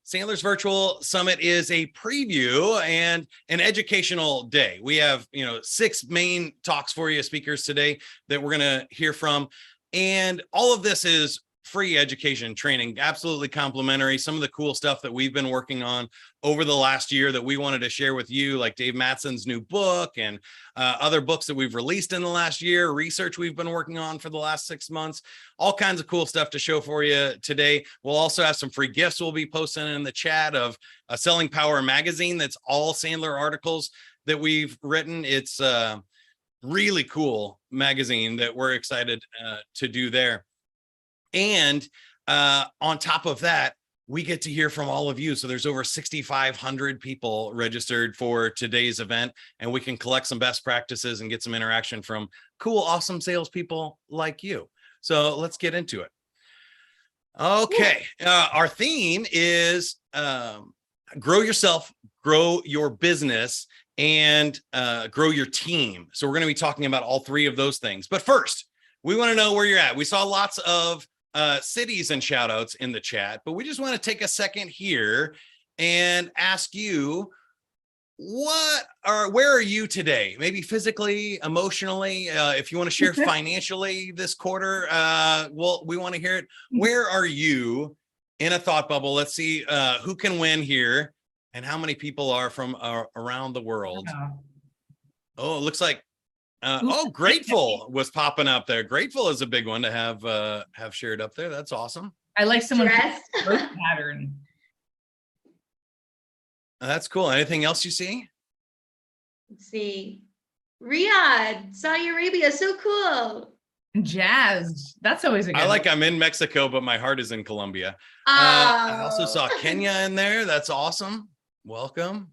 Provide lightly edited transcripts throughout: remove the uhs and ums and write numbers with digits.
Sandler's Virtual Summit is a preview and an educational day. We have, 6 main talks for you, speakers today that we're going to hear from. And all of this is free education training, absolutely complimentary. Some of the cool stuff that we've been working on over the last year that we wanted to share with you, like Dave Matson's new book and other books that we've released in the last year, research we've been working on for the last 6 months, all kinds of cool stuff to show for you today. We'll also have some free gifts we'll be posting in the chat of a Selling Power magazine that's all Sandler articles that we've written. It's a really cool magazine that we're excited to do there. And on top of that, we get to hear from all of you. So there's over 6,500 people registered for today's event, and we can collect some best practices and get some interaction from cool, awesome salespeople like you. So let's get into it. Okay. Our theme is grow yourself, grow your business, and grow your team. So we're going to be talking about all 3 of those things. But first, we want to know where you're at. We saw lots of cities and shout outs in the chat, but we just want to take a second here and ask you, where are you today? Maybe physically, emotionally, if you want to share financially this quarter, we want to hear it. Where are you in a thought bubble? Let's see who can win here and how many people are from around the world. Oh, it looks like Grateful was popping up there. Grateful is a big one to have shared up there. That's awesome. I like someone's pattern. That's cool. Anything else you see? Let's see. Riyadh, Saudi Arabia, so cool. Jazz. That's always a good one. I'm in Mexico, but my heart is in Colombia. I also saw Kenya in there. That's awesome. Welcome.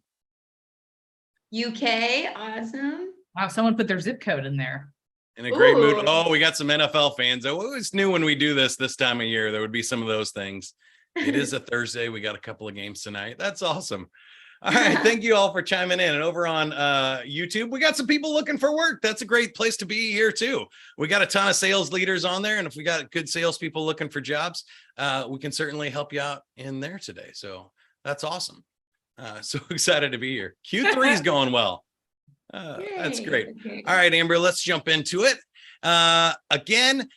UK, awesome. Wow, someone put their zip code in there. In a great mood. Oh, we got some NFL fans. I always knew when we do this time of year, there would be some of those things. It is a Thursday. We got a couple of games tonight. That's awesome. All right. Thank you all for chiming in. And over on YouTube, we got some people looking for work. That's a great place to be here too. We got a ton of sales leaders on there. And if we got good salespeople looking for jobs, we can certainly help you out in there today. So that's awesome. So excited to be here. Q3 is going well. That's great. Okay. All right, Amber, let's jump into it. Again,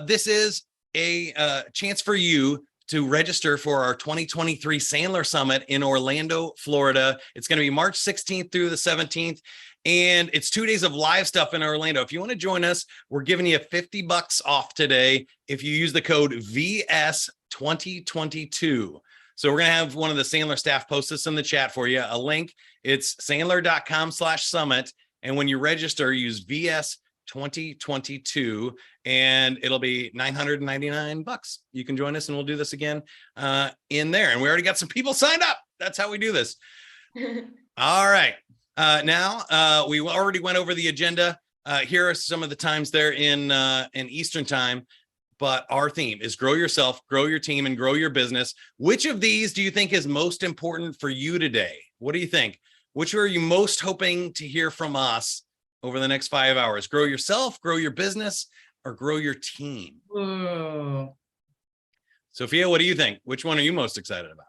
this is a chance for you to register for our 2023 Sandler Summit in Orlando, Florida. It's going to be March 16th through the 17th. And it's 2 days of live stuff in Orlando. If you want to join us, we're giving you $50 off today if you use the code VS2022. So we're going to have one of the Sandler staff post this in the chat for you, a link. It's sandler.com/summit. And when you register, use VS2022 and it'll be $999. You can join us and we'll do this again in there. And we already got some people signed up. That's how we do this. All right. Now we already went over the agenda. Here are some of the times there in Eastern time. But our theme is grow yourself, grow your team, and grow your business. Which of these do you think is most important for you today? What do you think? Which are you most hoping to hear from us over the next 5 hours? Grow yourself, grow your business, or grow your team? Ooh. Sophia, what do you think? Which one are you most excited about?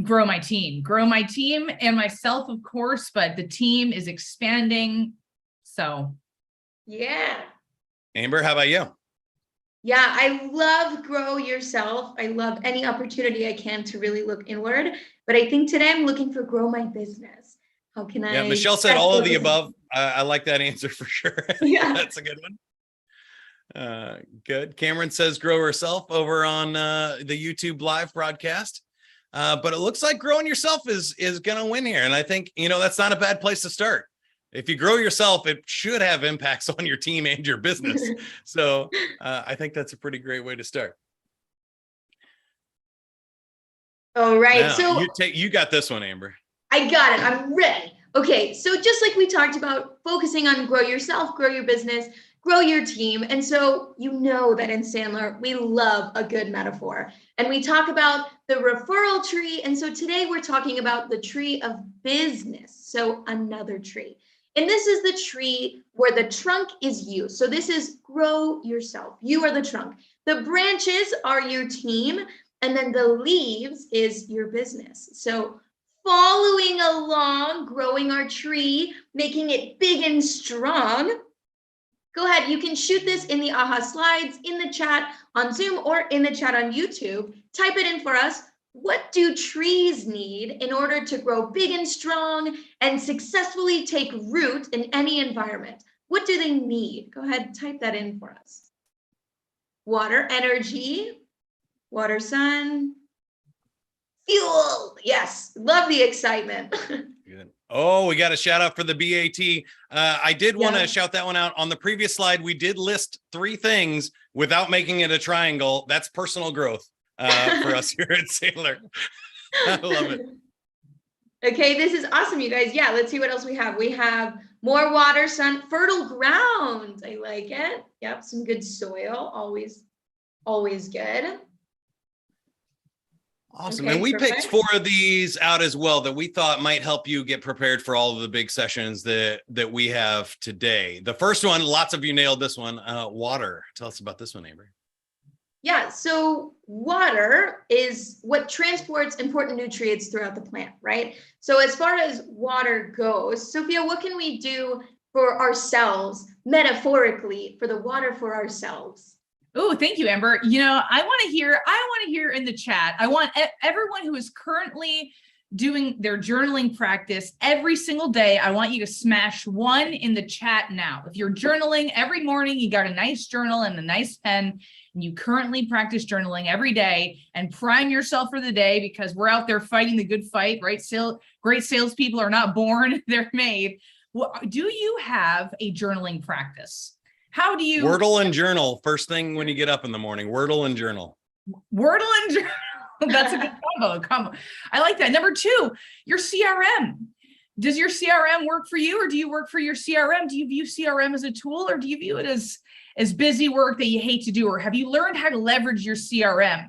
Grow my team and myself, of course, but the team is expanding. So. Yeah. Amber, how about you? Yeah, I love grow yourself. I love any opportunity I can to really look inward. But I think today I'm looking for grow my business. How can I? Yeah, Michelle said all of the above. I like that answer for sure. Yeah. That's a good one. Good. Cameron says grow herself over on the YouTube live broadcast. But it looks like growing yourself is going to win here. And I think, that's not a bad place to start. If you grow yourself, it should have impacts on your team and your business. So I think that's a pretty great way to start. All right. Now, so you got this one, Amber. I got it. I'm ready. Okay. So just like we talked about, focusing on grow yourself, grow your business, grow your team. And so you know that in Sandler, we love a good metaphor. And we talk about the referral tree. And so today we're talking about the tree of business. So another tree. And this is the tree where the trunk is you. So this is grow yourself. You are the trunk. The branches are your team. And then the leaves is your business. So following along, growing our tree, making it big and strong. Go ahead, you can shoot this in the AHA slides, in the chat on Zoom, or in the chat on YouTube. Type it in for us. What do trees need in order to grow big and strong and successfully take root in any environment? What do they need? Go ahead, type that in for us. Water, energy, water, sun, fuel. Yes, love the excitement. Good. Oh, we got a shout out for the BAT. I did want to shout that one out. On the previous slide, we did list 3 things without making it a triangle. That's personal growth for us here at Sandler. I love it. Okay, this is awesome, you guys. Yeah, let's see what else we have. We have more water, sun, fertile ground. I like it. Yep, some good soil. Always good. Awesome. Okay, and we perfect. picked 4 of these out as well that we thought might help you get prepared for all of the big sessions that we have today. The first one, lots of you nailed this one, water. Tell us about this one, Amber. Yeah, so water is what transports important nutrients throughout the plant, right? So as far as water goes, Sophia, what can we do for ourselves, metaphorically, for the water for ourselves? Oh, thank you, Amber. I want to hear in the chat. I want everyone who is currently doing their journaling practice every single day. I want you to smash 1 in the chat now. If you're journaling every morning, you got a nice journal and a nice pen, and you currently practice journaling every day and prime yourself for the day, because we're out there fighting the good fight, right? Great salespeople are not born, they're made. Well, do you have a journaling practice? How do you Wordle and journal first thing when you get up in the morning? Wordle and journal. Wordle and journal. That's a good combo. I like that. Number 2, your CRM. Does your CRM work for you, or do you work for your CRM? Do you view CRM as a tool, or do you view it as busy work that you hate to do? Or have you learned how to leverage your CRM?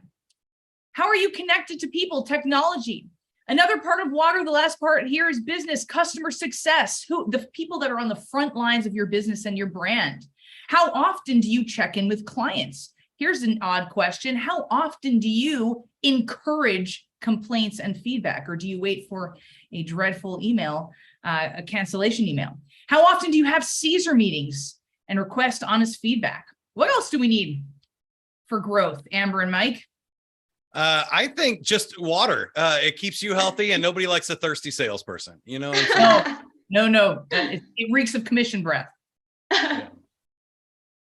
How are you connected to people, technology? Another part of water, the last part here, is business, customer success. The people that are on the front lines of your business and your brand. How often do you check in with clients? Here's an odd question. How often do you encourage complaints and feedback, or do you wait for a dreadful email, a cancellation email? How often do you have Caesar meetings and request honest feedback? What else do we need for growth, Amber and Mike? I think just water. It keeps you healthy, and nobody likes a thirsty salesperson. You know what I'm saying? No. It reeks of commission breath.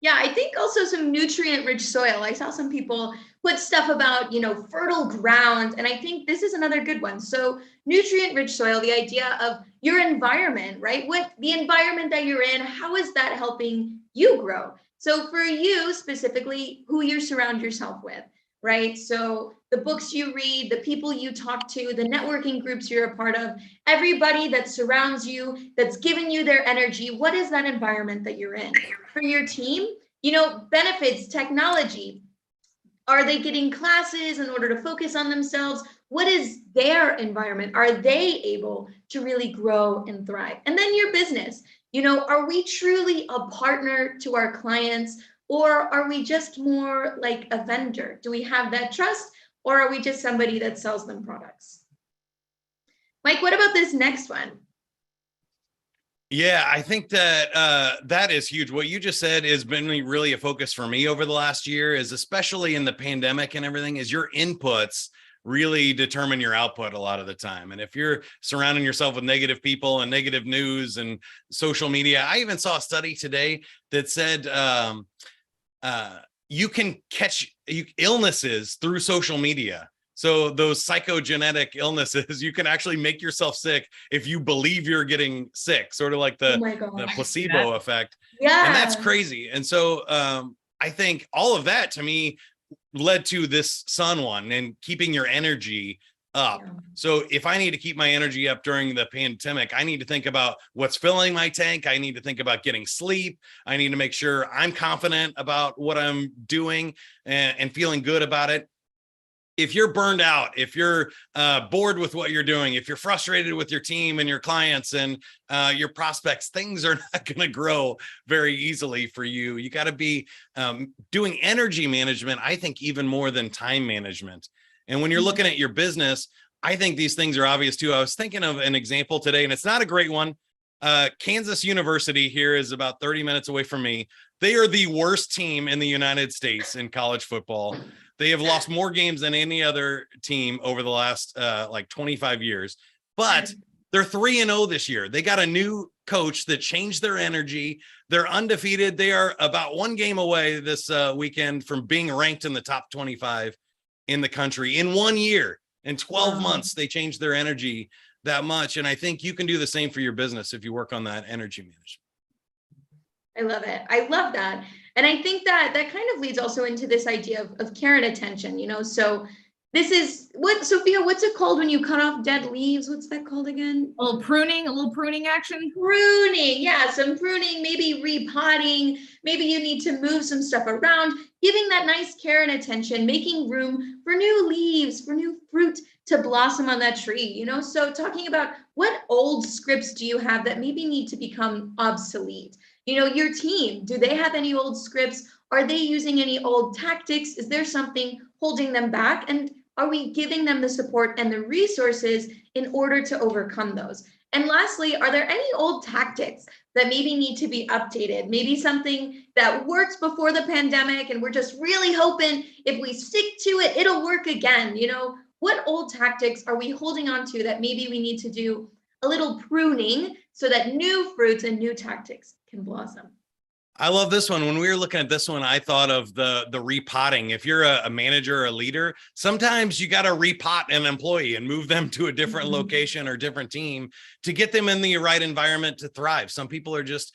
Yeah, I think also some nutrient-rich soil. I saw some people put stuff about, fertile ground, and I think this is another good one. So nutrient-rich soil, the idea of your environment, right? What the environment that you're in, how is that helping you grow? So for you specifically, who you surround yourself with, right? So the books you read, the people you talk to, the networking groups you're a part of, everybody that surrounds you, that's giving you their energy, what is that environment that you're in? For your team, benefits, technology. Are they getting classes in order to focus on themselves? What is their environment? Are they able to really grow and thrive? And then your business, are we truly a partner to our clients, or are we just more like a vendor? Do we have that trust, or are we just somebody that sells them products? Mike, what about this next one? Yeah, I think that that is huge. What you just said has been really a focus for me over the last year, is especially in the pandemic and everything, is your inputs really determine your output a lot of the time. And if you're surrounding yourself with negative people and negative news and social media, I even saw a study today that said you can catch illnesses through social media. So those psychogenetic illnesses, you can actually make yourself sick if you believe you're getting sick, sort of like the placebo effect. Yeah. And that's crazy. And so I think all of that to me led to this sun one, and keeping your energy up. Yeah. So if I need to keep my energy up during the pandemic, I need to think about what's filling my tank. I need to think about getting sleep. I need to make sure I'm confident about what I'm doing and feeling good about it. If you're burned out, if you're bored with what you're doing, if you're frustrated with your team and your clients and your prospects, things are not going to grow very easily for you. You got to be doing energy management, I think, even more than time management. And when you're looking at your business, I think these things are obvious too. I was thinking of an example today, and it's not a great one. Kansas University here is about 30 minutes away from me. They are the worst team in the United States in college football. They have lost more games than any other team over the last like 25 years, but they're 3-0 this year. They got a new coach that changed their energy. They're undefeated. They are about one game away this weekend from being ranked in the top 25 in the country in 1 year. In 12 months, they changed their energy that much. And I think you can do the same for your business if you work on that energy management. I love it. I love that. And I think that kind of leads also into this idea of care and attention, so this is Sophia, what's it called when you cut off dead leaves? What's that called again? A little pruning action. Pruning. Yeah. Some pruning, maybe repotting. Maybe you need to move some stuff around, giving that nice care and attention, making room for new leaves, for new fruit to blossom on that tree, so talking about what old scripts do you have that maybe need to become obsolete? Your team, do they have any old scripts? Are they using any old tactics? Is there something holding them back? And are we giving them the support and the resources in order to overcome those? And lastly, are there any old tactics that maybe need to be updated? Maybe something that worked before the pandemic and we're just really hoping if we stick to it, it'll work again. What old tactics are we holding on to that maybe we need to do a little pruning so that new fruits and new tactics can blossom? I love this one. When we were looking at this one, I thought of the repotting. If you're a manager or a leader, sometimes you got to repot an employee and move them to a different location or different team to get them in the right environment to thrive. Some people are just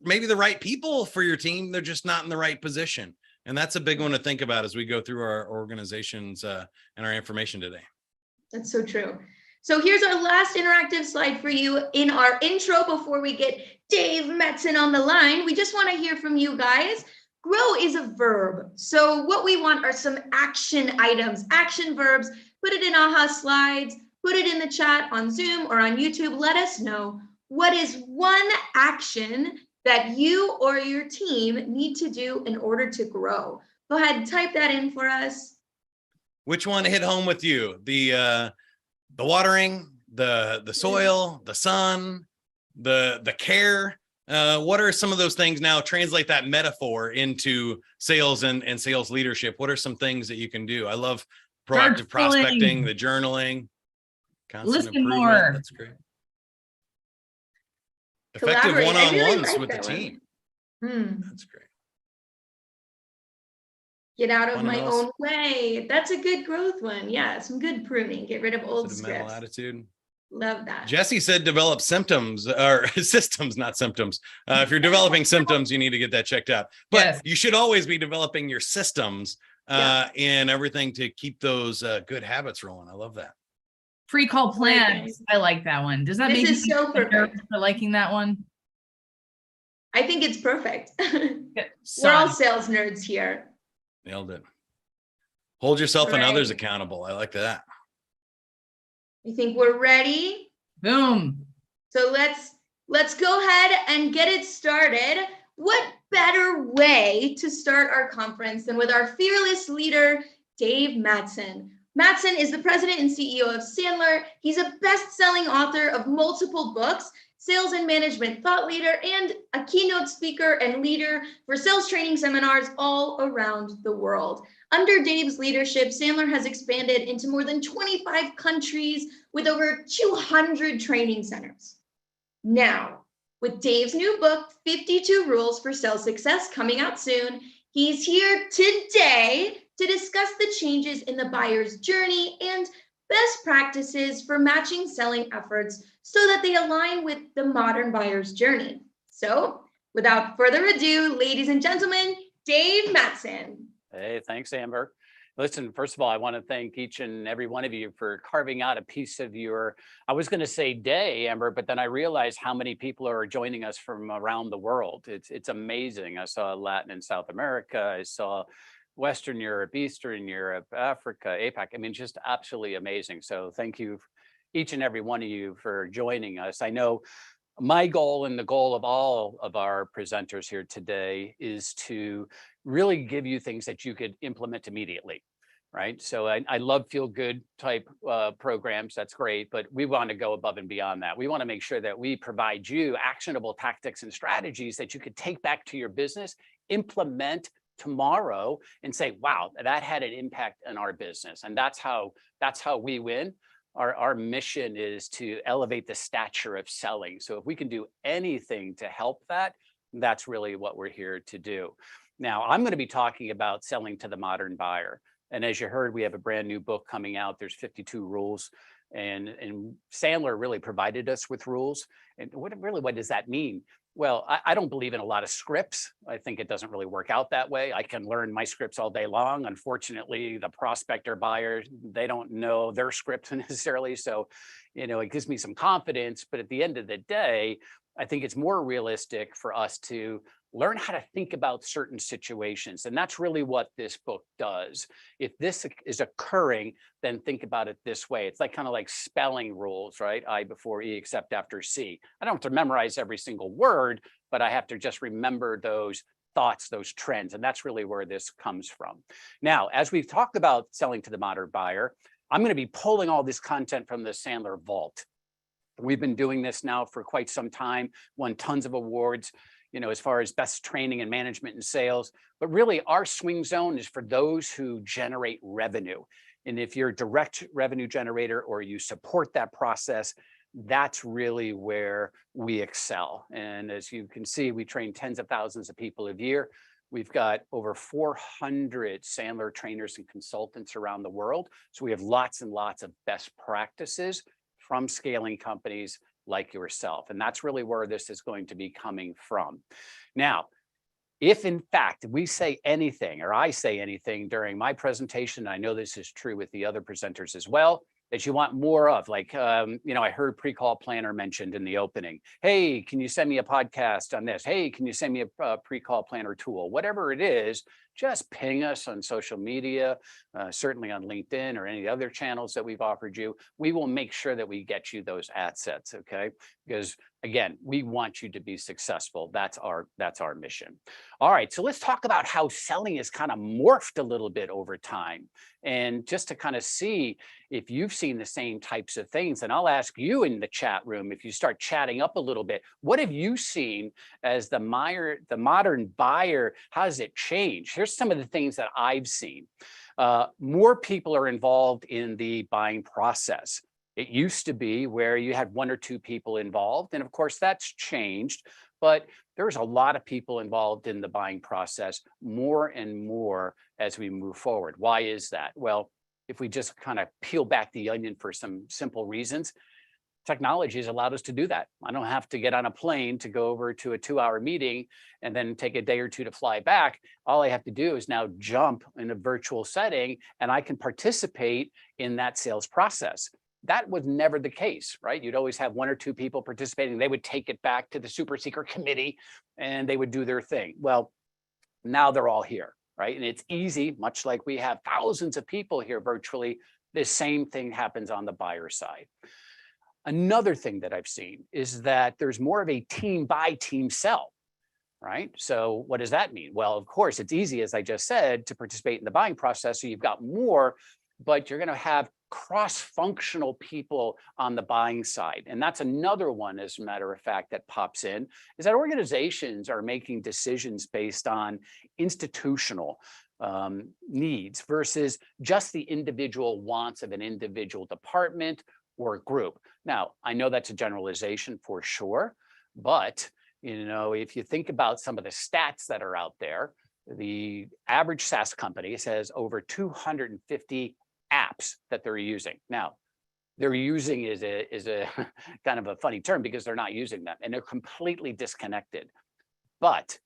maybe the right people for your team. They're just not in the right position. And that's a big one to think about as we go through our organizations and our information today. That's so true. So here's our last interactive slide for you in our intro before we get Dave Matson on the line. We just want to hear from you guys. Grow is a verb. So what we want are some action items, action verbs. Put it in AHA slides, put it in the chat on Zoom or on YouTube. Let us know what is one action that you or your team need to do in order to grow. Go ahead and type that in for us. Which one hit home with you? The watering, the soil, the sun, the care. What are some of those things now? Translate that metaphor into sales and sales leadership. What are some things that you can do? I love proactive prospecting, the journaling, constant Listen improvement. more. That's great. Effective one-on-ones with the team. That's great. Get out of my own way. That's a good growth one. Yeah, some good pruning. Get rid of old scripts. Mental attitude. Love that. Jesse said develop symptoms or systems, not symptoms. If you're developing symptoms, you need to get that checked out. But you should always be developing your systems and everything to keep those good habits rolling. I love that. Pre-call plans. I like that one. Does that make you so perfect for liking that one? I think it's perfect. We're all sales nerds here. Nailed it. Hold yourself and others accountable. I like that. I think we're ready. Boom. So let's go ahead and get it started. What better way to start our conference than with our fearless leader, Dave Matson. Matson is the president and CEO of Sandler. He's a best-selling author of multiple books, sales and management thought leader, and a keynote speaker and leader for sales training seminars all around the world. Under Dave's leadership, Sandler has expanded into more than 25 countries with over 200 training centers. Now, with Dave's new book, 52 Rules for Sales Success, coming out soon, he's here today to discuss the changes in the buyer's journey and best practices for matching selling efforts so that they align with the modern buyer's journey. So, without further ado, ladies and gentlemen, Dave Matson. Hey, thanks, Amber. Listen, first of all, I want to thank each and every one of you for carving out a piece of your, I was going to say day, Amber, but then I realized how many people are joining us from around the world. It's amazing. I saw Latin and South America. I saw Western Europe, Eastern Europe, Africa, APAC. I mean, just absolutely amazing. So thank you, each and every one of you, for joining us. I know my goal and the goal of all of our presenters here today is to really give you things that you could implement immediately. right? So I love feel good type programs. That's great, but we want to go above and beyond that. We want to make sure that we provide you actionable tactics and strategies that you could take back to your business, implement tomorrow, and say, wow, that had an impact on our business. And that's how we win. Our mission is to elevate the stature of selling. So if we can do anything to help that, that's really what we're here to do. Now, I'm going to be talking about selling to the modern buyer. And as you heard, we have a brand new book coming out. There's 52 rules. And Sandler really provided us with rules. And what does that mean? Well, I don't believe in a lot of scripts. I think it doesn't really work out that way. I can learn my scripts all day long. Unfortunately, the prospector buyer, they don't know their script necessarily. So, it gives me some confidence. But at the end of the day, I think it's more realistic for us to learn how to think about certain situations. And that's really what this book does. If this is occurring, then think about it this way. It's like kind of like spelling rules, right? I before E except after C. I don't have to memorize every single word, but I have to just remember those thoughts, those trends. And that's really where this comes from. Now, as we've talked about selling to the modern buyer, I'm going to be pulling all this content from the Sandler Vault. We've been doing this now for quite some time, won tons of awards, as far as best training and management and sales. But really, our swing zone is for those who generate revenue. And if you're a direct revenue generator or you support that process, that's really where we excel. And as you can see, we train tens of thousands of people a year. We've got over 400 Sandler trainers and consultants around the world. So we have lots and lots of best practices from scaling companies like yourself. And that's really where this is going to be coming from. Now, if in fact we say anything or I say anything during my presentation, I know this is true with the other presenters as well, that you want more of, like, I heard pre-call planner mentioned in the opening. Hey, can you send me a podcast on this? Hey, can you send me a pre-call planner tool? Whatever it is, just ping us on social media, certainly on LinkedIn or any other channels that we've offered you. We will make sure that we get you those assets, okay? Because again, we want you to be successful. That's our mission. All right, so let's talk about how selling has kind of morphed a little bit over time. And just to kind of see if you've seen the same types of things, and I'll ask you in the chat room, if you start chatting up a little bit, what have you seen as the modern buyer? How has it changed? Here's some of the things that I've seen. More people are involved in the buying process. It used to be where you had one or two people involved. And of course, that's changed. But there's a lot of people involved in the buying process, more and more as we move forward. Why is that? Well, if we just kind of peel back the onion for some simple reasons, technology has allowed us to do that. I don't have to get on a plane to go over to a 2-hour meeting and then take a day or two to fly back. All I have to do is now jump in a virtual setting and I can participate in that sales process. That was never the case, right? You'd always have one or two people participating. They would take it back to the super secret committee and they would do their thing. Well, now they're all here, right? And it's easy, much like we have thousands of people here virtually, the same thing happens on the buyer side. Another thing that I've seen is that there's more of a team buy, team sell, right? So what does that mean? Well, of course, it's easy, as I just said, to participate in the buying process. So you've got more, but you're going to have cross-functional people on the buying side. And that's another one, as a matter of fact, that pops in, is that organizations are making decisions based on institutional needs versus just the individual wants of an individual department or group. Now, I know that's a generalization for sure, but if you think about some of the stats that are out there, the average SaaS company has over 250 apps that they're using. Now, they're using is a kind of a funny term because they're not using them and they're completely disconnected. But,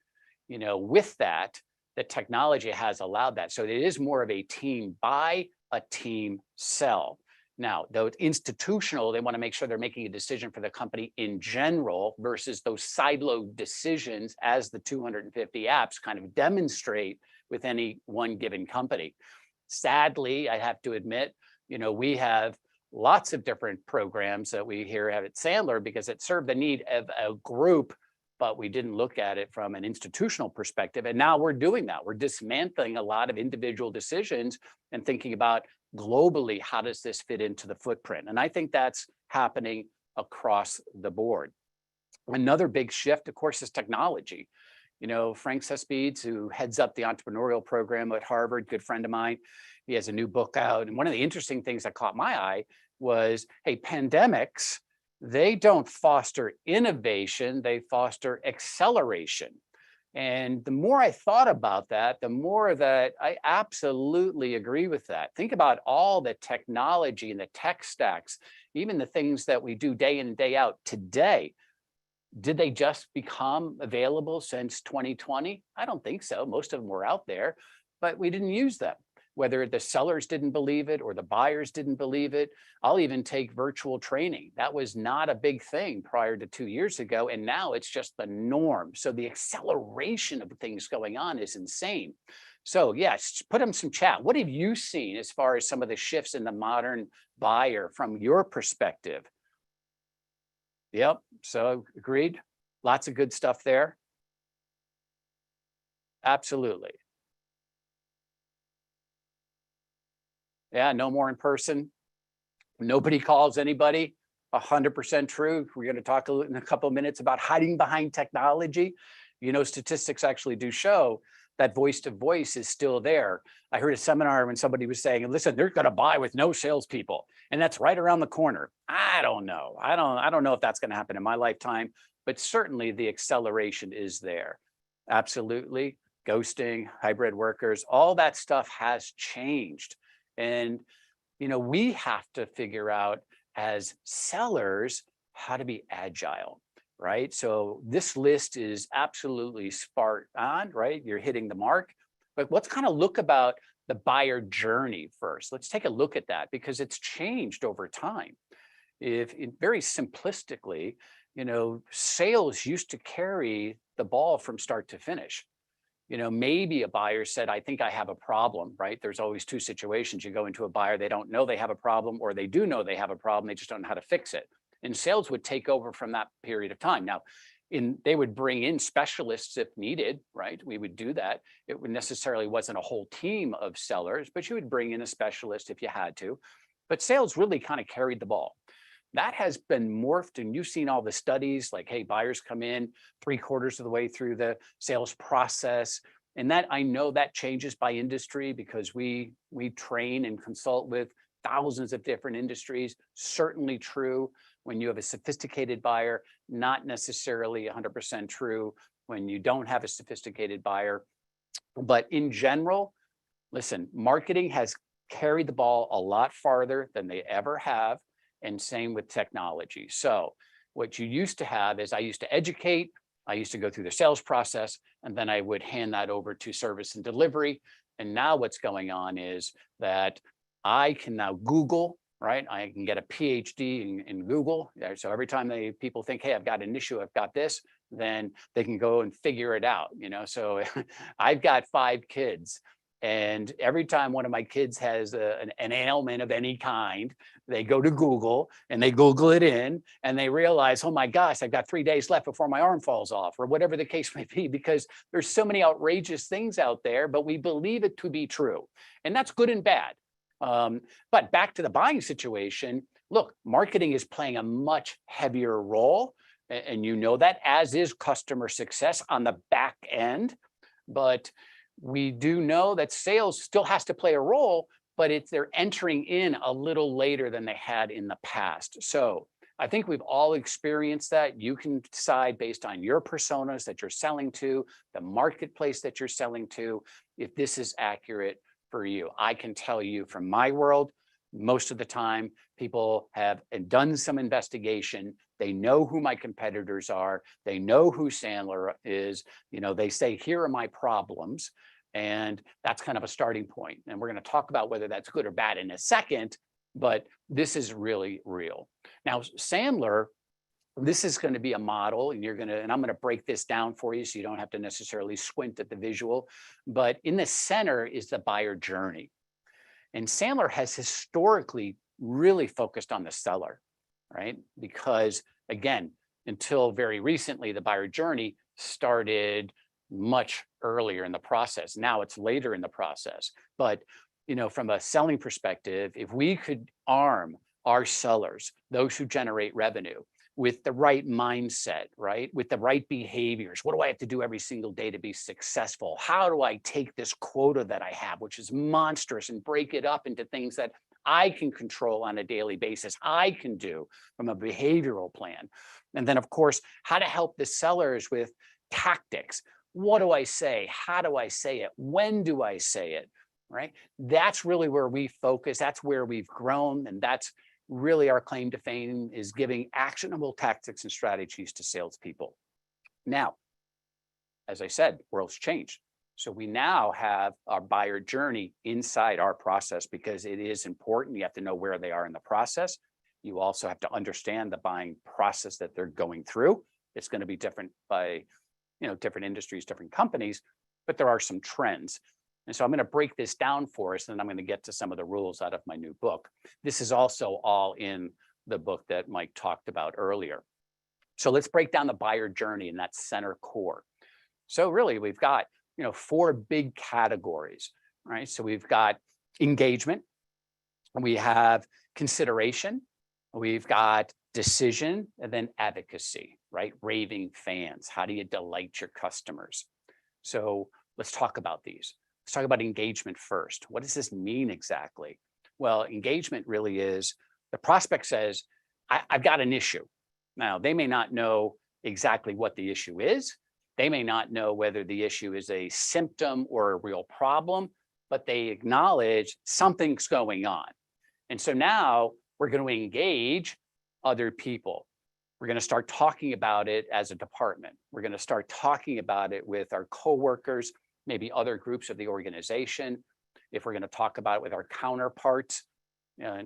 with that, the technology has allowed that. So it is more of a team buy, a team sell. Now, though it's institutional, they want to make sure they're making a decision for the company in general versus those siloed decisions as the 250 apps kind of demonstrate with any one given company. Sadly, I have to admit, we have lots of different programs that we here have at Sandler because it served the need of a group but we didn't look at it from an institutional perspective. And now we're doing that. We're dismantling a lot of individual decisions and thinking about globally, how does this fit into the footprint? And I think that's happening across the board. Another big shift, of course, is technology. You know, Frank Cespedes, who heads up the entrepreneurial program at Harvard, good friend of mine, he has a new book out. And one of the interesting things that caught my eye was, hey, pandemics, they don't foster innovation, they foster acceleration. And the more I thought about that, the more that I absolutely agree with that. Think about all the technology and the tech stacks, even the things that we do day in and day out today. Did they just become available since 2020? I don't think so. Most of them were out there, but we didn't use them. Whether the sellers didn't believe it or the buyers didn't believe it. I'll even take virtual training. That was not a big thing prior to 2 years ago, and now it's just the norm. So the acceleration of things going on is insane. So yes, put them some chat. What have you seen as far as some of the shifts in the modern buyer from your perspective? Yep, so agreed. Lots of good stuff there. Absolutely. Yeah, no more in person. Nobody calls anybody. 100% true. We're going to talk in a couple of minutes about hiding behind technology. You know, statistics actually do show that voice to voice is still there. I heard a seminar when somebody was saying, listen, they're going to buy with no salespeople. And that's right around the corner. I don't know. I don't know if that's going to happen in my lifetime, but certainly the acceleration is there. Absolutely. Ghosting, hybrid workers, all that stuff has changed. And, you know, we have to figure out as sellers how to be agile, right? So this list is absolutely spot on, right? You're hitting the mark. But let's kind of look about the buyer journey first. Let's take a look at that because it's changed over time. If very simplistically, you know, sales used to carry the ball from start to finish. You know, maybe a buyer said, I think I have a problem, right? There's always two situations. You go into a buyer, they don't know they have a problem, or they do know they have a problem, they just don't know how to fix it. And sales would take over from that period of time. Now, they would bring in specialists if needed, right? We would do that. It necessarily wasn't a whole team of sellers, but you would bring in a specialist if you had to. But sales really kind of carried the ball. That has been morphed, and you've seen all the studies like, hey, buyers come in 3/4 of the way through the sales process. And that, I know that changes by industry because we train and consult with thousands of different industries. Certainly true when you have a sophisticated buyer, not necessarily 100% true when you don't have a sophisticated buyer. But in general, listen, marketing has carried the ball a lot farther than they ever have. And same with technology. So what you used to have is I used to educate, I used to go through the sales process, and then I would hand that over to service and delivery. And now what's going on is that I can now Google, right? I can get a PhD in Google. So every time people think, hey, I've got an issue, I've got this, then they can go and figure it out, you know? So I've got 5 kids. And every time one of my kids has an ailment of any kind, they go to Google and they Google it in and they realize, oh my gosh, I've got 3 days left before my arm falls off, or whatever the case may be, because there's so many outrageous things out there, but we believe it to be true. And that's good and bad. But back to the buying situation, look, marketing is playing a much heavier role. And you know that, as is customer success on the back end. But we do know that sales still has to play a role, but they're entering in a little later than they had in the past. So I think we've all experienced that. You can decide based on your personas that you're selling to, the marketplace that you're selling to, if this is accurate for you. I can tell you from my world, most of the time, people have done some investigation. They know who my competitors are. They know who Sandler is. You know, they say, here are my problems. And that's kind of a starting point. And we're going to talk about whether that's good or bad in a second, but this is really real. Now, Sandler, this is going to be a model, and I'm going to break this down for you so you don't have to necessarily squint at the visual. But in the center is the buyer journey. And Sandler has historically really focused on the seller, right? Because again, until very recently, the buyer journey started much earlier in the process. Now it's later in the process. But, from a selling perspective, if we could arm our sellers, those who generate revenue, with the right mindset, right? With the right behaviors. What do I have to do every single day to be successful? How do I take this quota that I have, which is monstrous, and break it up into things that I can control on a daily basis, I can do from a behavioral plan. And then, of course, how to help the sellers with tactics. What do I say? How do I say it? When do I say it? Right? That's really where we focus. That's where we've grown. And that's really our claim to fame, is giving actionable tactics and strategies to salespeople. Now, as I said, world's changed. So we now have our buyer journey inside our process, because it is important. You have to know where they are in the process. You also have to understand the buying process that they're going through. It's going to be different by, different industries, different companies, but there are some trends. And so I'm going to break this down for us, and then I'm going to get to some of the rules out of my new book. This is also all in the book that Mike talked about earlier. So let's break down the buyer journey in that center core. So really, we've got, 4 big categories, right? So we've got engagement, we have consideration, we've got decision, and then advocacy, right? Raving fans. How do you delight your customers? So let's talk about these. Let's talk about engagement first. What does this mean exactly? Well, engagement really is the prospect says, I've got an issue. Now, they may not know exactly what the issue is. They may not know whether the issue is a symptom or a real problem, but they acknowledge something's going on. And so now we're going to engage other people. We're going to start talking about it as a department. We're going to start talking about it with our coworkers, maybe other groups of the organization. If we're going to talk about it with our counterparts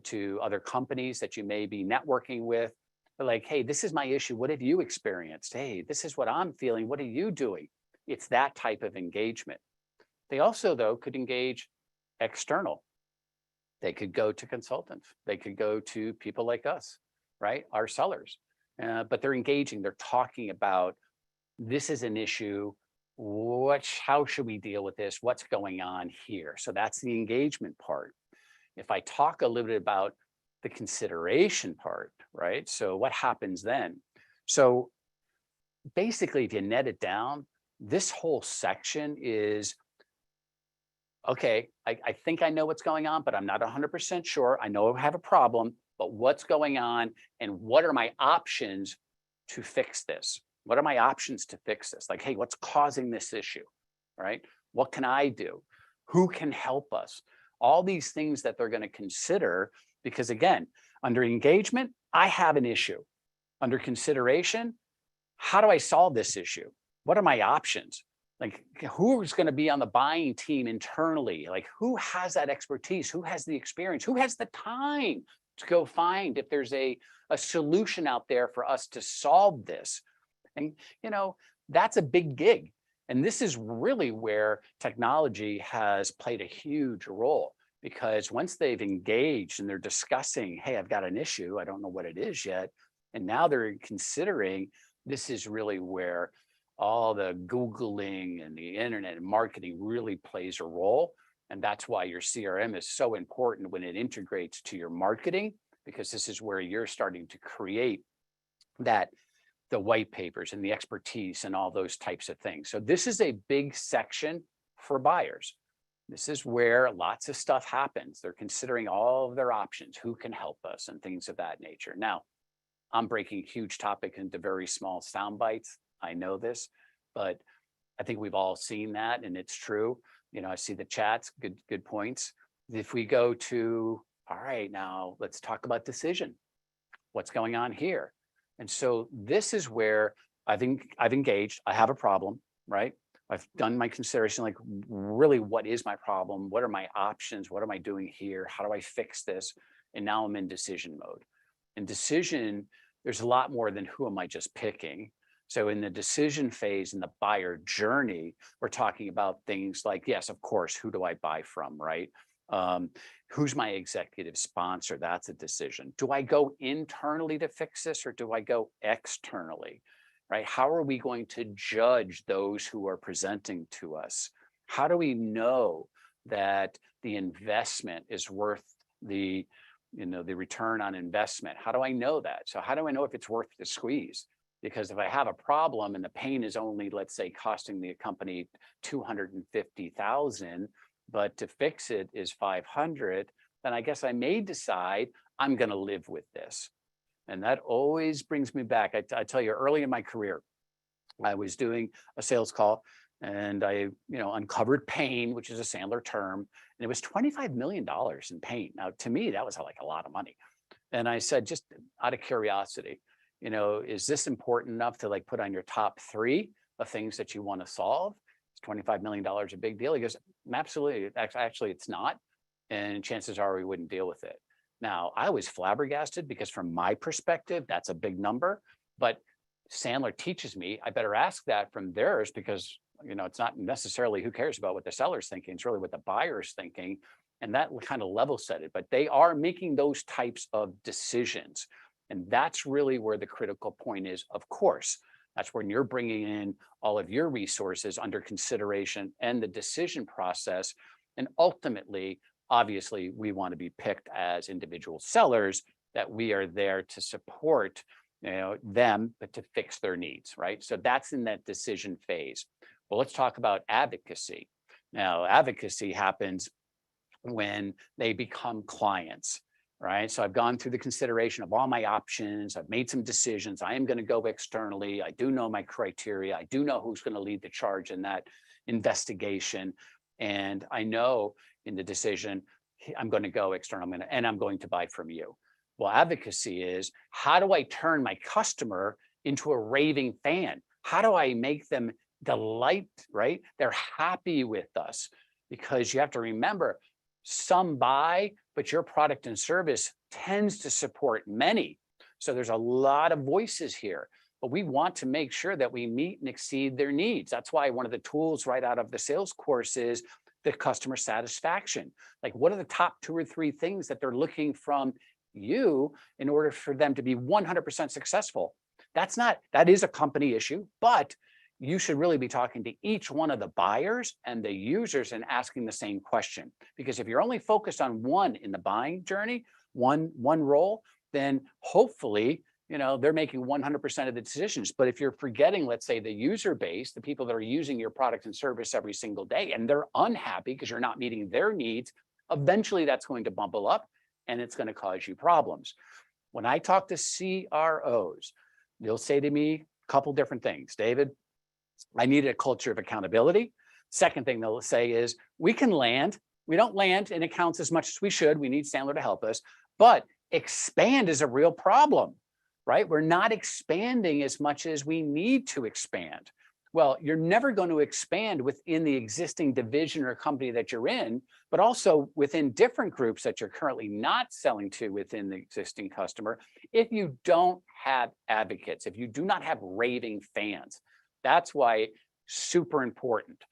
to other companies that you may be networking with, like, hey, this is my issue. What have you experienced? Hey, this is what I'm feeling. What are you doing? It's that type of engagement. They also, though, could engage external. They could go to consultants. They could go to people like us, right? Our sellers. But they're engaging. They're talking about, this is an issue. How should we deal with this? What's going on here? So that's the engagement part. If I talk a little bit about the consideration part, right? So what happens then? So basically, if you net it down, this whole section is, okay, I think I know what's going on, but I'm not 100% sure. I know I have a problem, but what's going on and what are my options to fix this? What are my options to fix this? Like, hey, what's causing this issue, right? What can I do? Who can help us? All these things that they're going to consider, because again, under engagement, I have an issue. Under consideration, how do I solve this issue? What are my options? Like, who's going to be on the buying team internally? Like, who has that expertise? Who has the experience? Who has the time to go find if there's a solution out there for us to solve this? And, that's a big gig. And this is really where technology has played a huge role, because once they've engaged and they're discussing, hey, I've got an issue, I don't know what it is yet. And now they're considering, this is really where all the Googling and the internet and marketing really plays a role. And that's why your CRM is so important when it integrates to your marketing, because this is where you're starting to create the white papers and the expertise and all those types of things. So this is a big section for buyers. This is where lots of stuff happens. They're considering all of their options, who can help us and things of that nature. Now, I'm breaking huge topic into very small sound bites. I know this, but I think we've all seen that, and it's true. I see the chats, good points. If we go to, all right, now let's talk about decision. What's going on here? And so this is where I've engaged. I have a problem, right? I've done my consideration, like, really, what is my problem? What are my options? What am I doing here? How do I fix this? And now I'm in decision mode. In decision, there's a lot more than who am I just picking. So in the decision phase, in the buyer journey, we're talking about things like, yes, of course, who do I buy from, right? Who's my executive sponsor? That's a decision. Do I go internally to fix this, or do I go externally, right? How are we going to judge those who are presenting to us? How do we know that the investment is worth the return on investment? How do I know that? So how do I know if it's worth the squeeze? Because if I have a problem and the pain is only, let's say, costing the company $250,000, but to fix it is 500, then I guess I may decide I'm going to live with this. And that always brings me back. I tell you, early in my career, I was doing a sales call, and I, uncovered pain, which is a Sandler term, and it was $25 million in pain. Now, to me, that was like a lot of money. And I said, just out of curiosity, is this important enough to like put on your top 3 of things that you want to solve? Is $25 million a big deal? He goes, absolutely. Actually, it's not. And chances are we wouldn't deal with it. Now, I was flabbergasted because from my perspective, that's a big number. But Sandler teaches me I better ask that from theirs, because it's not necessarily who cares about what the seller's thinking. It's really what the buyer's thinking. And that kind of level set it. But they are making those types of decisions. And that's really where the critical point is. Of course, that's when you're bringing in all of your resources under consideration and the decision process. And ultimately, obviously, we want to be picked as individual sellers, that we are there to support them, but to fix their needs, right? So that's in that decision phase. Well, let's talk about advocacy. Now, advocacy happens when they become clients, right? So I've gone through the consideration of all my options. I've made some decisions. I am going to go externally. I do know my criteria. I do know who's going to lead the charge in that investigation. And I know in the decision, I'm going to go external, I'm going to buy from you. Well, advocacy is, how do I turn my customer into a raving fan? How do I make them delight, right? They're happy with us, because you have to remember, some buy, but your product and service tends to support many. So there's a lot of voices here, but we want to make sure that we meet and exceed their needs. That's why one of the tools right out of the sales course is the customer satisfaction. Like, what are the top 2 or 3 things that they're looking from you in order for them to be 100% successful? That is a company issue, but you should really be talking to each one of the buyers and the users and asking the same question. Because if you're only focused on one in the buying journey, one role, then hopefully, they're making 100% of the decisions. But if you're forgetting, let's say, the user base, the people that are using your product and service every single day, and they're unhappy because you're not meeting their needs, eventually that's going to bubble up and it's going to cause you problems. When I talk to CROs, they'll say to me a couple different things. David, I need a culture of accountability. Second thing they'll say is, we can land. We don't land in accounts as much as we should. We need Sandler to help us, but expand is a real problem, right? We're not expanding as much as we need to expand. Well, you're never going to expand within the existing division or company that you're in, but also within different groups that you're currently not selling to within the existing customer, if you don't have advocates, if you do not have raving fans. That's why super important.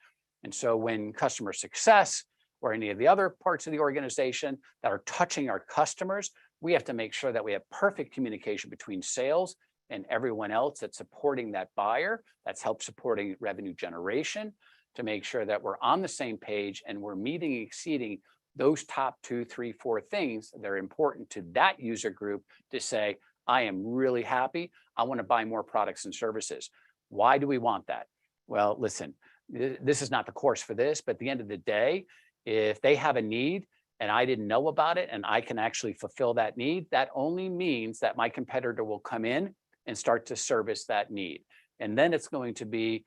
And so when customer success or any of the other parts of the organization that are touching our customers, we have to make sure that we have perfect communication between sales and everyone else that's supporting that buyer, that's help supporting revenue generation, to make sure that we're on the same page and we're meeting and exceeding those top 2, 3, 4 things that are important to that user group to say, I am really happy. I want to buy more products and services. Why do we want that? Well, listen, this is not the course for this, but at the end of the day, if they have a need and I didn't know about it and I can actually fulfill that need, that only means that my competitor will come in and start to service that need. And then it's going to be,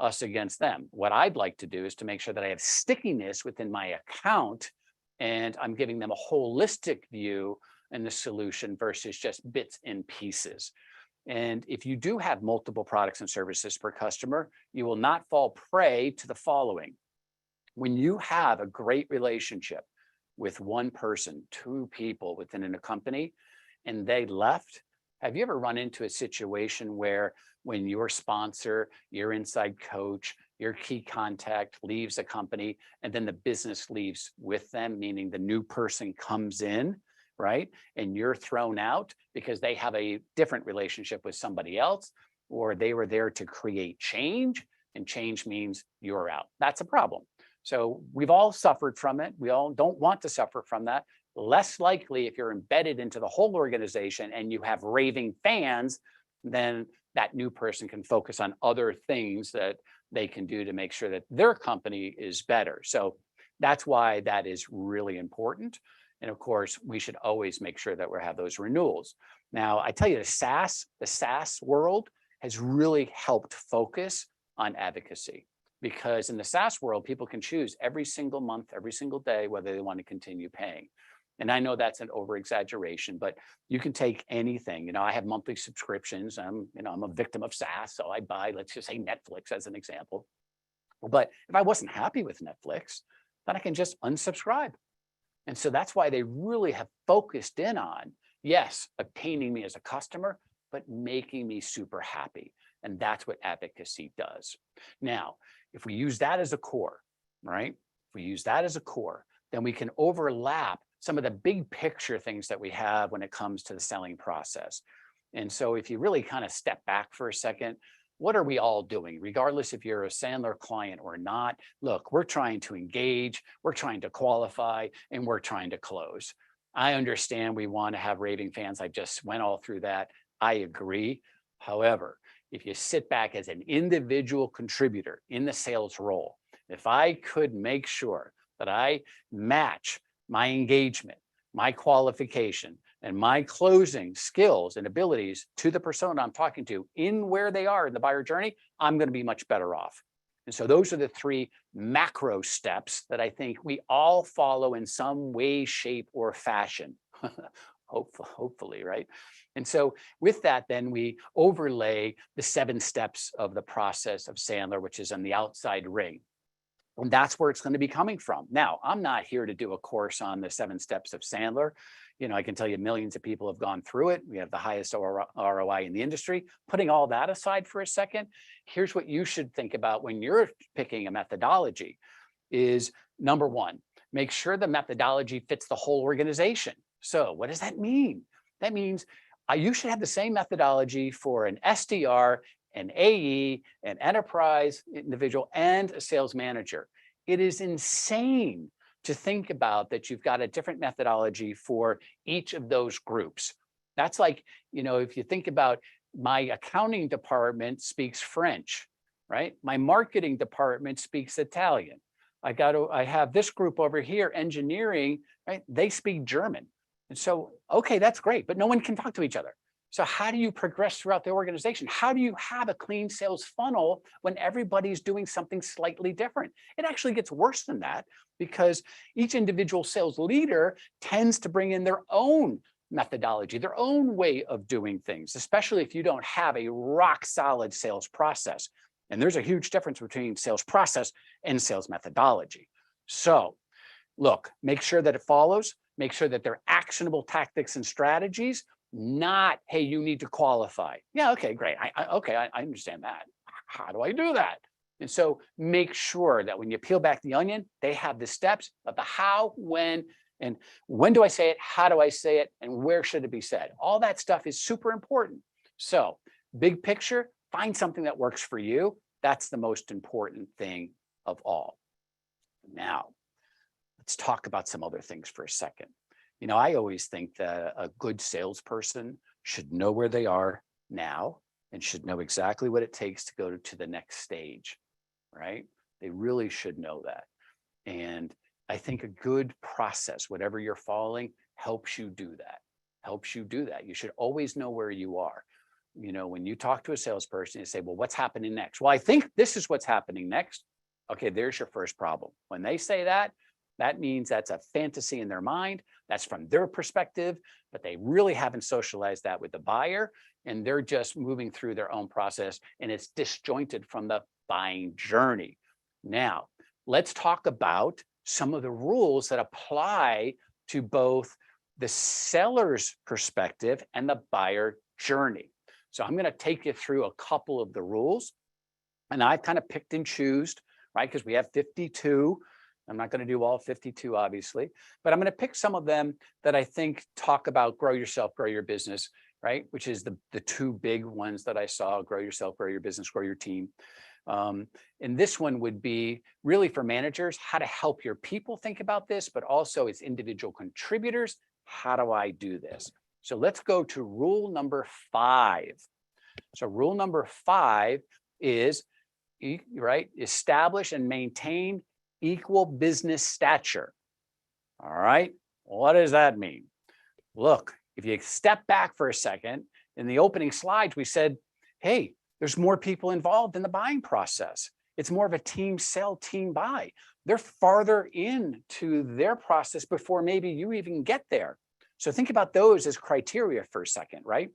us against them. What I'd like to do is to make sure that I have stickiness within my account and I'm giving them a holistic view in the solution versus just bits and pieces. And if you do have multiple products and services per customer, you will not fall prey to the following. When you have a great relationship with one person, 2 people within a company, and they left, Have you ever run into a situation where when your sponsor, your inside coach, your key contact leaves a company and then the business leaves with them, meaning the new person comes in, right? And you're thrown out because they have a different relationship with somebody else, or they were there to create change, and change means you're out. That's a problem. So we've all suffered from it. We all don't want to suffer from that. Less likely if you're embedded into the whole organization and you have raving fans, then that new person can focus on other things that they can do to make sure that their company is better. So that's why that is really important. And of course, we should always make sure that we have those renewals. Now, I tell you, the SaaS world has really helped focus on advocacy, because in the SaaS world, people can choose every single month, every single day, whether they want to continue paying. And I know that's an over exaggeration, but you can take anything. You know, I have monthly subscriptions. I'm a victim of SaaS. So I buy, let's just say Netflix as an example. But if I wasn't happy with Netflix, then I can just unsubscribe. And so that's why they really have focused in on, yes, obtaining me as a customer, but making me super happy. And that's what advocacy does. Now, if we use that as a core, right? If we use that as a core, then we can overlap some of the big picture things that we have when it comes to the selling process. And so if you really kind of step back for a second, what are we all doing, regardless if you're a Sandler client or not? Look, we're trying to engage, we're trying to qualify, and we're trying to close. I understand we want to have raving fans. I just went all through that. I agree. However, if you sit back as an individual contributor in the sales role, if I could make sure that I match my engagement, my qualification, and my closing skills and abilities to the persona I'm talking to in where they are in the buyer journey, I'm going to be much better off. And so those are the three macro steps that I think we all follow in some way, shape, or fashion. Hopefully, right? And so with that, then we overlay the 7 steps of the process of Sandler, which is on the outside ring. And that's where it's going to be coming from. Now, I'm not here to do a course on the 7 steps of Sandler. You know, I can tell you millions of people have gone through it. We have the highest ROI in the industry. Putting all that aside for a second, here's what you should think about when you're picking a methodology is, number one, make sure the methodology fits the whole organization. So what does that mean? That means you should have the same methodology for an SDR, an AE, an enterprise individual, and a sales manager. It is insane to think about that you've got a different methodology for each of those groups. That's like, you know, if you think about my accounting department speaks French, right? My marketing department speaks Italian. I have this group over here, engineering, right? They speak German. And so, okay, that's great, but no one can talk to each other. So how do you progress throughout the organization? How do you have a clean sales funnel when everybody's doing something slightly different? It actually gets worse than that, because each individual sales leader tends to bring in their own methodology, their own way of doing things, especially if you don't have a rock solid sales process. And there's a huge difference between sales process and sales methodology. So look, make sure that it follows, make sure that they're actionable tactics and strategies, not, hey, you need to qualify. Yeah, okay, great. I understand that. How do I do that? And so make sure that when you peel back the onion, they have the steps of the how, when, and when do I say it? How do I say it? And where should it be said? All that stuff is super important. So big picture, find something that works for you. That's the most important thing of all. Now, let's talk about some other things for a second. You know, I always think that a good salesperson should know where they are now and should know exactly what it takes to go to the next stage, right? They really should know that. And I think a good process, whatever you're following, helps you do that. You should always know where you are. You know, when you talk to a salesperson, you say, well, what's happening next? Well, I think this is what's happening next. Okay, there's your first problem. When they say that, that means that's a fantasy in their mind. That's from their perspective, but they really haven't socialized that with the buyer, and they're just moving through their own process, and it's disjointed from the buying journey. Now, let's talk about some of the rules that apply to both the seller's perspective and the buyer journey. So I'm going to take you through a couple of the rules, and I've kind of picked and chosen, right? Because we have 52. I'm not going to do all 52, obviously, but I'm going to pick some of them that I think talk about grow yourself, grow your business, right? Which is the two big ones that I saw: grow yourself, grow your business, grow your team. And this one would be really for managers, how to help your people think about this, but also as individual contributors, how do I do this? So let's go to rule number 5. So rule number 5 is, right, establish and maintain equal business stature. All right, what does that mean? Look, if you step back for a second, in the opening slides, we said, hey, there's more people involved in the buying process. It's more of a team sell, team buy. They're farther into their process before maybe you even get there. So think about those as criteria for a second, right?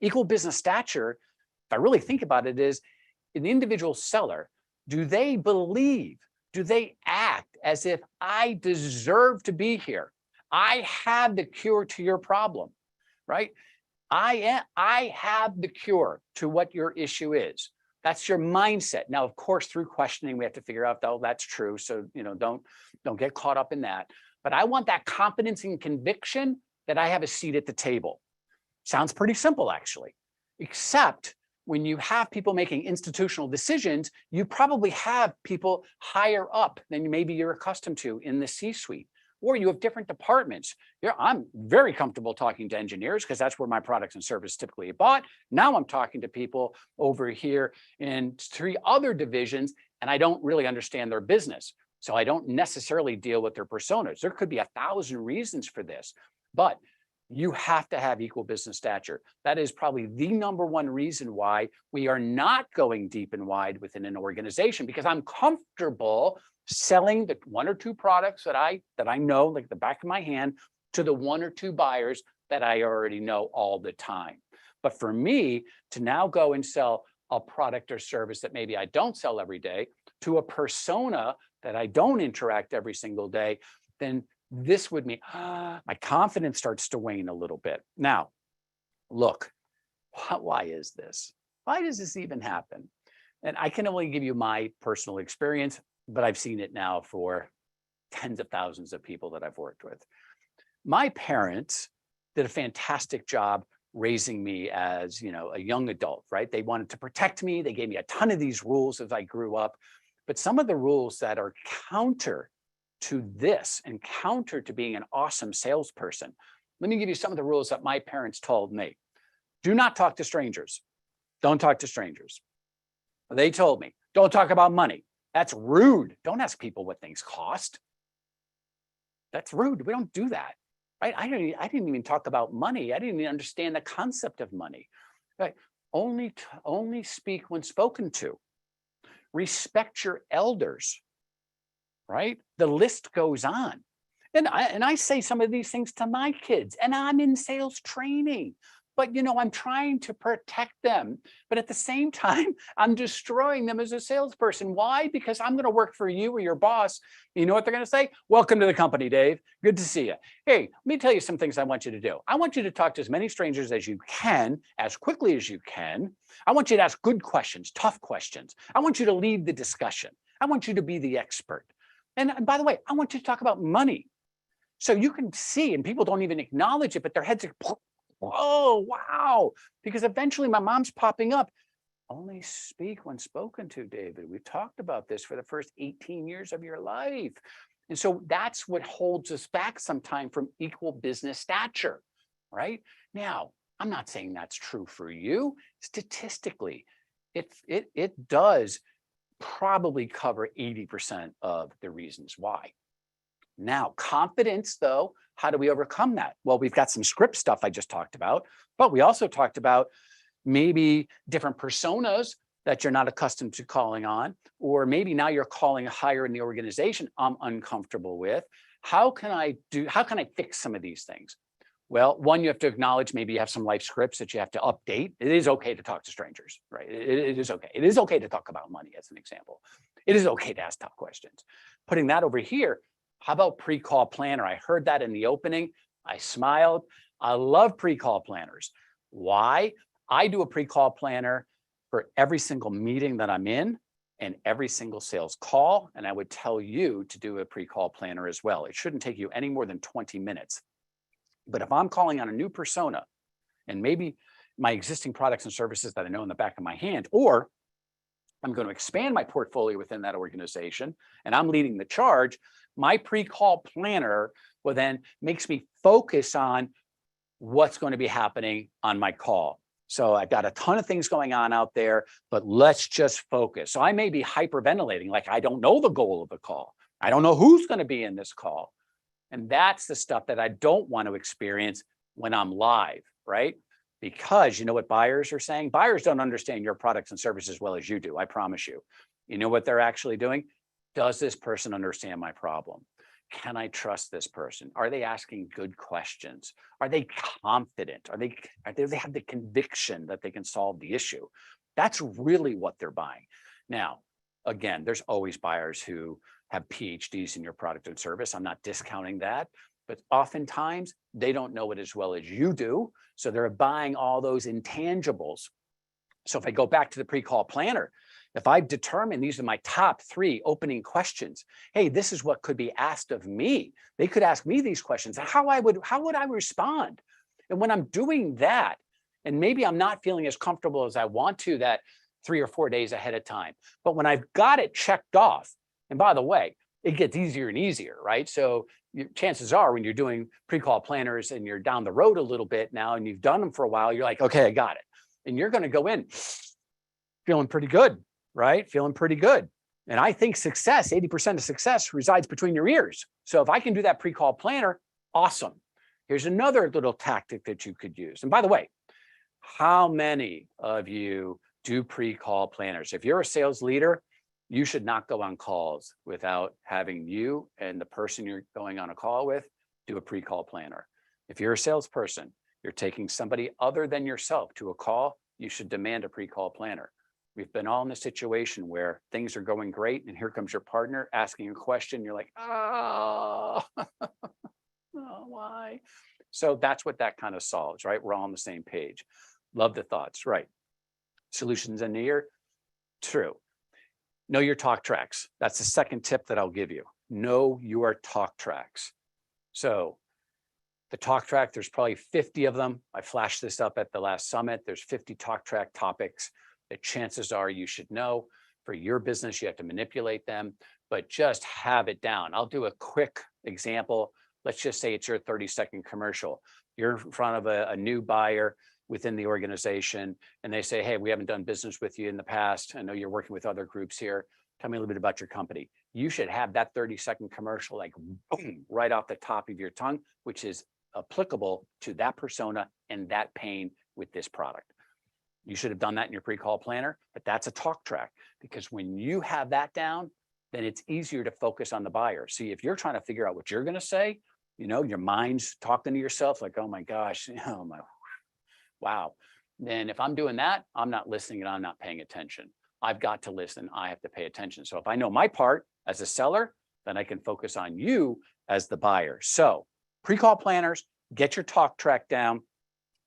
Equal business stature, if I really think about it, is an individual seller. Do they believe, do they act as if I deserve to be here? I have the cure to your problem, right? I have the cure to what your issue is. That's your mindset. Now, of course, through questioning, we have to figure out, oh, that's true. So, don't get caught up in that. But I want that confidence and conviction that I have a seat at the table. Sounds pretty simple, actually, except when you have people making institutional decisions, you probably have people higher up than maybe you're accustomed to in the C-suite. Or you have different departments. I'm very comfortable talking to engineers because that's where my products and services typically are bought. Now I'm talking to people over here in 3 other divisions, and I don't really understand their business. So I don't necessarily deal with their personas. There could be 1,000 reasons for this, but you have to have equal business stature. That is probably the number one reason why we are not going deep and wide within an organization, because I'm comfortable selling the 1 or 2 products that I know like the back of my hand to the 1 or 2 buyers that I already know all the time. But for me to now go and sell a product or service that maybe I don't sell every day to a persona that I don't interact every single day, then this would mean my confidence starts to wane a little bit. Now, look, why is this? Why does this even happen? And I can only give you my personal experience, but I've seen it now for tens of thousands of people that I've worked with. My parents did a fantastic job raising me as, a young adult, right? They wanted to protect me. They gave me a ton of these rules as I grew up. But some of the rules that are counter to this and counter to being an awesome salesperson. Let me give you some of the rules that my parents told me. Do not talk to strangers. Don't talk to strangers. They told me, don't talk about money. That's rude. Don't ask people what things cost. That's rude. We don't do that, right? I didn't even talk about money. I didn't even understand the concept of money. Right? Only speak when spoken to. Respect your elders, right? The list goes on. And I say some of these things to my kids, and I'm in sales training. But, I'm trying to protect them. But at the same time, I'm destroying them as a salesperson. Why? Because I'm going to work for you or your boss. You know what they're going to say? Welcome to the company, Dave. Good to see you. Hey, let me tell you some things I want you to do. I want you to talk to as many strangers as you can, as quickly as you can. I want you to ask good questions, tough questions. I want you to lead the discussion. I want you to be the expert. And by the way, I want you to talk about money. So you can see, and people don't even acknowledge it, but their heads are, oh, wow. Because eventually my mom's popping up. Only speak when spoken to, David. We've talked about this for the first 18 years of your life. And so that's what holds us back sometimes from equal business stature, right? Now, I'm not saying that's true for you. Statistically, it does probably cover 80% of the reasons why. Now, confidence, though, how do we overcome that? Well, we've got some script stuff I just talked about, but we also talked about maybe different personas that you're not accustomed to calling on, or maybe now you're calling higher in the organization I'm uncomfortable with. How can I fix some of these things? Well, one, you have to acknowledge maybe you have some life scripts that you have to update. It is okay to talk to strangers, right? It is okay. It is okay to talk about money as an example. It is okay to ask tough questions. Putting that over here, how about pre-call planner? I heard that in the opening. I smiled. I love pre-call planners. Why? I do a pre-call planner for every single meeting that I'm in and every single sales call. And I would tell you to do a pre-call planner as well. It shouldn't take you any more than 20 minutes. But if I'm calling on a new persona and maybe my existing products and services that I know in the back of my hand, or I'm going to expand my portfolio within that organization and I'm leading the charge, my pre-call planner will then makes me focus on what's going to be happening on my call. So I've got a ton of things going on out there, but let's just focus. So I may be hyperventilating, like I don't know the goal of the call. I don't know who's going to be in this call. And that's the stuff that I don't want to experience when I'm live, right? Because you know what buyers are saying? Buyers don't understand your products and services as well as you do, I promise you. You know what they're actually doing? Does this person understand my problem? Can I trust this person? Are they asking good questions? Are they confident? Do they have the conviction that they can solve the issue? That's really what they're buying. Now, again, there's always buyers who have PhDs in your product and service. I'm not discounting that, but oftentimes they don't know it as well as you do. So they're buying all those intangibles. So if I go back to the pre-call planner, if I've determined these are my top 3 opening questions, hey, this is what could be asked of me. They could ask me these questions. How would I respond? And when I'm doing that, and maybe I'm not feeling as comfortable as I want to that 3 or 4 days ahead of time, but when I've got it checked off, and by the way, it gets easier and easier, right? So chances are when you're doing pre-call planners and you're down the road a little bit now and you've done them for a while, you're like, okay, I got it. And you're going to go in feeling pretty good, right? Feeling pretty good. And I think success, 80% of success resides between your ears. So if I can do that pre-call planner, awesome. Here's another little tactic that you could use. And by the way, how many of you do pre-call planners? If you're a sales leader, you should not go on calls without having you and the person you're going on a call with do a pre-call planner. If you're a salesperson, you're taking somebody other than yourself to a call, you should demand a pre-call planner. We've been all in a situation where things are going great and here comes your partner asking a question. You're like, oh, why? So that's what that kind of solves, right? We're all on the same page. Love the thoughts, right? Solutions in the ear, true. Know your talk tracks. That's the second tip that I'll give you. Know your talk tracks. So the talk track, there's probably 50 of them. I flashed this up at the last summit. There's 50 talk track topics that chances are you should know. For your business, you have to manipulate them, but just have it down. I'll do a quick example. Let's just say it's your 30-second commercial. You're in front of a new buyer within the organization, and they say, hey, we haven't done business with you in the past. I know you're working with other groups here. Tell me a little bit about your company. You should have that 30-second commercial like boom, right off the top of your tongue, which is applicable to that persona and that pain with this product. You should have done that in your pre-call planner, but that's a talk track, because when you have that down, then it's easier to focus on the buyer. See, if you're trying to figure out what you're going to say, you know, your mind's talking to yourself like, oh my gosh, oh my, wow. Then if I'm doing that, I'm not listening and I'm not paying attention. I've got to listen. I have to pay attention. So if I know my part as a seller, then I can focus on you as the buyer. So pre-call planners, get your talk track down.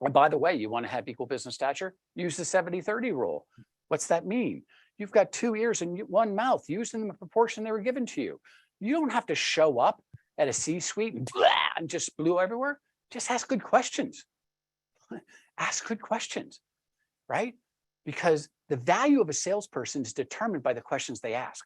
And by the way, you want to have equal business stature? Use the 70-30 rule. What's that mean? You've got 2 ears and 1 mouth. Use them in the proportion they were given to you. You don't have to show up at a C-suite and just blew everywhere. Just ask good questions. Ask good questions, right? Because the value of a salesperson is determined by the questions they ask,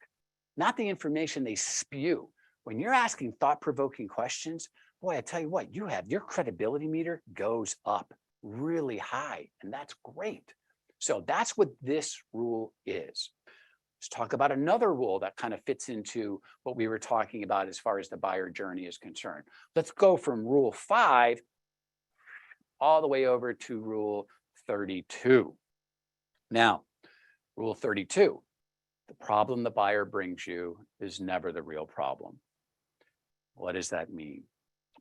not the information they spew. When you're asking thought-provoking questions, boy, I tell you what, you have your credibility meter goes up really high, and that's great. So that's what this rule is. Let's talk about another rule that kind of fits into what we were talking about as far as the buyer journey is concerned. Let's go from rule 5 all the way over to rule 32. Now, rule 32, the problem the buyer brings you is never the real problem. What does that mean?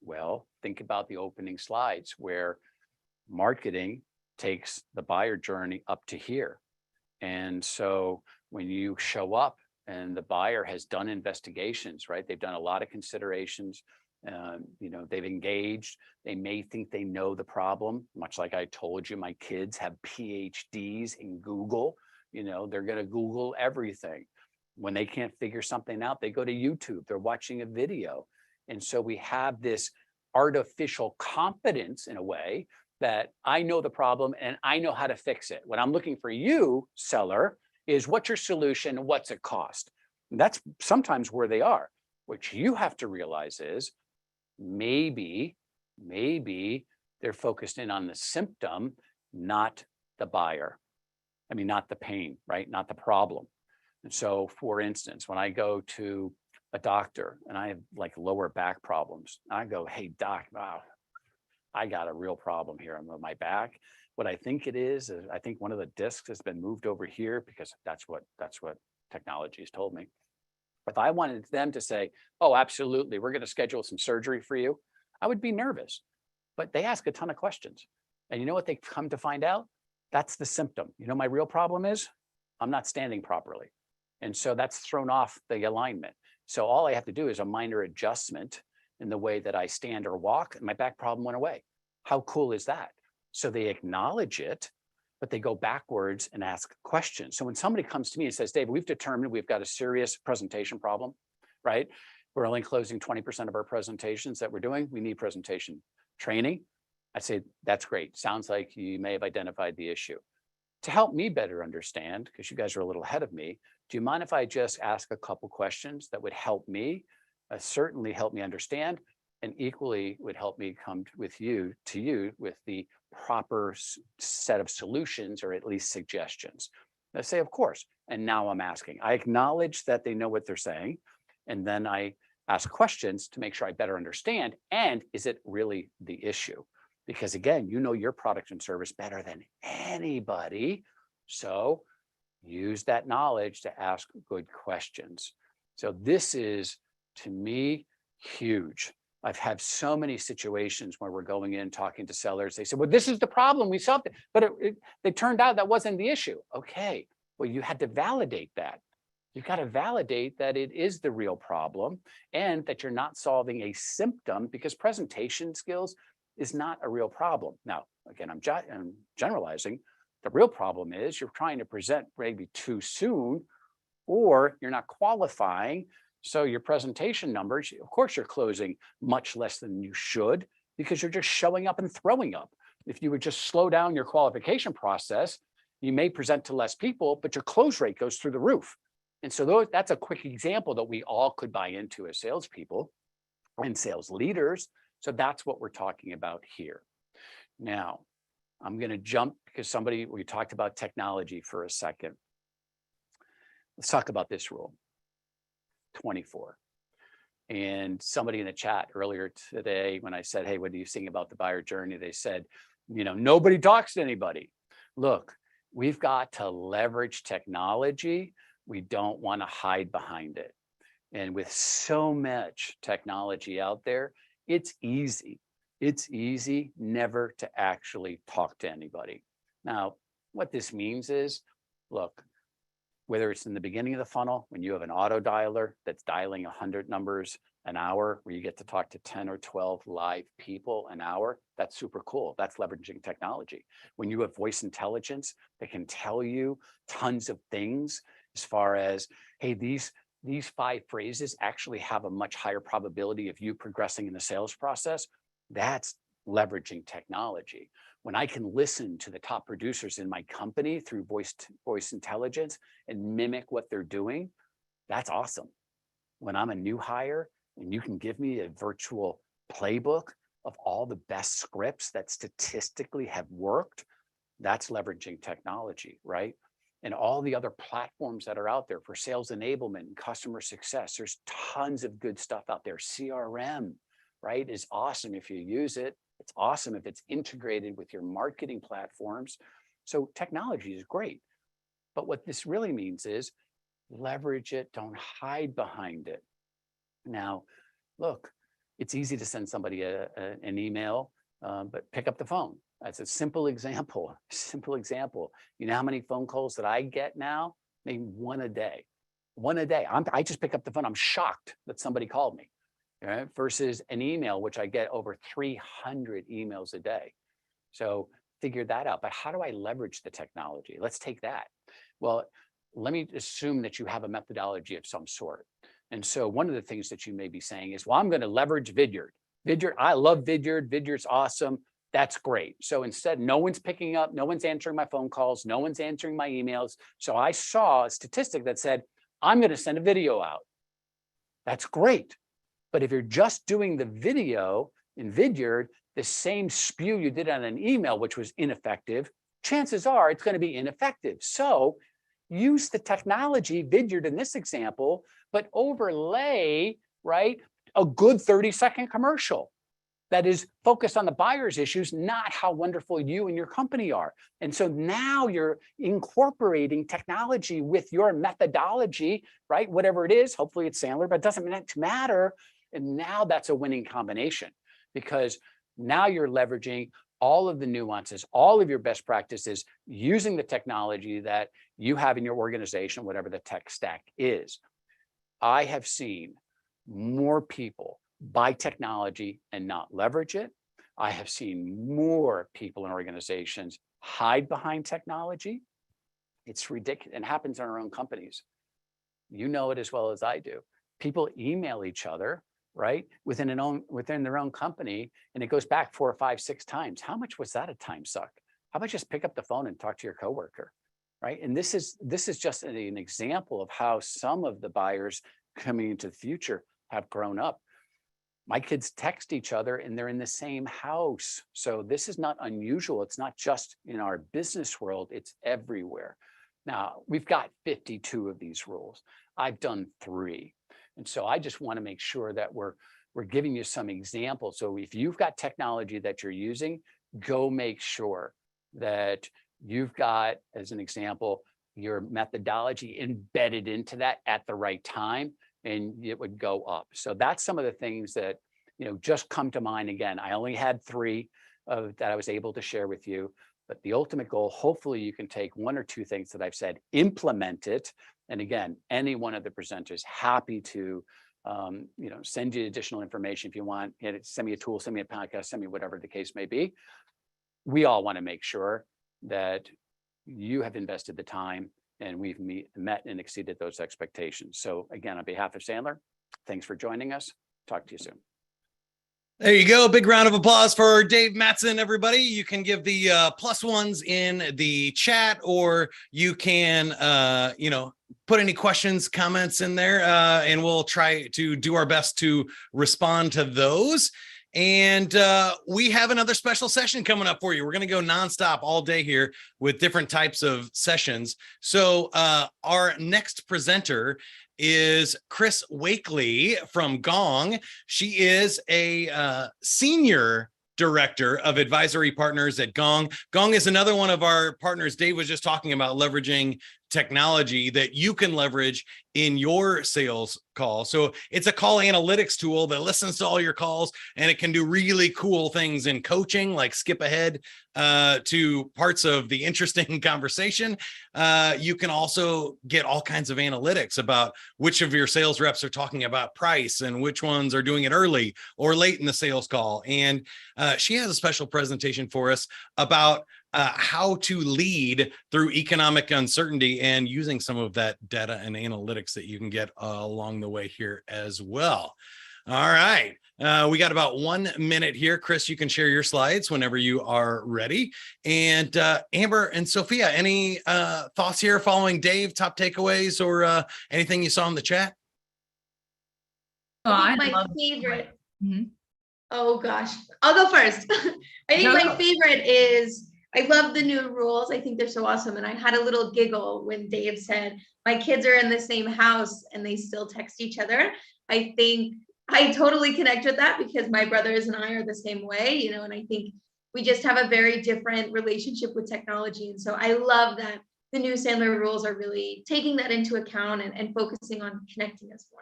Well, think about the opening slides where marketing takes the buyer journey up to here. And so when you show up and the buyer has done investigations, right? They've done a lot of considerations. They've engaged. They may think they know the problem, much like I told you, my kids have PhDs in Google. They're going to Google everything. When they can't figure something out, they go to YouTube. They're watching a video. And so we have this artificial confidence in a way that I know the problem and I know how to fix it. What I'm looking for you, seller, is what's your solution? What's it cost? And that's sometimes where they are. What you have to realize is maybe they're focused in on the symptom, not the buyer. Not the pain, right? Not the problem. And so, for instance, when I go to a doctor and I have like lower back problems, I go, hey, doc, wow, I got a real problem here on my back. What I think it is I think one of the discs has been moved over here because that's what technology has told me. If I wanted them to say, oh, absolutely, we're going to schedule some surgery for you, I would be nervous. But they ask a ton of questions. And you know what they come to find out? That's the symptom. My real problem is I'm not standing properly. And so that's thrown off the alignment. So all I have to do is a minor adjustment in the way that I stand or walk, and my back problem went away. How cool is that? So they acknowledge it, but they go backwards and ask questions. So when somebody comes to me and says, David, we've determined we've got a serious presentation problem, right? We're only closing 20% of our presentations that we're doing. We need presentation training. I say, that's great. Sounds like you may have identified the issue. To help me better understand, because you guys are a little ahead of me, do you mind if I just ask a couple questions that would help me, certainly help me understand, and equally would help me come to you with the proper set of solutions or at least suggestions? I say, of course. And now I'm asking. I acknowledge that they know what they're saying, and then I ask questions to make sure I better understand. And is it really the issue? Because again, your product and service better than anybody. So use that knowledge to ask good questions. So this is, to me, huge. I've had so many situations where we're going in talking to sellers. They say, well, this is the problem. We solved it. But it turned out that wasn't the issue. Okay, well, you had to validate that. You've got to validate that it is the real problem and that you're not solving a symptom, because presentation skills is not a real problem. Now, again, I'm generalizing. The real problem is you're trying to present maybe too soon, or you're not qualifying. So your presentation numbers, of course, you're closing much less than you should because you're just showing up and throwing up. If you would just slow down your qualification process, you may present to less people, but your close rate goes through the roof. And so that's a quick example that we all could buy into as salespeople and sales leaders. So that's what we're talking about here. Now, I'm going to jump because we talked about technology for a second. Let's talk about this rule, 24. And somebody in the chat earlier today, when I said, hey, what do you think about the buyer journey? They said, nobody talks to anybody. Look, we've got to leverage technology. We don't want to hide behind it. And with so much technology out there, it's easy never to actually talk to anybody. Now, what this means is, look, whether it's in the beginning of the funnel, when you have an auto dialer that's dialing 100 numbers an hour, where you get to talk to 10 or 12 live people an hour, that's super cool. That's leveraging technology. When you have voice intelligence that can tell you tons of things as far as, hey, these 5 phrases actually have a much higher probability of you progressing in the sales process, that's leveraging technology. When I can listen to the top producers in my company through voice intelligence and mimic what they're doing, that's awesome. When I'm a new hire and you can give me a virtual playbook of all the best scripts that statistically have worked, that's leveraging technology, right? And all the other platforms that are out there for sales enablement and customer success, there's tons of good stuff out there. CRM, right, is awesome if you use it. It's awesome if it's integrated with your marketing platforms. So technology is great. But what this really means is leverage it, don't hide behind it. Now, look, it's easy to send somebody an email, but pick up the phone. That's a simple example. You know how many phone calls that I get now? Maybe one a day. I just pick up the phone. I'm shocked that somebody called me. right, versus an email, which I get over 300 emails a day. So figure that out. But how do I leverage the technology? Let's take that. Well, let me assume that you have a methodology of some sort. And so one of the things that you may be saying is, well, I'm going to leverage Vidyard. Vidyard, I love Vidyard. Vidyard's awesome. That's great. So instead, no one's picking up, no one's answering my phone calls, no one's answering my emails. So I saw a statistic that said, I'm going to send a video out. That's great. But if you're just doing the video in Vidyard, the same spew you did on an email, which was ineffective, chances are it's going to be ineffective. So use the technology, Vidyard in this example, but overlay, right, a good 30-second commercial that is focused on the buyer's issues, not how wonderful you and your company are. And so now you're incorporating technology with your methodology, right? Whatever it is, hopefully it's Sandler, but it doesn't matter. And now that's a winning combination, because now you're leveraging all of the nuances, all of your best practices, using the technology that you have in your organization, whatever the tech stack is. I have seen more people buy technology and not leverage it. I have seen more people in organizations hide behind technology. It's ridiculous. It happens in our own companies. You know it as well as I do. People email each other, right, within their own company, and it goes back 4 or 5, 6 times. How much was that a time suck? How about just pick up the phone and talk to your coworker, right? And this is just an example of how some of the buyers coming into the future have grown up. My kids text each other and they're in the same house. So this is not unusual. It's not just in our business world, it's everywhere. Now, we've got 52 of these rules. I've done 3. And so I just want to make sure that we're giving you some examples. So if you've got technology that you're using, go make sure that you've got, as an example, your methodology embedded into that at the right time, and it would go up. So that's some of the things that, just come to mind. Again, I only had 3 that I was able to share with you, but the ultimate goal, hopefully you can take 1 or 2 things that I've said, implement it. And again, any one of the presenters happy to, send you additional information if you want. Send me a tool, send me a podcast, send me whatever the case may be. We all want to make sure that you have invested the time and we've met and exceeded those expectations. So again, on behalf of Sandler, thanks for joining us. Talk to you soon. There you go. Big round of applause for Dave Matson, everybody. You can give the +1s in the chat, or you can, put any questions, comments in there, and we'll try to do our best to respond to those. And we have another special session coming up for you. We're going to go nonstop all day here with different types of sessions. So our next presenter is Chris Wakeley from Gong. She is a senior director of advisory partners at Gong. Gong is another one of our partners. Dave was just talking about leveraging technology that you can leverage in your sales call. So it's a call analytics tool that listens to all your calls, and it can do really cool things in coaching, like skip ahead to parts of the interesting conversation. You can also get all kinds of analytics about which of your sales reps are talking about price and which ones are doing it early or late in the sales call. And she has a special presentation for us about how to lead through economic uncertainty, and using some of that data and analytics that you can get along the way here as well. All right. We got about 1 minute here. Chris, you can share your slides whenever you are ready. And Amber and Sophia, any thoughts here following Dave, top takeaways, or anything you saw in the chat? I think my favorite. Oh gosh, I'll go first. I think my favorite is, I love the new rules. I think they're so awesome. And I had a little giggle when Dave said, my kids are in the same house and they still text each other. I think I totally connect with that, because my brothers and I are the same way, and I think we just have a very different relationship with technology. And so I love that the new Sandler rules are really taking that into account and focusing on connecting us more.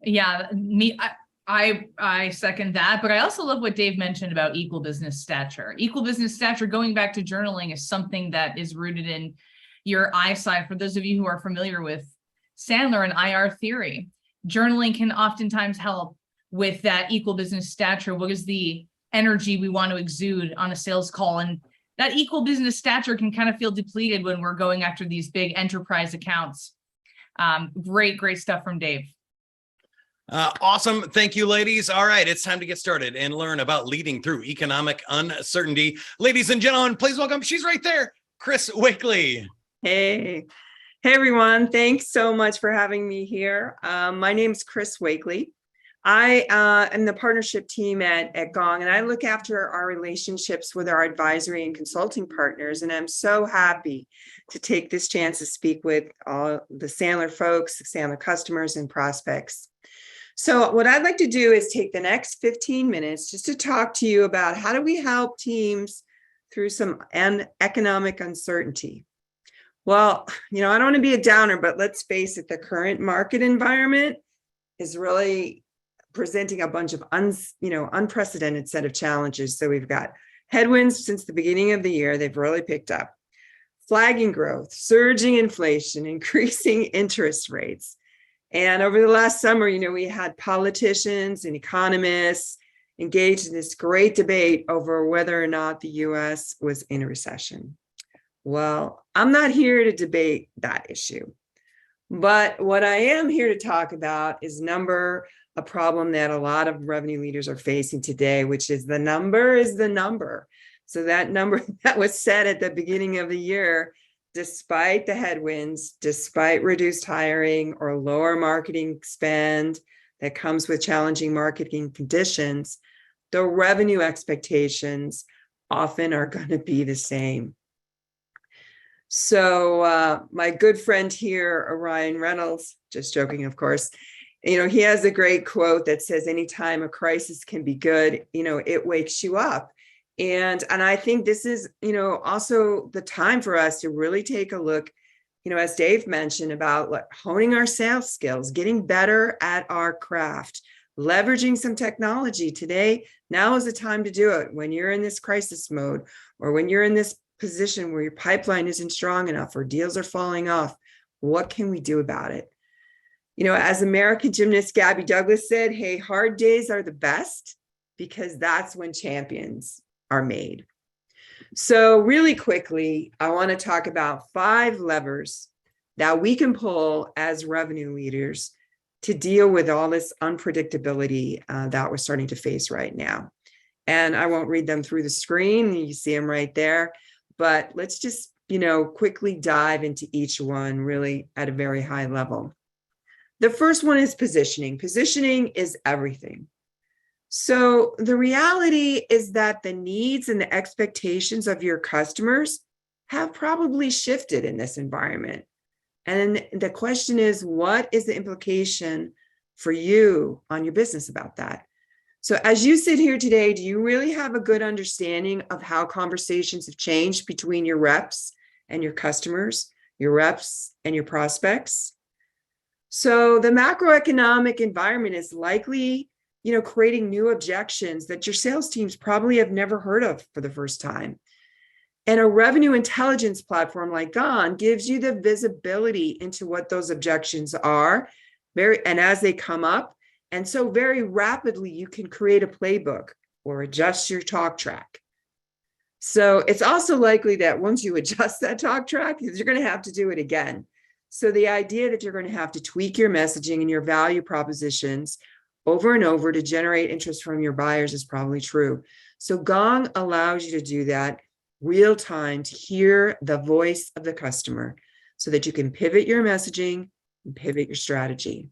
Yeah, I second that, but I also love what Dave mentioned about equal business stature. Equal business stature, going back to journaling, is something that is rooted in your eyesight. For those of you who are familiar with Sandler and IR theory, Journaling can oftentimes help with that equal business stature. What is the energy we want to exude on a sales call? And that equal business stature can kind of feel depleted when we're going after these big enterprise accounts. Great stuff from Dave. Awesome. Thank you, ladies. All right, it's time to get started and learn about leading through economic uncertainty. Ladies and gentlemen, please welcome, she's right there, Chris Wakeley. Hey everyone. Thanks so much for having me here. My name's Chris Wakeley. I am the partnership team at Gong, and I look after our relationships with our advisory and consulting partners. And I'm so happy to take this chance to speak with all the Sandler folks, the Sandler customers and prospects. So what I'd like to do is take the next 15 minutes just to talk to you about how do we help teams through some economic uncertainty. Well, I don't want to be a downer, but let's face it, the current market environment is really presenting a bunch of unprecedented set of challenges. So we've got headwinds since the beginning of the year. They've really picked up. Flagging growth, surging inflation, increasing interest rates. And over the last summer, we had politicians and economists engaged in this great debate over whether or not the US was in a recession. Well, I'm not here to debate that issue. But what I am here to talk about is a problem that a lot of revenue leaders are facing today, which is the number is the number. So that number that was set at the beginning of the year, despite the headwinds, despite reduced hiring or lower marketing spend that comes with challenging marketing conditions, the revenue expectations often are going to be the same. So my good friend here, Ryan Reynolds, just joking, of course, he has a great quote that says, anytime a crisis can be good, it wakes you up. And I think this is, also the time for us to really take a look, as Dave mentioned, about honing our sales skills, getting better at our craft, leveraging some technology today. Now is the time to do it when you're in this crisis mode, or when you're in this position where your pipeline isn't strong enough or deals are falling off. What can we do about it? As American gymnast Gabby Douglas said, hey, hard days are the best because that's when champions are made. So really quickly, I want to talk about 5 levers that we can pull as revenue leaders to deal with all this unpredictability that we're starting to face right now. And I won't read them through the screen. You see them right there. But let's just, quickly dive into each one really at a very high level. The first one is positioning. Positioning is everything. So the reality is that the needs and the expectations of your customers have probably shifted in this environment. And the question is, what is the implication for you on your business about that? So as you sit here today, do you really have a good understanding of how conversations have changed between your reps and your customers, your reps and your prospects? So the macroeconomic environment is likely, creating new objections that your sales teams probably have never heard of for the first time. And a revenue intelligence platform like Gong gives you the visibility into what those objections are, and as they come up. And so very rapidly, you can create a playbook or adjust your talk track. So it's also likely that once you adjust that talk track, you're going to have to do it again. So the idea that you're going to have to tweak your messaging and your value propositions over and over to generate interest from your buyers is probably true. So Gong allows you to do that real time, to hear the voice of the customer so that you can pivot your messaging and pivot your strategy.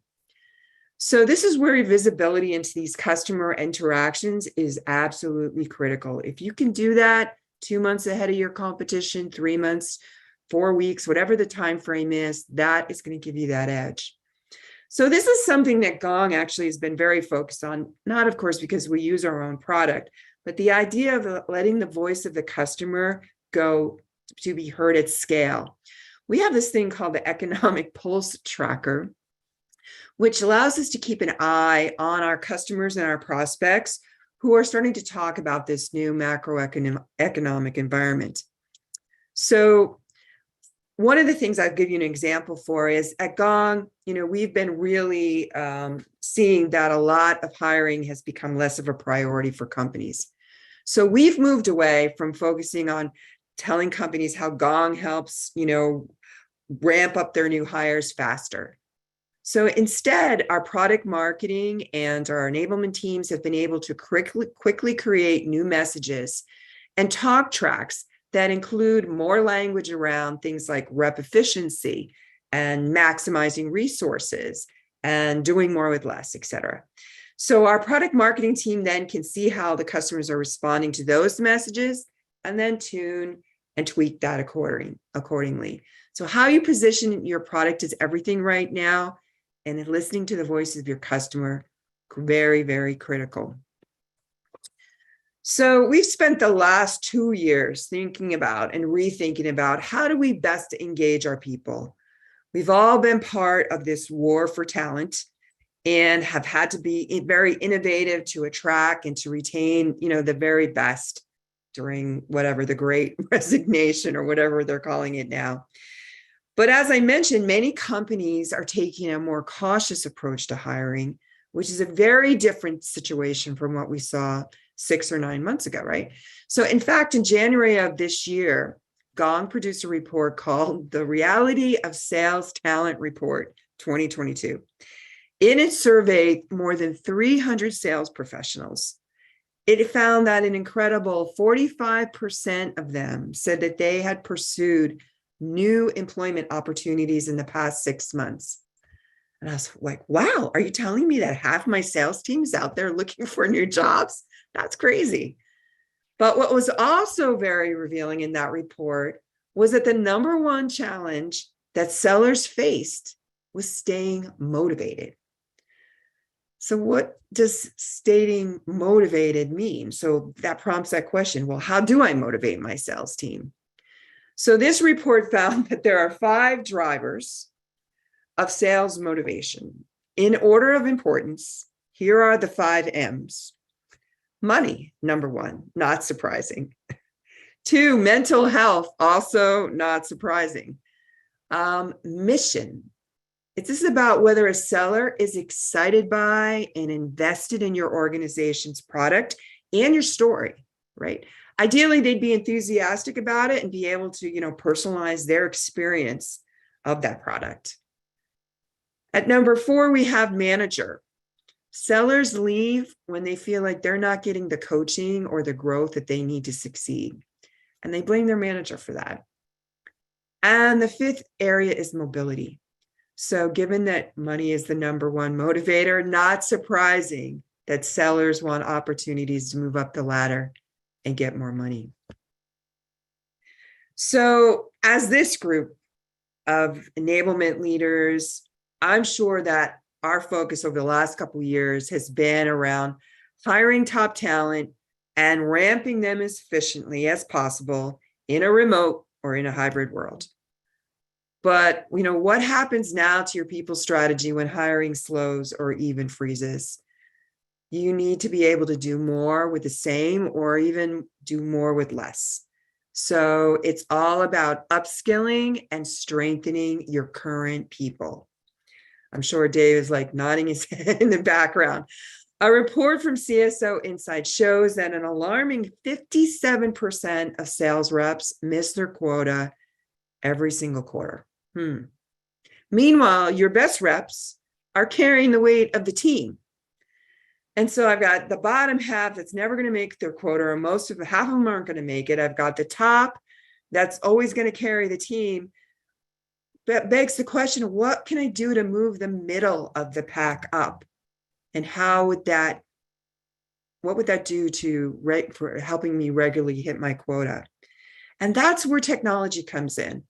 So this is where visibility into these customer interactions is absolutely critical. If you can do that 2 months ahead of your competition, 3 months, 4 weeks, whatever the time frame is, that is going to give you that edge. So this is something that Gong actually has been very focused on, not of course because we use our own product, but the idea of letting the voice of the customer go to be heard at scale. We have this thing called the Economic Pulse Tracker, which allows us to keep an eye on our customers and our prospects who are starting to talk about this new macroeconomic environment. So one of the things I'll give you an example for is at Gong, we've been really seeing that a lot of hiring has become less of a priority for companies. So we've moved away from focusing on telling companies how Gong helps, ramp up their new hires faster. So instead, our product marketing and our enablement teams have been able to quickly create new messages and talk tracks that include more language around things like rep efficiency and maximizing resources and doing more with less, et cetera. So our product marketing team then can see how the customers are responding to those messages and then tune and tweak that accordingly. So how you position your product is everything right now, and listening to the voices of your customer, very, very critical. So we've spent the last 2 years thinking about and rethinking about how do we best engage our people. We've all been part of this war for talent and have had to be very innovative to attract and to retain, the very best during whatever the great resignation or whatever they're calling it now. But as I mentioned, many companies are taking a more cautious approach to hiring, which is a very different situation from what we saw 6 or 9 months ago, right? So in fact, in January of this year, Gong produced a report called the Reality of Sales Talent Report 2022. In it surveyed more than 300 sales professionals. It found that an incredible 45% of them said that they had pursued new employment opportunities in the past 6 months. And I was like, wow, are you telling me that half my sales team is out there looking for new jobs? That's crazy. But what was also very revealing in that report was that the number one challenge that sellers faced was staying motivated. So what does staying motivated mean? So that prompts that question, well, how do I motivate my sales team? So this report found that there are 5 drivers of sales motivation. In order of importance, here are the 5 M's. Money, number 1, not surprising. 2, mental health, also not surprising. Mission. This is about whether a seller is excited by and invested in your organization's product and your story, right? Ideally, they'd be enthusiastic about it and be able to, personalize their experience of that product. At number 4, we have manager. Sellers leave when they feel like they're not getting the coaching or the growth that they need to succeed, and they blame their manager for that. And the 5th area is mobility. So given that money is the number one motivator, not surprising that sellers want opportunities to move up the ladder and get more money. So as this group of enablement leaders, I'm sure that our focus over the last couple of years has been around hiring top talent and ramping them as efficiently as possible in a remote or in a hybrid world. But what happens now to your people strategy when hiring slows or even freezes? You need to be able to do more with the same or even do more with less. So it's all about upskilling and strengthening your current people. I'm sure Dave is nodding his head in the background. A report from CSO Insight shows that an alarming 57% of sales reps miss their quota every single quarter. Meanwhile, your best reps are carrying the weight of the team. And so I've got the bottom half that's never going to make their quota, or half of them aren't going to make it. I've got the top that's always going to carry the team. That begs the question, what can I do to move the middle of the pack up? And what would that do for helping me regularly hit my quota? And that's where technology comes in.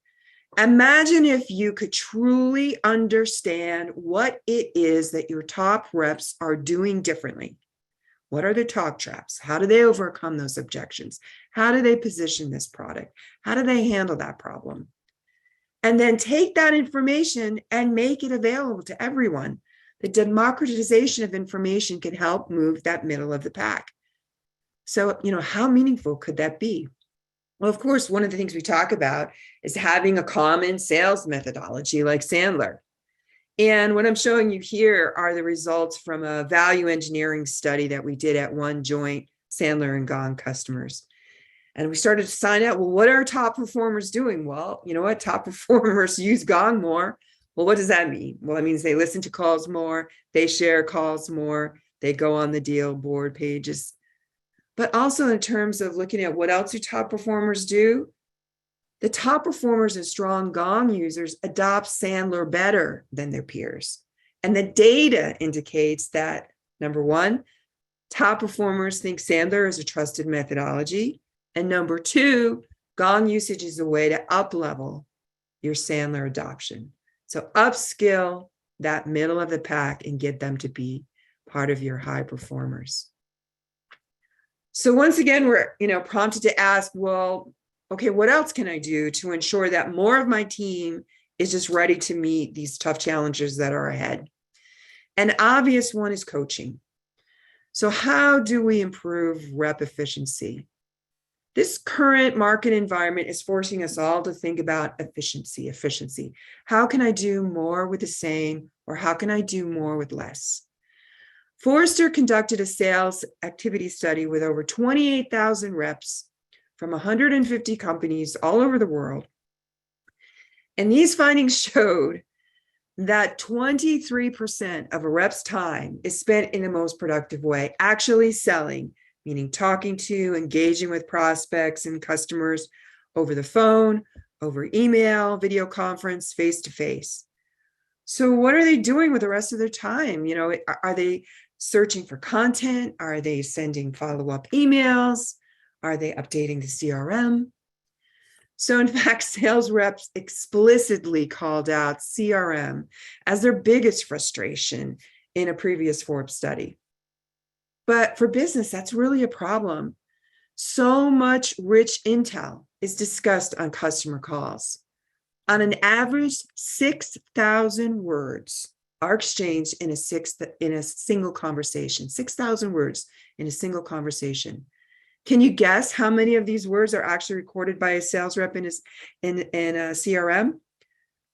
Imagine if you could truly understand what it is that your top reps are doing differently. What are the talk traps? How do they overcome those objections? How do they position this product? How do they handle that problem? And then take that information and make it available to everyone. The democratization of information can help move that middle of the pack. So, how meaningful could that be? Well, of course, one of the things we talk about is having a common sales methodology like Sandler. And what I'm showing you here are the results from a value engineering study that we did at one joint Sandler and Gong customers. And we started to find out, well, what are top performers doing? Well, you know what? Top performers use Gong more. Well, what does that mean? Well, it means they listen to calls more, they share calls more, they go on the deal board pages. But also in terms of looking at what else do top performers do, the top performers and strong Gong users adopt Sandler better than their peers. And the data indicates that, number one, top performers think Sandler is a trusted methodology. And number two, Gong usage is a way to up-level your Sandler adoption. So upskill that middle of the pack and get them to be part of your high performers. So once again, we're prompted to ask, well, okay, what else can I do to ensure that more of my team is just ready to meet these tough challenges that are ahead? An obvious one is coaching. So how do we improve rep efficiency? This current market environment is forcing us all to think about efficiency. How can I do more with the same, or how can I do more with less? Forrester conducted a sales activity study with over 28,000 reps from 150 companies all over the world. And these findings showed that 23% of a rep's time is spent in the most productive way, actually selling, meaning talking to, engaging with prospects and customers over the phone, over email, video conference, face-to-face. So what are they doing with the rest of their time? Are they searching for content? Are they sending follow-up emails? Are they updating the CRM? So in fact, sales reps explicitly called out CRM as their biggest frustration in a previous Forbes study. But for business, that's really a problem. So much rich intel is discussed on customer calls. On an average, 6,000 words are exchanged in a single conversation. 6,000 words in a single conversation. Can you guess how many of these words are actually recorded by a sales rep in a CRM?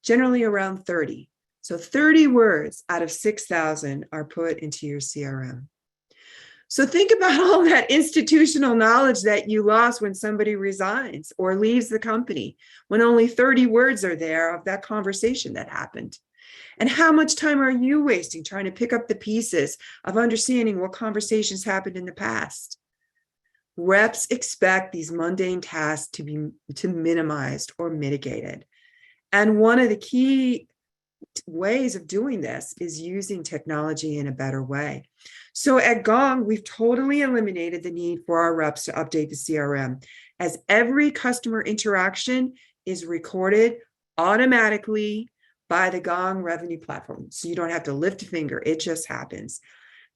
Generally around 30. So 30 words out of 6,000 are put into your CRM. So think about all that institutional knowledge that you lost when somebody resigns or leaves the company, when only 30 words are there of that conversation that happened. And how much time are you wasting trying to pick up the pieces of understanding what conversations happened in the past? Reps expect these mundane tasks to be minimized or mitigated. And one of the key ways of doing this is using technology in a better way. So at Gong, we've totally eliminated the need for our reps to update the CRM, as every customer interaction is recorded automatically by the Gong revenue platform. So you don't have to lift a finger, it just happens.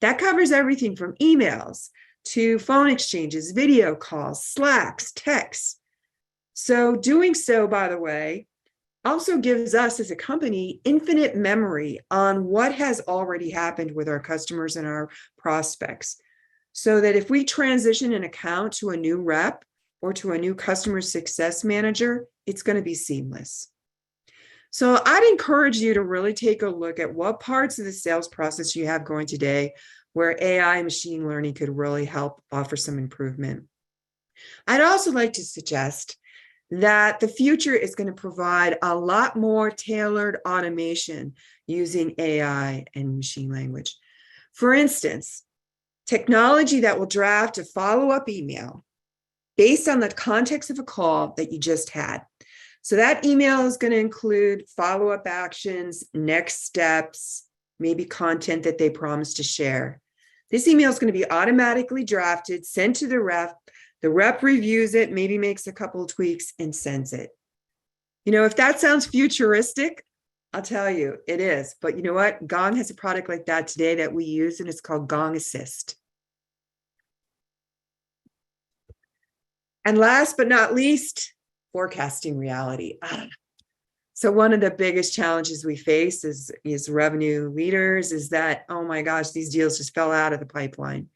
That covers everything from emails to phone exchanges, video calls, Slacks, texts. So doing so, by the way, also gives us as a company infinite memory on what has already happened with our customers and our prospects. So that if we transition an account to a new rep or to a new customer success manager, it's going to be seamless. So I'd encourage you to really take a look at what parts of the sales process you have going today where AI and machine learning could really help offer some improvement. I'd also like to suggest that the future is going to provide a lot more tailored automation using AI and machine language. For instance, technology that will draft a follow-up email based on the context of a call that you just had. So that email is going to include follow-up actions, next steps, maybe content that they promised to share. This email is going to be automatically drafted, sent to the rep. The rep reviews it, maybe makes a couple of tweaks and sends it. If that sounds futuristic, I'll tell you, it is. But you know what? Gong has a product like that today that we use, and it's called Gong Assist. And last but not least, forecasting reality. So one of the biggest challenges we face as revenue leaders is that, oh my gosh, these deals just fell out of the pipeline.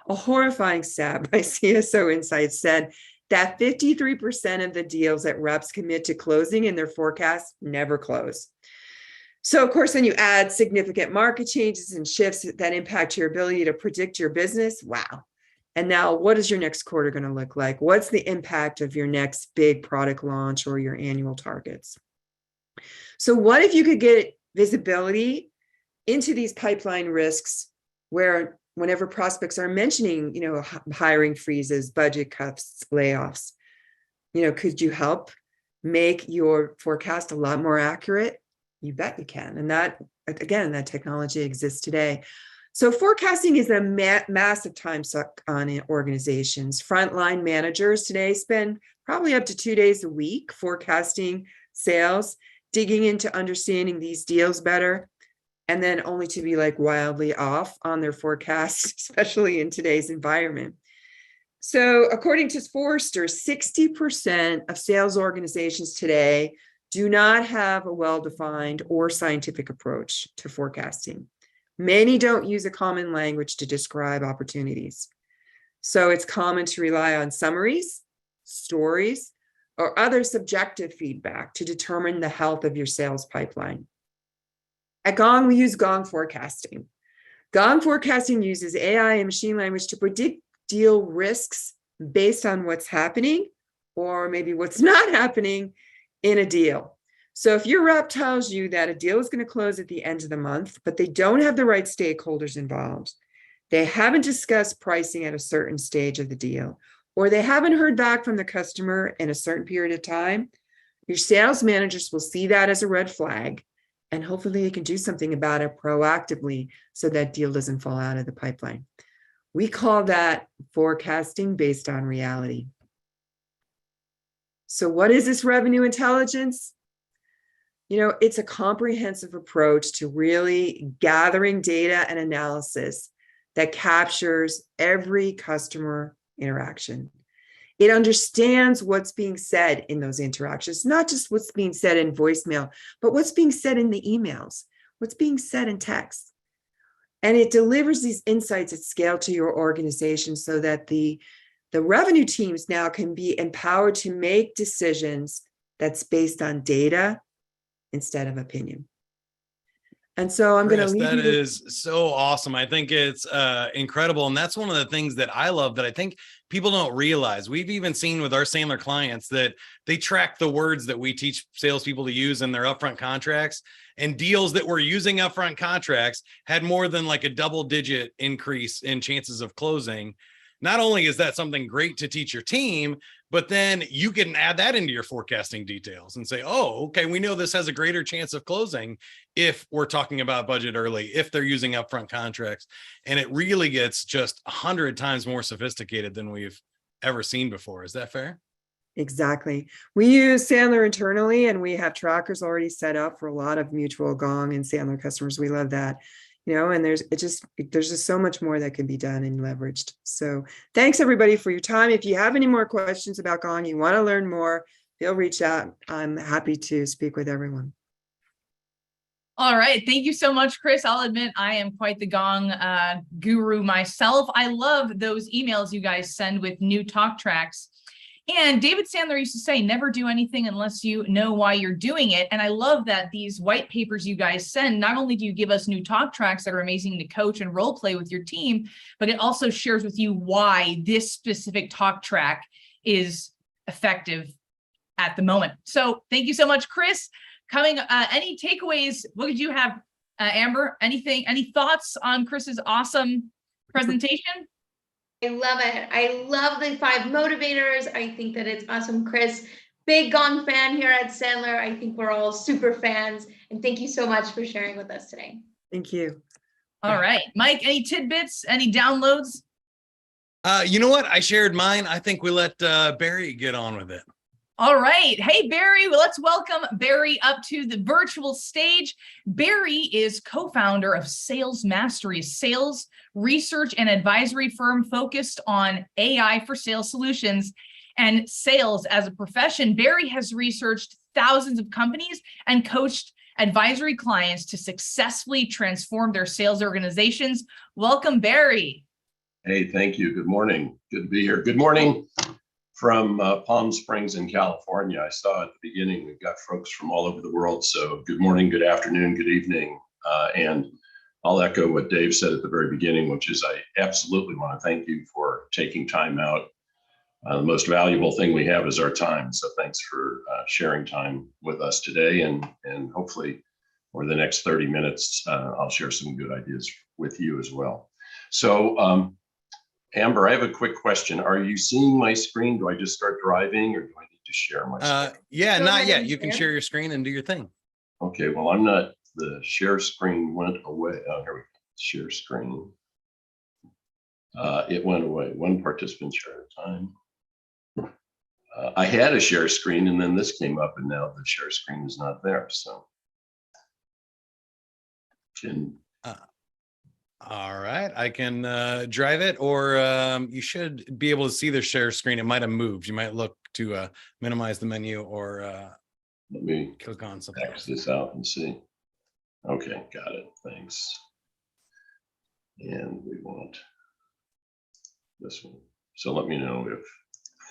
A horrifying stat by CSO Insights said that 53% of the deals that reps commit to closing in their forecast never close. So of course, then you add significant market changes and shifts that impact your ability to predict your business. Wow. And now what is your next quarter going to look like? What's the impact of your next big product launch or your annual targets? So what if you could get visibility into these pipeline risks where whenever prospects are mentioning, hiring freezes, budget cuts, layoffs, could you help make your forecast a lot more accurate? You bet you can. And that, again, that technology exists today. So forecasting is a massive time suck on organizations. Frontline managers today spend probably up to 2 days a week forecasting sales, digging into understanding these deals better, and then only to be like wildly off on their forecast, especially in today's environment. So according to Forrester, 60% of sales organizations today do not have a well-defined or scientific approach to forecasting. Many don't use a common language to describe opportunities. So it's common to rely on summaries, stories, or other subjective feedback to determine the health of your sales pipeline. At Gong, we use Gong Forecasting. Gong Forecasting uses AI and machine language to predict deal risks based on what's happening or maybe what's not happening in a deal. So if your rep tells you that a deal is going to close at the end of the month, but they don't have the right stakeholders involved, they haven't discussed pricing at a certain stage of the deal, or they haven't heard back from the customer in a certain period of time, your sales managers will see that as a red flag, and hopefully they can do something about it proactively so that deal doesn't fall out of the pipeline. We call that forecasting based on reality. So what is this revenue intelligence? It's a comprehensive approach to really gathering data and analysis that captures every customer interaction. It understands what's being said in those interactions, not just what's being said in voicemail, but what's being said in the emails, what's being said in text. And it delivers these insights at scale to your organization so that the revenue teams now can be empowered to make decisions that's based on data instead of opinion. And so I'm going to leave that you with- is so awesome. I think it's incredible. And that's one of the things that I love that I think people don't realize. We've even seen with our Sandler clients that they track the words that we teach salespeople to use in their upfront contracts, and deals that were using upfront contracts had more than like a double-digit increase in chances of closing. Not only is that something great to teach your team, but then you can add that into your forecasting details and say, oh, okay, we know this has a greater chance of closing if we're talking about budget early, if they're using upfront contracts. And it really gets just 100 times more sophisticated than we've ever seen before. Is that fair? Exactly. We use Sandler internally, and we have trackers already set up for a lot of mutual Gong and Sandler customers. We love that. And there's just so much more that can be done and leveraged. So thanks everybody for your time. If you have any more questions about Gong, you want to learn more, feel reach out. I'm happy to speak with everyone. All right. Thank you so much, Chris. I'll admit I am quite the Gong guru myself. I love those emails you guys send with new talk tracks. And David Sandler used to say, never do anything unless you know why you're doing it. And I love that these white papers you guys send, not only do you give us new talk tracks that are amazing to coach and role play with your team, but it also shares with you why this specific talk track is effective at the moment. So thank you so much, Chris. Any takeaways? What did you have, Amber? Any thoughts on Chris's awesome presentation? I love it. I love the 5 motivators. I think that it's awesome, Chris. Big Gong fan here at Sandler. I think we're all super fans. And thank you so much for sharing with us today. Thank you. All right. Mike, any tidbits, any downloads? You know what? I shared mine. I think we let Barry get on with it. All right. Hey, Barry, well, let's welcome Barry up to the virtual stage. Barry is co-founder of Sales Mastery, a sales research and advisory firm focused on AI for sales solutions and sales as a profession. Barry has researched thousands of companies and coached advisory clients to successfully transform their sales organizations. Welcome, Barry. Hey, thank you. Good morning. Good to be here. Good morning. from Palm Springs in California. I saw at the beginning, we've got folks from all over the world. So good morning, good afternoon, good evening. And I'll echo what Dave said at the very beginning, which is I absolutely want to thank you for taking time out. The most valuable thing we have is our time. So thanks for sharing time with us today. And hopefully over the next 30 minutes, I'll share some good ideas with you as well. So Amber, I have a quick question. Are you seeing my screen? Do I just start driving or do I need to share my screen? Yeah, Go not ahead yet. and You can share. share your screen and do your thing. Okay, well, I'm not, the share screen went away. Oh, here we go. Share screen. It went away. One participant share at a time. I had a share screen and then this came up and now the share screen is not there. So can All right, I can drive it, or you should be able to see the share screen. It might have moved. You might look to minimize the menu or let me click on something X else. this out and see. Okay, got it. Thanks. And we want this one. So let me know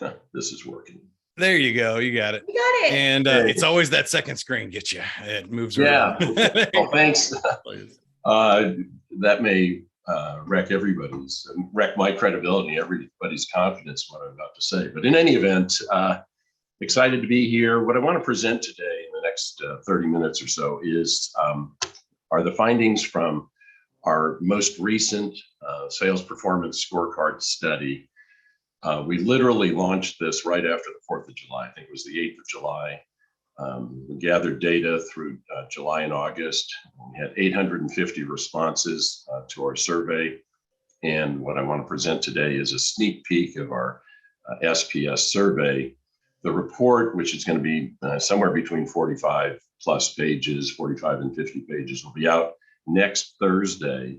if this is working. There you go. You got it. You got it. And Hey. it's always that second screen gets you. It moves Yeah. around. Oh, thanks. That may wreck my credibility, everybody's confidence in what I'm about to say. But in any event, excited to be here. What I want to present today in the next 30 minutes or so is are the findings from our most recent sales performance scorecard study. We literally launched this right after the 4th of July. I think it was the 8th of July. We gathered data through July and August. We had 850 responses to our survey. And what I want to present today is a sneak peek of our SPS survey. The report, which is going to be somewhere between 45 plus pages, 45 and 50 pages, will be out next Thursday.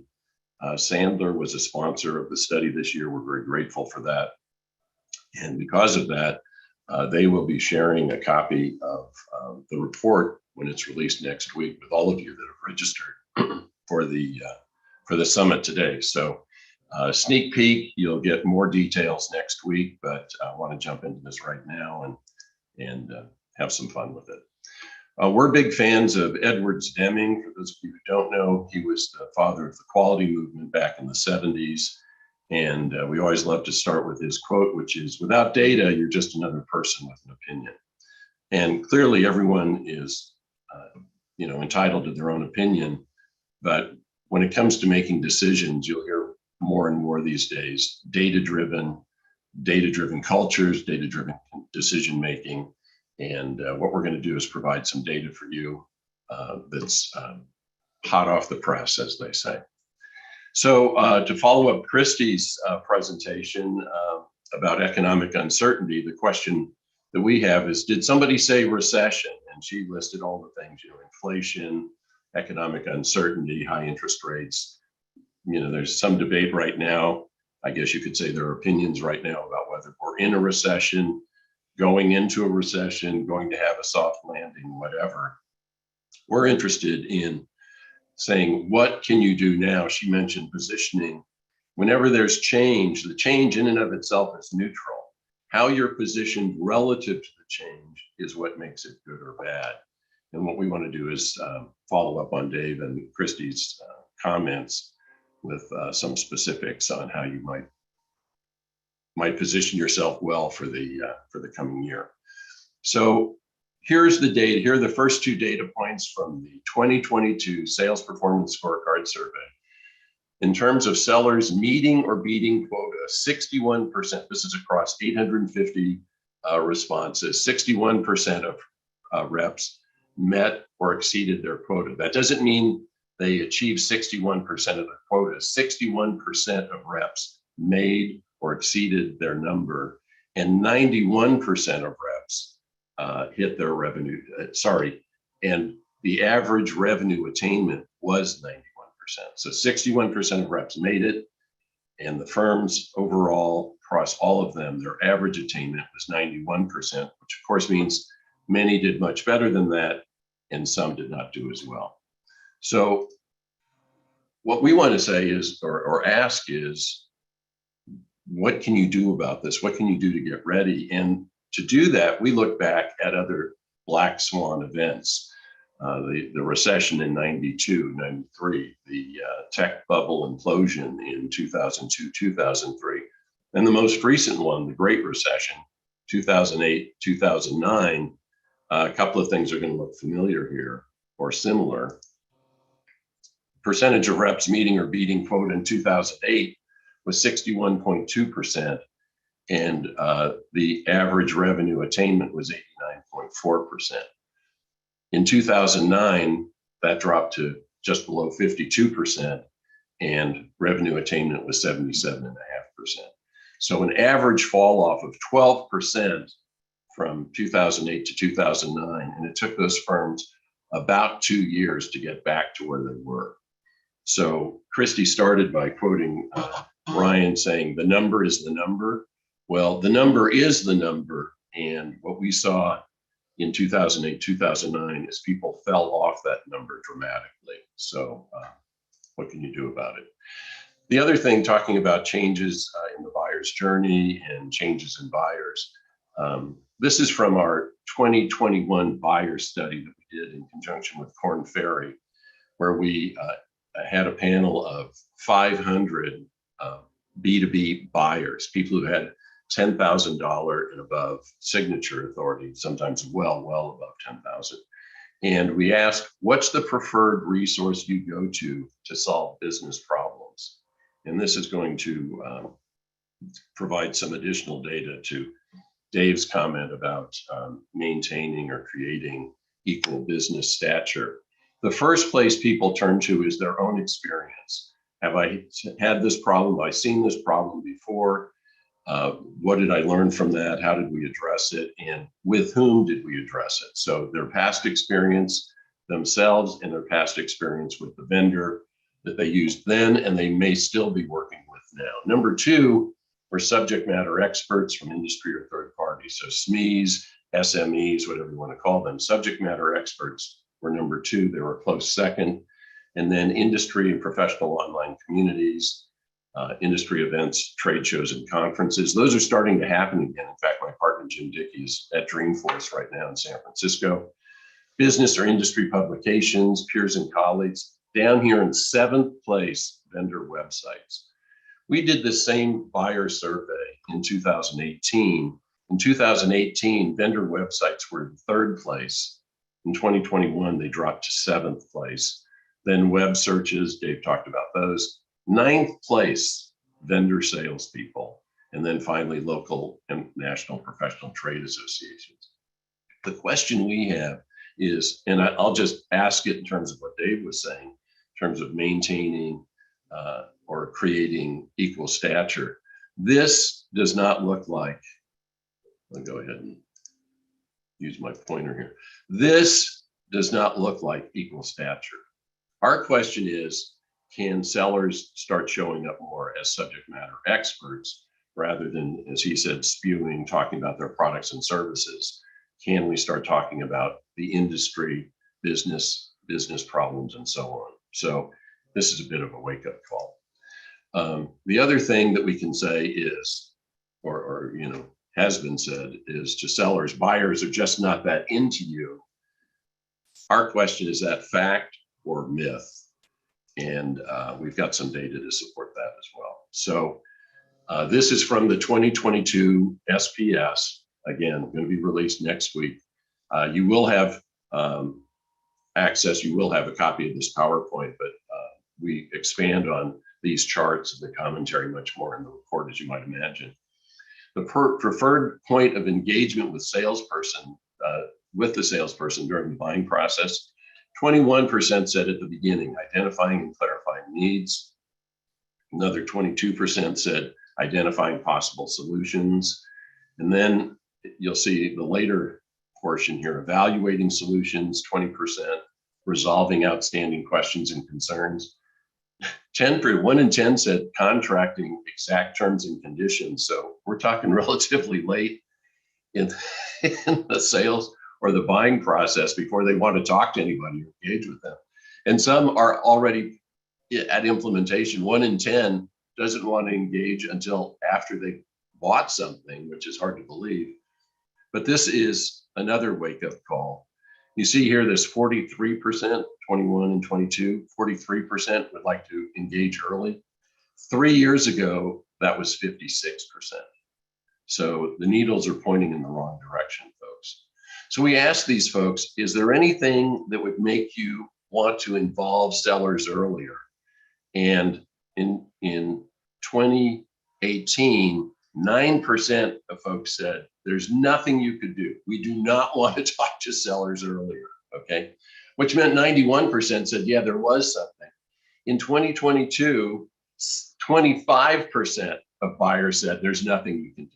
Sandler was a sponsor of the study this year. We're very grateful for that. And because of that, they will be sharing a copy of the report when it's released next week with all of you that have registered for the summit today. So sneak peek, you'll get more details next week, but I want to jump into this right now and have some fun with it. We're big fans of Edwards Deming. For those of you who don't know, he was the father of the quality movement back in the 70s. And we always love to start with his quote, which is, without data, you're just another person with an opinion. And clearly everyone is, entitled to their own opinion. But when it comes to making decisions, you'll hear more and more these days, data-driven cultures, data-driven decision-making. And what we're going to do is provide some data for you that's hot off the press, as they say. So to follow up Christy's presentation about economic uncertainty, the question that we have is, did somebody say recession? And she listed all the things, inflation, economic uncertainty, high interest rates. There's some debate right now. I guess you could say there are opinions right now about whether we're in a recession, going into a recession, going to have a soft landing, whatever. We're interested in saying, what can you do now? She mentioned positioning. Whenever there's change, the change in and of itself is neutral. How you're positioned relative to the change is what makes it good or bad. And what we want to do is follow up on Dave and Christy's comments with some specifics on how you might position yourself well for the coming year. So here's the data. Here are the first two data points from the 2022 Sales Performance Scorecard Survey. In terms of sellers meeting or beating quota, 61%, this is across 850 responses, 61% of reps met or exceeded their quota. That doesn't mean they achieved 61% of their quota. 61% of reps made or exceeded their number, and 91% of reps hit their revenue, and the average revenue attainment was 91%. So 61% of reps made it, and the firms overall, across all of them, their average attainment was 91%, which of course means many did much better than that, and some did not do as well. So what we want to say is, or ask is, what can you do about this? What can you do to get ready? And to do that, we look back at other black swan events. The recession in 92, 93, the tech bubble implosion in 2002, 2003, and the most recent one, the Great Recession, 2008, 2009. A couple of things are going to look familiar here or similar. Percentage of reps meeting or beating quota in 2008 was 61.2%, and the average revenue attainment was 89.4%. In 2009, that dropped to just below 52%, and revenue attainment was 77.5%. So an average fall off of 12% from 2008 to 2009, and it took those firms about 2 years to get back to where they were. So Christy started by quoting Ryan saying, the number is the number. Well, the number is the number, and what we saw in 2008, 2009 is people fell off that number dramatically. So what can you do about it? The other thing, talking about changes in the buyer's journey and changes in buyers, this is from our 2021 buyer study that we did in conjunction with Korn Ferry, where we had a panel of 500 B2B buyers, people who had $10,000 and above signature authority, sometimes well above 10,000. And we asked, what's the preferred resource you go to solve business problems? And this is going to provide some additional data to Dave's comment about maintaining or creating equal business stature. The first place people turn to is their own experience. Have I had this problem? Have I seen this problem before? What did I learn from that? How did we address it? And with whom did we address it? So their past experience themselves and their past experience with the vendor that they used then, and they may still be working with now. Number two, we're subject matter experts from industry or third parties. So SMEs, SMEs, whatever you want to call them, subject matter experts were number two. They were a close second. And then industry and professional online communities, industry events, trade shows, and conferences. Those are starting to happen again. In fact, my partner, Jim Dickey, is at Dreamforce right now in San Francisco. Business or industry publications, peers and colleagues. Down here in seventh place, vendor websites. We did the same buyer survey in 2018. In 2018, vendor websites were in third place. In 2021, they dropped to seventh place. Then web searches, Dave talked about those. Ninth place, vendor salespeople. And then finally, local and national professional trade associations. The question we have is, and I'll just ask it in terms of what Dave was saying, in terms of maintaining or creating equal stature. This does not look like, I'll go ahead and use my pointer here. This does not look like equal stature. Our question is, can sellers start showing up more as subject matter experts rather than, as he said, spewing, talking about their products and services? Can we start talking about the industry, business problems, and so on? So this is a bit of a wake-up call. The other thing that we can say is, or has been said, is to sellers, buyers are just not that into you. Our question is that fact or myth? And we've got some data to support that as well. So this is from the 2022 SPS. Again, going to be released next week. You will have access, you will have a copy of this PowerPoint, but we expand on these charts and the commentary much more in the report, as you might imagine. The preferred point of engagement with the salesperson during the buying process, 21% said at the beginning, identifying and clarifying needs. Another 22% said identifying possible solutions. And then you'll see the later portion here, evaluating solutions, 20%, resolving outstanding questions and concerns. 1 in 10 said contracting exact terms and conditions. So we're talking relatively late in the sales or the buying process before they want to talk to anybody or engage with them. And some are already at implementation. 1 in 10 doesn't want to engage until after they bought something, which is hard to believe. But this is another wake-up call. You see here, this 43%, 21 and 22, 43% would like to engage early. 3 years ago, that was 56%. So the needles are pointing in the wrong direction, folks. So we asked these folks, is there anything that would make you want to involve sellers earlier? And in 2018, 9% of folks said, there's nothing you could do. We do not want to talk to sellers earlier, okay? Which meant 91% said, yeah, there was something. In 2022, 25% of buyers said, there's nothing you can do.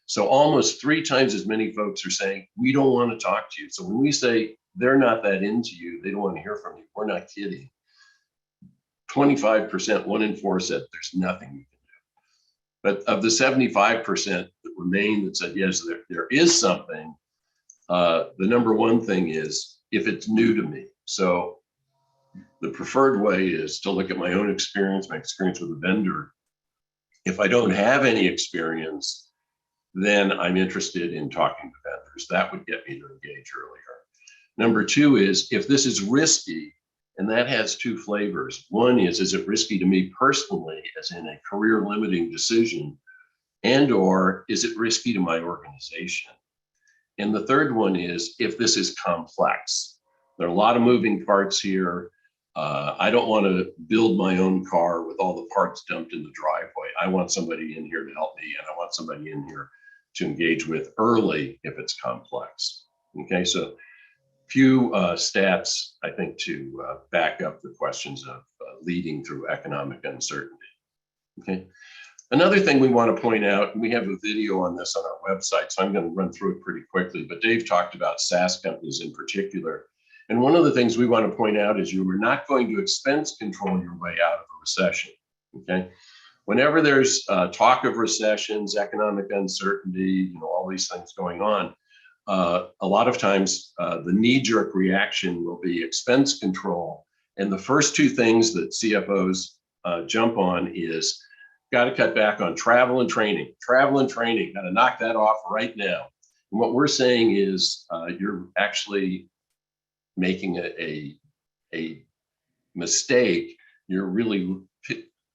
So almost 3 times as many folks are saying, we don't want to talk to you. So when we say they're not that into you, they don't want to hear from you, we're not kidding. 25%, 1 in 4 said, there's nothing you can do. But of the 75% that remain that said, yes, there is something, the number one thing is if it's new to me. So the preferred way is to look at my own experience, my experience with a vendor. If I don't have any experience, then I'm interested in talking to vendors. That would get me to engage earlier. Number 2 is if this is risky, and that has 2 flavors. One is it risky to me personally, as in a career limiting decision, and or is it risky to my organization? And the third one is if this is complex. There are a lot of moving parts here. I don't want to build my own car with all the parts dumped in the driveway. I want somebody in here to help me, and I want somebody in here to engage with early if it's complex. Okay, so few stats, I think, to back up the questions of leading through economic uncertainty. Okay. Another thing we want to point out, and we have a video on this on our website, so I'm going to run through it pretty quickly, but Dave talked about SaaS companies in particular. And one of the things we want to point out is you are not going to expense control your way out of a recession. Okay. Whenever there's talk of recessions, economic uncertainty, all these things going on, a lot of times the knee-jerk reaction will be expense control. And the first 2 things that CFOs jump on is got to cut back on travel and training. Travel and training, got to knock that off right now. And what we're saying is you're actually making a mistake. You're really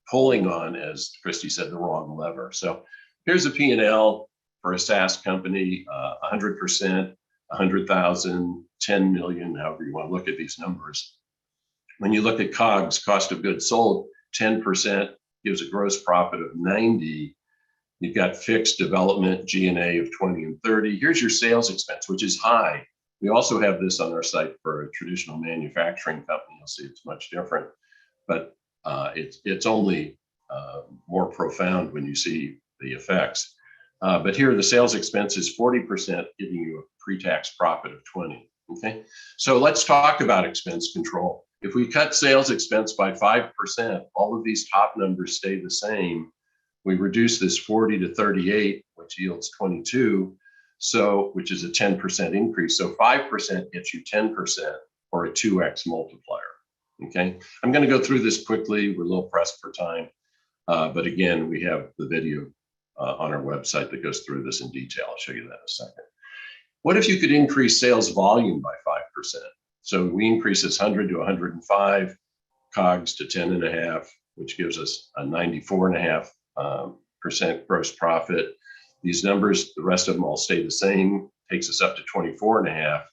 pulling on, as Christy said, the wrong lever. So here's a P&L for a SaaS company, 100%, 100,000, 10 million, however you want to look at these numbers. When you look at COGS, cost of goods sold, 10% gives a gross profit of 90. You've got fixed development, G&A of 20 and 30. Here's your sales expense, which is high. We also have this on our site for a traditional manufacturing company. You'll see it's much different, but it's only more profound when you see the effects. But here the sales expense is 40%, giving you a pre-tax profit of 20. Okay, so let's talk about expense control. If we cut sales expense by 5%, all of these top numbers stay the same. We reduce this 40 to 38, which yields 22, so which is a 10% increase. So 5% gets you 10% or a 2x multiplier. Okay, I'm going to go through this quickly. We're a little pressed for time, but again, we have the video on our website that goes through this in detail. I'll show you that in a second. What if you could increase sales volume by 5%? So we increase this 100 to 105, COGS to 10.5, which gives us a 94.5% gross profit. These numbers, the rest of them all stay the same, takes us up to 24.5,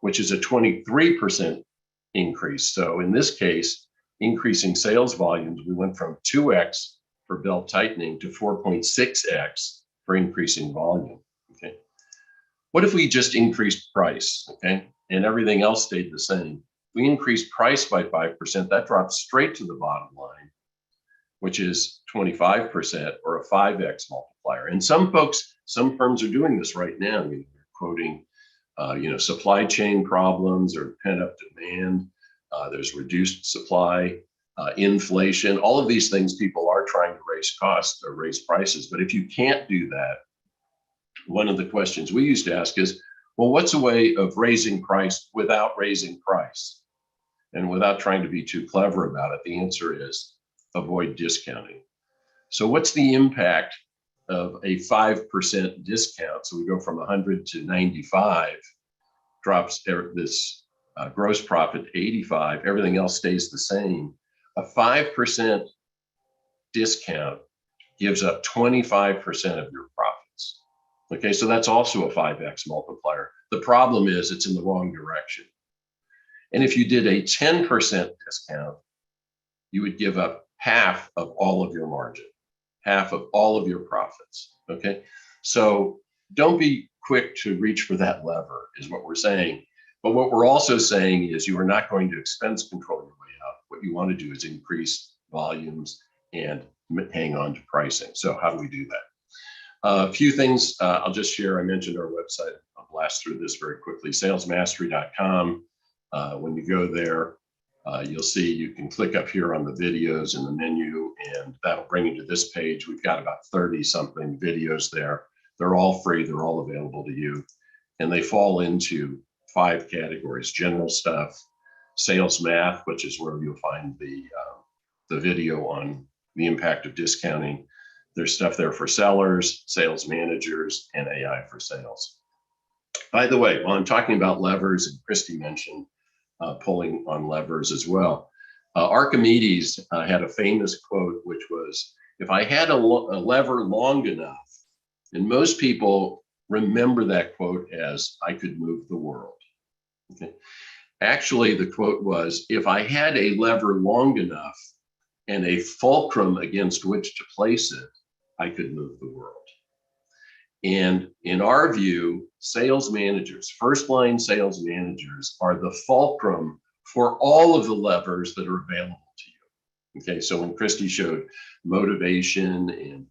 which is a 23% increase. So in this case, increasing sales volumes, we went from 2x for belt tightening to 4.6x for increasing volume. Okay. What if we just increased price? Okay. And everything else stayed the same. We increased price by 5%, that drops straight to the bottom line, which is 25% or a 5x multiplier. And some firms are doing this right now. They're quoting, supply chain problems or pent-up demand. There's reduced supply, inflation. All of these things, people are trying to raise costs or raise prices. But if you can't do that, one of the questions we used to ask is, well, what's a way of raising price without raising price? And without trying to be too clever about it, the answer is avoid discounting. So what's the impact of a 5% discount? So we go from 100 to 95, drops this gross profit to 85, everything else stays the same. A 5% discount gives up 25% of your profits. Okay, so that's also a 5x multiplier. The problem is it's in the wrong direction. And if you did a 10% discount, you would give up half of all of your margin, half of all of your profits. Okay, so don't be quick to reach for that lever, is what we're saying. But what we're also saying is you are not going to expense control your way out. What you want to do is increase volumes and hang on to pricing. So how do we do that? A few things I'll just share. I mentioned our website. I'll blast through this very quickly, salesmastery.com. When you go there, you'll see you can click up here on the videos in the menu, and that'll bring you to this page. We've got about 30 something videos there. They're all free. They're all available to you. And they fall into 5 categories: general stuff, sales math, which is where you'll find the video on the impact of discounting. There's stuff there for sellers, sales managers, and AI for sales. By the way, while I'm talking about levers, and Christy mentioned pulling on levers as well, Archimedes had a famous quote, which was, if I had a lever long enough, and most people remember that quote as, I could move the world. Okay. Actually, the quote was, if I had a lever long enough and a fulcrum against which to place it, I could move the world. And in our view, sales managers, first line sales managers, are the fulcrum for all of the levers that are available to you. Okay, so when Christy showed motivation and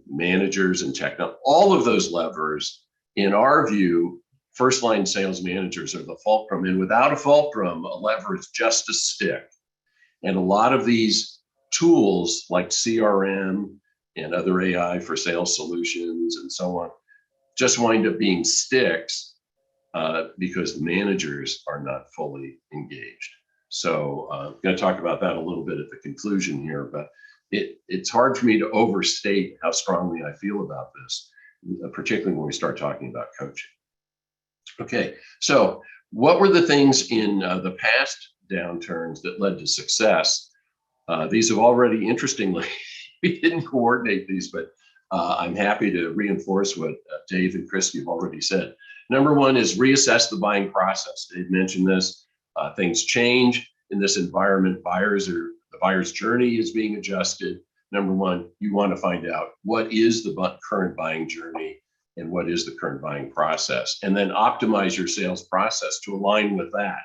managers and technology, all of those levers, in our view, first line sales managers are the fulcrum. And without a fulcrum, a lever is just a stick. And a lot of these tools like CRM and other AI for sales solutions and so on just wind up being sticks because the managers are not fully engaged. So I'm going to talk about that a little bit at the conclusion here, but it's hard for me to overstate how strongly I feel about this, particularly when we start talking about coaching. Okay, so what were the things in the past downturns that led to success? These have already, interestingly, we didn't coordinate these, but I'm happy to reinforce what Dave and Christy have already said. Number one is reassess the buying process. Dave mentioned this. Things change in this environment. The buyer's journey is being adjusted. Number one, you want to find out what is the current buying journey and what is the current buying process, and then optimize your sales process to align with that.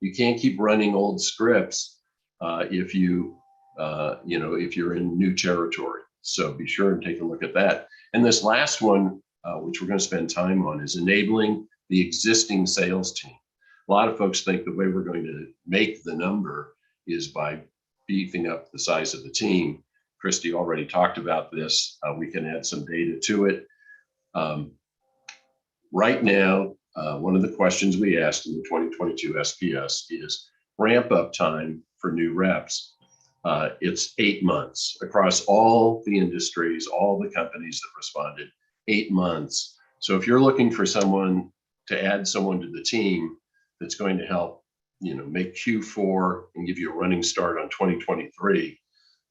You can't keep running old scripts if you're in new territory. So be sure and take a look at that. And this last one, which we're going to spend time on, is enabling the existing sales team. A lot of folks think the way we're going to make the number is by beefing up the size of the team. Christy already talked about this. We can add some data to it. Right now, one of the questions we asked in the 2022 SPS is ramp up time for new reps. It's 8 months across all the industries, all the companies that responded, 8 months. So if you're looking for someone to add someone to the team that's going to help, make Q4 and give you a running start on 2023,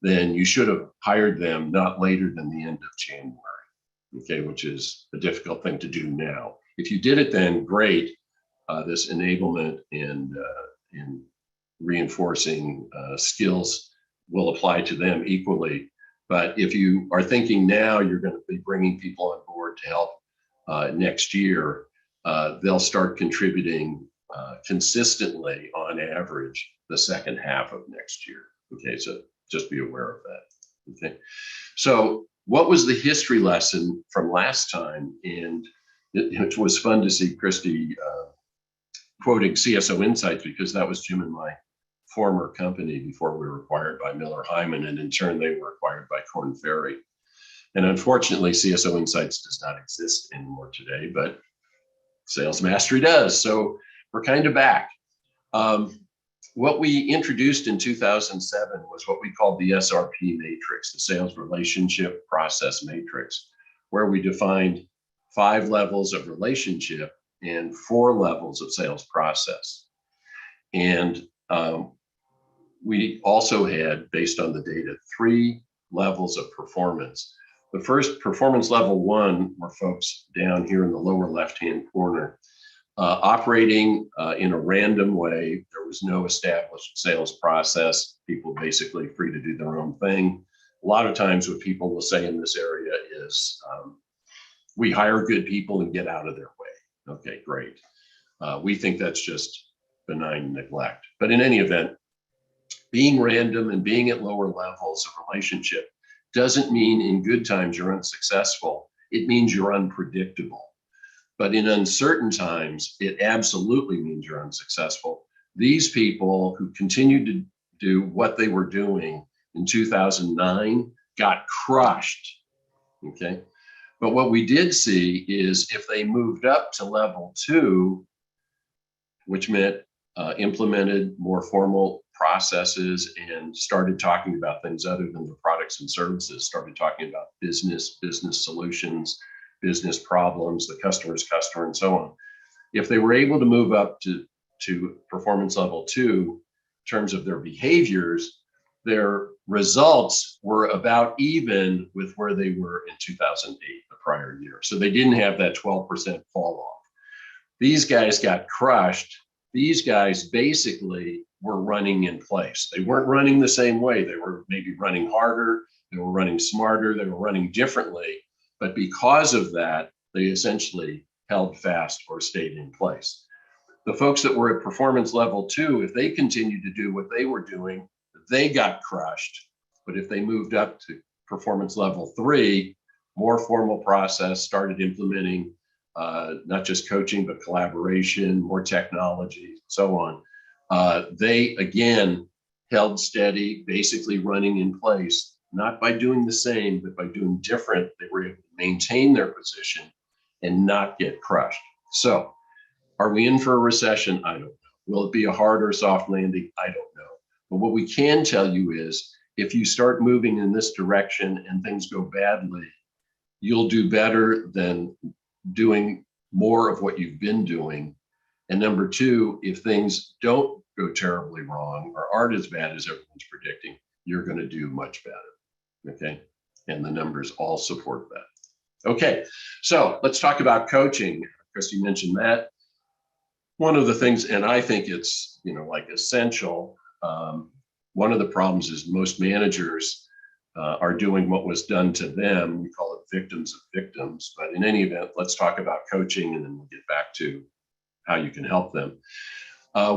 then you should have hired them not later than the end of January. Okay, which is a difficult thing to do now. If you did it then, great. This enablement and reinforcing skills will apply to them equally. But if you are thinking now you're going to be bringing people on board to help next year, they'll start contributing consistently on average the second half of next year. Okay, so just be aware of that. Okay, so what was the history lesson from last time? And it was fun to see Christy quoting CSO Insights, because that was Jim and my former company before we were acquired by Miller Hyman, and in turn they were acquired by Korn Ferry. And unfortunately, CSO Insights does not exist anymore today, but Sales Mastery does. So we're kind of back. What we introduced in 2007 was what we called the SRP matrix, the sales relationship process matrix, where we defined 5 levels of relationship and 4 levels of sales process. And we also had, based on the data, 3 levels of performance. The first, performance level 1, were folks down here in the lower left-hand corner, operating in a random way. There was no established sales process. People basically free to do their own thing. A lot of times what people will say in this area is, we hire good people and get out of their way. Okay, great. We think that's just benign neglect. But in any event, being random and being at lower levels of relationship doesn't mean in good times you're unsuccessful. It means you're unpredictable. But in uncertain times, it absolutely means you're unsuccessful. These people who continued to do what they were doing in 2009 got crushed, okay? But what we did see is if they moved up to level 2, which meant implemented more formal processes and started talking about things other than the products and services, started talking about business solutions, business problems, the customer's customer, and so on. If they were able to move up to performance level 2 in terms of their behaviors, their results were about even with where they were in 2008, the prior year. So they didn't have that 12% fall off. These guys got crushed. These guys basically were running in place. They weren't running the same way. They were maybe running harder. They were running smarter. They were running differently. But because of that, they essentially held fast or stayed in place. The folks that were at performance level 2, if they continued to do what they were doing, they got crushed. But if they moved up to performance level 3, more formal process, started implementing not just coaching, but collaboration, more technology, so on, they again held steady, basically running in place, not by doing the same, but by doing different. They were able to maintain their position and not get crushed. So are we in for a recession? I don't know. Will it be a hard or soft landing? I don't know. But what we can tell you is if you start moving in this direction and things go badly, you'll do better than doing more of what you've been doing. And number 2, if things don't go terribly wrong or aren't as bad as everyone's predicting, you're going to do much better. Okay. And the numbers all support that. Okay. So let's talk about coaching. Christy mentioned that. One of the things, and I think it's, like essential. One of the problems is most managers are doing what was done to them. We call it victims of victims. But in any event, let's talk about coaching and then we'll get back to how you can help them.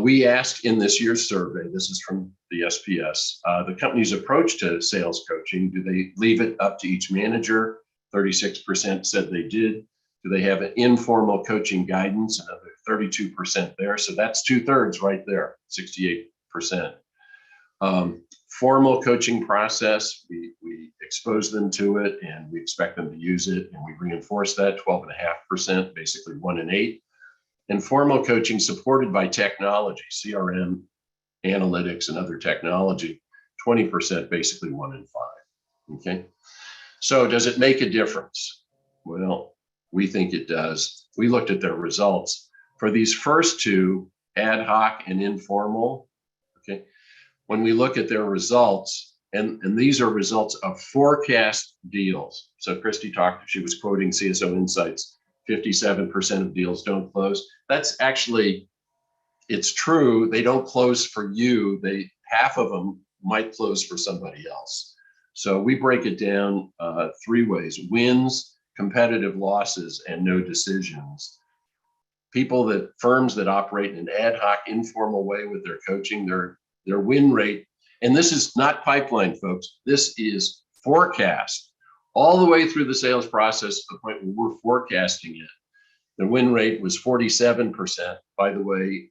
We asked in this year's survey, this is from the SPS, the company's approach to sales coaching. Do they leave it up to each manager? 36% said they did. Do they have an informal coaching guidance? Another 32% there. So that's 2/3 right there, 68%. Formal coaching process, we expose them to it and we expect them to use it and we reinforce that, 12.5%, basically 1 in 8. And formal coaching supported by technology, CRM, analytics, and other technology, 20%, basically 1 in 5. Okay. So does it make a difference? Well, we think it does. We looked at their results. For these first 2, ad hoc and informal, okay, when we look at their results, and these are results of forecast deals. So Christy she was quoting CSO Insights, 57% of deals don't close. That's actually, it's true. They don't close for you. Half of them might close for somebody else. So we break it down 3 ways: wins, competitive losses, and no decisions. Firms that operate in an ad hoc, informal way with their coaching, their win rate, and this is not pipeline, folks. This is forecast all the way through the sales process to the point where we're forecasting it. The win rate was 47%. By the way,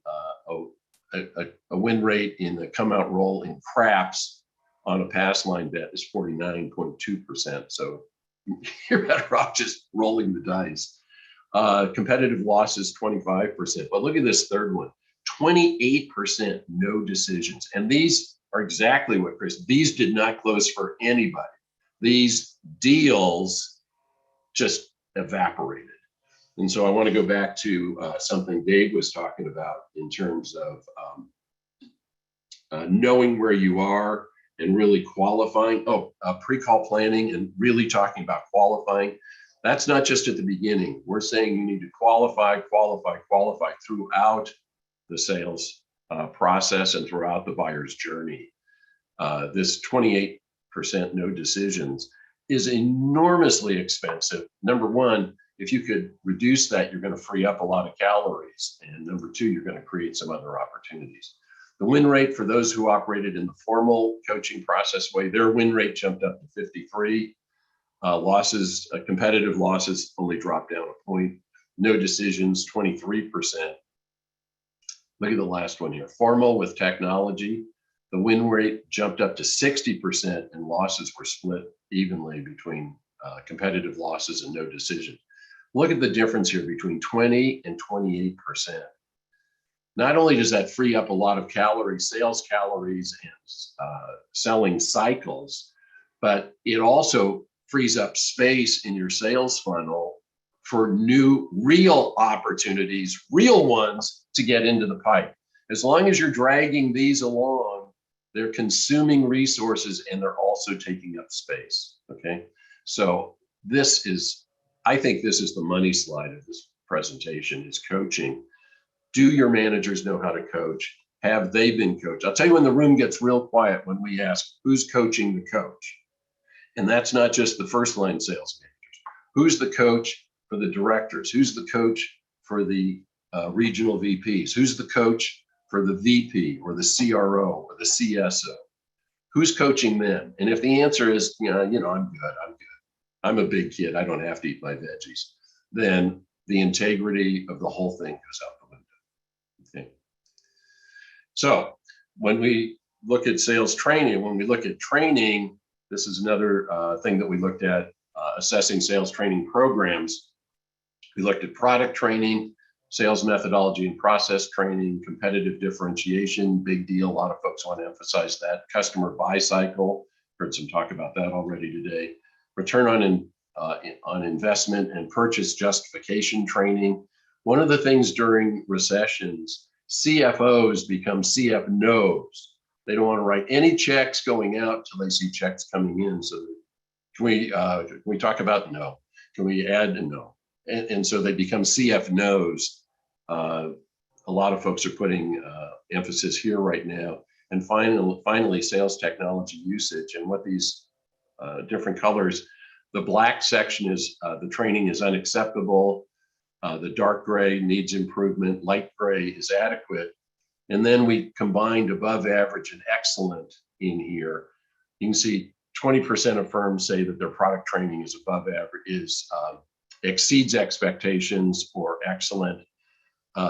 a win rate in the come out roll in craps on a pass line bet is 49.2%. So you're better off just rolling the dice. Competitive losses, 25%. But look at this third one. 28% no decisions. And these are exactly what Chris, these did not close for anybody. These deals just evaporated. And so I want to go back to something Dave was talking about in terms of knowing where you are and really qualifying. Pre-call planning and really talking about qualifying. That's not just at the beginning. We're saying you need to qualify throughout the sales process and throughout the buyer's journey. This 28% no decisions is enormously expensive. Number one, if you could reduce that, you're going to free up a lot of calories. And number two, you're going to create some other opportunities. The win rate for those who operated in the formal coaching process way, their win rate jumped up to 53. Competitive losses only dropped down a point. No decisions, 23%. Look at the last one here. Formal with technology, the win rate jumped up to 60% and losses were split evenly between competitive losses and no decision. Look at the difference here between 20 and 28%. Not only does that free up a lot of sales calories and selling cycles, but it also frees up space in your sales funnel for new real opportunities, real ones to get into the pipe. As long as you're dragging these along, they're consuming resources and they're also taking up space, okay? So I think this is the money slide of this presentation, is coaching. Do your managers know how to coach? Have they been coached? I'll tell you when the room gets real quiet when we ask, who's coaching the coach? And that's not just the first line sales managers. Who's the coach for the directors? Who's the coach for the regional VPs? Who's the coach for the VP or the CRO or the CSO? Who's coaching them? And if the answer is, I'm good. I'm a big kid. I don't have to eat my veggies. Then the integrity of the whole thing goes out the window. Okay. So when we look at sales training, this is another thing that we looked at, assessing sales training programs. We looked at product training, sales methodology and process training, competitive differentiation, big deal. A lot of folks want to emphasize that. Customer buy cycle, heard some talk about that already today. Return on investment and purchase justification training. One of the things during recessions, CFOs become CFNOs. They don't want to write any checks going out till they see checks coming in. So can we talk about no? Can we add a no? And so they become CFNOs. A lot of folks are putting emphasis here right now. And finally, sales technology usage. And what these different colors, the black section is the training is unacceptable. The dark gray needs improvement. Light gray is adequate. And then we combined above average and excellent in here. You can see 20% of firms say that their product training is above average, exceeds expectations or excellent.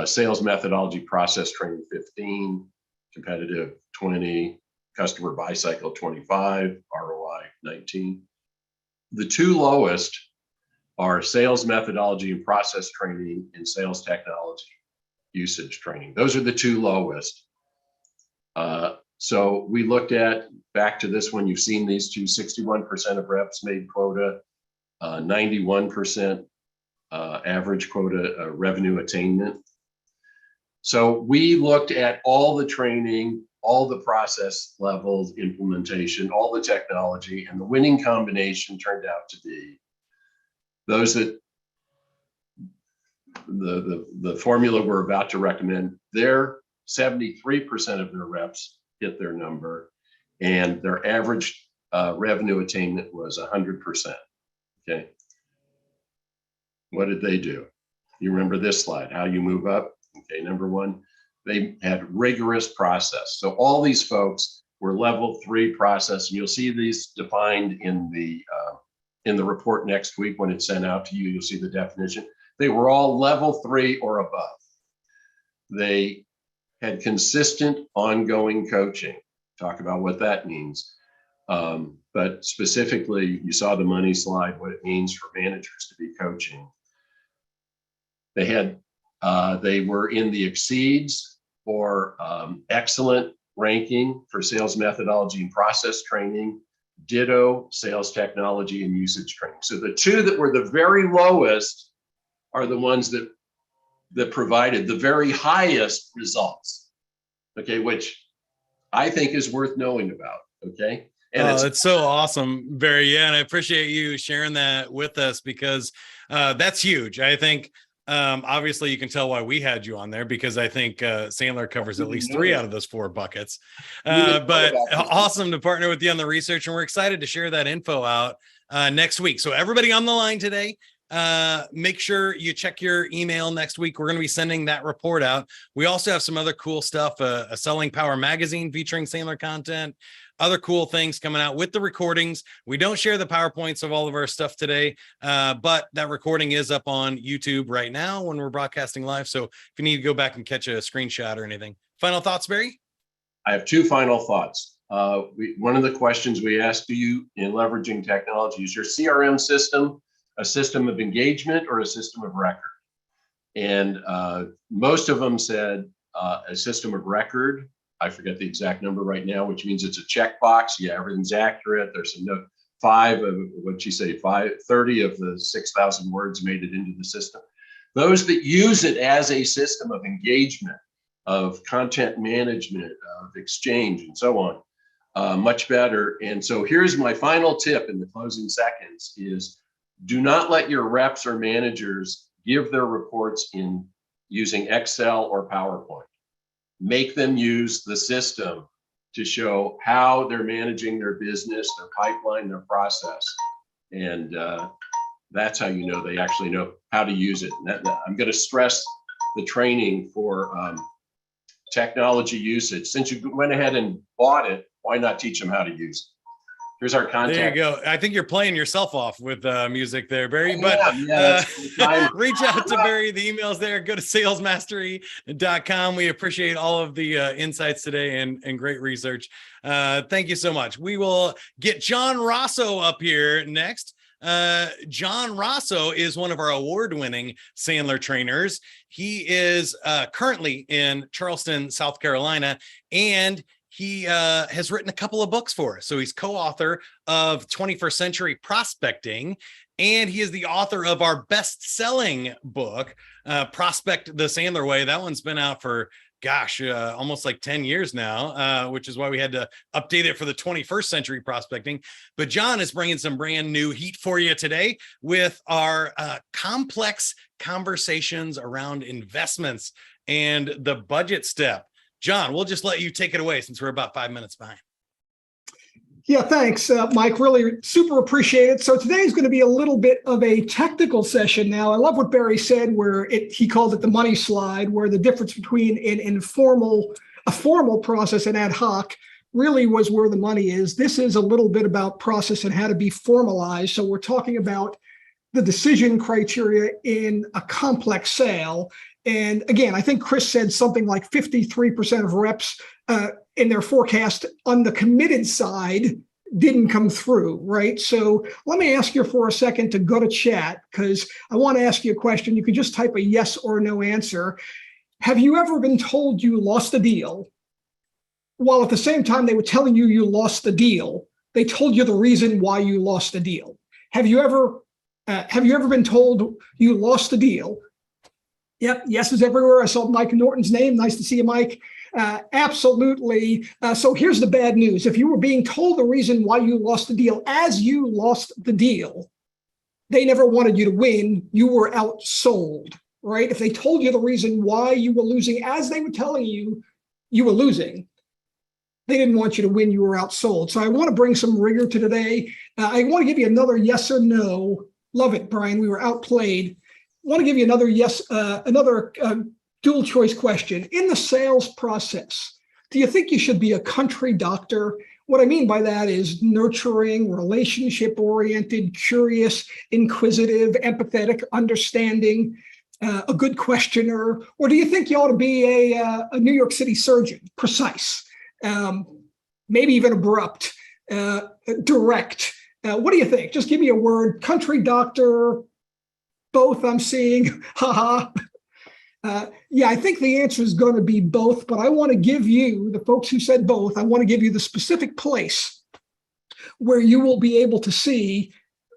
Sales methodology process training 15, competitive 20, customer buy cycle 25, ROI 19. The two lowest are sales methodology and process training and sales technology usage training. Those are the two lowest. So we looked at, back to this one, you've seen these two, 61% of reps made quota, 91% average quota revenue attainment. So we looked at all the training, all the process levels, implementation, all the technology, and the winning combination turned out to be those that the formula we're about to recommend, their 73% of their reps hit their number, and their average revenue attainment was 100%. Okay. What did they do? You remember this slide, how you move up? Okay, number one, they had rigorous process. So all these folks were level 3 process, and you'll see these defined in the report next week when it's sent out to you. You'll see the definition. They were all level 3 or above. They had consistent ongoing coaching. Talk about what that means. But specifically, you saw the money slide, what it means for managers to be coaching. They were in the exceeds for excellent ranking for sales methodology and process training, ditto sales technology and usage training. So the two that were the very lowest are the ones that provided the very highest results, okay, which I think is worth knowing about, okay? And it's so awesome, Barry. Yeah, and I appreciate you sharing that with us because that's huge. I think obviously you can tell why we had you on there because I think Sandler covers at least 3 out of those 4 buckets. But awesome to partner with you on the research, and we're excited to share that info out next week. So everybody on the line today, make sure you check your email next week. We're going to be sending that report out. We also have some other cool stuff, a Selling Power magazine featuring Sandler content, other cool things coming out with the recordings. We don't share the PowerPoints of all of our stuff today, but that recording is up on YouTube right now when we're broadcasting live. So if you need to go back and catch a screenshot or anything. Final thoughts, Barry? I have 2 final thoughts. One of the questions we asked you in leveraging technology is your CRM system a system of engagement or a system of record? And most of them said a system of record. I forget the exact number right now, which means it's a checkbox. Yeah, everything's accurate. There's a note. 5 of what'd she say? 30 of the 6,000 words made it into the system. Those that use it as a system of engagement, of content management, of exchange, and so on, much better. And so here's my final tip in the closing seconds is do not let your reps or managers give their reports in using Excel or PowerPoint. Make them use the system to show how they're managing their business, their pipeline, their process. And that's how you know they actually know how to use it. And I'm going to stress the training for technology usage. Since you went ahead and bought it, why not teach them how to use it? Here's our contact. There you go. I think you're playing yourself off with music there, Barry. Oh, but reach out to Yeah. Barry. The email's there. Go to salesmastery.com. We appreciate all of the insights today and great research. Thank you so much. We will get John Rosso up here next. John Rosso is one of our award-winning Sandler trainers. He is currently in Charleston, South Carolina, and he has written a couple of books for us. So he's co-author of 21st Century Prospecting, and he is the author of our best-selling book, Prospect the Sandler Way. That one's been out for, almost like 10 years now, which is why we had to update it for the 21st Century Prospecting. But John is bringing some brand new heat for you today with our complex conversations around investments and the budget step. John, we'll just let you take it away since we're about 5 minutes behind. Yeah, thanks, Mike. Really super appreciate it. So today is going to be a little bit of a technical session now. I love what Barry said, where he called it the money slide, where the difference between a formal process and ad hoc really was where the money is. This is a little bit about process and how to be formalized. So we're talking about the decision criteria in a complex sale. And again, I think Chris said something like 53% of reps in their forecast on the committed side didn't come through, right? So let me ask you for a second to go to chat, because I want to ask you a question. You can just type a yes or no answer. Have you ever been told you lost a deal, while at the same time they were telling you you lost the deal, they told you the reason why you lost the deal? Have you ever been told you lost the deal? Yep, yes is everywhere. I saw Mike Norton's name. Nice to see you, Mike. Absolutely. So here's the bad news. If you were being told the reason why you lost the deal as you lost the deal, they never wanted you to win. You were outsold, right? If they told you the reason why you were losing as they were telling you you were losing, they didn't want you to win. You were outsold. So I want to bring some rigor to today. I want to give you another yes or no. Love it, Brian. We were outplayed. I want to give you another dual choice question. In the sales process, do you think you should be a country doctor? What I mean by that is nurturing, relationship oriented, curious, inquisitive, empathetic, understanding, a good questioner? Or do you think you ought to be a New York City surgeon, precise, maybe even abrupt, direct? What do you think? Just give me a word. Country doctor, both I'm seeing, haha. Yeah, I think the answer is going to be both, but I want to give you, the folks who said both, I want to give you the specific place where you will be able to see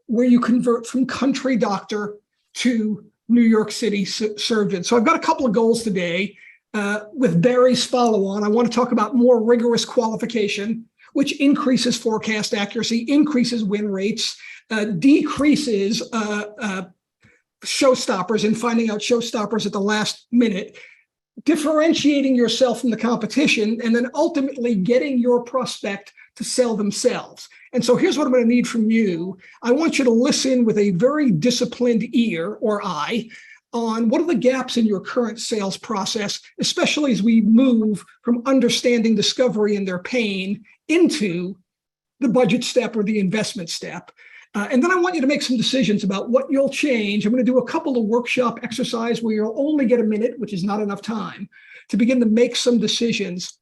where you convert from country doctor to New York City surgeon. So I've got a couple of goals today. With Barry's follow-on, I want to talk about more rigorous qualification, which increases forecast accuracy, increases win rates, decreases showstoppers and finding out showstoppers at the last minute, differentiating yourself from the competition, and then ultimately getting your prospect to sell themselves. And so here's what I'm going to need from you. I want you to listen with a very disciplined ear or eye on what are the gaps in your current sales process, especially as we move from understanding discovery and their pain into the budget step or the investment step. And then I want you to make some decisions about what you'll change. I'm going to do a couple of workshop exercise where you'll only get a minute, which is not enough time, to begin to make some decisions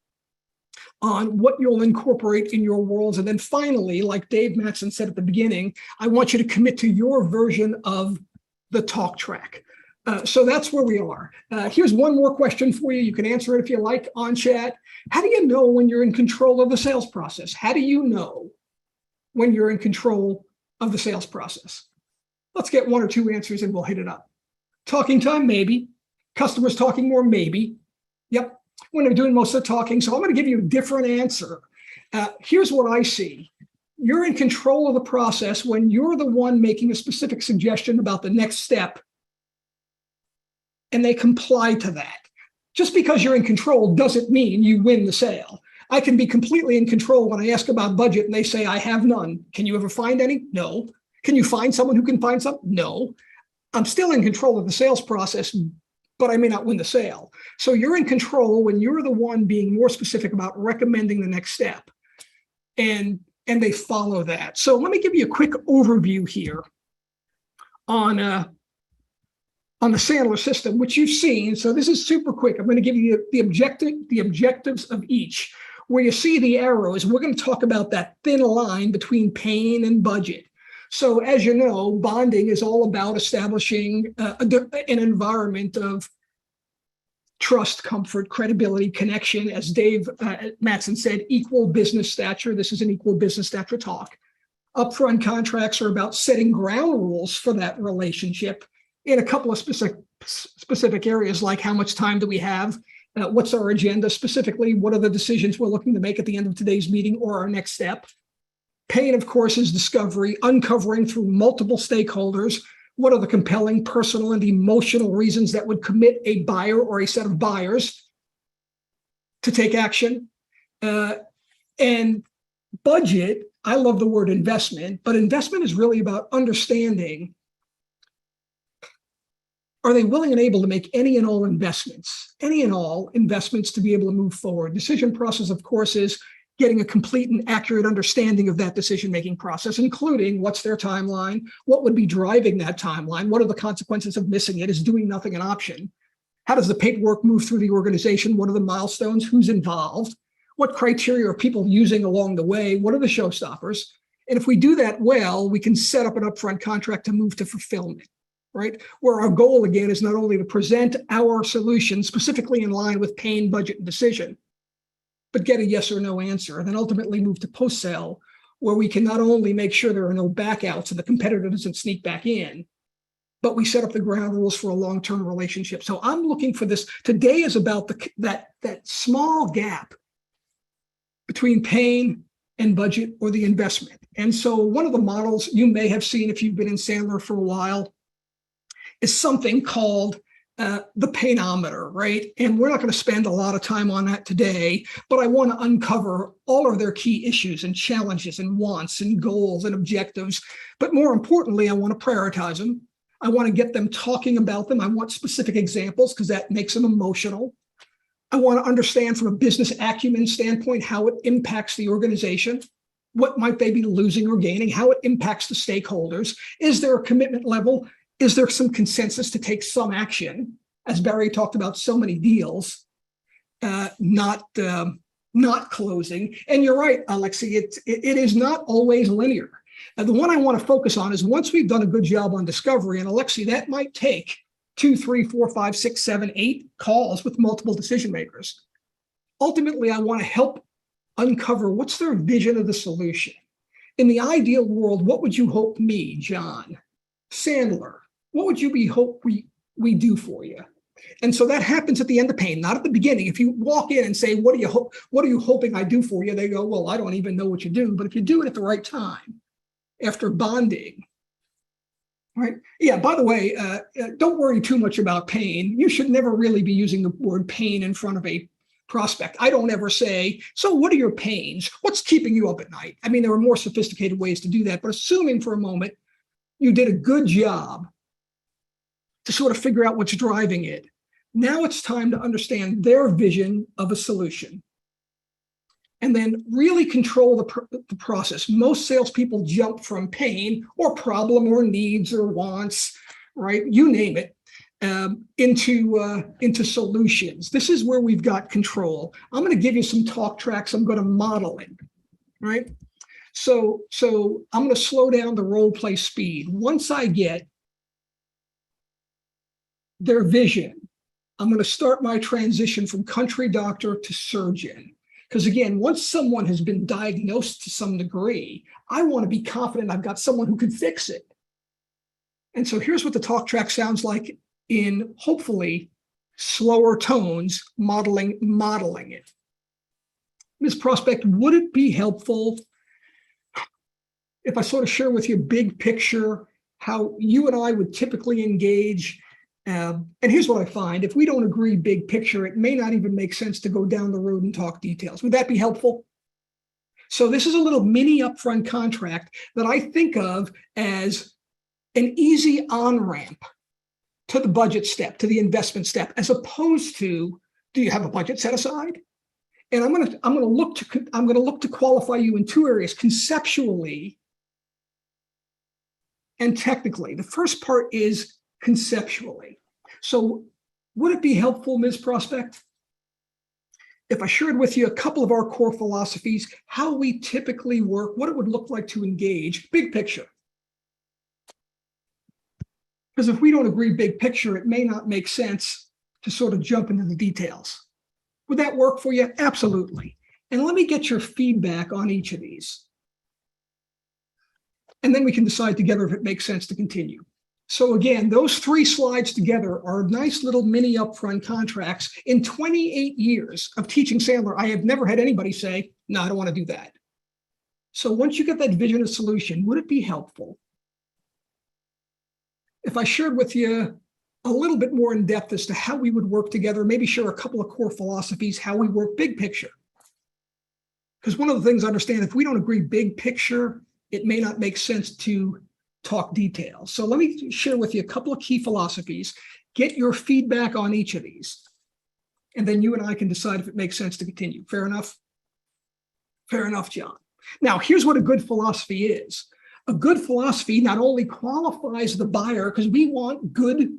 on what you'll incorporate in your worlds. And then finally, like Dave Matson said at the beginning, I want you to commit to your version of the talk track. So that's where we are. Here's one more question for you. You can answer it if you like on chat. How do you know when you're in control of the sales process? How do you know when you're in control of the sales process? Let's get one or two answers and we'll hit it up. Talking time, maybe. Customers talking more, maybe. Yep, when they're doing most of the talking. So I'm going to give you a different answer. Here's what I see. You're in control of the process when you're the one making a specific suggestion about the next step and they comply to that. Just because you're in control doesn't mean you win the sale. I can be completely in control when I ask about budget and they say, I have none. Can you ever find any? No. Can you find someone who can find some? No. I'm still in control of the sales process, but I may not win the sale. So you're in control when you're the one being more specific about recommending the next step. And they follow that. So let me give you a quick overview here on the Sandler System, which you've seen. So this is super quick. I'm going to give you the objectives of each. Where you see the arrows, we're going to talk about that thin line between pain and budget. So as you know, bonding is all about establishing an environment of trust, comfort, credibility, connection. As Dave Matson said, equal business stature. This is an equal business stature talk. Upfront contracts are about setting ground rules for that relationship in a couple of specific areas, like how much time do we have? What's our agenda specifically? What are the decisions we're looking to make at the end of today's meeting or our next step? Pain, of course, is discovery, uncovering through multiple stakeholders. What are the compelling personal and emotional reasons that would commit a buyer or a set of buyers to take action? And budget, I love the word investment, but investment is really about understanding, are they willing and able to make any and all investments to be able to move forward? Decision process, of course, is getting a complete and accurate understanding of that decision-making process, including what's their timeline, what would be driving that timeline, what are the consequences of missing it, is doing nothing an option? How does the paperwork move through the organization? What are the milestones? Who's involved? What criteria are people using along the way? What are the showstoppers? And if we do that well, we can set up an upfront contract to move to fulfillment. Right? Where our goal, again, is not only to present our solution specifically in line with pain, budget, and decision, but get a yes or no answer, and then ultimately move to post-sale, where we can not only make sure there are no backouts and the competitor doesn't sneak back in, but we set up the ground rules for a long-term relationship. So I'm looking for this. Today is about that small gap between pain and budget or the investment. And so one of the models you may have seen if you've been in Sandler for a while is something called the painometer, right? And we're not going to spend a lot of time on that today, but I want to uncover all of their key issues and challenges and wants and goals and objectives. But more importantly, I want to prioritize them. I want to get them talking about them. I want specific examples because that makes them emotional. I want to understand from a business acumen standpoint how it impacts the organization. What might they be losing or gaining? How it impacts the stakeholders? Is there a commitment level? Is there some consensus to take some action? As Barry talked about, so many deals not closing. And you're right, Alexi, it is not always linear. The one I want to focus on is once we've done a good job on discovery, and Alexi, that might take 2, 3, 4, 5, 6, 7, 8 calls with multiple decision makers. Ultimately, I want to help uncover what's their vision of the solution. In the ideal world, what would you hope me, John, Sandler, what would you hope we do for you? And so that happens at the end of pain, not at the beginning. If you walk in and say, what are you hoping I do for you? They go, well, I don't even know what you do. But if you do it at the right time, after bonding, right? Yeah, by the way, don't worry too much about pain. You should never really be using the word pain in front of a prospect. I don't ever say, so what are your pains? What's keeping you up at night? I mean, there are more sophisticated ways to do that, but assuming for a moment you did a good job to sort of figure out what's driving it. Now it's time to understand their vision of a solution and then really control the process. Most salespeople jump from pain or problem or needs or wants, right? You name it, into solutions. This is where we've got control. I'm going to give you some talk tracks. I'm going to model it, right? So I'm going to slow down the role play speed. Once I get their vision, I'm going to start my transition from country doctor to surgeon. Because again, once someone has been diagnosed to some degree, I want to be confident I've got someone who can fix it. And so here's what the talk track sounds like in hopefully slower tones, modeling it. Ms. Prospect, would it be helpful if I sort of share with you big picture how you and I would typically engage? And here's what I find. If we don't agree big picture, it may not even make sense to go down the road and talk details. Would that be helpful? So this is a little mini upfront contract that I think of as an easy on-ramp to the budget step, to the investment step, as opposed to, do you have a budget set aside? And I'm going to look to qualify you in two areas, conceptually and technically. The first part is conceptually. So would it be helpful, Ms. Prospect, if I shared with you a couple of our core philosophies, how we typically work, what it would look like to engage, big picture? Because if we don't agree big picture, it may not make sense to sort of jump into the details. Would that work for you? Absolutely. And let me get your feedback on each of these. And then we can decide together if it makes sense to continue. So again, those 3 slides together are nice little mini upfront contracts. In 28 years of teaching Sandler, I have never had anybody say, no, I don't want to do that. So once you get that vision of solution, would it be helpful if I shared with you a little bit more in depth as to how we would work together, maybe share a couple of core philosophies, how we work big picture? Because one of the things I understand, if we don't agree big picture, it may not make sense to talk details. So let me share with you a couple of key philosophies, get your feedback on each of these, and then you and I can decide if it makes sense to continue. Fair enough? Fair enough, John. Now, here's what a good philosophy is. A good philosophy not only qualifies the buyer, because we want good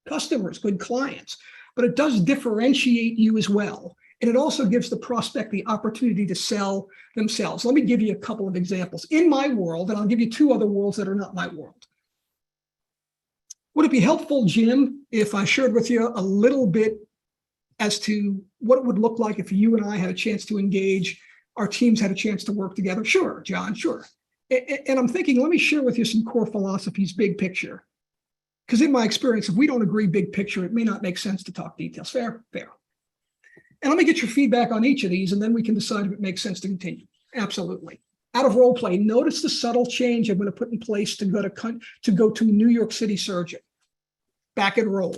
customers, good clients, but it does differentiate you as well. And it also gives the prospect the opportunity to sell themselves. Let me give you a couple of examples. In my world, and I'll give you 2 other worlds that are not my world. Would it be helpful, Jim, if I shared with you a little bit as to what it would look like if you and I had a chance to engage, our teams had a chance to work together? Sure, John, sure. And I'm thinking, let me share with you some core philosophies, big picture. Because in my experience, if we don't agree big picture, it may not make sense to talk details. Fair, fair. And let me get your feedback on each of these, and then we can decide if it makes sense to continue. Absolutely. Out of role play, notice the subtle change I'm going to put in place to go to New York City surgeon. Back and roll.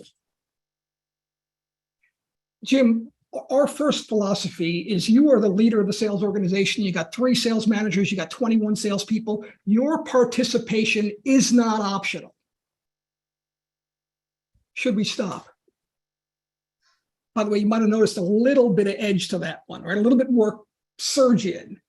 Jim, our first philosophy is you are the leader of the sales organization. You got 3 sales managers. You got 21 salespeople. Your participation is not optional. Should we stop? By the way, you might have noticed a little bit of edge to that one, right? A little bit more surgeon.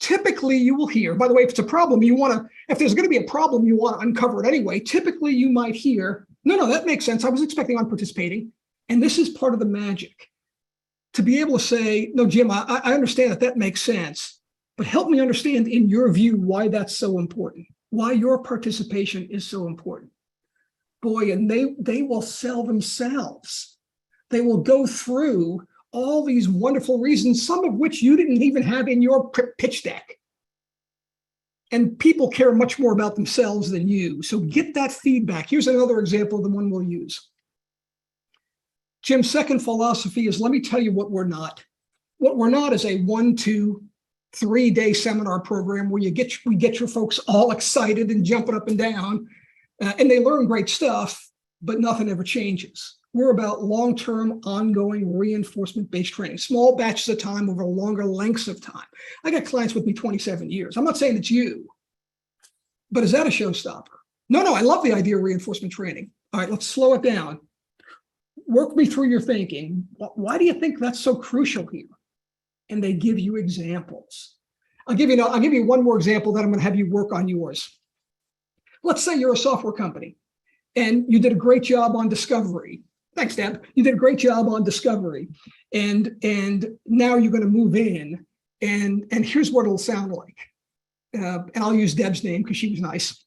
Typically, you will hear, by the way, if it's a problem, if there's going to be a problem, you want to uncover it anyway. Typically, you might hear, no, that makes sense. I was expecting on participating. And this is part of the magic. To be able to say, no, Jim, I understand that makes sense, but help me understand in your view why that's so important, why your participation is so important. boy, and they will sell themselves. They will go through all these wonderful reasons, some of which you didn't even have in your pitch deck. And people care much more about themselves than you. So get that feedback. Here's another example of the one we'll use. Jim's second philosophy is, let me tell you what we're not. What we're not is a 1, 2, 3-day seminar program where we get your folks all excited and jumping up and down, and they learn great stuff, but nothing ever changes. We're about long-term, ongoing reinforcement-based training, small batches of time over longer lengths of time. I got clients with me 27 years. I'm not saying it's you, but is that a showstopper? No, I love the idea of reinforcement training. All right, let's slow it down. Work me through your thinking. Why do you think that's so crucial here? And they give you examples. I'll give you one more example that I'm going to have you work on yours. Let's say you're a software company and you did a great job on discovery. Thanks, Deb. You did a great job on discovery. And now you're going to move in. And here's what it'll sound like. And I'll use Deb's name because she was nice.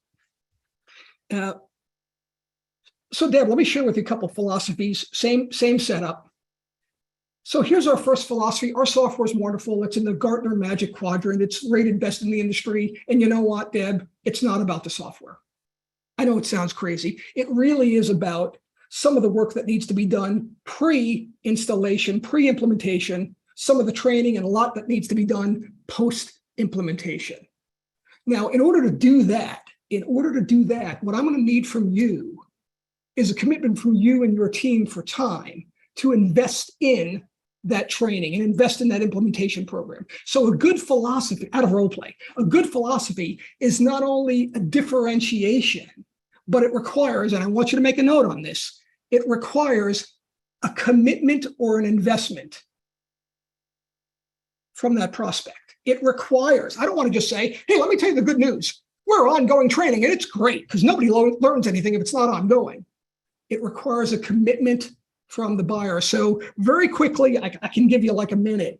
So Deb, let me share with you a couple of philosophies. Same setup. So here's our first philosophy. Our software is wonderful. It's in the Gartner Magic Quadrant. It's rated best in the industry. And you know what, Deb? It's not about the software. I know it sounds crazy. It really is about some of the work that needs to be done pre-installation, pre-implementation, some of the training, and a lot that needs to be done post-implementation. Now, in order to do that, what I'm going to need from you is a commitment from you and your team for time to invest in that training and invest in that implementation program. So a good philosophy, out of role play, a good philosophy is not only a differentiation, but it requires, and I want you to make a note on this, it requires a commitment or an investment from that prospect. It requires, I don't want to just say, hey, let me tell you the good news. We're ongoing training and it's great, because nobody learns anything if it's not ongoing. It requires a commitment from the buyer. So very quickly, I can give you like a minute,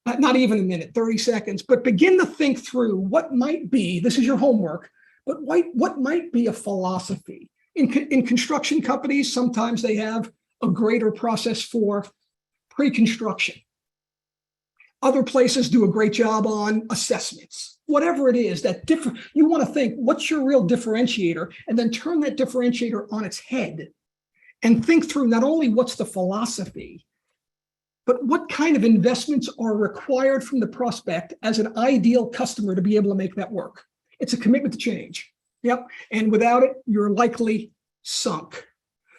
not even a minute, 30 seconds, but begin to think through what might be, this is your homework, but what might be a philosophy. In construction companies, sometimes they have a greater process for pre-construction. Other places do a great job on assessments. Whatever it is, you want to think, what's your real differentiator? And then turn that differentiator on its head and think through not only what's the philosophy, but what kind of investments are required from the prospect as an ideal customer to be able to make that work. It's a commitment to change. Yep. And without it, you're likely sunk.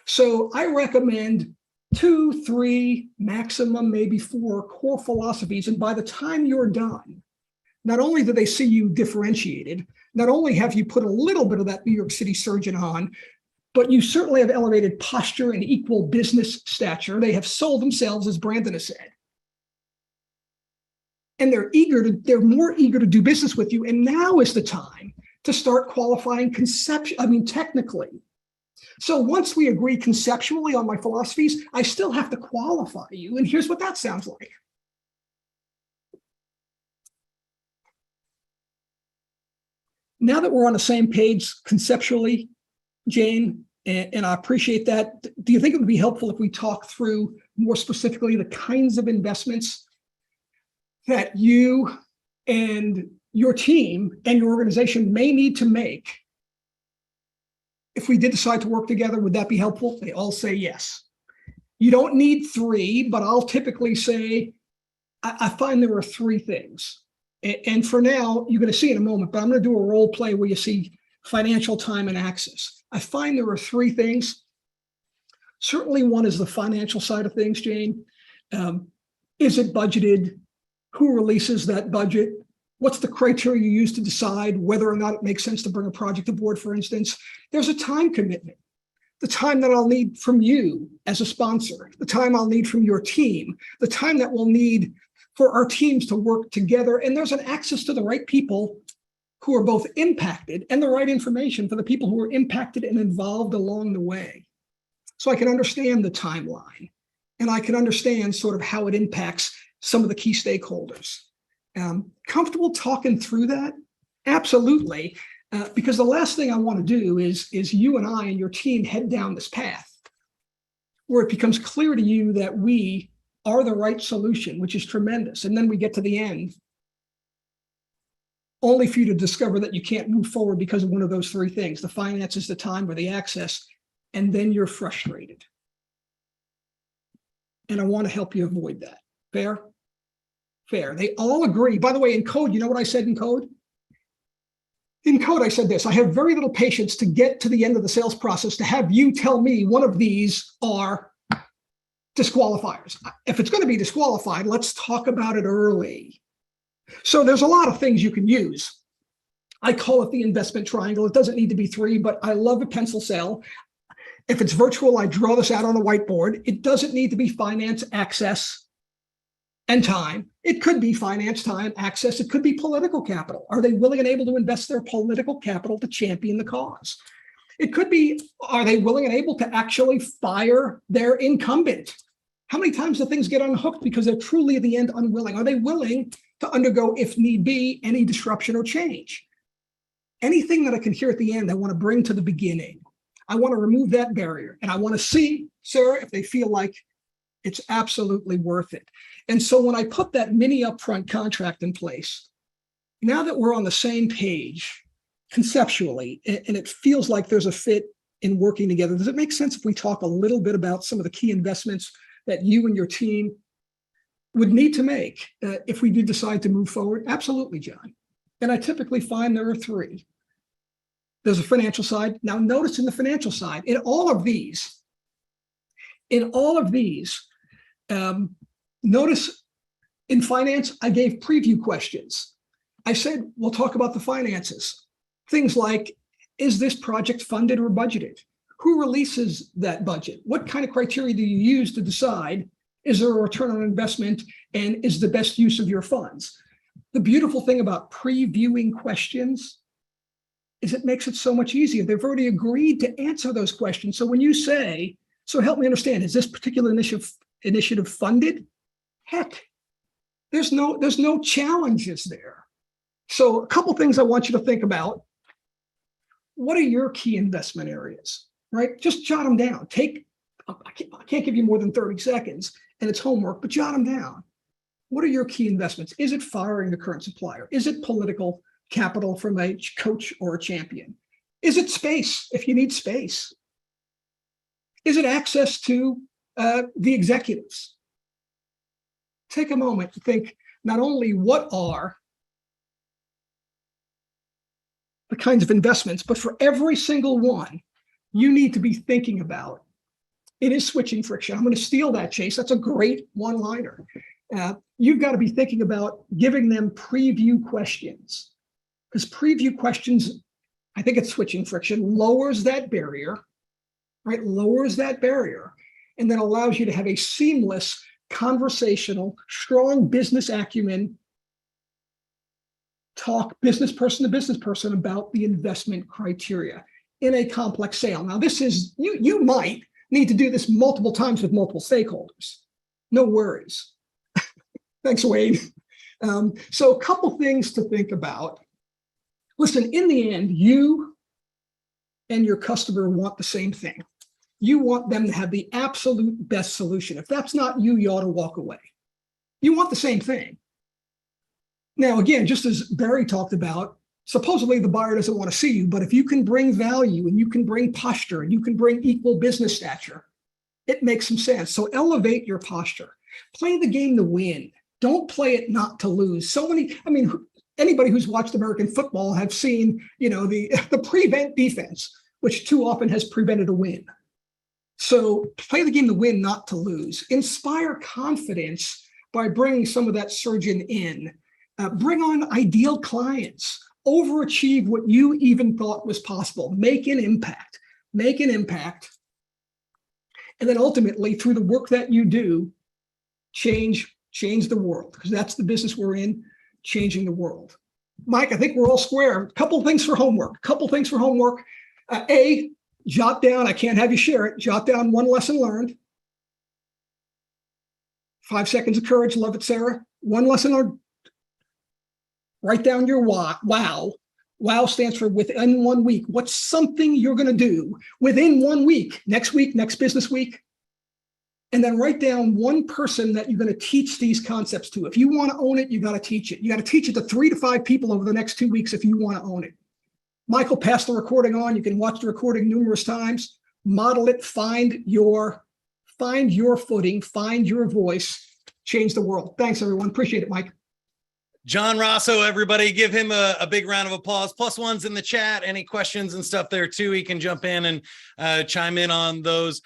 So I recommend 2, 3, maximum maybe 4 core philosophies. And by the time you're done, not only do they see you differentiated, not only have you put a little bit of that New York City surgeon on, but you certainly have elevated posture and equal business stature. They have sold themselves, as Brandon has said. And they're more eager to do business with you. And now is the time to start qualifying technically. So once we agree conceptually on my philosophies, I still have to qualify you. And here's what that sounds like. Now that we're on the same page conceptually, Jane, and I appreciate that, do you think it would be helpful if we talk through more specifically the kinds of investments that you and your team and your organization may need to make? If we did decide to work together, would that be helpful? They all say yes. You don't need 3, but I'll typically say, I find there are 3 things. And for now, you're going to see in a moment, but I'm going to do a role play where you see financial time and access. I find there are 3 things. Certainly one is the financial side of things, Jane. Is it budgeted? Who releases that budget? What's the criteria you use to decide whether or not it makes sense to bring a project aboard, for instance? There's a time commitment. The time that I'll need from you as a sponsor, the time I'll need from your team, the time that we'll need for our teams to work together. And there's an access to the right people who are both impacted and the right information for the people who are impacted and involved along the way. So I can understand the timeline and I can understand sort of how it impacts some of the key stakeholders. Comfortable talking through that? Absolutely. Because the last thing I want to do is you and I and your team head down this path where it becomes clear to you that we are the right solution, which is tremendous. And then we get to the end, only for you to discover that you can't move forward because of one of those three things, the finances, the time, or the access, and then you're frustrated. And I want to help you avoid that. Fair? Fair. They all agree. By the way, in code, you know what I said in code? In code, I said this: I have very little patience to get to the end of the sales process to have you tell me one of these are disqualifiers. If it's going to be disqualified, let's talk about it early. So there's a lot of things you can use. I call it the investment triangle. It doesn't need to be three, but I love a pencil cell. If it's virtual, I draw this out on a whiteboard. It doesn't need to be finance, access, and time. It could be finance, time, access. It could be political capital. Are they willing and able to invest their political capital to champion the cause? It could be, are they willing and able to actually fire their incumbent? How many times do things get unhooked because they're truly at the end unwilling? Are they willing to undergo, if need be, any disruption or change? Anything that I can hear at the end, I want to bring to the beginning. I want to remove that barrier. And I want to see, sir, if they feel like it's absolutely worth it. And so when I put that mini upfront contract in place, now that we're on the same page conceptually, and it feels like there's a fit in working together, does it make sense if we talk a little bit about some of the key investments that you and your team would need to make if we do decide to move forward? Absolutely, John. And I typically find there are three. There's a financial side. Now notice in the financial side, in all of these, notice in finance, I gave preview questions. I said, we'll talk about the finances. Things like, is this project funded or budgeted? Who releases that budget? What kind of criteria do you use to decide, is there a return on investment and is the best use of your funds? The beautiful thing about previewing questions is it makes it so much easier. They've already agreed to answer those questions. So when you say, so help me understand, is this particular initiative funded? Heck, there's no challenges there. So a couple things I want you to think about. What are your key investment areas, right? Just jot them down. I can't give you more than 30 seconds and it's homework, but jot them down. What are your key investments? Is it firing the current supplier? Is it political capital from a coach or a champion? Is it space, if you need space? Is it access to the executives? Take a moment to think not only what are the kinds of investments, but for every single one, you need to be thinking about. It is switching friction. I'm going to steal that, Chase. That's a great one-liner. You've got to be thinking about giving them preview questions, because preview questions, I think it's switching friction, lowers that barrier, right? Lowers that barrier, and then allows you to have a seamless, conversational, strong business acumen talk business person to business person about the investment criteria in a complex sale. Now, this is, you might need to do this multiple times with multiple stakeholders. No worries. Thanks, Wade. So a couple things to think about. Listen, in the end, you and your customer want the same thing. You want them to have the absolute best solution. If that's not you, you ought to walk away. You want the same thing. Now, again, just as Barry talked about, supposedly the buyer doesn't want to see you, but if you can bring value and you can bring posture and you can bring equal business stature, it makes some sense. So elevate your posture. Play the game to win. Don't play it not to lose. Anybody who's watched American football have seen, the prevent defense, which too often has prevented a win. So play the game to win, not to lose. Inspire confidence by bringing some of that surgeon in. Bring on ideal clients. Overachieve what you even thought was possible. Make an impact. Make an impact. And then ultimately, through the work that you do, change the world, because that's the business we're in, changing the world. Mike, I think we're all square. A couple things for homework. A, jot down, I can't have you share it, jot down one lesson learned. 5 seconds of courage, love it, Sarah. One lesson learned. Write down your wow. WOW stands for within 1 week. What's something you're going to do within 1 week, next business week? And then write down one person that you're going to teach these concepts to. If you want to own it, you got to teach it. You got to teach it to 3 to 5 people over the next 2 weeks if you want to own it. Michael, pass the recording on. You can watch the recording numerous times, model it, find your footing, find your voice, change the world. Thanks, everyone. Appreciate it, Mike. John Rosso, everybody give him a big round of applause. +1s in the chat. Any questions and stuff there too, he can jump in and chime in on those.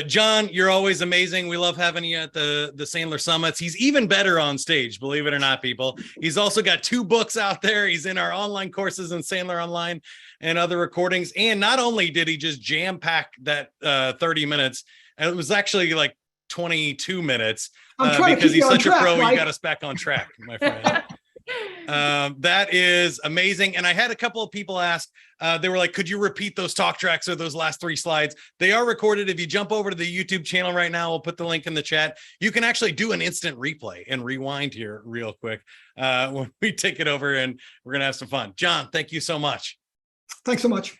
John, you're always amazing. We love having you at the Sandler Summits. He's even better on stage, believe it or not, people. He's also got 2 books out there. He's in our online courses in Sandler Online and other recordings. And not only did he just jam pack that 30 minutes, and it was actually like 22 minutes because he's such a pro. He got us back on track, my friend. That is amazing. And I had a couple of people ask, they were like, could you repeat those talk tracks or those last 3 slides? They are recorded. If you jump over to the YouTube channel right now, we'll put the link in the chat. You can actually do an instant replay and rewind here real quick when we take it over, and we're going to have some fun. John, thank you so much. Thanks so much.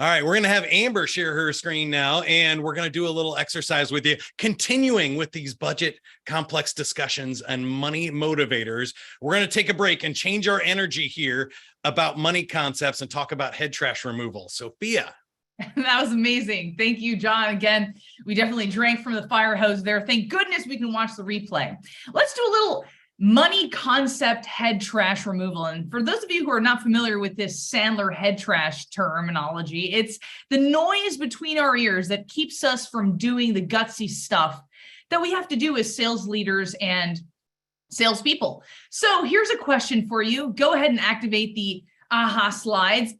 All right, we're going to have Amber share her screen now, and we're going to do a little exercise with you, continuing with these budget complex discussions and money motivators. We're going to take a break and change our energy here about money concepts and talk about head trash removal. Sophia. That was amazing. Thank you, John. Again, we definitely drank from the fire hose there. Thank goodness we can watch the replay. Let's do a little money concept head trash removal. And for those of you who are not familiar with this Sandler head trash terminology, it's the noise between our ears that keeps us from doing the gutsy stuff that we have to do as sales leaders and salespeople. So here's a question for you. Go ahead and activate the aha slides.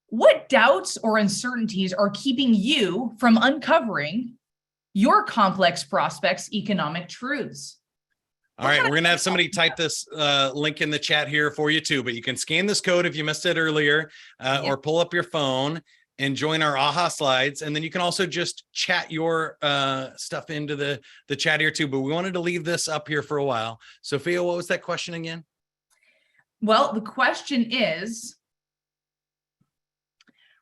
What doubts or uncertainties are keeping you from uncovering your complex prospects' economic truths? All right, we're going to have somebody type this link in the chat here for you too, but you can scan this code if you missed it earlier, or pull up your phone and join our AHA slides. And then you can also just chat your stuff into the chat here too, but we wanted to leave this up here for a while. Sophia, what was that question again? Well, the question is,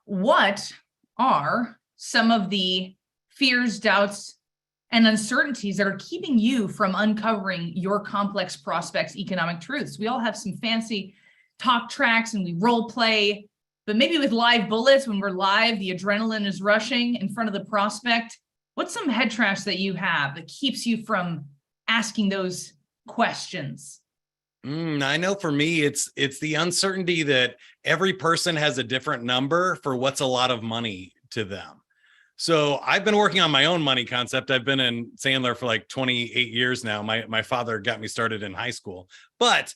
what are some of the fears, doubts, and uncertainties that are keeping you from uncovering your complex prospects' economic truths? We all have some fancy talk tracks and we role play, but maybe with live bullets, when we're live, the adrenaline is rushing in front of the prospect. What's some head trash that you have that keeps you from asking those questions? I know for me, it's the uncertainty that every person has a different number for what's a lot of money to them. So I've been working on my own money concept. I've been in Sandler for like 28 years now. My father got me started in high school. But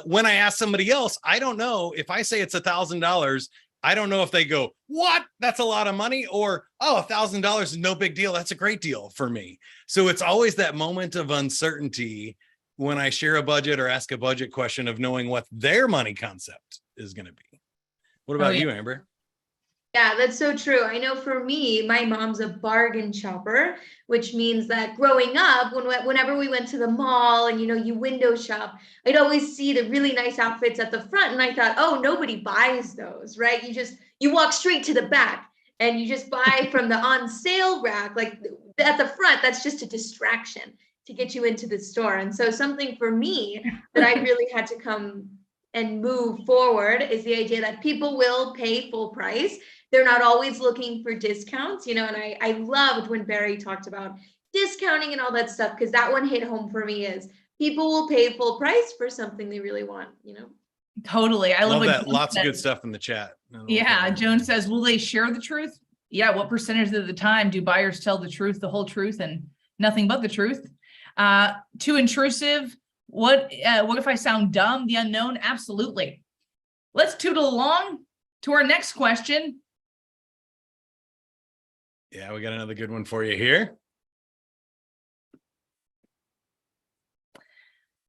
when I ask somebody else, I don't know if I say it's $1,000. I don't know if they go, what? That's a lot of money, or, oh, $1,000 is no big deal. That's a great deal for me. So it's always that moment of uncertainty when I share a budget or ask a budget question of knowing what their money concept is going to be. What about you, Amber? Yeah, that's so true. I know for me, my mom's a bargain shopper, which means that growing up, whenever we went to the mall and, you window shop, I'd always see the really nice outfits at the front. And I thought, oh, nobody buys those, right? You walk straight to the back and you just buy from the on sale rack, like at the front. That's just a distraction to get you into the store. And so something for me that I really had to come and move forward is the idea that people will pay full price. They're not always looking for discounts, and I loved when Barry talked about discounting and all that stuff, because that one hit home for me is people will pay full price for something they really want, Totally. I love that. Lots of good stuff in the chat. Yeah. Joan says, will they share the truth? Yeah. What percentage of the time do buyers tell the truth, the whole truth, and nothing but the truth? Too intrusive. What if I sound dumb? The unknown? Absolutely. Let's tootle along to our next question. Yeah, we got another good one for you here.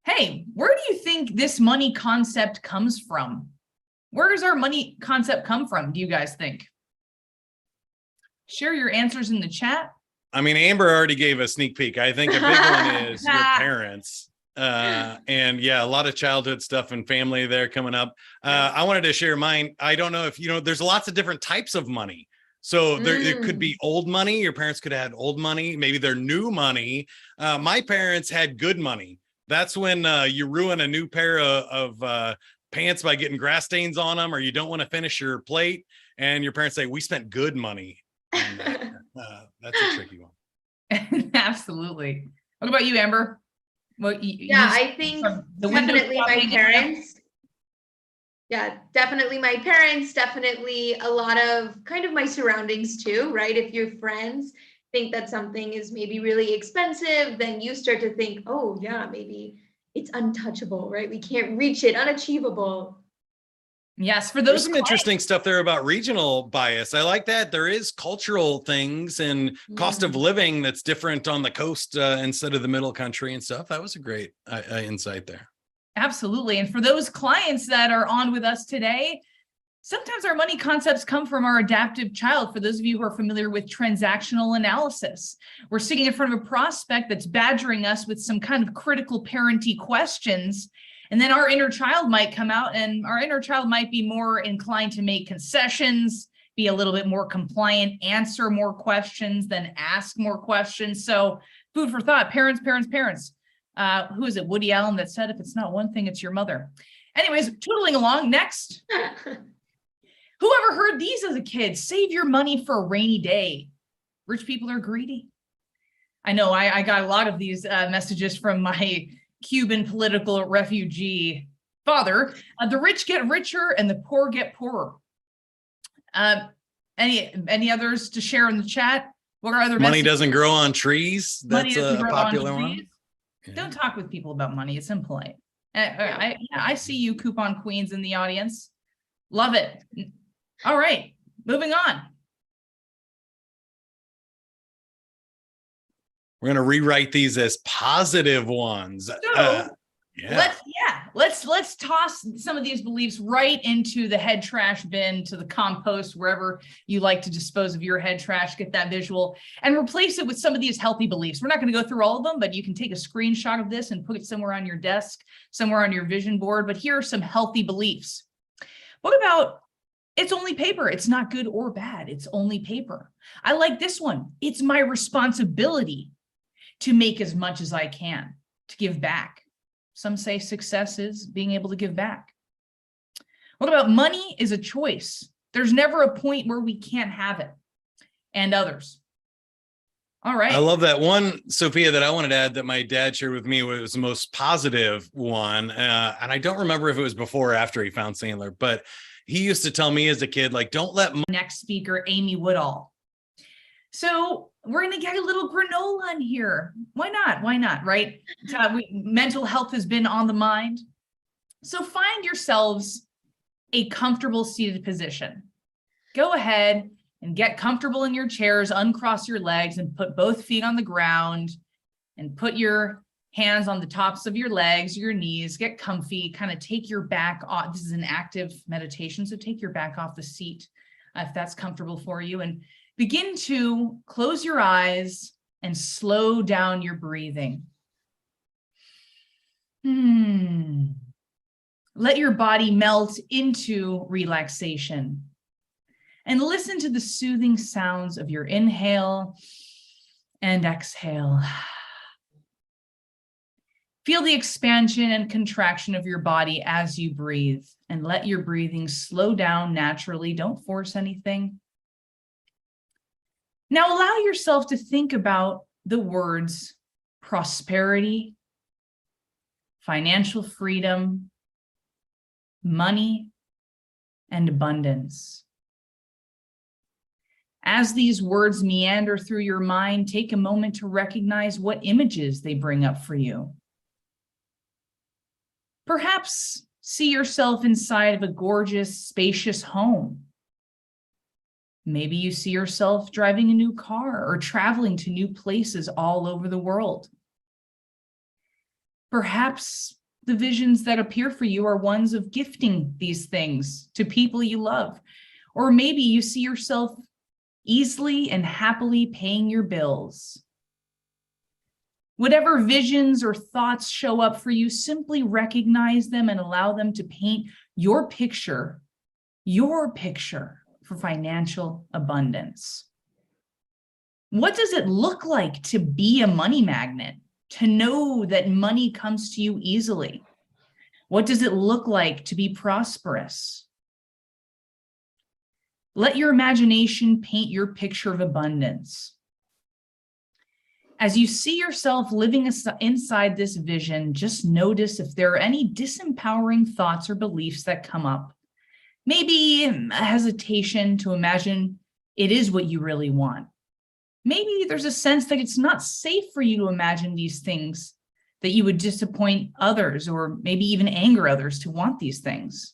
Hey, where do you think this money concept comes from? Where does our money concept come from, do you guys think? Share your answers in the chat. I mean, Amber already gave a sneak peek. I think a big one is your parents. And yeah, a lot of childhood stuff and family there coming up. I wanted to share mine. I don't know if you know, there's lots of different types of money. So there could be old money. Your parents could have had old money. Maybe they're new money. My parents had good money. That's when you ruin a new pair of pants by getting grass stains on them, or you don't want to finish your plate. And your parents say, we spent good money on that. That's a tricky one. Absolutely. What about you, Amber? Well, I think definitely my parents. Yeah, definitely my parents, definitely a lot of kind of my surroundings too, right? If your friends think that something is maybe really expensive, then you start to think, oh yeah, maybe it's untouchable, right? We can't reach it, unachievable. Yes, for There's those some interesting stuff there about regional bias. I like that. There is cultural things and cost of living that's different on the coast instead of the middle country and stuff. That was a great insight there. Absolutely. And for those clients that are on with us today, sometimes our money concepts come from our adaptive child. For those of you who are familiar with transactional analysis, we're sitting in front of a prospect that's badgering us with some kind of critical parenting questions. And then our inner child might come out, and our inner child might be more inclined to make concessions, be a little bit more compliant, answer more questions than ask more questions. So food for thought, parents. Who is it? Woody Allen that said, if it's not one thing, it's your mother. Anyways, tootling along. Next. Whoever heard these as a kid? Save your money for a rainy day. Rich people are greedy. I know I got a lot of these messages from my Cuban political refugee father. The rich get richer and the poor get poorer. Any others to share in the chat? What are other money messages? Doesn't grow on trees? That's a popular one. Yeah. Don't talk with people about money. It's impolite. I see you, coupon queens in the audience. Love it. All right, moving on. We're going to rewrite these as positive ones. So, let's toss some of these beliefs right into the head trash bin, to the compost, wherever you like to dispose of your head trash. Get that visual and replace it with some of these healthy beliefs. We're not going to go through all of them, but you can take a screenshot of this and put it somewhere on your desk, somewhere on your vision board. But here are some healthy beliefs. What about it's only paper? It's not good or bad. It's only paper. I like this one. It's my responsibility to make as much as I can, to give back. Some say success is being able to give back. What about money is a choice? There's never a point where we can't have it. And others. All right. I love that one, Sophia, that I wanted to add that my dad shared with me was the most positive one. And I don't remember if it was before or after he found Sandler, but he used to tell me as a kid, like, don't let next speaker, Amy Woodall. So we're going to get a little granola in here. Why not? Why not? Right? Mental health has been on the mind. So find yourselves a comfortable seated position. Go ahead and get comfortable in your chairs, uncross your legs and put both feet on the ground and put your hands on the tops of your legs, your knees, get comfy, kind of take your back off. This is an active meditation. So take your back off the seat if that's comfortable for you, and begin to close your eyes and slow down your breathing. Let your body melt into relaxation and listen to the soothing sounds of your inhale and exhale. Feel the expansion and contraction of your body as you breathe, and let your breathing slow down naturally. Don't force anything. Now allow yourself to think about the words prosperity, financial freedom, money, and abundance. As these words meander through your mind, take a moment to recognize what images they bring up for you. Perhaps see yourself inside of a gorgeous, spacious home. Maybe you see yourself driving a new car or traveling to new places all over the world. Perhaps the visions that appear for you are ones of gifting these things to people you love. Or maybe you see yourself easily and happily paying your bills. Whatever visions or thoughts show up for you, simply recognize them and allow them to paint your picture for financial abundance. What does it look like to be a money magnet? To know that money comes to you easily? What does it look like to be prosperous? Let your imagination paint your picture of abundance. As you see yourself living inside this vision, just notice if there are any disempowering thoughts or beliefs that come up. Maybe a hesitation to imagine it is what you really want. Maybe there's a sense that it's not safe for you to imagine these things, that you would disappoint others or maybe even anger others to want these things.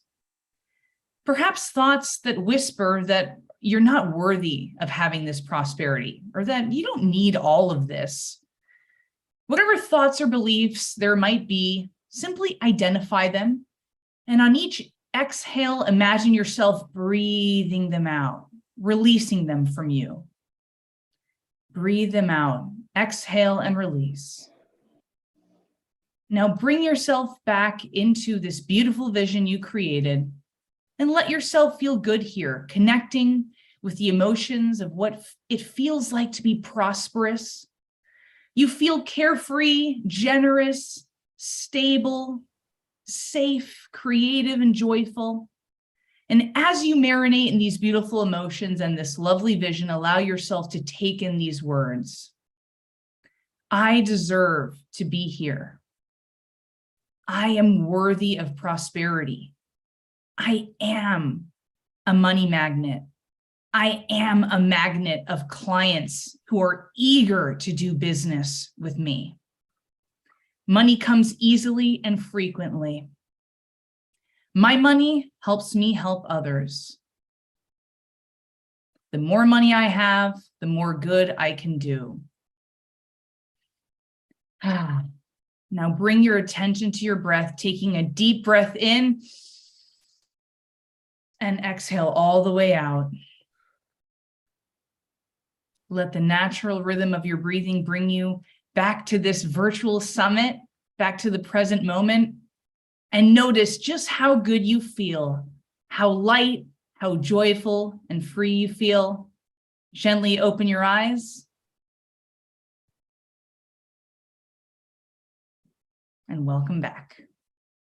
Perhaps thoughts that whisper that you're not worthy of having this prosperity or that you don't need all of this. Whatever thoughts or beliefs there might be, simply identify them. And on each exhale, imagine yourself breathing them out, releasing them from you. Breathe them out, exhale and release. Now bring yourself back into this beautiful vision you created and let yourself feel good here, connecting with the emotions of what it feels like to be prosperous. You feel carefree, generous, stable, safe, creative, and joyful. And as you marinate in these beautiful emotions and this lovely vision, allow yourself to take in these words. I deserve to be here. I am worthy of prosperity. I am a money magnet. I am a magnet of clients who are eager to do business with me. Money comes easily and frequently. My money helps me help others. The more money I have, the more good I can do. Now bring your attention to your breath, taking a deep breath in and exhale all the way out. Let the natural rhythm of your breathing bring you back to this virtual summit, back to the present moment. And notice just how good you feel, how light, how joyful and free you feel. Gently open your eyes. And welcome back.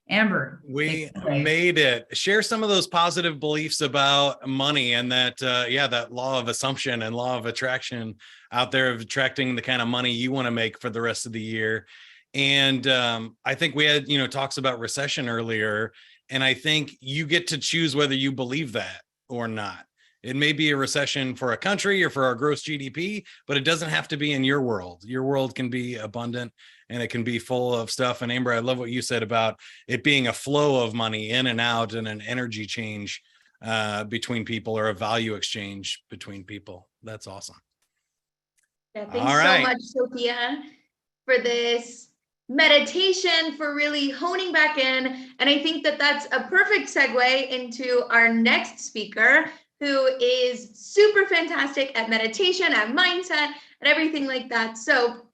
Amber. We made it. Share some of those positive beliefs about money and that, that law of assumption and law of attraction out there of attracting the kind of money you want to make for the rest of the year. And I think we had, talks about recession earlier, and I think you get to choose whether you believe that or not. It may be a recession for a country or for our gross GDP, but it doesn't have to be in your world. Your world can be abundant and it can be full of stuff. And Amber, I love what you said about it being a flow of money in and out and an energy change between people or a value exchange between people. That's awesome. Yeah, thanks so much, Sophia, for this meditation, for really honing back in. And I think that that's a perfect segue into our next speaker, who is super fantastic at meditation, at mindset, and everything like that. So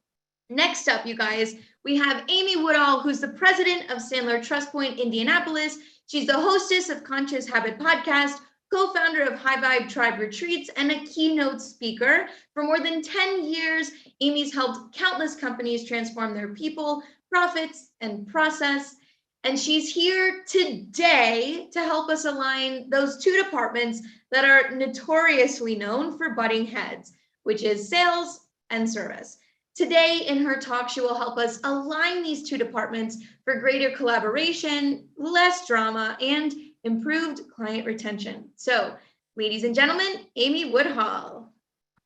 next up, you guys, we have Amy Woodall, who's the president of Sandler Trust Point Indianapolis. She's the hostess of Conscious Habit Podcast, co-founder of High Vibe Tribe Retreats, and a keynote speaker. For more than 10 years, Amy's helped countless companies transform their people, profits, and process. And she's here today to help us align those two departments that are notoriously known for butting heads, which is sales and service. Today in her talk, she will help us align these two departments for greater collaboration, less drama, and improved client retention. So, ladies and gentlemen, Amy Woodall.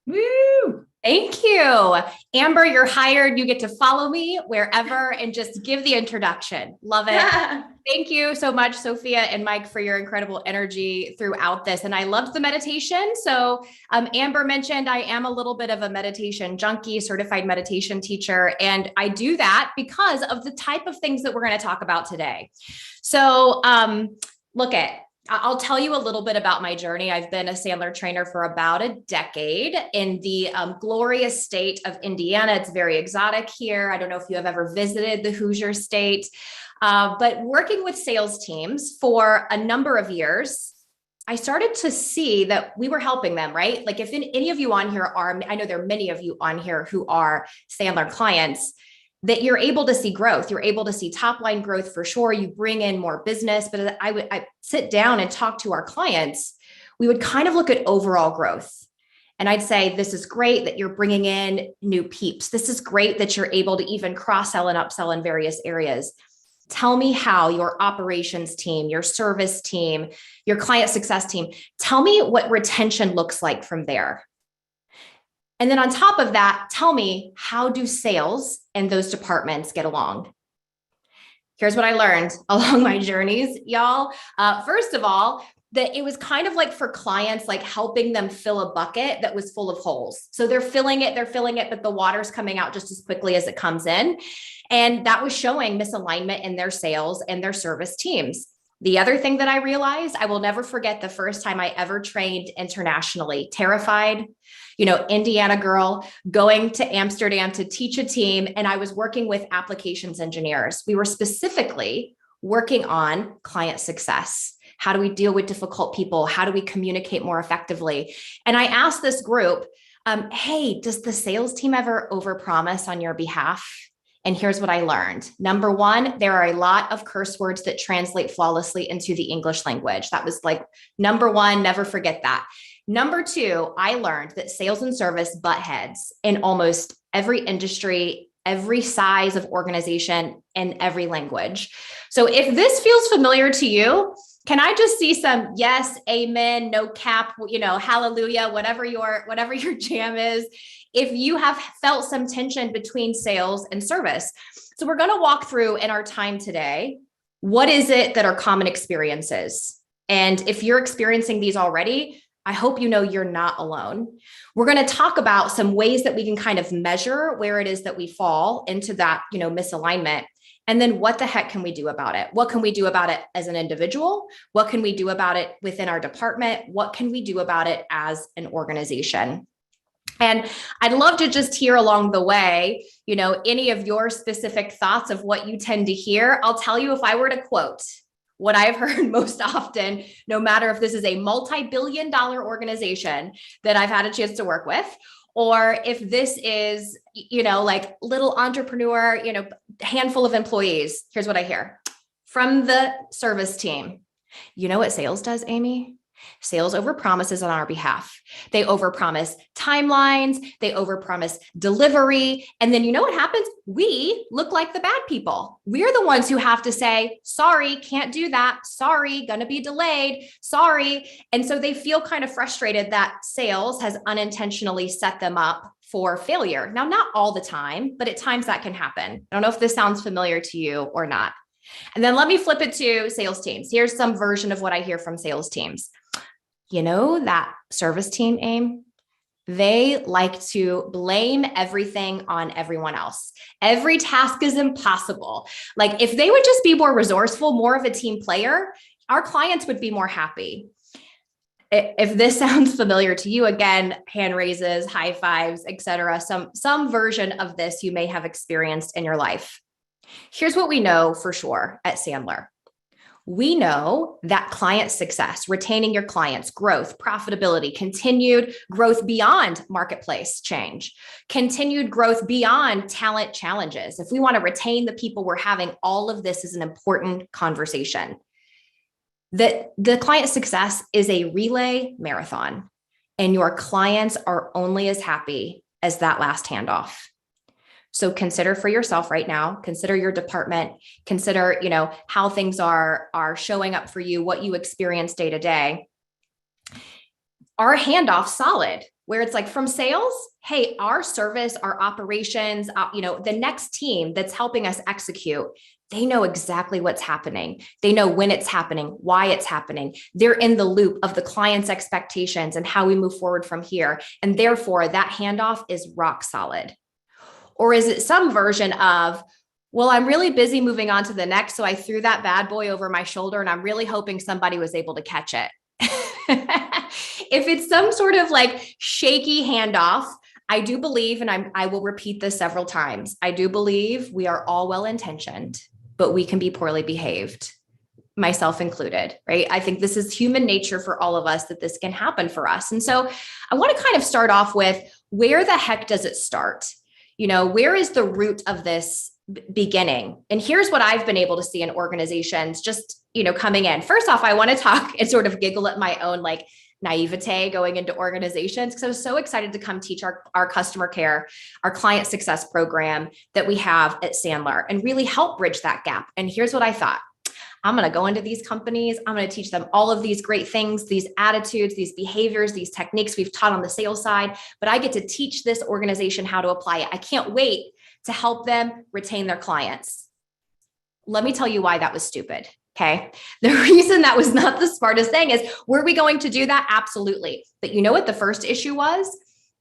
Woo! Thank you. Amber, you're hired. You get to follow me wherever and just give the introduction. Love it. Thank you so much, Sophia and Mike, for your incredible energy throughout this. And I loved the meditation. So Amber mentioned I am a little bit of a meditation junkie, certified meditation teacher. And I do that because of the type of things that we're going to talk about today. So look at I'll tell you a little bit about my journey. I've been a Sandler trainer for about a decade in the glorious state of Indiana. It's very exotic here. I don't know if you have ever visited the Hoosier state, but working with sales teams for a number of years, I started to see that we were helping them, right? Like if any of you on here are, I know there are many of you on here who are Sandler clients, that you're able to see growth. You're able to see top line growth for sure. You bring in more business, but I sit down and talk to our clients. We would kind of look at overall growth. And I'd say, this is great that you're bringing in new peeps. This is great that you're able to even cross-sell and upsell in various areas. Tell me how your operations team, your service team, your client success team, tell me what retention looks like from there. And then on top of that, tell me, how do sales and those departments get along? Here's what I learned along my journeys, y'all. First of all, that it was kind of like for clients, like helping them fill a bucket that was full of holes. So they're filling it, but the water's coming out just as quickly as it comes in. And that was showing misalignment in their sales and their service teams. The other thing that I realized, I will never forget the first time I ever trained internationally, terrified, Indiana girl going to Amsterdam to teach a team. And I was working with applications engineers. We were specifically working on client success. How do we deal with difficult people? How do we communicate more effectively? And I asked this group, hey, does the sales team ever overpromise on your behalf? And here's what I learned. Number one, there are a lot of curse words that translate flawlessly into the English language. That was like number one, never forget that. Number two, I learned that sales and service butt heads in almost every industry, every size of organization, and every language. So if this feels familiar to you, can I just see some yes, amen, no cap, hallelujah, whatever your jam is, if you have felt some tension between sales and service. So we're going to walk through in our time today, what is it that are common experiences? And if you're experiencing these already, I hope you know you're not alone. We're going to talk about some ways that we can kind of measure where it is that we fall into that, misalignment. And then what the heck can we do about it? What can we do about it as an individual? What can we do about it within our department? What can we do about it as an organization? And I'd love to just hear along the way, any of your specific thoughts of what you tend to hear. I'll tell you, if I were to quote what I've heard most often, no matter if this is a multi-billion-dollar organization that I've had a chance to work with, or if this is, like little entrepreneur, handful of employees, here's what I hear from the service team. You know what sales does, Amy? Sales overpromises on our behalf. They overpromise timelines. They overpromise delivery. And then you know what happens? We look like the bad people. We're the ones who have to say, sorry, can't do that. Sorry, going to be delayed. Sorry. And so they feel kind of frustrated that sales has unintentionally set them up for failure. Now, not all the time, but at times that can happen. I don't know if this sounds familiar to you or not. And then let me flip it to sales teams. Here's some version of what I hear from sales teams. That service team, Aim, they like to blame everything on everyone else. Every task is impossible. Like if they would just be more resourceful, more of a team player, our clients would be more happy. If this sounds familiar to you, again, hand raises, high fives, etc. Some version of this you may have experienced in your life. Here's what we know for sure at Sandler. We know that client success, retaining your clients, growth, profitability, continued growth beyond marketplace change, continued growth beyond talent challenges. If we want to retain the people we're having, all of this is an important conversation. That the client success is a relay marathon, and your clients are only as happy as that last handoff. So consider for yourself right now, consider your department, consider, how things are showing up for you, what you experience day to day. Are handoffs solid? Where it's like from sales, hey, our service, our operations, the next team that's helping us execute, they know exactly what's happening. They know when it's happening, why it's happening. They're in the loop of the client's expectations and how we move forward from here. And therefore that handoff is rock solid. Or is it some version of, Well, I'm really busy moving on to the next. So I threw that bad boy over my shoulder and I'm really hoping somebody was able to catch it. If it's some sort of like shaky handoff, I do believe, and I will repeat this several times, I do believe we are all well-intentioned, but we can be poorly behaved, myself included, right? I think this is human nature for all of us, that this can happen for us. And so I want to kind of start off with, where the heck does it start? Where is the root of this beginning? And here's what I've been able to see in organizations just, coming in. First off, I want to talk and sort of giggle at my own like naivete going into organizations, because I was so excited to come teach our customer care, our client success program that we have at Sandler, and really help bridge that gap. And here's what I thought. I'm going to go into these companies. I'm going to teach them all of these great things, these attitudes, these behaviors, these techniques we've taught on the sales side, but I get to teach this organization how to apply it. I can't wait to help them retain their clients. Let me tell you why that was stupid. Okay. The reason that was not the smartest thing is, were we going to do that? Absolutely. But you know what the first issue was?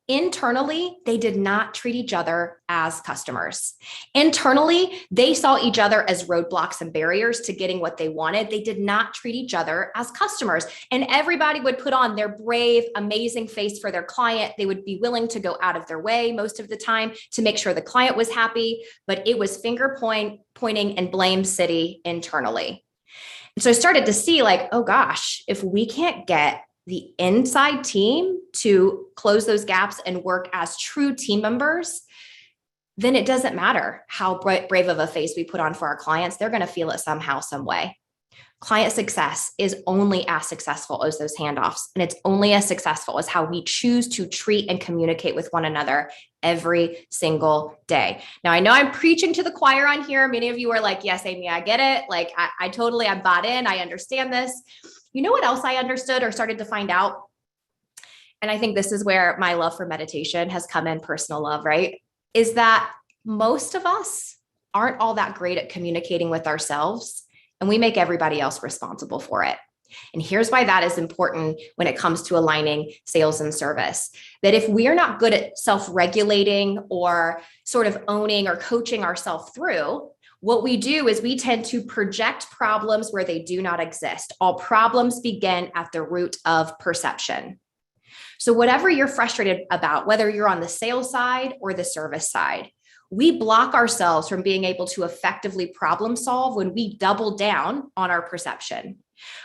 Internally, they did not treat each other as customers. Internally, they saw each other as roadblocks and barriers to getting what they wanted. They did not treat each other as customers. And everybody would put on their brave, amazing face for their client. They would be willing to go out of their way most of the time to make sure the client was happy, but it was pointing and blame city internally. And so I started to see like, oh gosh, if we can't get the inside team to close those gaps and work as true team members, then it doesn't matter how brave of a face we put on for our clients. They're going to feel it somehow, some way. Client success is only as successful as those handoffs. And it's only as successful as how we choose to treat and communicate with one another every single day. Now, I know I'm preaching to the choir on here. Many of you are like, yes, Amy, I get it. Like I'm bought in. I understand this. You know what else I understood or started to find out? And I think this is where my love for meditation has come in, personal love, right? Is that most of us aren't all that great at communicating with ourselves, and we make everybody else responsible for it. And here's why that is important when it comes to aligning sales and service. That if we are not good at self-regulating or sort of owning or coaching ourselves through, what we do is we tend to project problems where they do not exist. All problems begin at the root of perception. So whatever you're frustrated about, whether you're on the sales side or the service side, we block ourselves from being able to effectively problem solve when we double down on our perception.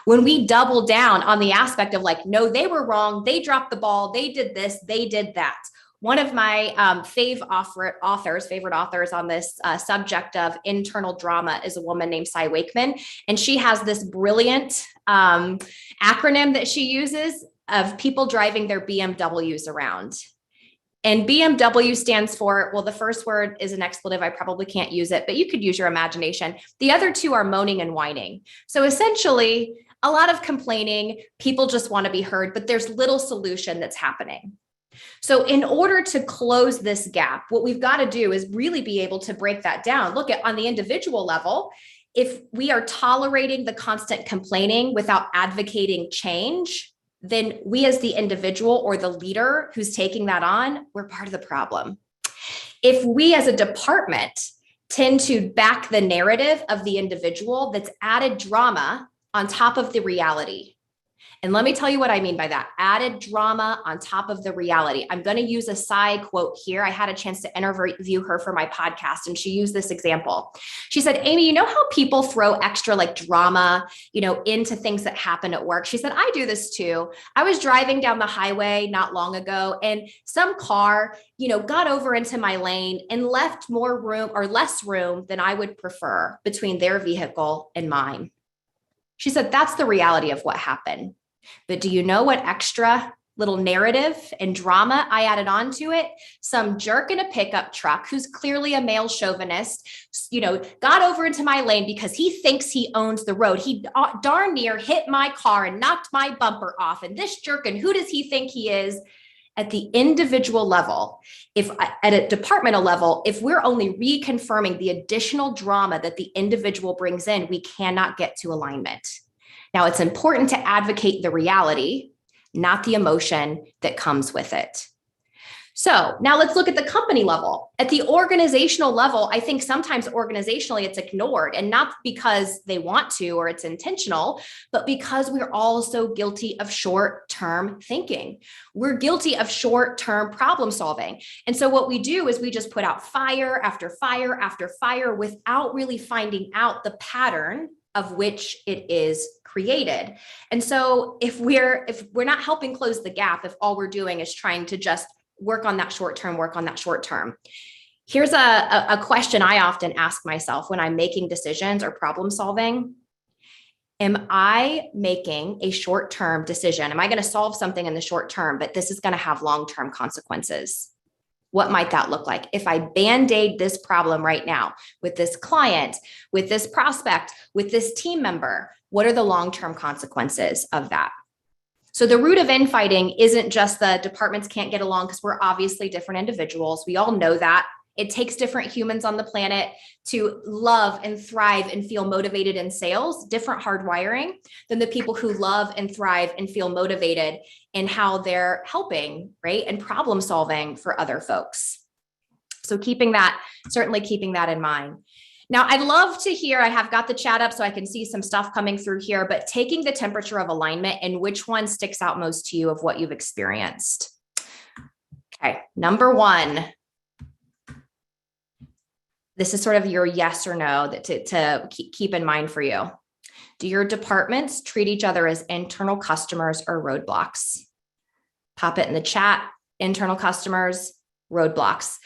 When we double down on the aspect of like, no, they were wrong. They dropped the ball. They did this. They did that. One of my favorite authors on this subject of internal drama is a woman named Cy Wakeman. And she has this brilliant acronym that she uses of people driving their BMWs around. And BMW stands for, well, the first word is an expletive. I probably can't use it, but you could use your imagination. The other two are moaning and whining. So essentially, a lot of complaining, people just want to be heard, but there's little solution that's happening. So in order to close this gap, what we've got to do is really be able to break that down. Look at on the individual level, if we are tolerating the constant complaining without advocating change, then we as the individual or the leader who's taking that on, we're part of the problem. If we as a department tend to back the narrative of the individual, that's added drama on top of the reality. And let me tell you what I mean by that. Added drama on top of the reality. I'm going to use a Cy quote here. I had a chance to interview her for my podcast, and she used this example. She said, Amy, you know how people throw extra like drama, into things that happen at work? She said, I do this too. I was driving down the highway not long ago, and some car, got over into my lane and left more room or less room than I would prefer between their vehicle and mine. She said, that's the reality of what happened. But do you know what extra little narrative and drama I added onto it? Some jerk in a pickup truck who's clearly a male chauvinist, got over into my lane because he thinks he owns the road. He darn near hit my car and knocked my bumper off. And this jerk, and who does he think he is? At the individual level, if at a departmental level, if we're only reconfirming the additional drama that the individual brings in, we cannot get to alignment. Now, it's important to advocate the reality, not the emotion that comes with it. So now let's look at the company level. At the organizational level, I think sometimes organizationally it's ignored, and not because they want to or it's intentional, but because we're all so guilty of short-term thinking. We're guilty of short-term problem solving. And so what we do is we just put out fire after fire after fire without really finding out the pattern of which it is created. And so if we're not helping close the gap, if all we're doing is trying to just work on that short term. Here's a question I often ask myself when I'm making decisions or problem solving. Am I making a short-term decision? Am I going to solve something in the short term, but this is going to have long-term consequences? What might that look like? If I band-aid this problem right now with this client, with this prospect, with this team member, what are the long-term consequences of that? So the root of infighting isn't just the departments can't get along because we're obviously different individuals. We all know that. It takes different humans on the planet to love and thrive and feel motivated in sales, different hardwiring than the people who love and thrive and feel motivated in how they're helping, right? And problem solving for other folks. So certainly keeping that in mind. Now, I'd love to hear, I have got the chat up so I can see some stuff coming through here, but taking the temperature of alignment and which one sticks out most to you of what you've experienced. Okay, number one. This is sort of your yes or no that to keep in mind for you. Do your departments treat each other as internal customers or roadblocks? Pop it in the chat. Internal customers, roadblocks.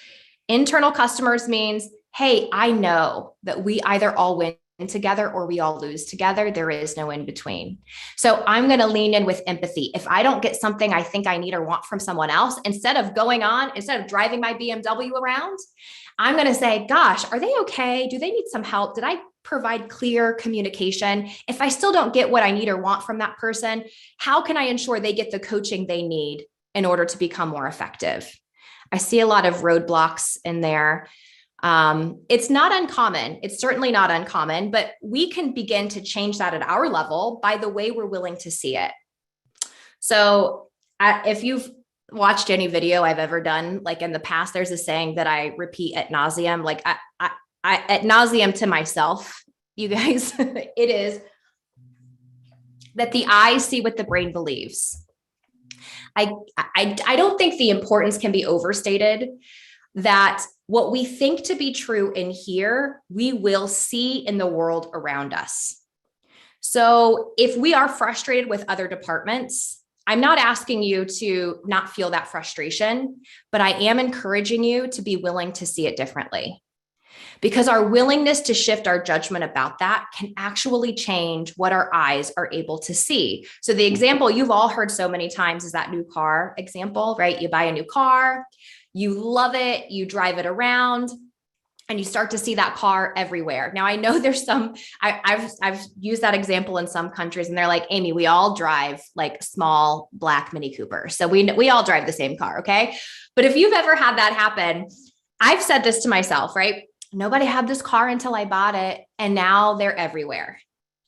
Internal customers means, hey, I know that we either all win together or we all lose together. There is no in between. So I'm going to lean in with empathy. If I don't get something I think I need or want from someone else, instead of driving my BMW around, I'm going to say, gosh, are they okay? Do they need some help? Did I provide clear communication? If I still don't get what I need or want from that person, how can I ensure they get the coaching they need in order to become more effective? I see a lot of roadblocks in there. It's not uncommon. It's certainly not uncommon, but we can begin to change that at our level by the way we're willing to see it. So if you've watched any video I've ever done, like in the past, there's a saying that I repeat ad nauseum, like I ad nauseum to myself, you guys, it is that the eyes see what the brain believes. I don't think the importance can be overstated that what we think to be true in here, we will see in the world around us. So if we are frustrated with other departments, I'm not asking you to not feel that frustration, but I am encouraging you to be willing to see it differently. Because our willingness to shift our judgment about that can actually change what our eyes are able to see. So the example you've all heard so many times is that new car example, right? You buy a new car, you love it, you drive it around, and you start to see that car everywhere. Now, I know there's I've used that example in some countries and they're like, Amy, we all drive like small black Mini Cooper. So we all drive the same car, okay? But if you've ever had that happen, I've said this to myself, right? Nobody had this car until I bought it, and now they're everywhere.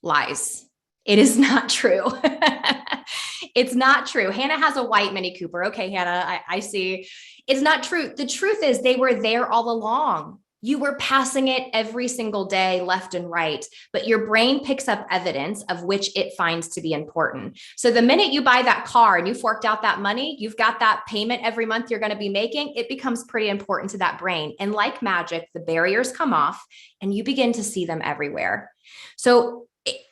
Lies. It is not true. It's not true. Hannah has a white Mini Cooper. Okay, Hannah, I see. It's not true. The truth is they were there all along. You were passing it every single day, left and right, but your brain picks up evidence of which it finds to be important. So the minute you buy that car and you forked out that money, you've got that payment every month you're going to be making, it becomes pretty important to that brain. And like magic, the barriers come off and you begin to see them everywhere. So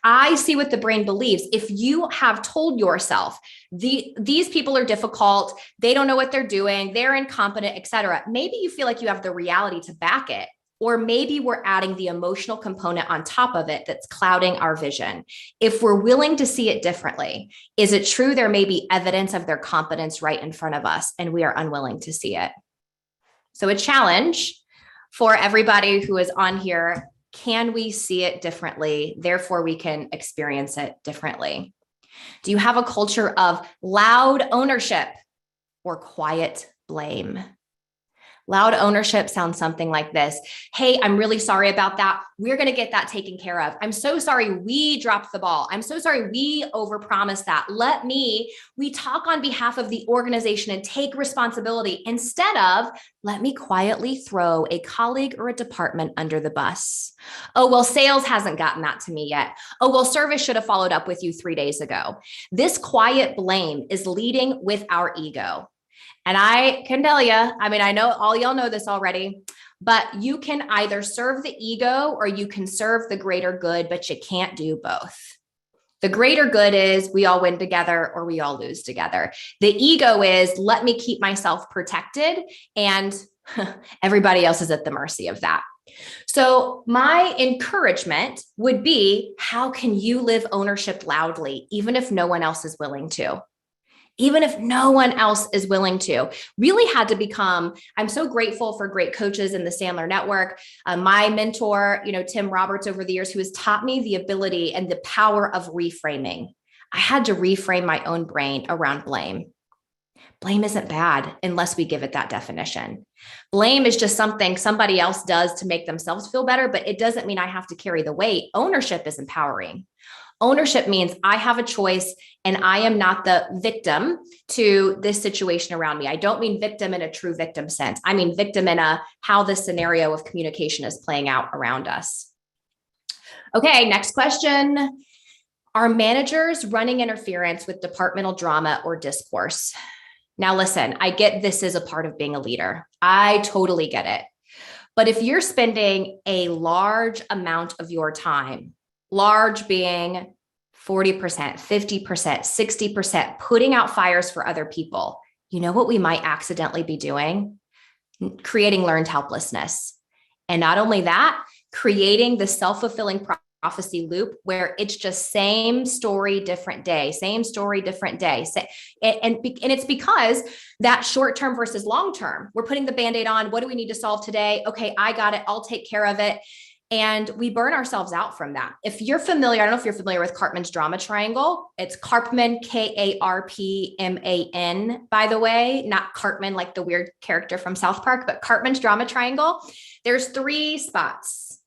I see what the brain believes. If you have told yourself these people are difficult, they don't know what they're doing, they're incompetent, etc., maybe you feel like you have the reality to back it, or maybe we're adding the emotional component on top of it that's clouding our vision. If we're willing to see it differently, is it true there may be evidence of their competence right in front of us and we are unwilling to see it? So a challenge for everybody who is on here. Can we see it differently? Therefore, we can experience it differently. Do you have a culture of loud ownership or quiet blame? Loud ownership sounds something like this. Hey, I'm really sorry about that. We're going to get that taken care of. I'm so sorry we dropped the ball. I'm so sorry we overpromised that. We talk on behalf of the organization and take responsibility instead of let me quietly throw a colleague or a department under the bus. Oh, well, sales hasn't gotten that to me yet. Oh, well, service should have followed up with you 3 days ago. This quiet blame is leading with our ego. And I can tell you, I mean, I know all y'all know this already, but you can either serve the ego or you can serve the greater good, but you can't do both. The greater good is we all win together or we all lose together. The ego is let me keep myself protected and everybody else is at the mercy of that. So my encouragement would be, how can you live ownership loudly, even if no one else is willing to? Even if no one else is willing to, really had to become, I'm so grateful for great coaches in the Sandler Network. My mentor, Tim Roberts over the years, who has taught me the ability and the power of reframing. I had to reframe my own brain around blame. Blame isn't bad unless we give it that definition. Blame is just something somebody else does to make themselves feel better, but it doesn't mean I have to carry the weight. Ownership is empowering. Ownership means I have a choice and I am not the victim to this situation around me. I don't mean victim in a true victim sense. I mean victim in how the scenario of communication is playing out around us. Okay, next question. Are managers running interference with departmental drama or discourse? Now listen, I get this is a part of being a leader. I totally get it. But if you're spending a large amount of your time, large being 40%, 50%, 60%, putting out fires for other people, you know what we might accidentally be doing? Creating learned helplessness. And not only that, creating the self-fulfilling prophecy loop where it's just same story, different day, same story, different day. And it's because that short-term versus long-term, we're putting the Band-Aid on. What do we need to solve today? Okay, I got it. I'll take care of it. And we burn ourselves out from that. If you're familiar, I don't know if you're familiar with Karpman's drama triangle. It's Karpman, Karpman, by the way, not Cartman, like the weird character from South Park, but Karpman's drama triangle. There's 3 spots: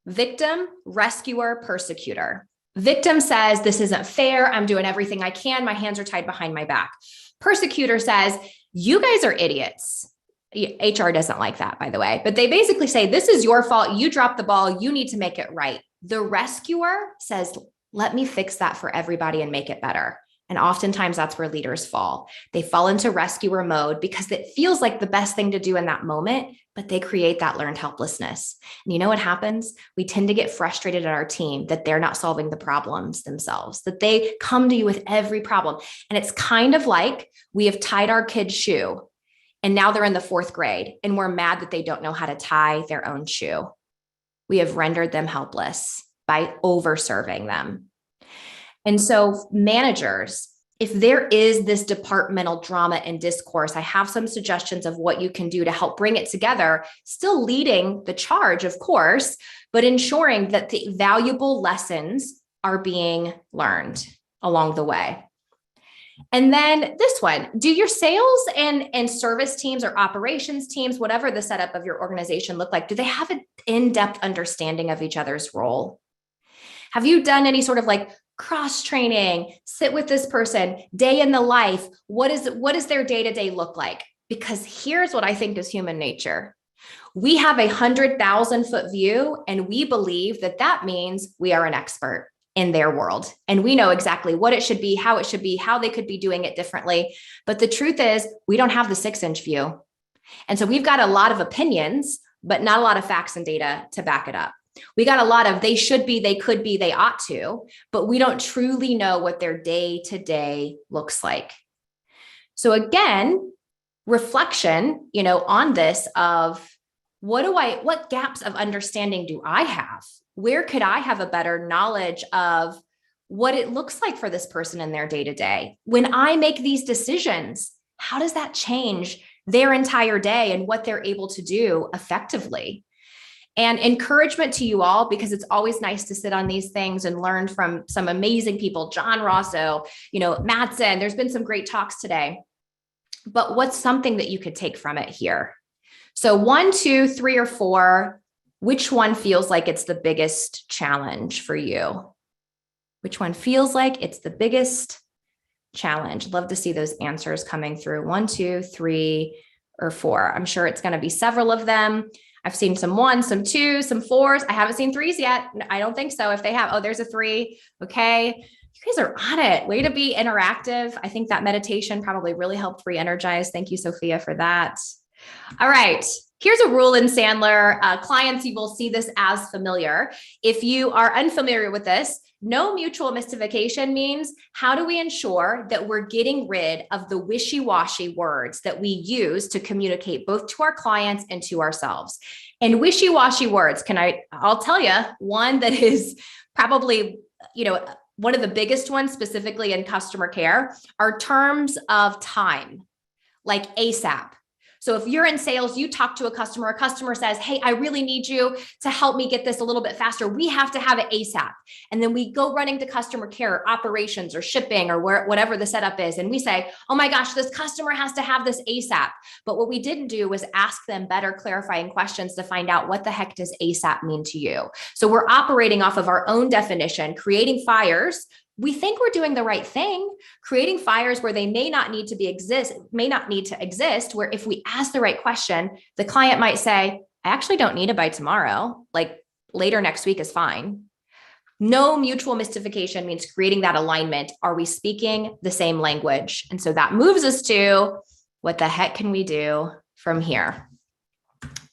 victim, rescuer, persecutor. Victim says, this isn't fair. I'm doing everything I can. My hands are tied behind my back. Persecutor says, you guys are idiots. HR doesn't like that, by the way, but they basically say, this is your fault. You dropped the ball. You need to make it right. The rescuer says, let me fix that for everybody and make it better. And oftentimes that's where leaders fall. They fall into rescuer mode because it feels like the best thing to do in that moment, but they create that learned helplessness. And you know what happens? We tend to get frustrated at our team that they're not solving the problems themselves, that they come to you with every problem. And it's kind of like we have tied our kid's shoe and now they're in the 4th grade and we're mad that they don't know how to tie their own shoe. We have rendered them helpless by over-serving them. And so managers, if there is this departmental drama and discourse, I have some suggestions of what you can do to help bring it together, still leading the charge, of course, but ensuring that the valuable lessons are being learned along the way. And then this one, do your sales and service teams or operations teams, whatever the setup of your organization look like, do they have an in-depth understanding of each other's role? Have you done any sort of like cross-training, sit with this person, day in the life? What does their day-to-day look like? Because here's what I think is human nature. We have 100,000 foot view and we believe that that means we are an expert in their world. And we know exactly what it should be, how they could be doing it differently. But the truth is we don't have the 6-inch view. And so we've got a lot of opinions, but not a lot of facts and data to back it up. We got a lot of they should be, they could be, they ought to, but we don't truly know what their day-to-day looks like. So again, reflection, on this of what gaps of understanding do I have? Where could I have a better knowledge of what it looks like for this person in their day-to-day? When I make these decisions, how does that change their entire day and what they're able to do effectively? And encouragement to you all, because it's always nice to sit on these things and learn from some amazing people, John Rosso, Matson, there's been some great talks today, but what's something that you could take from it here? So 1, 2, 3, or 4, which one feels like it's the biggest challenge for you? Which one feels like it's the biggest challenge? Love to see those answers coming through. 1, 2, 3, or 4. I'm sure it's going to be several of them. I've seen some 1s, some 2s, some 4s. I haven't seen 3s yet. I don't think so. If they have, oh, there's a 3. Okay. You guys are on it. Way to be interactive. I think that meditation probably really helped re-energize. Thank you, Sophia, for that. All right. Here's a rule in Sandler. Clients, you will see this as familiar. If you are unfamiliar with this, no mutual mystification means how do we ensure that we're getting rid of the wishy-washy words that we use to communicate both to our clients and to ourselves. And wishy-washy words, I'll tell you, one that is probably, one of the biggest ones specifically in customer care are terms of time, like ASAP. So if you're in sales, you talk to a customer says, hey, I really need you to help me get this a little bit faster. We have to have it ASAP. And then we go running to customer care, operations, or shipping, or whatever the setup is. And we say, oh my gosh, this customer has to have this ASAP. But what we didn't do was ask them better clarifying questions to find out what the heck does ASAP mean to you. So we're operating off of our own definition, creating fires. We think we're doing the right thing, creating fires where they may not need to exist, where if we ask the right question, the client might say, I actually don't need it by tomorrow, like later next week is fine. No mutual mystification means creating that alignment. Are we speaking the same language? And so that moves us to what the heck can we do from here?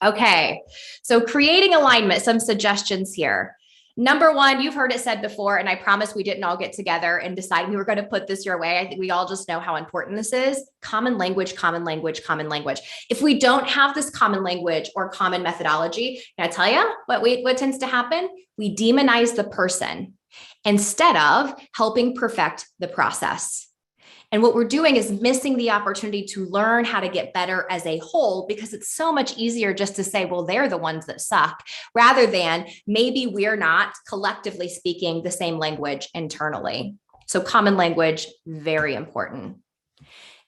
Okay, so creating alignment, some suggestions here. Number 1, you've heard it said before, and I promise we didn't all get together and decide we were going to put this your way. I think we all just know how important this is. Common language, common language, common language. If we don't have this common language or common methodology, can I tell you what tends to happen? We demonize the person instead of helping perfect the process. And what we're doing is missing the opportunity to learn how to get better as a whole, because it's so much easier just to say, well, they're the ones that suck, rather than maybe we're not collectively speaking the same language internally. So common language, very important.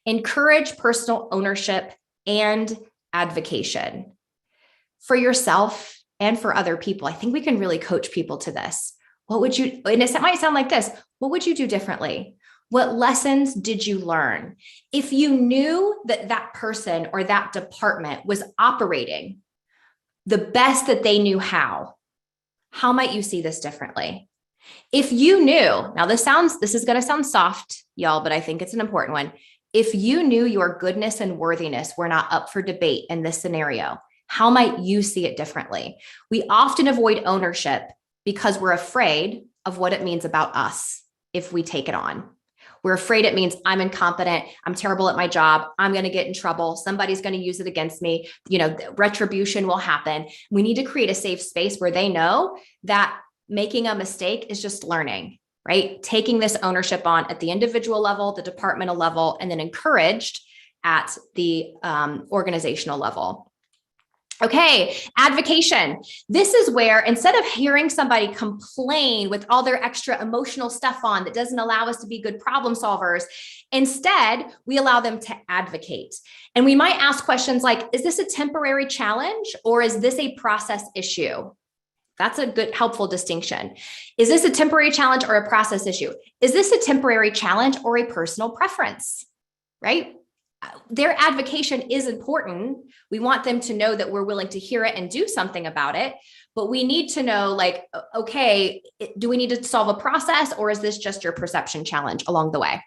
Encourage personal ownership and advocation for yourself and for other people. I think we can really coach people to this. And it might sound like this. What would you do differently? What lessons did you learn? If you knew that that person or that department was operating the best that they knew how might you see this differently? If you knew, now this is going to sound soft, y'all, but I think it's an important one. If you knew your goodness and worthiness were not up for debate in this scenario, how might you see it differently? We often avoid ownership because we're afraid of what it means about us if we take it on. We're afraid it means I'm incompetent. I'm terrible at my job. I'm going to get in trouble. Somebody's going to use it against me. Retribution will happen. We need to create a safe space where they know that making a mistake is just learning, right? Taking this ownership on at the individual level, the departmental level, and then encouraged at the organizational level. Okay, advocation. This is where instead of hearing somebody complain with all their extra emotional stuff on that doesn't allow us to be good problem solvers, instead we allow them to advocate. And we might ask questions like, is this a temporary challenge or is this a process issue? That's a good, helpful distinction. Is this a temporary challenge or a process issue? Is this a temporary challenge or a personal preference, right? Their advocation is important. We want them to know that we're willing to hear it and do something about it. But we need to know, like, okay, do we need to solve a process or is this just your perception challenge along the way?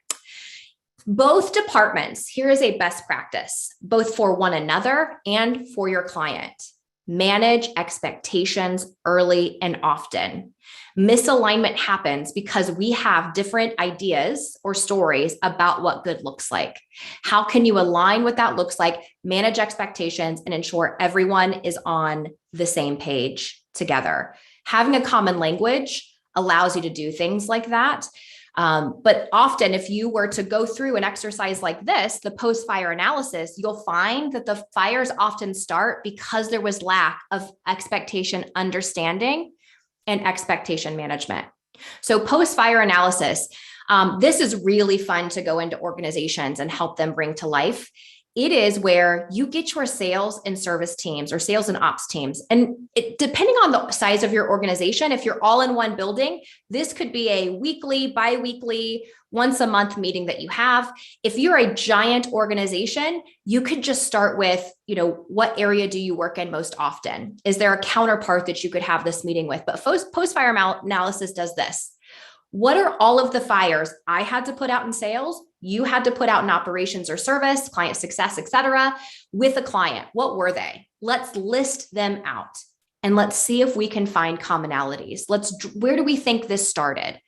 Both departments, here is a best practice, both for one another and for your client. Manage expectations early and often. Misalignment happens because we have different ideas or stories about what good looks like. How can you align what that looks like, manage expectations, and ensure everyone is on the same page together? Having a common language allows you to do things like that. But often if you were to go through an exercise like this, the post-fire analysis, you'll find that the fires often start because there was lack of expectation understanding and expectation management. So post-fire analysis, this is really fun to go into organizations and help them bring to life. It is where you get your sales and service teams or sales and ops teams. And depending on the size of your organization, if you're all in one building, this could be a weekly, bi-weekly, once a month meeting that you have. If you're a giant organization, you could just start with, what area do you work in most often? Is there a counterpart that you could have this meeting with? But post-fire analysis does this. What are all of the fires I had to put out in sales, you had to put out in operations or service, client success, et cetera, with a client? What were they? Let's list them out and let's see if we can find commonalities. Where do we think this started?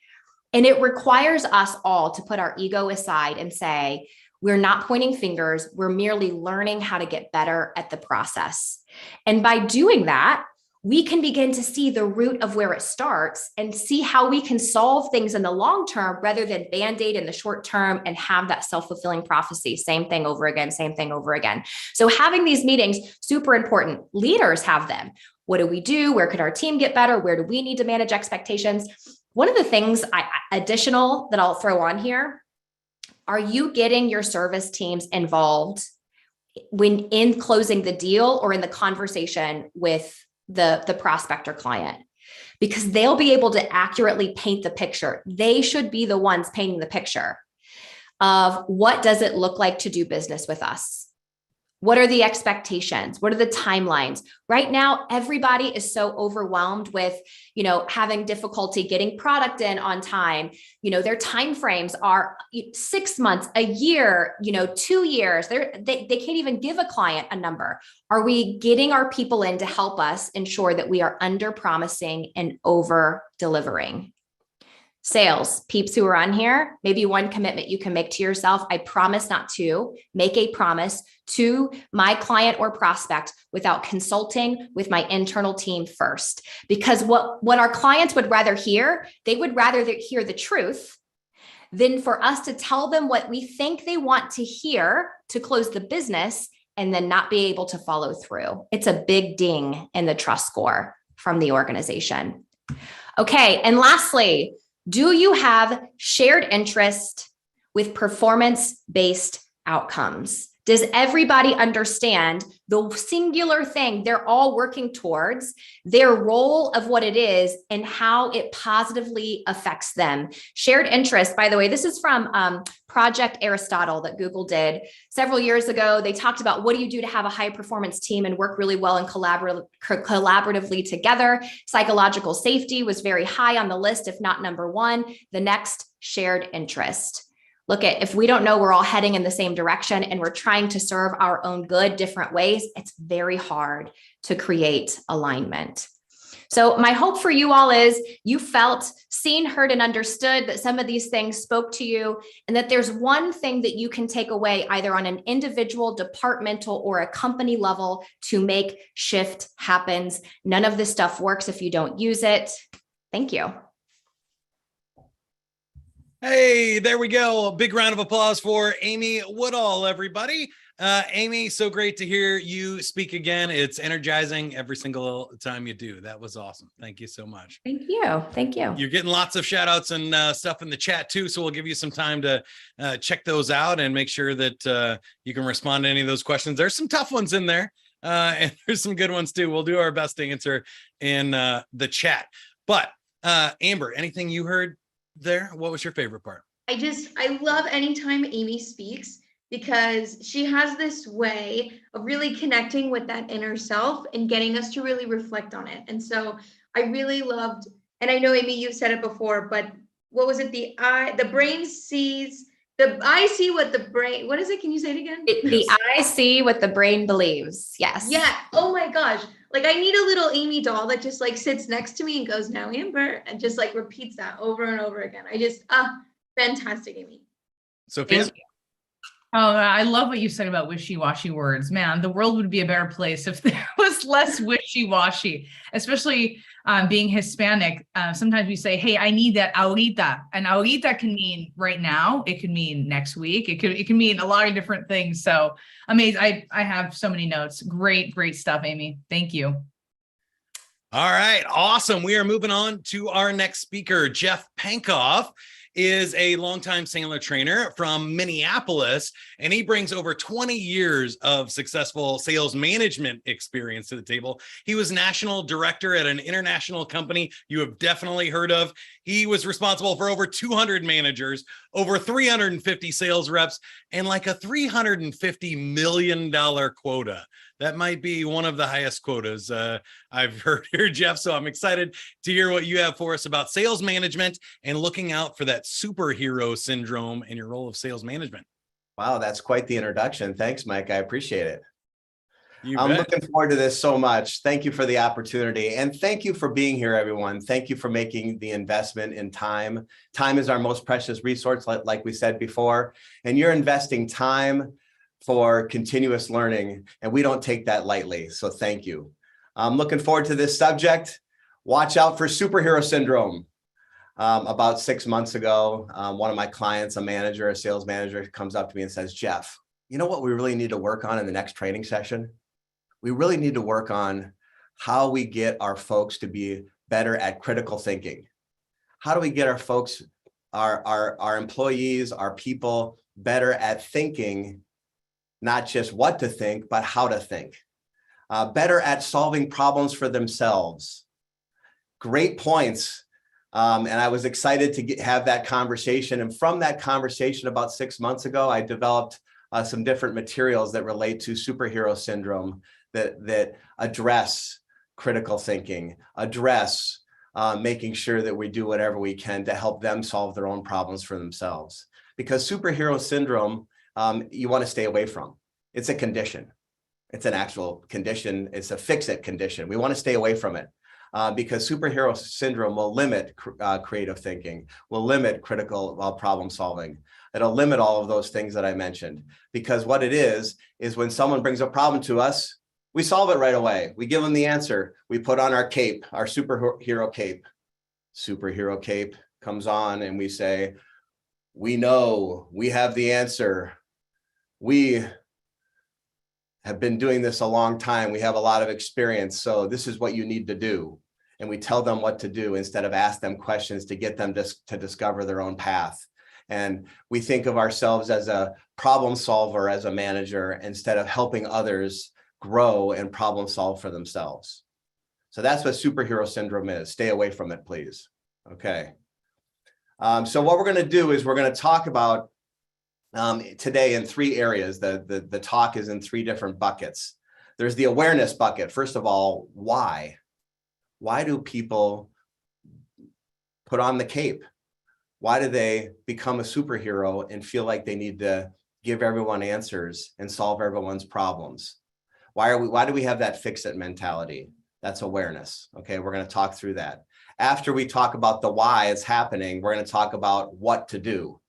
And it requires us all to put our ego aside and say, we're not pointing fingers. We're merely learning how to get better at the process. And by doing that, we can begin to see the root of where it starts and see how we can solve things in the long term rather than Band-Aid in the short term and have that self-fulfilling prophecy, same thing over again, same thing over again. So having these meetings, super important. Leaders have them. What do we do? Where could our team get better? Where do we need to manage expectations? One of the things additional that I'll throw on here, are you getting your service teams involved when in closing the deal or in the conversation with the prospect or client? Because they'll be able to accurately paint the picture. They should be the ones painting the picture of what does it look like to do business with us? What are the expectations? What are the timelines? Right now, everybody is so overwhelmed with, having difficulty getting product in on time. Their timeframes are 6 months, a year, 2 years. They can't even give a client a number. Are we getting our people in to help us ensure that we are under promising and over delivering? Sales peeps who are on here, maybe one commitment you can make to yourself. I promise not to make a promise to my client or prospect without consulting with my internal team first. Because what our clients would rather hear, they would rather hear the truth than for us to tell them what we think they want to hear to close the business and then not be able to follow through. It's a big ding in the trust score from the organization. Okay, and lastly, do you have shared interest with performance-based outcomes? Does everybody understand the singular thing they're all working towards, their role of what it is, and how it positively affects them? Shared interest, by the way, this is from Project Aristotle that Google did several years ago. They talked about what do you do to have a high performance team and work really well and collaboratively together. Psychological safety was very high on the list, if not number one. The next, shared interest. Look if we don't know we're all heading in the same direction and we're trying to serve our own good different ways, it's very hard to create alignment. So my hope for you all is you felt seen, heard, and understood, that some of these things spoke to you, and that there's one thing that you can take away either on an individual, departmental, or a company level to make shift happens. None of this stuff works if you don't use it. Thank you. Hey, there we go. A big round of applause for Amy Woodall, everybody. Amy, so great to hear you speak again. It's energizing every single time you do. That was awesome. Thank you so much. Thank you. Thank you. You're getting lots of shout outs and stuff in the chat too. So we'll give you some time to check those out and make sure that you can respond to any of those questions. There's some tough ones in there and there's some good ones too. We'll do our best to answer in the chat. But Amber, anything you heard there? What was your favorite part? I love anytime Amy speaks, because she has this way of really connecting with that inner self and getting us to really reflect on it. And so I really loved, and I know Amy, you've said it before, but what was it? The eye see what the brain, what is it? Can you say it again? The eye see what the brain believes. Yes. Yeah. Oh my gosh. Like I need a little Amy doll that just like sits next to me and goes, now Amber, and just like repeats that over and over again. Fantastic, Amy. Sophia? Oh, I love what you said about wishy-washy words. Man, the world would be a better place if there was less wishy-washy, especially being Hispanic. Sometimes we say, hey, I need that ahorita. And ahorita can mean right now. It can mean next week. It can mean a lot of different things. So amazing. I have so many notes. Great stuff, Amy. Thank you. All right. Awesome. We are moving on to our next speaker. Jeff Pankoff is a longtime Sandler trainer from Minneapolis, and he brings over 20 years of successful sales management experience to the table. He was national director at an international company you have definitely heard of. He was responsible for over 200 managers, over 350 sales reps, and like a $350 million quota. That might be one of the highest quotas I've heard here, Jeff. So I'm excited to hear what you have for us about sales management and looking out for that superhero syndrome in your role of sales management. Wow, that's quite the introduction. Thanks, Mike. I appreciate it. I'm looking forward to this so much. Thank you for the opportunity. And thank you for being here, everyone. Thank you for making the investment in time. Time is our most precious resource, like we said before. And you're investing time for continuous learning, and we don't take that lightly. So thank you. I'm looking forward to this subject. Watch out for superhero syndrome. About 6 months ago, one of my clients, a manager, a sales manager, comes up to me and says, Jeff, you know what we really need to work on in the next training session? We really need to work on how we get our folks to be better at critical thinking. How do we get our folks, our employees, our people better at thinking, not just what to think, but how to think, better at solving problems for themselves. Great points. And I was excited to have that conversation. And from that conversation about 6 months ago, I developed some different materials that relate to superhero syndrome that address critical thinking, address making sure that we do whatever we can to help them solve their own problems for themselves. Because superhero syndrome, you want to stay away from. It's a condition. It's an actual condition. It's a fix-it condition. We want to stay away from it because superhero syndrome will limit creative thinking, will limit critical problem solving. It'll limit all of those things that I mentioned. Because what it is when someone brings a problem to us, we solve it right away. We give them the answer. We put on our cape, our superhero cape. Superhero cape comes on and we say, we know, we have the answer. We have been doing this a long time. We have a lot of experience. So this is what you need to do. And we tell them what to do instead of ask them questions to get them to discover their own path. And we think of ourselves as a problem solver, as a manager, instead of helping others grow and problem solve for themselves. So that's what superhero syndrome is. Stay away from it, please. Okay. So what we're going to do is we're going to talk about today in 3 areas. The talk is in 3 different buckets. There's the awareness bucket. First of all, why? Why do people put on the cape? Why do they become a superhero and feel like they need to give everyone answers and solve everyone's problems? Why do we have that fix-it mentality? That's awareness. Okay, we're going to talk through that. After we talk about the why it's happening, we're going to talk about what to do.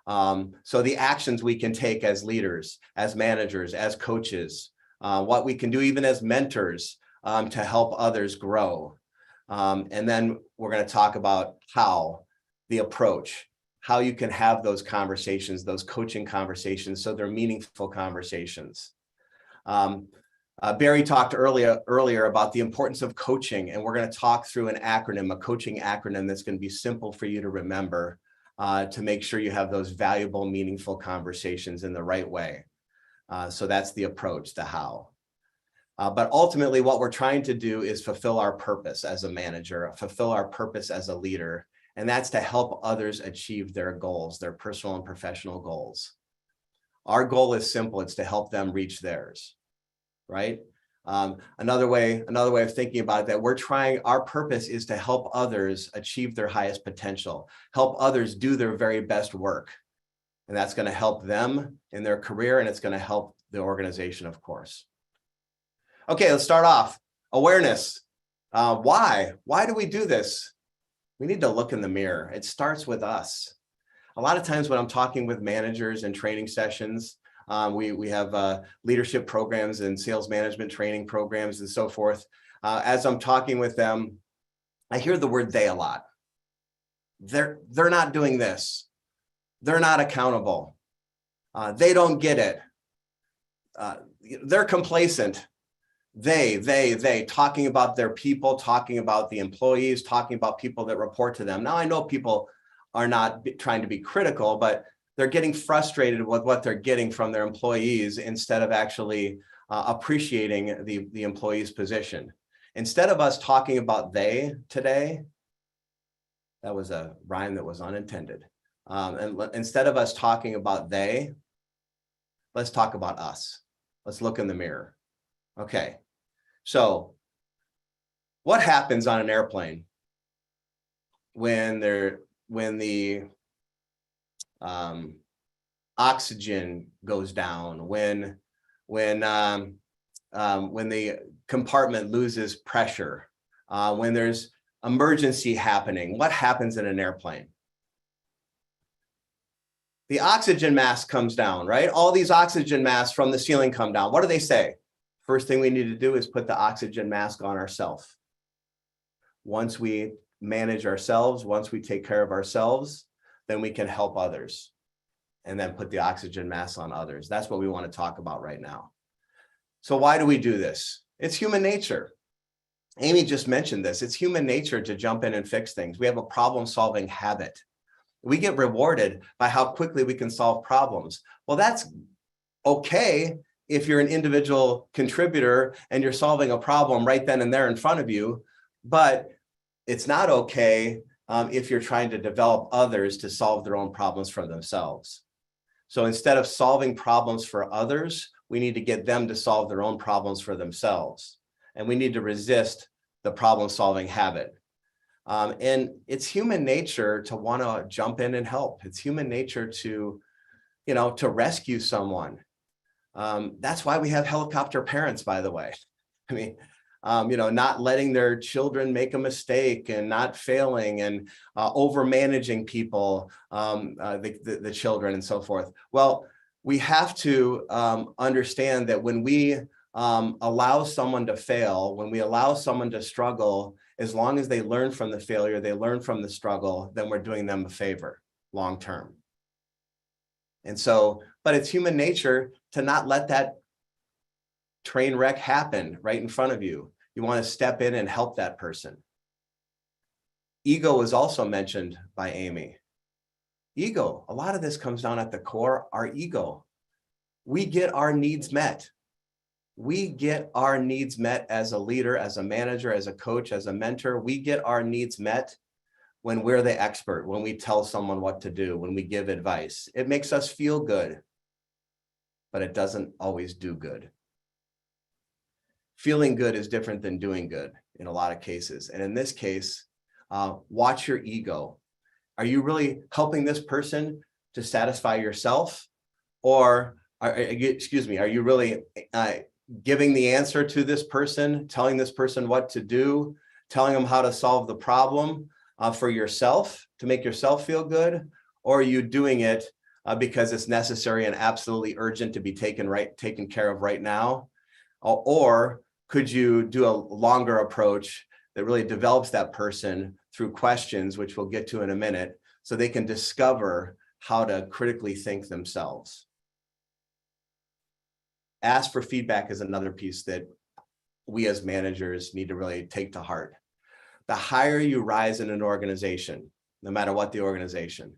So the actions we can take as leaders, as managers, as coaches, what we can do even as mentors to help others grow. And then we're going to talk about how, the approach, how you can have those conversations, those coaching conversations, so they're meaningful conversations. Barry talked earlier about the importance of coaching, and we're going to talk through an acronym, a coaching acronym that's going to be simple for you to remember to make sure you have those valuable, meaningful conversations in the right way. So that's the approach, the how. But ultimately, what we're trying to do is fulfill our purpose as a manager, fulfill our purpose as a leader, and that's to help others achieve their goals, their personal and professional goals. Our goal is simple. It's to help them reach theirs, right? Another way of thinking about it, that our purpose is to help others achieve their highest potential, help others do their very best work. And that's going to help them in their career, and it's going to help the organization, of course. Okay, let's start off. Awareness. Why? Why do we do this? We need to look in the mirror. It starts with us. A lot of times when I'm talking with managers in training sessions, we have leadership programs and sales management training programs and so forth. As I'm talking with them, I hear the word they a lot. They're not doing this. They're not accountable. They don't get it. They're complacent. They, talking about their people, talking about the employees, talking about people that report to them. Now, I know people are not trying to be critical, but they're getting frustrated with what they're getting from their employees instead of actually appreciating the employee's position. Instead of us talking about they today, that was a rhyme that was unintended. Instead of us talking about they, let's talk about us. Let's look in the mirror. Okay, so what happens on an airplane when the oxygen goes down, when the compartment loses pressure, when there's emergency happening? What happens in an airplane? The oxygen mask comes down, right? All these oxygen masks from the ceiling come down. What do they say? First thing we need to do is put the oxygen mask on ourselves. Once we manage ourselves, once we take care of ourselves, then we can help others and then put the oxygen mask on others. That's what we want to talk about right now. So why do we do this? It's human nature. Amy just mentioned this. It's human nature to jump in and fix things. We have a problem-solving habit. We get rewarded by how quickly we can solve problems. Well, that's okay if you're an individual contributor and you're solving a problem right then and there in front of you, but it's not okay if you're trying to develop others to solve their own problems for themselves. So instead of solving problems for others, we need to get them to solve their own problems for themselves. And we need to resist the problem-solving habit. And it's human nature to want to jump in and help. It's human nature to, to rescue someone. That's why we have helicopter parents, by the way. I mean, not letting their children make a mistake and not failing and over managing people, the children and so forth. Well, we have to understand that when we allow someone to fail, when we allow someone to struggle, as long as they learn from the failure, they learn from the struggle, then we're doing them a favor long term. And so, but it's human nature to not let that train wreck happen right in front of you. You want to step in and help that person. Ego was also mentioned by Amy. Ego, a lot of this comes down at the core, our ego. We get our needs met. We get our needs met as a leader, as a manager, as a coach, as a mentor. We get our needs met when we're the expert, when we tell someone what to do, when we give advice. It makes us feel good, but it doesn't always do good. Feeling good is different than doing good in a lot of cases. And in this case, watch your ego. Are you really helping this person to satisfy yourself? Or, are you really giving the answer to this person, telling this person what to do, telling them how to solve the problem for yourself, to make yourself feel good? Or are you doing it because it's necessary and absolutely urgent to be taken care of right now? Or could you do a longer approach that really develops that person through questions, which we'll get to in a minute, so they can discover how to critically think themselves? Ask for feedback is another piece that we as managers need to really take to heart. The higher you rise in an organization, no matter what the organization,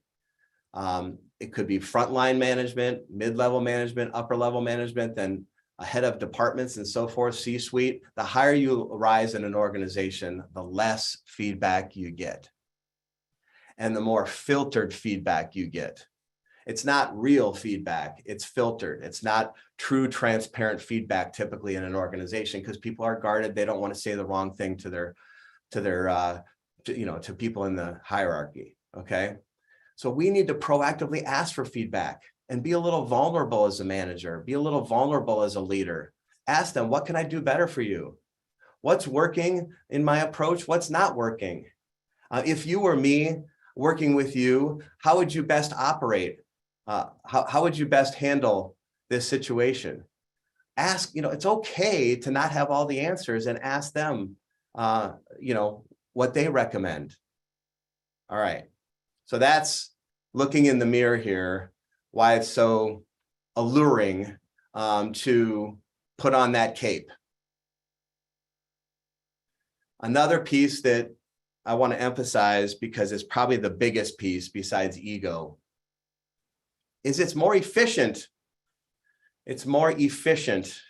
it could be frontline management, mid-level management, upper-level management, then a head of departments and so forth, C-suite. The higher you rise in an organization, the less feedback you get, and the more filtered feedback you get. It's not real feedback, it's filtered. It's not true, transparent feedback typically in an organization, because people are guarded. They don't want to say the wrong thing to people in the hierarchy, okay? So we need to proactively ask for feedback and be a little vulnerable as a manager, be a little vulnerable as a leader. Ask them, what can I do better for you? What's working in my approach? What's not working? If you were me working with you, how would you best operate? How would you best handle this situation? Ask, it's okay to not have all the answers, and ask them, what they recommend. All right. So that's looking in the mirror here, why it's so alluring to put on that cape. Another piece that I want to emphasize, because it's probably the biggest piece besides ego, is it's more efficient. It's more efficient.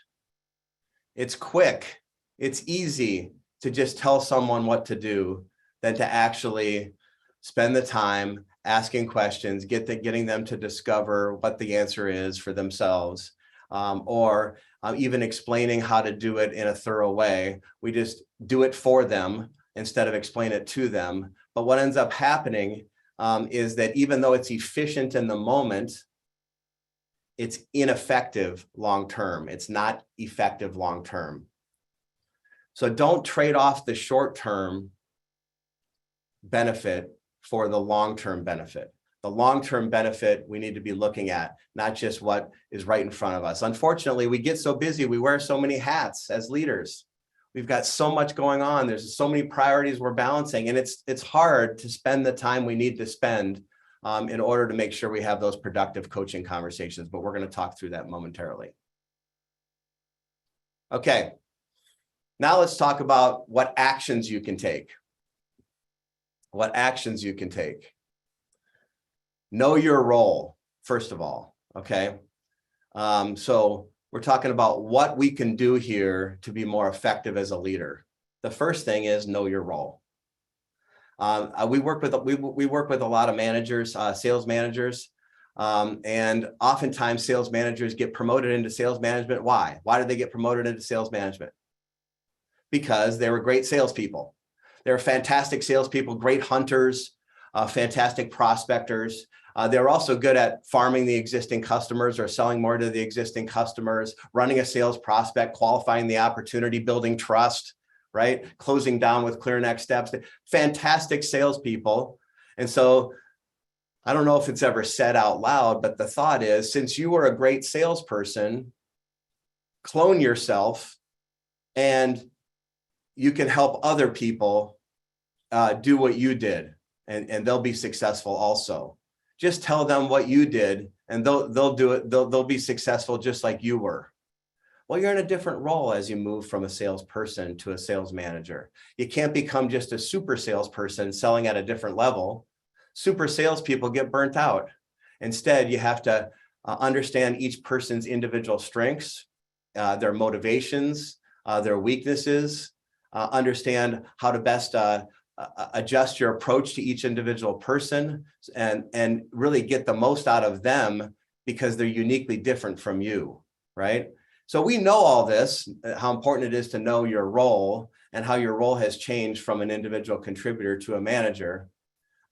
It's quick. It's easy to just tell someone what to do than to actually spend the time asking questions, getting them to discover what the answer is for themselves, or even explaining how to do it in a thorough way. We just do it for them instead of explain it to them. But what ends up happening is that even though it's efficient in the moment, it's ineffective long-term. It's not effective long-term. So don't trade off the short-term benefit for the long-term benefit. The long-term benefit we need to be looking at, not just what is right in front of us. Unfortunately, we get so busy, we wear so many hats as leaders. We've got so much going on. There's so many priorities we're balancing, and it's hard to spend the time we need to spend in order to make sure we have those productive coaching conversations, but we're going to talk through that momentarily. Okay, now let's talk about what actions you can take. What actions you can take. Know your role, first of all, okay? So we're talking about what we can do here to be more effective as a leader. The first thing is know your role. We work with a lot of managers, sales managers, and oftentimes sales managers get promoted into sales management. Why? Why did they get promoted into sales management? Because they were great salespeople. They're fantastic salespeople, great hunters, fantastic prospectors. They're also good at farming the existing customers or selling more to the existing customers, running a sales prospect, qualifying the opportunity, building trust, right? Closing down with clear next steps. Fantastic salespeople. And so I don't know if it's ever said out loud, but the thought is, since you were a great salesperson, clone yourself and you can help other people do what you did, and they'll be successful also. Just tell them what you did and they'll do it. They'll be successful just like you were. Well, you're in a different role as you move from a salesperson to a sales manager. You can't become just a super salesperson selling at a different level. Super salespeople get burnt out. Instead, you have to understand each person's individual strengths, their motivations, their weaknesses, understand how to best adjust your approach to each individual person, and really get the most out of them because they're uniquely different from you, right? So we know all this, how important it is to know your role and how your role has changed from an individual contributor to a manager.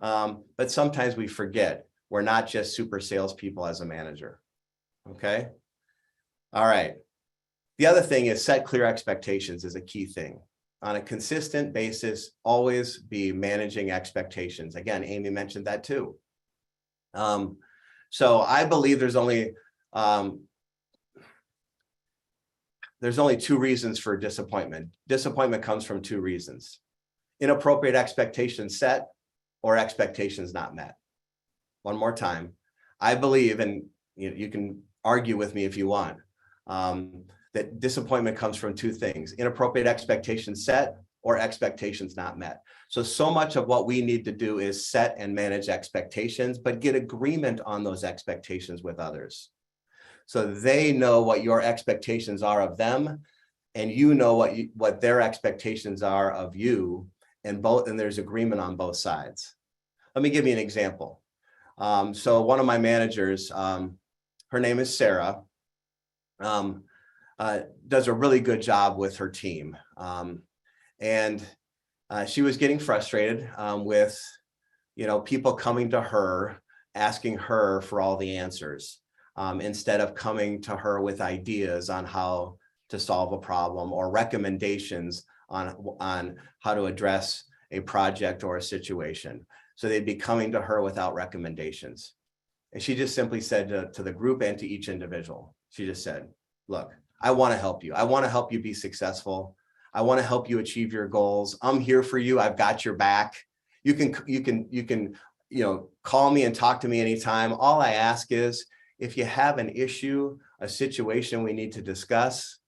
But sometimes we forget we're not just super salespeople as a manager. Okay. All right. The other thing is set clear expectations is a key thing. On a consistent basis, always be managing expectations. Again, Amy mentioned that too. So I believe there's only two reasons for disappointment. Disappointment comes from two reasons: inappropriate expectations set or expectations not met. One more time. I believe, and you can argue with me if you want, that disappointment comes from two things: inappropriate expectations set or expectations not met. So much of what we need to do is set and manage expectations, but get agreement on those expectations with others. So they know what your expectations are of them, and you know what their expectations are of you, and there's agreement on both sides. Let me give you an example. So one of my managers, her name is Sarah, does a really good job with her team. And she was getting frustrated with, people coming to her, asking her for all the answers, instead of coming to her with ideas on how to solve a problem or recommendations on how to address a project or a situation. So they'd be coming to her without recommendations. And she just simply said to the group and to each individual, she just said, look, I want to help you. I want to help you be successful. I want to help you achieve your goals. I'm here for you. I've got your back. You can call me and talk to me anytime. All I ask is, if you have an issue, a situation we need to discuss,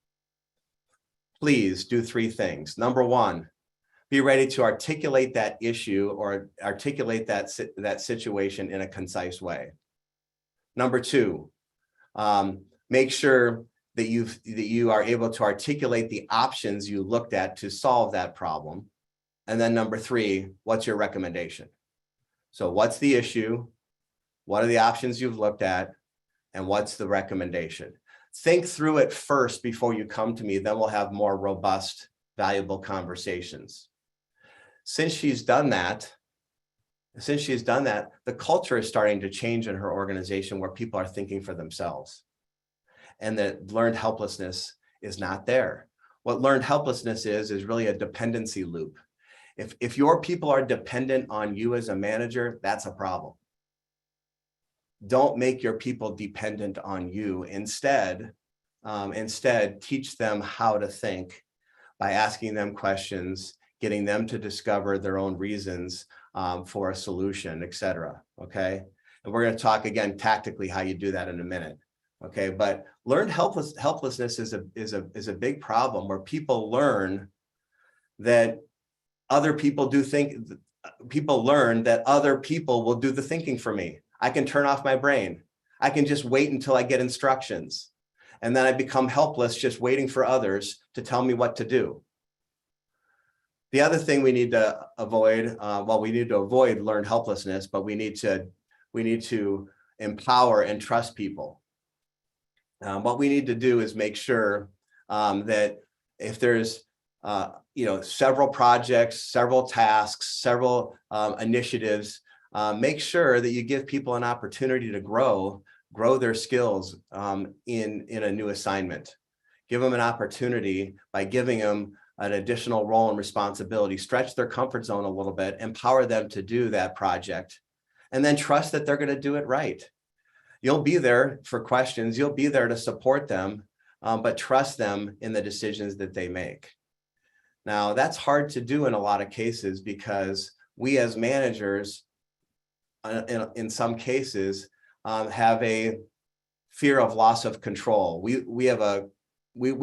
please do three things. Number one, Be ready to articulate that issue or articulate that situation in a concise way. Number two, make sure that you are able to articulate the options you looked at to solve that problem. And then number three, what's your recommendation? So what's the issue? What are the options you've looked at? And what's the recommendation? Think through it first before you come to me, then we'll have more robust, valuable conversations. Since she's done that, the culture is starting to change in her organization where people are thinking for themselves. And that learned helplessness is not there. What learned helplessness is really a dependency loop. If your people are dependent on you as a manager, that's a problem. Don't make your people dependent on you. Instead, teach them how to think by asking them questions, getting them to discover their own reasons for a solution, et cetera. Okay. And we're going to talk again tactically how you do that in a minute. Okay. But learned helplessness is a big problem where people learn that other people people learn that other people will do the thinking for me. I can turn off my brain. I can just wait until I get instructions. And then I become helpless just waiting for others to tell me what to do. The other thing we need to avoid, we need to avoid learned helplessness, but we need to empower and trust people. What we need to do is make sure that if there's several projects, several tasks, several initiatives, make sure that you give people an opportunity to grow their skills in a new assignment. Give them an opportunity by giving them an additional role and responsibility, stretch their comfort zone a little bit, empower them to do that project, and then trust that they're going to do it right. You'll be there for questions, you'll be there to support them, but trust them in the decisions that they make. Now, that's hard to do in a lot of cases because we as managers, in some cases, have a fear of loss of control. We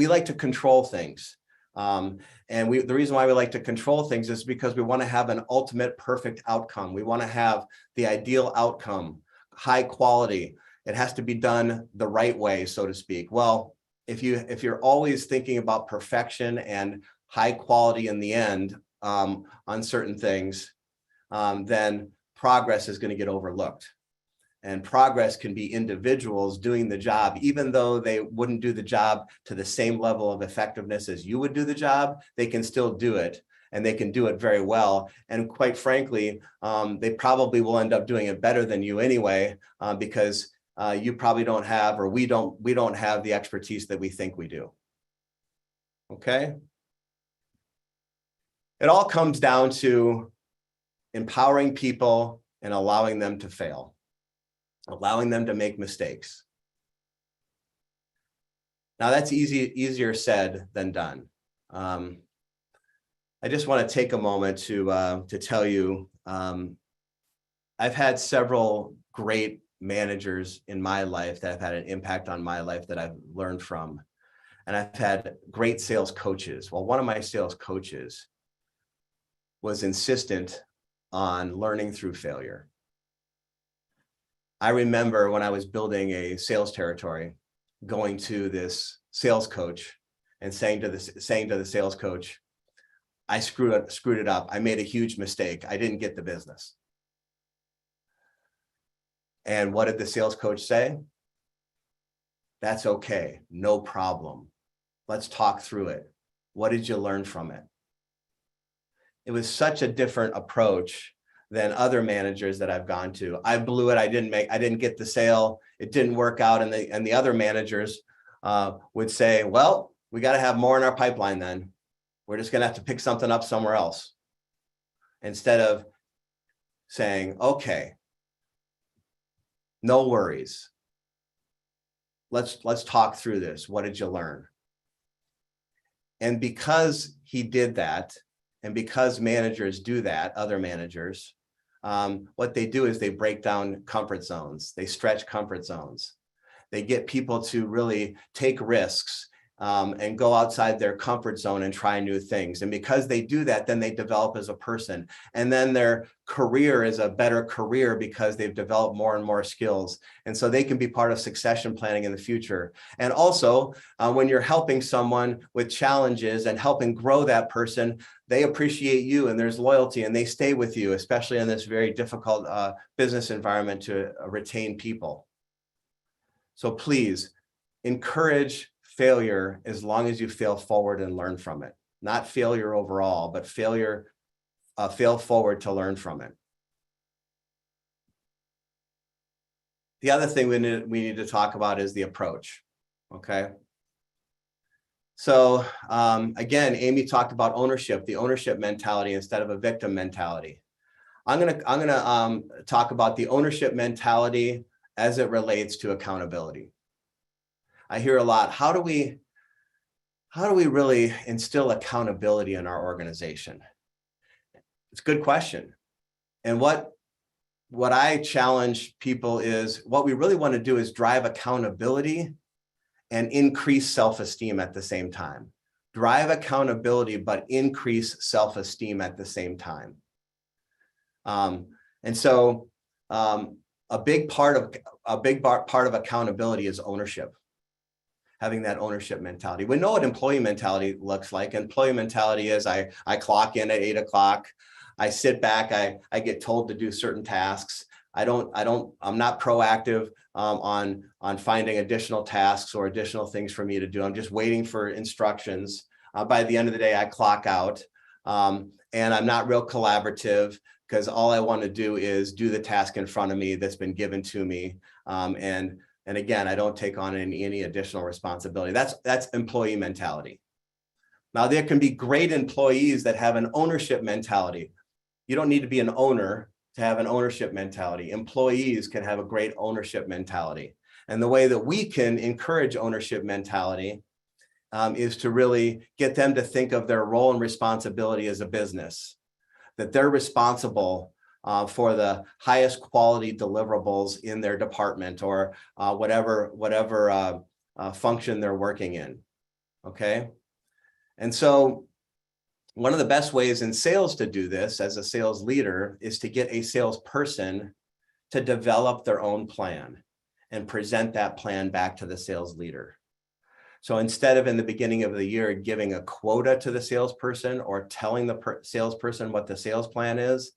like to control things. And the reason why we like to control things is because we want to have an ultimate perfect outcome. We want to have the ideal outcome, high quality. It has to be done the right way, so to speak. Well, if you're always thinking about perfection and high quality in the end on certain things, then progress is going to get overlooked. And progress can be individuals doing the job, even though they wouldn't do the job to the same level of effectiveness as you would do the job, they can still do it, and they can do it very well. And quite frankly, they probably will end up doing it better than you anyway, because you probably don't have, or we don't have the expertise that we think we do. Okay? It all comes down to empowering people and allowing them to fail, allowing them to make mistakes. Now that's easier said than done. I just want to take a moment to tell you, I've had several great managers in my life that have had an impact on my life that I've learned from. And I've had great sales coaches. Well, one of my sales coaches was insistent on learning through failure. I remember when I was building a sales territory, going to this sales coach and saying to the sales coach, I screwed it up. I made a huge mistake. I didn't get the business. And what did the sales coach say? That's okay. No problem. Let's talk through it. What did you learn from it? It was such a different approach than other managers that I've gone to. I blew it. I didn't get the sale. It didn't work out. And the other managers would say, well, we got to have more in our pipeline then. We're just going to have to pick something up somewhere else. Instead of saying, okay, no worries. Let's talk through this. What did you learn? And because he did that, and because managers do that, other managers, what they do is they break down comfort zones. They stretch comfort zones. They get people to really take risks and go outside their comfort zone and try new things. And because they do that, then they develop as a person. And then their career is a better career because they've developed more and more skills. And so they can be part of succession planning in the future. And also, when you're helping someone with challenges and helping grow that person, they appreciate you and there's loyalty and they stay with you, especially in this very difficult business environment to retain people. So please encourage failure as long as you fail forward and learn from it. Not failure overall, but fail forward to learn from it. The other thing we need to talk about is the approach, okay? So again, Amy talked about ownership, the ownership mentality instead of a victim mentality. I'm gonna talk about the ownership mentality as it relates to accountability. I hear a lot, how do we really instill accountability in our organization? It's a good question. And what I challenge people is what we really want to do is drive accountability and increase self-esteem at the same time. Drive accountability, but increase self-esteem at the same time. And so a big part of accountability is ownership. Having that ownership mentality. We know what employee mentality looks like. Employee mentality is I clock in at 8 o'clock. I sit back. I get told to do certain tasks. I'm not proactive on finding additional tasks or additional things for me to do. I'm just waiting for instructions. By the end of the day, I clock out, and I'm not real collaborative because all I want to do is do the task in front of me that's been given to me, and again, I don't take on any additional responsibility. That's employee mentality. Now, there can be great employees that have an ownership mentality. You don't need to be an owner to have an ownership mentality. Employees can have a great ownership mentality. And the way that we can encourage ownership mentality is to really get them to think of their role and responsibility as a business, that they're responsible for the highest quality deliverables in their department or whatever function they're working in, okay? And so one of the best ways in sales to do this as a sales leader is to get a salesperson to develop their own plan and present that plan back to the sales leader. So instead of in the beginning of the year giving a quota to the salesperson or telling the salesperson what the sales plan is,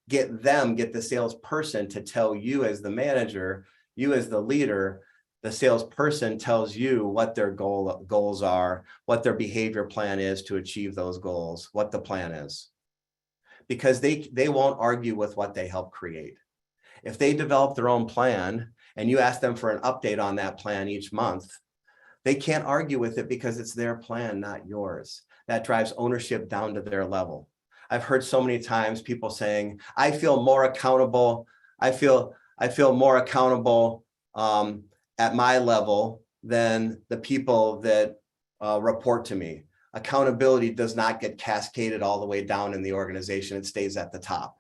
get the salesperson to tell you as the manager, you as the leader, the salesperson tells you what their goals are, what their behavior plan is to achieve those goals, what the plan is. Because they won't argue with what they help create. If they develop their own plan and you ask them for an update on that plan each month, they can't argue with it because it's their plan, not yours. That drives ownership down to their level. I've heard so many times people saying, I feel more accountable. I feel more accountable at my level than the people that report to me. Accountability does not get cascaded all the way down in the organization. It stays at the top.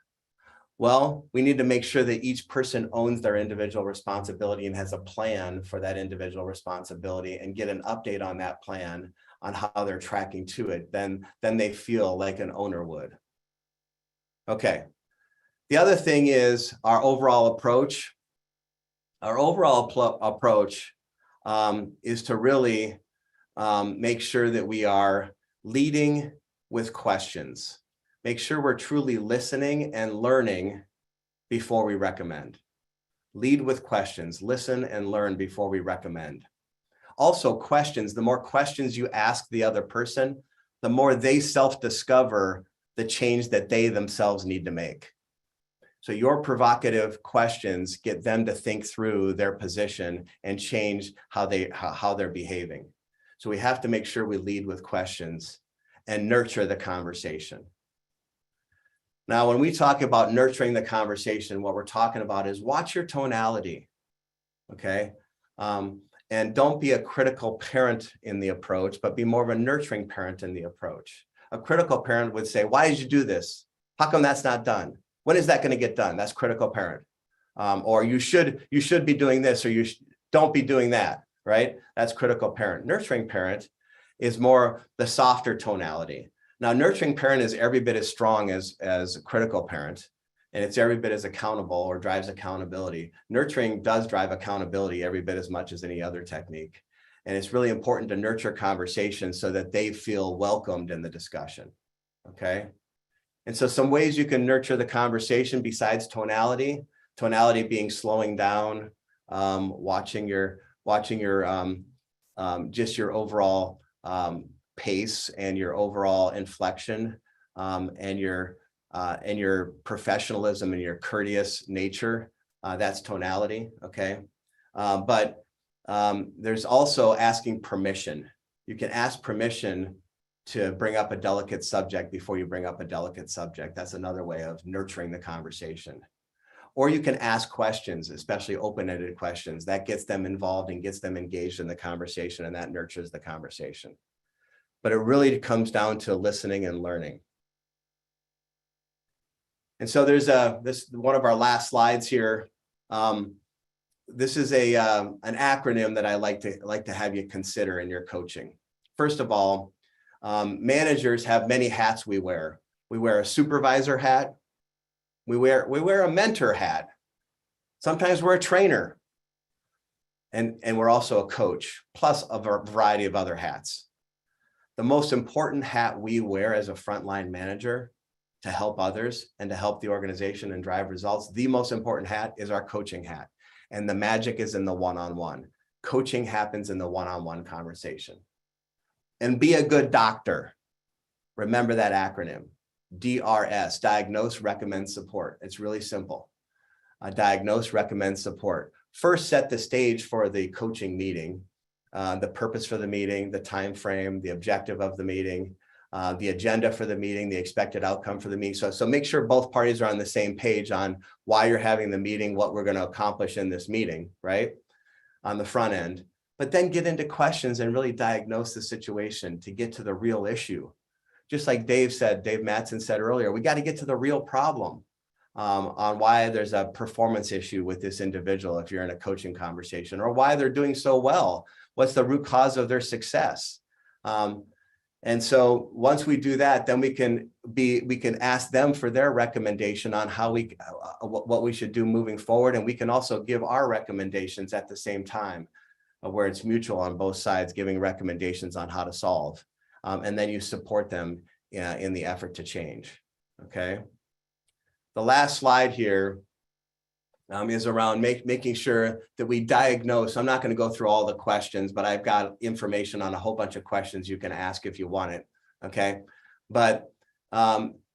Well, we need to make sure that each person owns their individual responsibility and has a plan for that individual responsibility and get an update on that plan on how they're tracking to it, then they feel like an owner would. Okay. The other thing is our overall approach. Our overall approach is to really make sure that we are leading with questions. Make sure we're truly listening and learning before we recommend. Lead with questions, listen and learn before we recommend. Also, questions, the more questions you ask the other person, the more they self-discover the change that they themselves need to make. So your provocative questions get them to think through their position and change how they're behaving. So we have to make sure we lead with questions and nurture the conversation. Now, when we talk about nurturing the conversation, what we're talking about is watch your tonality, okay? And don't be a critical parent in the approach, but be more of a nurturing parent in the approach. A critical parent would say, why did you do this? How come that's not done? When is that going to get done? That's critical parent. Or you should be doing this, or don't be doing that, right? That's critical parent. Nurturing parent is more the softer tonality. Now, nurturing parent is every bit as strong as a critical parent, and it's every bit as accountable or drives accountability. Nurturing does drive accountability every bit as much as any other technique. And it's really important to nurture conversations so that they feel welcomed in the discussion, okay? And so some ways you can nurture the conversation besides tonality being slowing down, watching your just your overall pace and your overall inflection, and your professionalism and your courteous nature. That's tonality, okay? But there's also asking permission. You can ask permission to bring up a delicate subject before you bring up a delicate subject. That's another way of nurturing the conversation. Or you can ask questions, especially open-ended questions. That gets them involved and gets them engaged in the conversation, and that nurtures the conversation. But it really comes down to listening and learning. And so there's this one of our last slides here. This is an acronym that I like to have you consider in your coaching. First of all, managers have many hats we wear. We wear a supervisor hat. We wear a mentor hat. Sometimes we're a trainer. And we're also a coach, plus a variety of other hats. The most important hat we wear as a frontline manager to help others and to help the organization and drive results, the most important hat is our coaching hat. And the magic is in the one-on-one. Coaching happens in the one-on-one conversation. And be a good doctor. Remember that acronym, DRS, diagnose, recommend, support. It's really simple. Diagnose, recommend, support. First, set the stage for the coaching meeting, the purpose for the meeting, the time frame, the objective of the meeting, the agenda for the meeting, the expected outcome for the meeting. So make sure both parties are on the same page on why you're having the meeting, what we're going to accomplish in this meeting, right? On the front end. But then get into questions and really diagnose the situation to get to the real issue. Just like Dave Matson said earlier, we got to get to the real problem on why there's a performance issue with this individual if you're in a coaching conversation, or why they're doing so well. What's the root cause of their success? And so once we do that, then we can ask them for their recommendation on how what we should do moving forward. And we can also give our recommendations at the same time, where it's mutual on both sides, giving recommendations on how to solve. And then you support them in the effort to change, okay? The last slide here is around making sure that we diagnose. I'm not going to go through all the questions, but I've got information on a whole bunch of questions you can ask if you want it, okay? But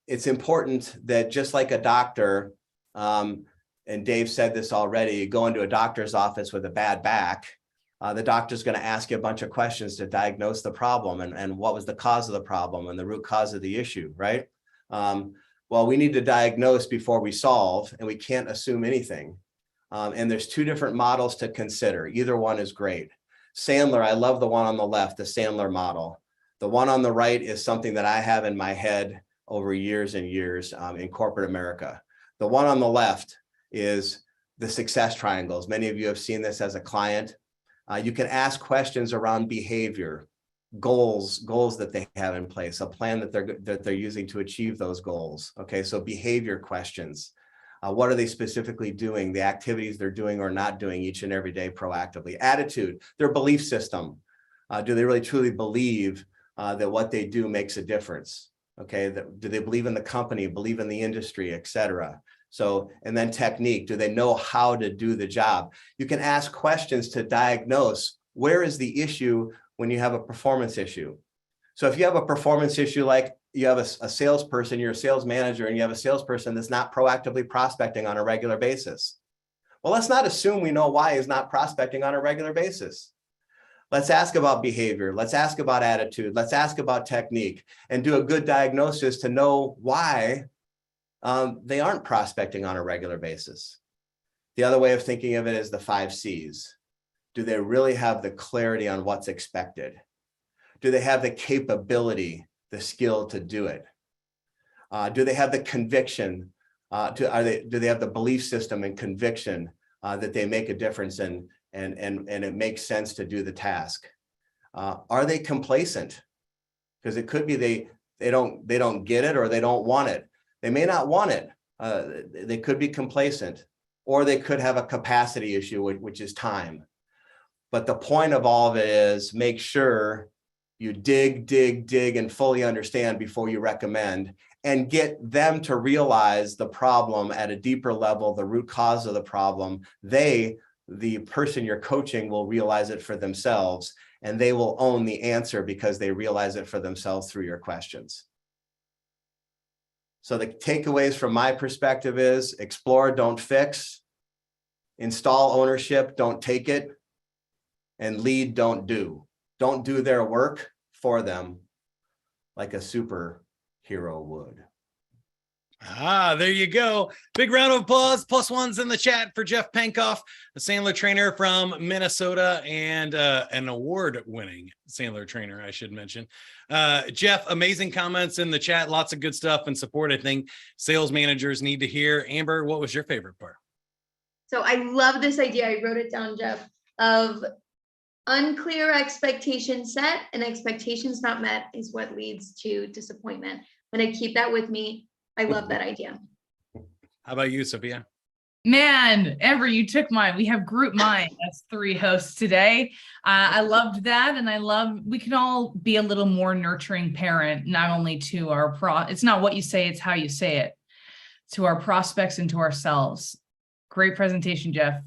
it's important that just like a doctor, and Dave said this already, you go into a doctor's office with a bad back, the doctor's going to ask you a bunch of questions to diagnose the problem and what was the cause of the problem and the root cause of the issue, right? Well, we need to diagnose before we solve, and we can't assume anything. And there's two different models to consider. Either one is great. Sandler, I love the one on the left, the Sandler model. The one on the right is something that I have in my head over years and years in corporate America. The one on the left is the success triangles. Many of you have seen this as a client. You can ask questions around behavior, goals that they have in place, a plan that they're using to achieve those goals. Okay, so behavior questions. What are they specifically doing? The activities they're doing or not doing each and every day proactively. Attitude, their belief system. Do they really truly believe that what they do makes a difference? Okay, do they believe in the company, believe in the industry, etc.? So, and then technique, do they know how to do the job? You can ask questions to diagnose where is the issue when you have a performance issue. So if you have a performance issue, like you have a salesperson, you're a sales manager, and you have a salesperson that's not proactively prospecting on a regular basis. Well, let's not assume we know why he's not prospecting on a regular basis. Let's ask about behavior. Let's ask about attitude. Let's ask about technique and do a good diagnosis to know why they aren't prospecting on a regular basis. The other way of thinking of it is the 5 C's. Do they really have the clarity on what's expected? Do they have the capability, the skill to do it? Do they have the conviction? Do they have the belief system and conviction that they make a difference and it makes sense to do the task? Are they complacent? Because it could be they don't get it, or they don't want it. They may not want it. They could be complacent, or they could have a capacity issue, which is time. But the point of all of it is make sure you dig, and fully understand before you recommend, and get them to realize the problem at a deeper level, the root cause of the problem. The person you're coaching, will realize it for themselves, and they will own the answer because they realize it for themselves through your questions. So the takeaways from my perspective is explore, don't fix, install ownership, don't take it, and lead, don't do. Don't do their work for them like a superhero would. There you go. Big round of applause. +1s in the chat for Jeff Pankoff, a Sandler trainer from Minnesota, and an award-winning Sandler trainer, I should mention. Jeff, amazing comments in the chat. Lots of good stuff and support I think sales managers need to hear. Amber, what was your favorite part? So I love this idea. I wrote it down, Jeff, of unclear expectations set and expectations not met is what leads to disappointment. I'm going to keep that with me. I love that idea. How about you, Sophia? Man, Amber, you took mine. We have group mine as 3 hosts today. I loved that. And we can all be a little more nurturing parent, not only to it's not what you say, it's how you say it, to our prospects and to ourselves. Great presentation, Jeff.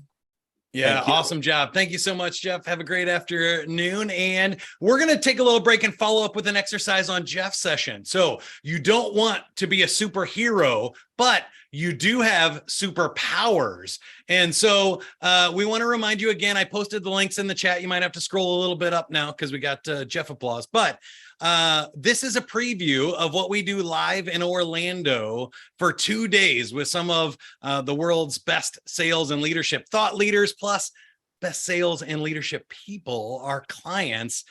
Yeah, awesome job. Thank you so much, Jeff. Have a great afternoon. And we're going to take a little break and follow up with an exercise on Jeff's session. So you don't want to be a superhero, but you do have superpowers. And so we want to remind you again, I posted the links in the chat. You might have to scroll a little bit up now because we got Jeff applause, but this is a preview of what we do live in Orlando for 2 days with some of the world's best sales and leadership thought leaders, plus best sales and leadership people, our clients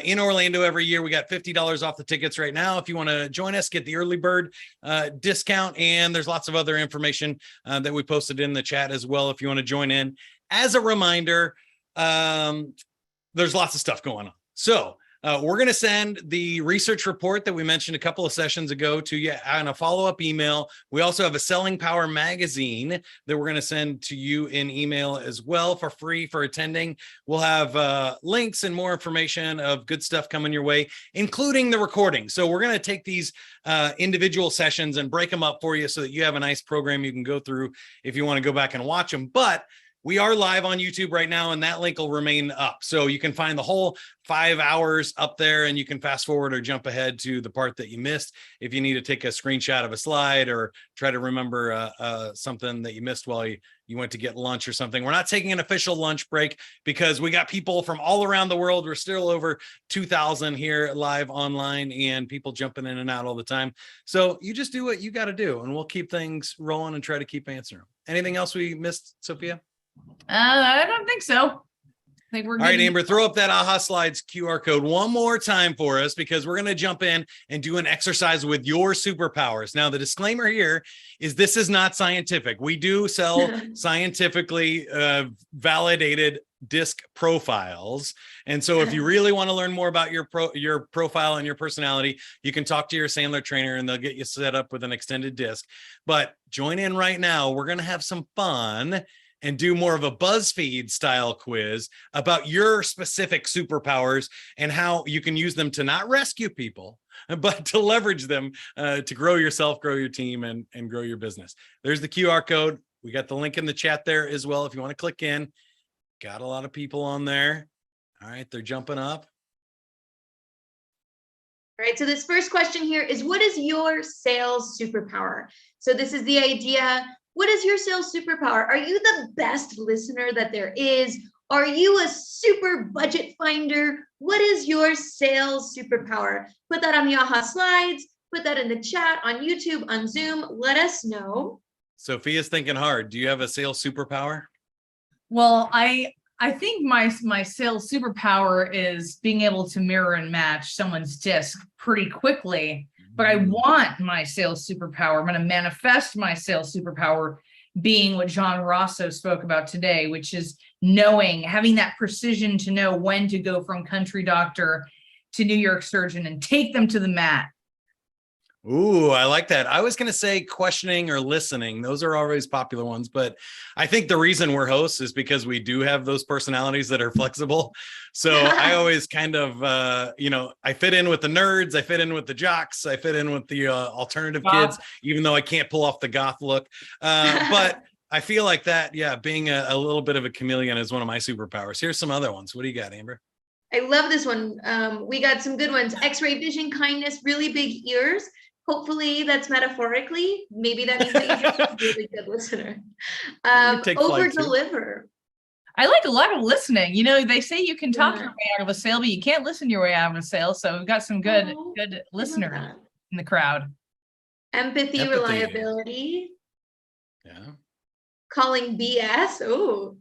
in Orlando every year. We got $50 off the tickets right now. If you want to join us, get the early bird discount. And there's lots of other information that we posted in the chat as well if you want to join in. As a reminder, there's lots of stuff going on. So we're going to send the research report that we mentioned a couple of sessions ago to you on a follow-up email. We also have a Selling Power magazine that we're going to send to you in email as well for free for attending. We'll have links and more information of good stuff coming your way, including the recording. So we're going to take these individual sessions and break them up for you so that you have a nice program you can go through if you want to go back and watch them. But we are live on YouTube right now, and that link will remain up. So you can find the whole 5 hours up there, and you can fast forward or jump ahead to the part that you missed if you need to take a screenshot of a slide or try to remember something that you missed while you went to get lunch or something. We're not taking an official lunch break because we got people from all around the world. We're still over 2,000 here live online and people jumping in and out all the time. So you just do what you got to do, and we'll keep things rolling and try to keep answering them. Anything else we missed, Sophia? I don't think so. I think we're good. All right, Amber, throw up that AHA Slides QR code one more time for us because we're going to jump in and do an exercise with your superpowers. Now, the disclaimer here is this is not scientific. We do sell scientifically validated disc profiles. And so if you really want to learn more about your profile and your personality, you can talk to your Sandler trainer and they'll get you set up with an extended disc. But join in right now. We're going to have some fun and do more of a BuzzFeed style quiz about your specific superpowers and how you can use them to not rescue people, but to leverage them to grow yourself, grow your team, and grow your business. There's the QR code. We got the link in the chat there as well if you want to click in. Got a lot of people on there. All right, they're jumping up. All right, so this first question here is, what is your sales superpower? So this is the idea. What is your sales superpower? Are you the best listener that there is? Are you a super budget finder? What is your sales superpower? Put that on the AHA Slides, put that in the chat, on YouTube, on Zoom. Let us know. Sophia's thinking hard. Do you have a sales superpower? Well, I think my sales superpower is being able to mirror and match someone's disc pretty quickly. But I want my sales superpower. I'm going to manifest my sales superpower being what John Rosso spoke about today, which is having that precision to know when to go from country doctor to New York surgeon and take them to the mat. Ooh, I like that. I was going to say questioning or listening. Those are always popular ones, but I think the reason we're hosts is because we do have those personalities that are flexible. So I always kind of, I fit in with the nerds, I fit in with the jocks, I fit in with the alternative kids, even though I can't pull off the goth look. But I feel like that, being a little bit of a chameleon is one of my superpowers. Here's some other ones. What do you got, Amber? I love this one. We got some good ones. X-ray vision, kindness, really big ears. Hopefully that's metaphorically. Maybe that means that you're a really good listener. Over deliver. I like a lot of listening. They say you can talk your way out of a sale, but you can't listen your way out of a sale. So we've got some good listeners in the crowd. Empathy, reliability. Yeah. Calling BS. Oh,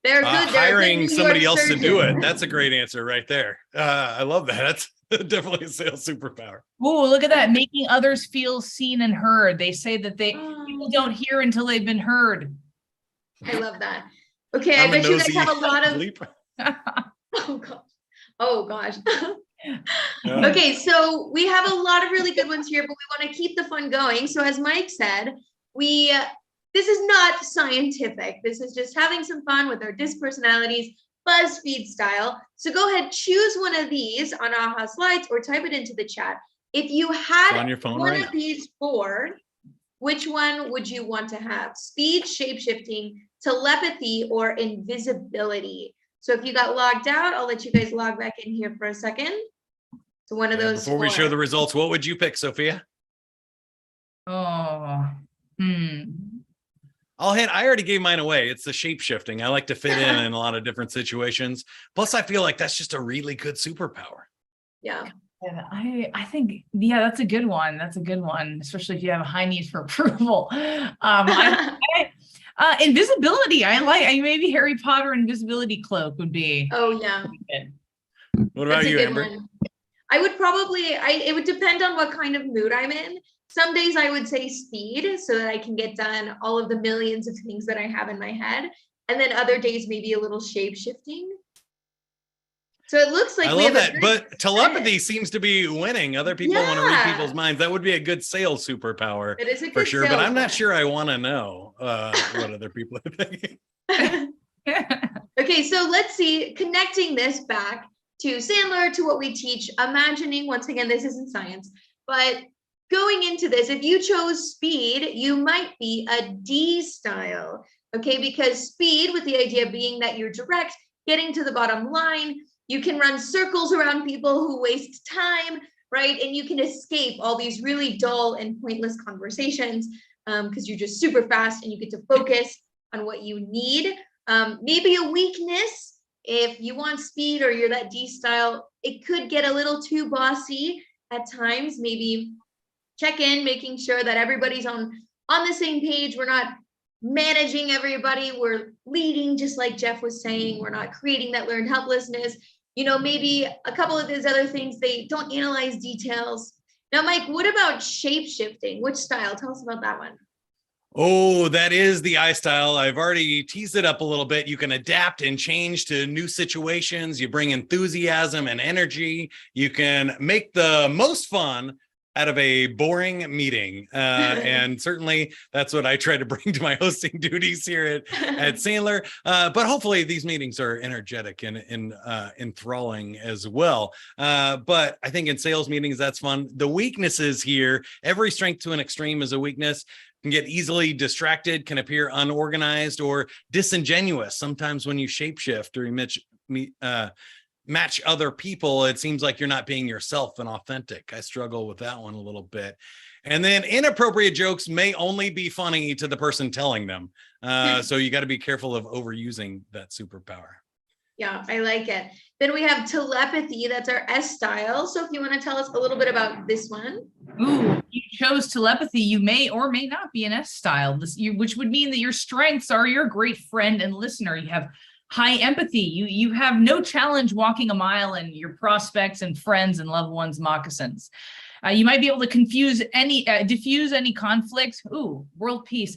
they're good. Hiring somebody else to do it. That's a great answer right there. I love that. That's definitely a sales superpower. Oh, look at that. Making others feel seen and heard. They say that people don't hear until they've been heard. I love that. Okay, I bet you guys have a lot of oh gosh. Okay, so we have a lot of really good ones here, but we want to keep the fun going. So as Mike said, this is not scientific. This is just having some fun with our disc personalities, BuzzFeed style. So go ahead, choose one of these on AHA Slides or type it into the chat. If you had on your phone one of these four, which one would you want to have? Speed, shapeshifting, telepathy, or invisibility? So if you got logged out, I'll let you guys log back in here for a second. So one of those Before we show the results, what would you pick, Sophia? I already gave mine away. It's the shape shifting. I like to fit in a lot of different situations. Plus, I feel like that's just a really good superpower. Yeah. I think, that's a good one. That's a good one, especially if you have a high need for approval. Invisibility. Maybe Harry Potter invisibility cloak would be. Oh yeah. What about you, Amber? I would probably, it would depend on what kind of mood I'm in. Some days I would say speed so that I can get done all of the millions of things that I have in my head. And then other days, maybe a little shape shifting. So it looks like I love that, but telepathy seems to be winning. Other people want to read people's minds. That would be a good sales superpower for sure. But I'm not sure I want to know what other people are thinking. Okay, so let's see, connecting this back to Sandler, to what we teach, imagining, once again, this isn't science, but going into this, if you chose speed, you might be a D style, okay? Because speed, with the idea being that you're direct, getting to the bottom line, you can run circles around people who waste time, right? And you can escape all these really dull and pointless conversations because you're just super fast and you get to focus on what you need. Maybe a weakness, if you want speed or you're that D style, it could get a little too bossy at times. Maybe check in, making sure that everybody's on the same page. We're not managing everybody. We're leading, just like Jeff was saying. We're not creating that learned helplessness. Maybe a couple of these other things, they don't analyze details. Now, Mike, what about shape shifting? Which style? Tell us about that one. Oh, that is the I style. I've already teased it up a little bit. You can adapt and change to new situations. You bring enthusiasm and energy. You can make the most fun out of a boring meeting. And certainly that's what I try to bring to my hosting duties here at Sandler. But hopefully these meetings are energetic and enthralling as well. But I think in sales meetings, that's fun. The weaknesses here, every strength to an extreme is a weakness. Can get easily distracted, can appear unorganized or disingenuous. Sometimes when you shapeshift or match other people, it seems like you're not being yourself and authentic. I struggle with that one a little bit. And then inappropriate jokes may only be funny to the person telling them. So you got to be careful of overusing that superpower. Yeah, I like it. Then we have telepathy. That's our S style. So if you want to tell us a little bit about this one. Ooh, you chose telepathy. You may or may not be an S style, which would mean that your strengths are you're a great friend and listener. You have high empathy. You have no challenge walking a mile in your prospects and friends and loved ones' moccasins. You might be able to diffuse any conflict. Ooh, world peace.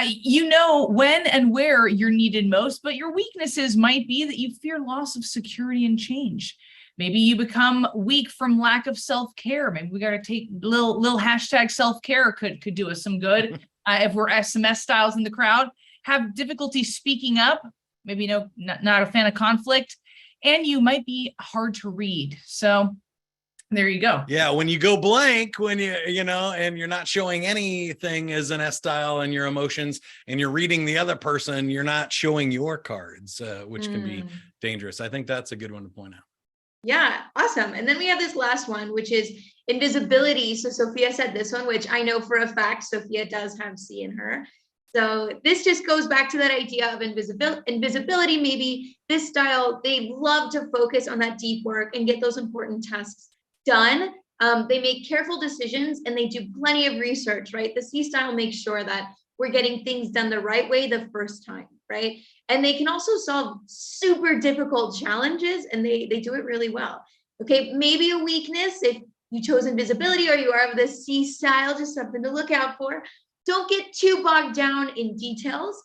You know when and where you're needed most, but your weaknesses might be that you fear loss of security and change. Maybe you become weak from lack of self-care. Maybe we got to take little hashtag self-care could do us some good. If we're SMS styles in the crowd, have difficulty speaking up, maybe not a fan of conflict, and you might be hard to read. So there you go. Yeah, when you go blank, when and you're not showing anything as an S style and your emotions, and you're reading the other person, you're not showing your cards, which can be dangerous. I think that's a good one to point out. Yeah, awesome. And then we have this last one, which is invisibility. So Sophia said this one, which I know for a fact Sophia does have C in her. So this just goes back to that idea of invisibility. Maybe this style, they love to focus on that deep work and get those important tasks done. They make careful decisions and they do plenty of research, right? The C style makes sure that we're getting things done the right way the first time, right? And they can also solve super difficult challenges and they do it really well. Okay, maybe a weakness if you chose invisibility or you are of the C style, just something to look out for. Don't get too bogged down in details.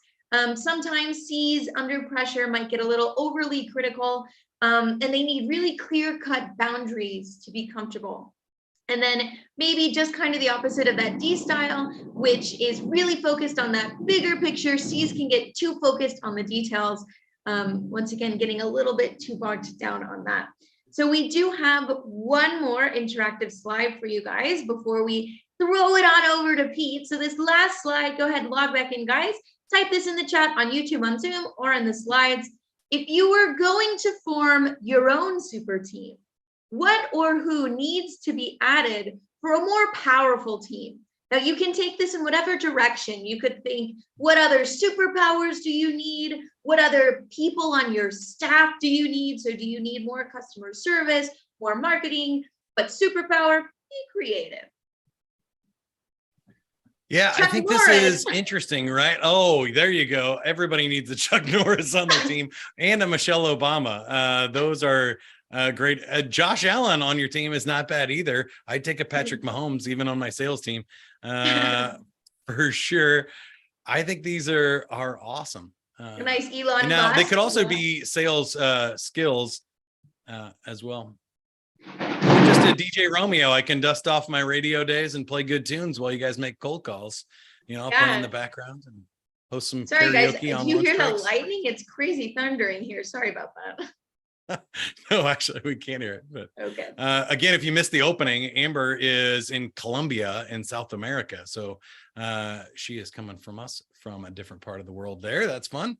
Sometimes C's under pressure might get a little overly critical, and they need really clear-cut boundaries to be comfortable. And then maybe just kind of the opposite of that D style, which is really focused on that bigger picture. C's can get too focused on the details. Once again, getting a little bit too bogged down on that. So we do have one more interactive slide for you guys before we throw it on over to Pete. So this last slide, go ahead, log back in, guys. Type this in the chat on YouTube, on Zoom, or in the slides. If you were going to form your own super team, what or who needs to be added for a more powerful team? Now you can take this in whatever direction. You could think, what other superpowers do you need? What other people on your staff do you need? So do you need more customer service, more marketing, but superpower? Be creative. Yeah, Chuck I think Norris. this is interesting, right? Oh, there you go. Everybody needs a Chuck Norris on their team and a Michelle Obama. Those are great. Josh Allen on your team is not bad either. I'd take a Patrick Mahomes even on my sales team for sure. I think these are awesome. A nice Elon now Musk. they could also be sales skills as well. Just a DJ Romeo, I can dust off my radio days and play good tunes while you guys make cold calls. I'll play in the background and host some Sorry, karaoke guys, on do you lunch hear breaks. the lightning? It's crazy thunder in here. Sorry about that. No, actually, we can't hear it. But Okay. again, if you missed the opening, Amber is in Colombia in South America. So she is coming from us from a different part of the world there. That's fun.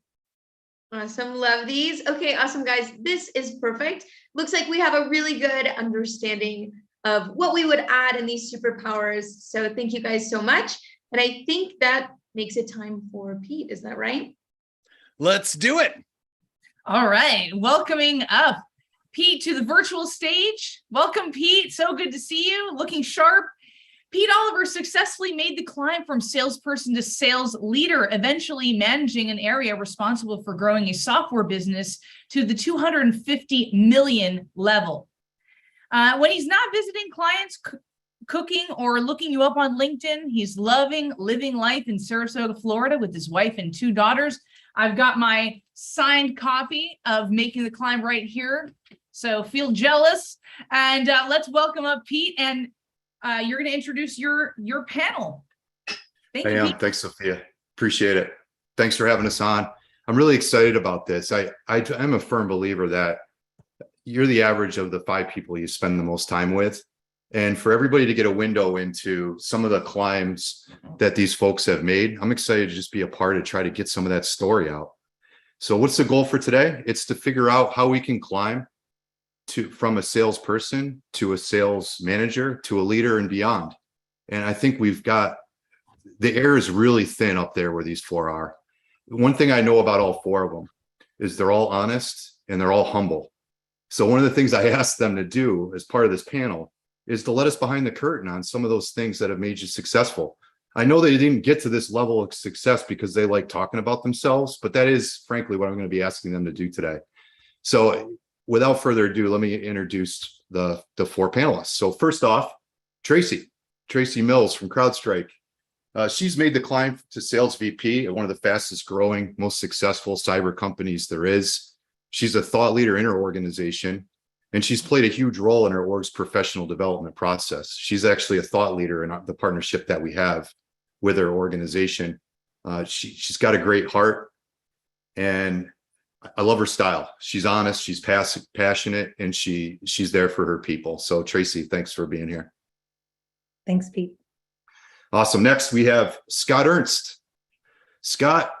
Awesome. Love these. Okay, awesome, guys. This is perfect. Looks like we have a really good understanding of what we would add in these superpowers. So thank you guys so much. And I think that makes it time for Pete. Is that right? Let's do it. All right. Welcoming up Pete to the virtual stage. Welcome, Pete. So good to see you. Looking sharp. Pete Oliver successfully made the climb from salesperson to sales leader, eventually managing an area responsible for growing a software business to the 250 million level. When he's not visiting clients, cooking, or looking you up on LinkedIn, he's living life in Sarasota, Florida with his wife and 2 daughters. I've got my signed copy of Making the Climb right here, so feel jealous. And let's welcome up Pete, and you're going to introduce your panel. Thank you, Pete. Thanks, Sophia. Appreciate it. Thanks for having us on. I'm really excited about this. I'm a firm believer that you're the average of the 5 people you spend the most time with. And for everybody to get a window into some of the climbs that these folks have made, I'm excited to just be a part of try to get some of that story out. So what's the goal for today? It's to figure out how we can climb from a salesperson to a sales manager to a leader and beyond. And I think the air is really thin up there where these 4 are. One thing I know about all 4 of them is they're all honest and they're all humble. So one of the things I asked them to do as part of this panel is to let us behind the curtain on some of those things that have made you successful. I know they didn't get to this level of success because they like talking about themselves, but that is frankly what I'm going to be asking them to do today. So without further ado, let me introduce the 4 panelists. So first off, Tracy Mills from CrowdStrike. She's made the climb to sales VP at one of the fastest growing, most successful cyber companies there is. She's a thought leader in her organization, and she's played a huge role in her org's professional development process. She's actually a thought leader in the partnership that we have with her organization. She's got a great heart, and I love her style. She's honest, she's passionate, and she's there for her people. So Tracy, thanks for being here. Thanks, Pete. Awesome. Next, we have Scott Ernst. Scott,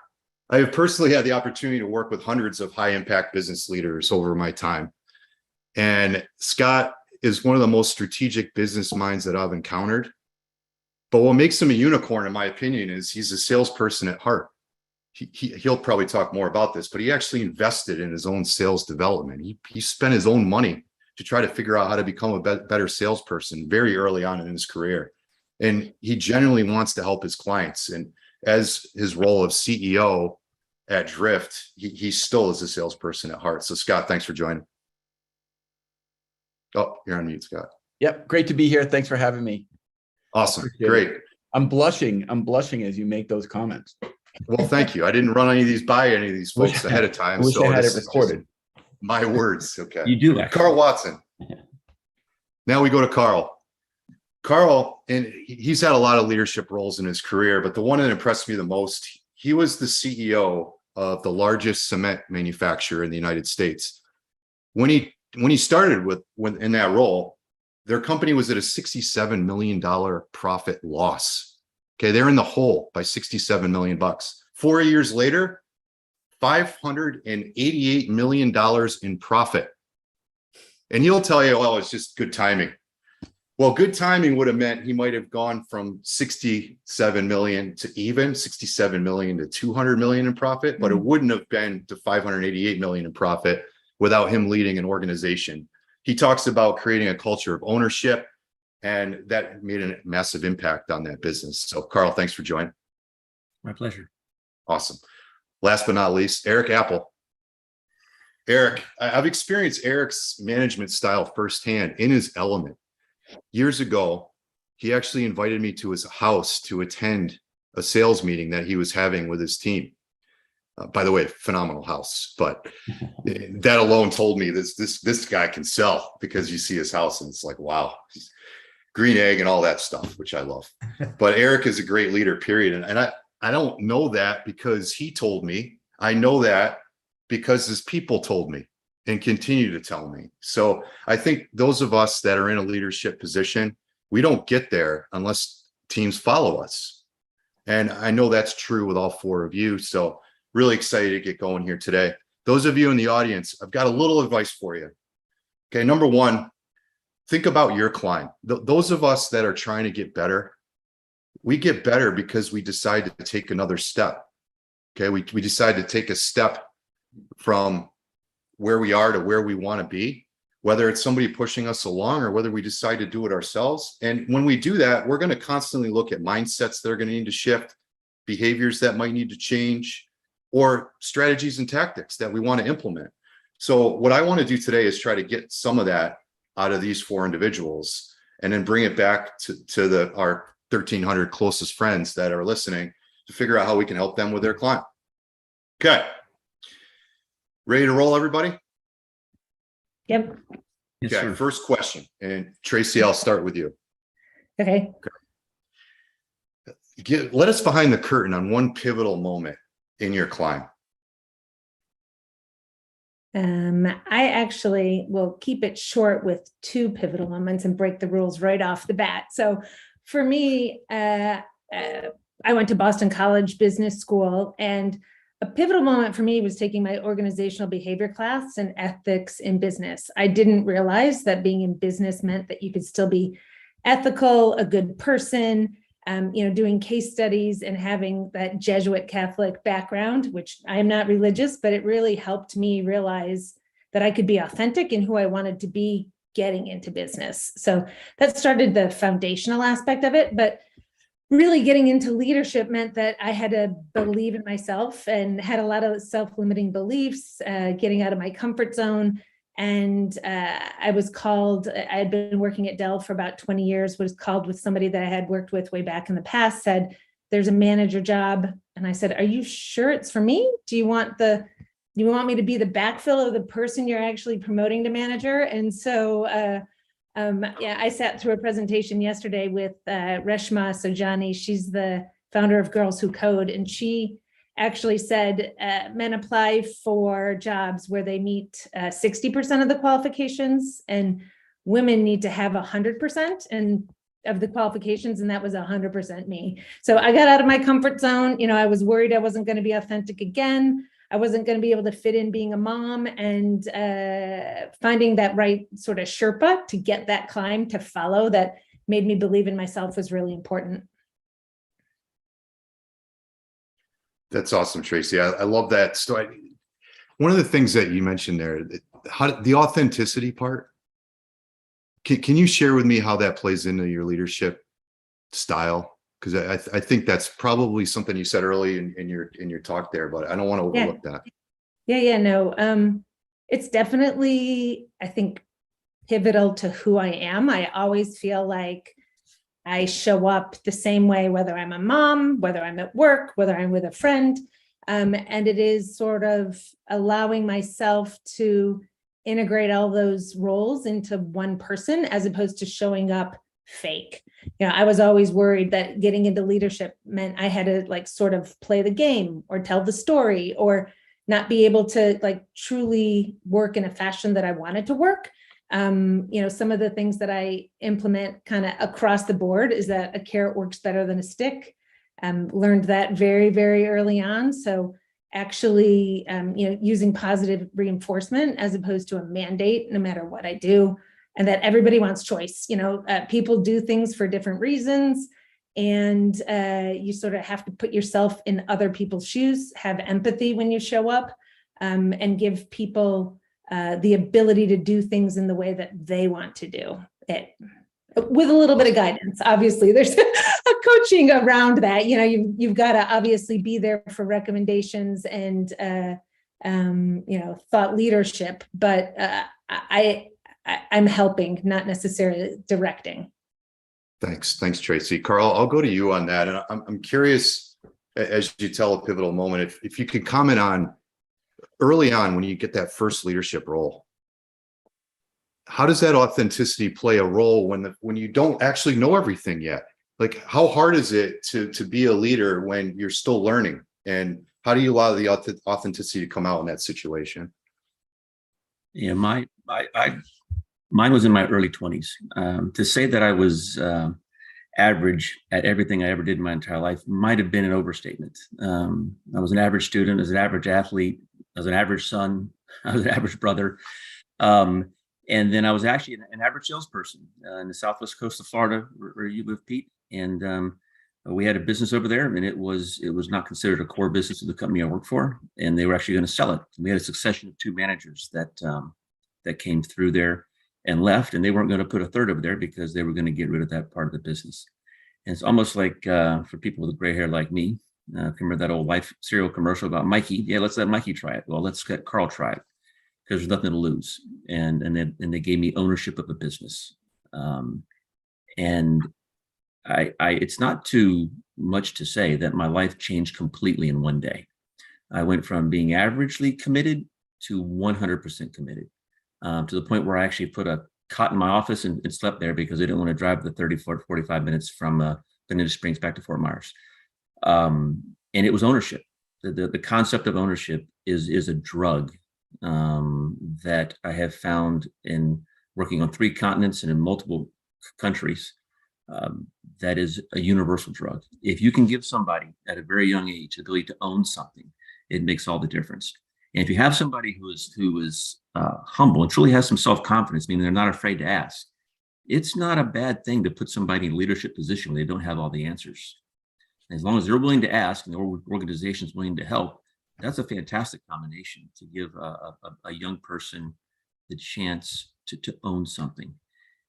I have personally had the opportunity to work with hundreds of high impact business leaders over my time. And Scott is one of the most strategic business minds that I've encountered. But what makes him a unicorn, in my opinion, is he's a salesperson at heart. He'll probably talk more about this, but he actually invested in his own sales development. He spent his own money to try to figure out how to become a better salesperson very early on in his career. And he genuinely wants to help his clients. And as his role of CEO at Drift, he still is a salesperson at heart. So Scott, thanks for joining. Oh, you're on mute, Scott. Yep. Great to be here. Thanks for having me. Awesome. Great. I'm blushing as you make those comments. Well, thank you. I didn't run any of these by any of these folks ahead of time. I wish I had it recorded. My words. Okay. You do that. Carl Watson. Now we go to Carl. Carl, and he's had a lot of leadership roles in his career, but the one that impressed me the most, he was the CEO of the largest cement manufacturer in the United States. When he started in that role, their company was at a $67 million profit loss. Okay, they're in the hole by $67 million. 4 years later, $588 million in profit. And he'll tell you, oh, it's just good timing. Well, good timing would have meant he might have gone from 67 million to even 67 million to 200 million in profit, but it wouldn't have been to 588 million in profit without him leading an organization. He talks about creating a culture of ownership, and that made a massive impact on that business. So Carl, thanks for joining. My pleasure. Awesome. Last but not least, Eric Apple. Eric, I've experienced Eric's management style firsthand in his element. Years ago, he actually invited me to his house to attend a sales meeting that he was having with his team. By the way, phenomenal house, but that alone told me this guy can sell, because you see his house and it's like, wow, green egg and all that stuff, which I love. But Eric is a great leader, period. And I don't know that because he told me. I know that because his people told me and continue to tell me. So I think those of us that are in a leadership position, we don't get there unless teams follow us. And I know that's true with all four of you. So really excited to get going here today. Those of you in the audience, I've got a little advice for you. Okay, number one, think about your climb. Those of us that are trying to get better, we get better because we decide to take another step. Okay, we decide to take a step from where we are to where we want to be, whether it's somebody pushing us along or whether we decide to do it ourselves. And when we do that, we're going to constantly look at mindsets that are going to need to shift, behaviors that might need to change, or strategies and tactics that we want to implement. So what I want to do today is try to get some of that out of these four individuals and then bring it back to our 1,300 closest friends that are listening to figure out how we can help them with their climb. Okay. Ready to roll, everybody? Yep. Okay, yes, first question. And Tracy, I'll start with you. Okay. Let us behind the curtain on one pivotal moment in your climb. I actually will keep it short with two pivotal moments and break the rules right off the bat. So for me, I went to Boston College Business School, and a pivotal moment for me was taking my organizational behavior class and ethics in business. I didn't realize that being in business meant that you could still be ethical, a good person, doing case studies and having that Jesuit Catholic background, which I am not religious, but it really helped me realize that I could be authentic in who I wanted to be getting into business. So that started the foundational aspect of it, but really getting into leadership meant that I had to believe in myself and had a lot of self-limiting beliefs, getting out of my comfort zone, And I was called, I had been working at Dell for about 20 years, was called with somebody that I had worked with way back in the past, said, there's a manager job. And I said, are you sure it's for me? Do you want me to be the backfill of the person you're actually promoting to manager? And so, yeah, I sat through a presentation yesterday with Reshma Sojani. She's the founder of Girls Who Code. And she actually said men apply for jobs where they meet 60% of the qualifications, and women need to have 100% and of the qualifications, and that was 100% me. So I got out of my comfort zone. You know, I was worried I wasn't going to be authentic again. I wasn't going to be able to fit in being a mom, and finding that right sort of Sherpa to get that climb to follow that made me believe in myself was really important. That's awesome, Tracy. I love that story. One of the things that you mentioned there, the authenticity part, can you share with me how that plays into your leadership style? Because I think that's probably something you said early in your talk there, but I don't want to overlook that. Yeah, no. It's definitely, I think, pivotal to who I am. I always feel like I show up the same way, whether I'm a mom, whether I'm at work, whether I'm with a friend. And it is sort of allowing myself to integrate all those roles into one person, as opposed to showing up fake. You know, I was always worried that getting into leadership meant I had to like sort of play the game or tell the story or not be able to like truly work in a fashion that I wanted to work. You know, some of the things that I implement kind of across the board is that a carrot works better than a stick. Learned that very, very early on. So actually, you know, using positive reinforcement as opposed to a mandate, no matter what I do, and that everybody wants choice. You know, people do things for different reasons, and you sort of have to put yourself in other people's shoes, have empathy when you show up, and give people the ability to do things in the way that they want to do it, with a little bit of guidance. Obviously, there's a coaching around that. You know, you've got to obviously be there for recommendations and you know, thought leadership. But I'm helping, not necessarily directing. Thanks, Tracy. Carl, I'll go to you on that, and I'm curious, as you tell a pivotal moment, if you could comment on early on when you get that first leadership role. How does that authenticity play a role when you don't actually know everything yet? Like, how hard is it to be a leader when you're still learning? And how do you allow the authenticity to come out in that situation? Yeah, mine was in my early 20s. To say that I was average at everything I ever did in my entire life might have been an overstatement. I was an average student, I was an average athlete, I was an average son, I was an average brother. And then I was actually an average salesperson in the southwest coast of Florida, where you live, Pete. And we had a business over there, and it was not considered a core business of the company I worked for, and they were actually going to sell it. We had a succession of 2 managers that came through there and left, and they weren't going to put a third over there because they were going to get rid of that part of the business. And it's almost like for people with gray hair like me, remember that old Life cereal commercial about Mikey? Yeah, let's let Mikey try it. Well, let's let Carl try it, because there's nothing to lose. And they gave me ownership of a business. And I it's not too much to say that my life changed completely in one day. I went from being averagely committed to 100% committed, to the point where I actually put a cot in my office and slept there because I didn't want to drive the 45 minutes from Bonita Springs back to Fort Myers. And it was ownership. The concept of ownership is a drug that I have found in working on 3 continents and in multiple countries. That is a universal drug. If you can give somebody at a very young age the ability to own something, it makes all the difference. And if you have somebody who is humble and truly has some self-confidence, meaning they're not afraid to ask, it's not a bad thing to put somebody in a leadership position where they don't have all the answers. As long as they're willing to ask and the organization is willing to help, that's a fantastic combination to give a young person the chance to own something.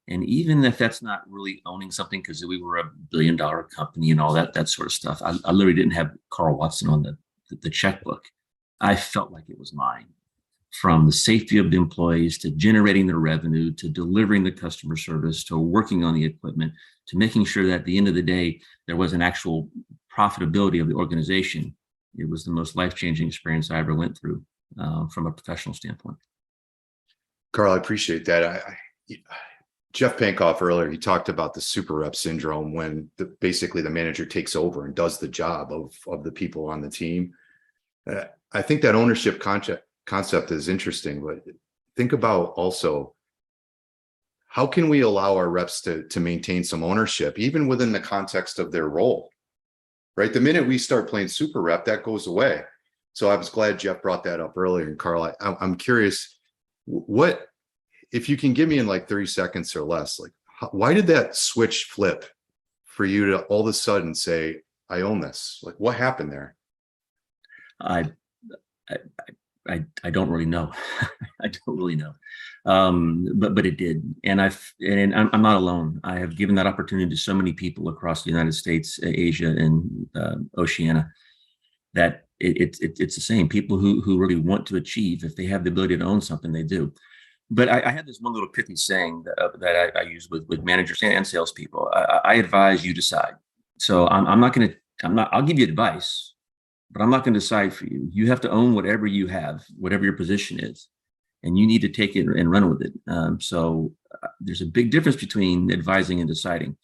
And even if that's not really owning something, because we were $1 billion company and all that sort of stuff, I literally didn't have Carl Watson on the checkbook. I felt like it was mine from the safety of the employees to generating the revenue, to delivering the customer service, to working on the equipment, to making sure that at the end of the day, there was an actual profitability of the organization. It was the most life-changing experience I ever went through from a professional standpoint. Carl, I appreciate that. Jeff Pankoff earlier, he talked about the super rep syndrome when basically the manager takes over and does the job of the people on the team. I think that ownership concept is interesting, but think about also, how can we allow our reps to maintain some ownership, even within the context of their role, right? The minute we start playing super rep, that goes away. So I was glad Jeff brought that up earlier. And Carl, I'm curious, what, if you can give me in like 30 seconds or less, like why did that switch flip for you to all of a sudden say, I own this? Like what happened there? I don't really know. I don't really know. But it did. And I'm not alone. I have given that opportunity to so many people across the United States, Asia, and Oceania, that it's the same. People who really want to achieve, if they have the ability to own something, they do. But I have this one little pithy saying that I use with managers and salespeople. I advise, you decide. So I'll give you advice, but I'm not going to decide for you. You have to own whatever you have, whatever your position is, and you need to take it and run with it. So there's a big difference between advising and deciding.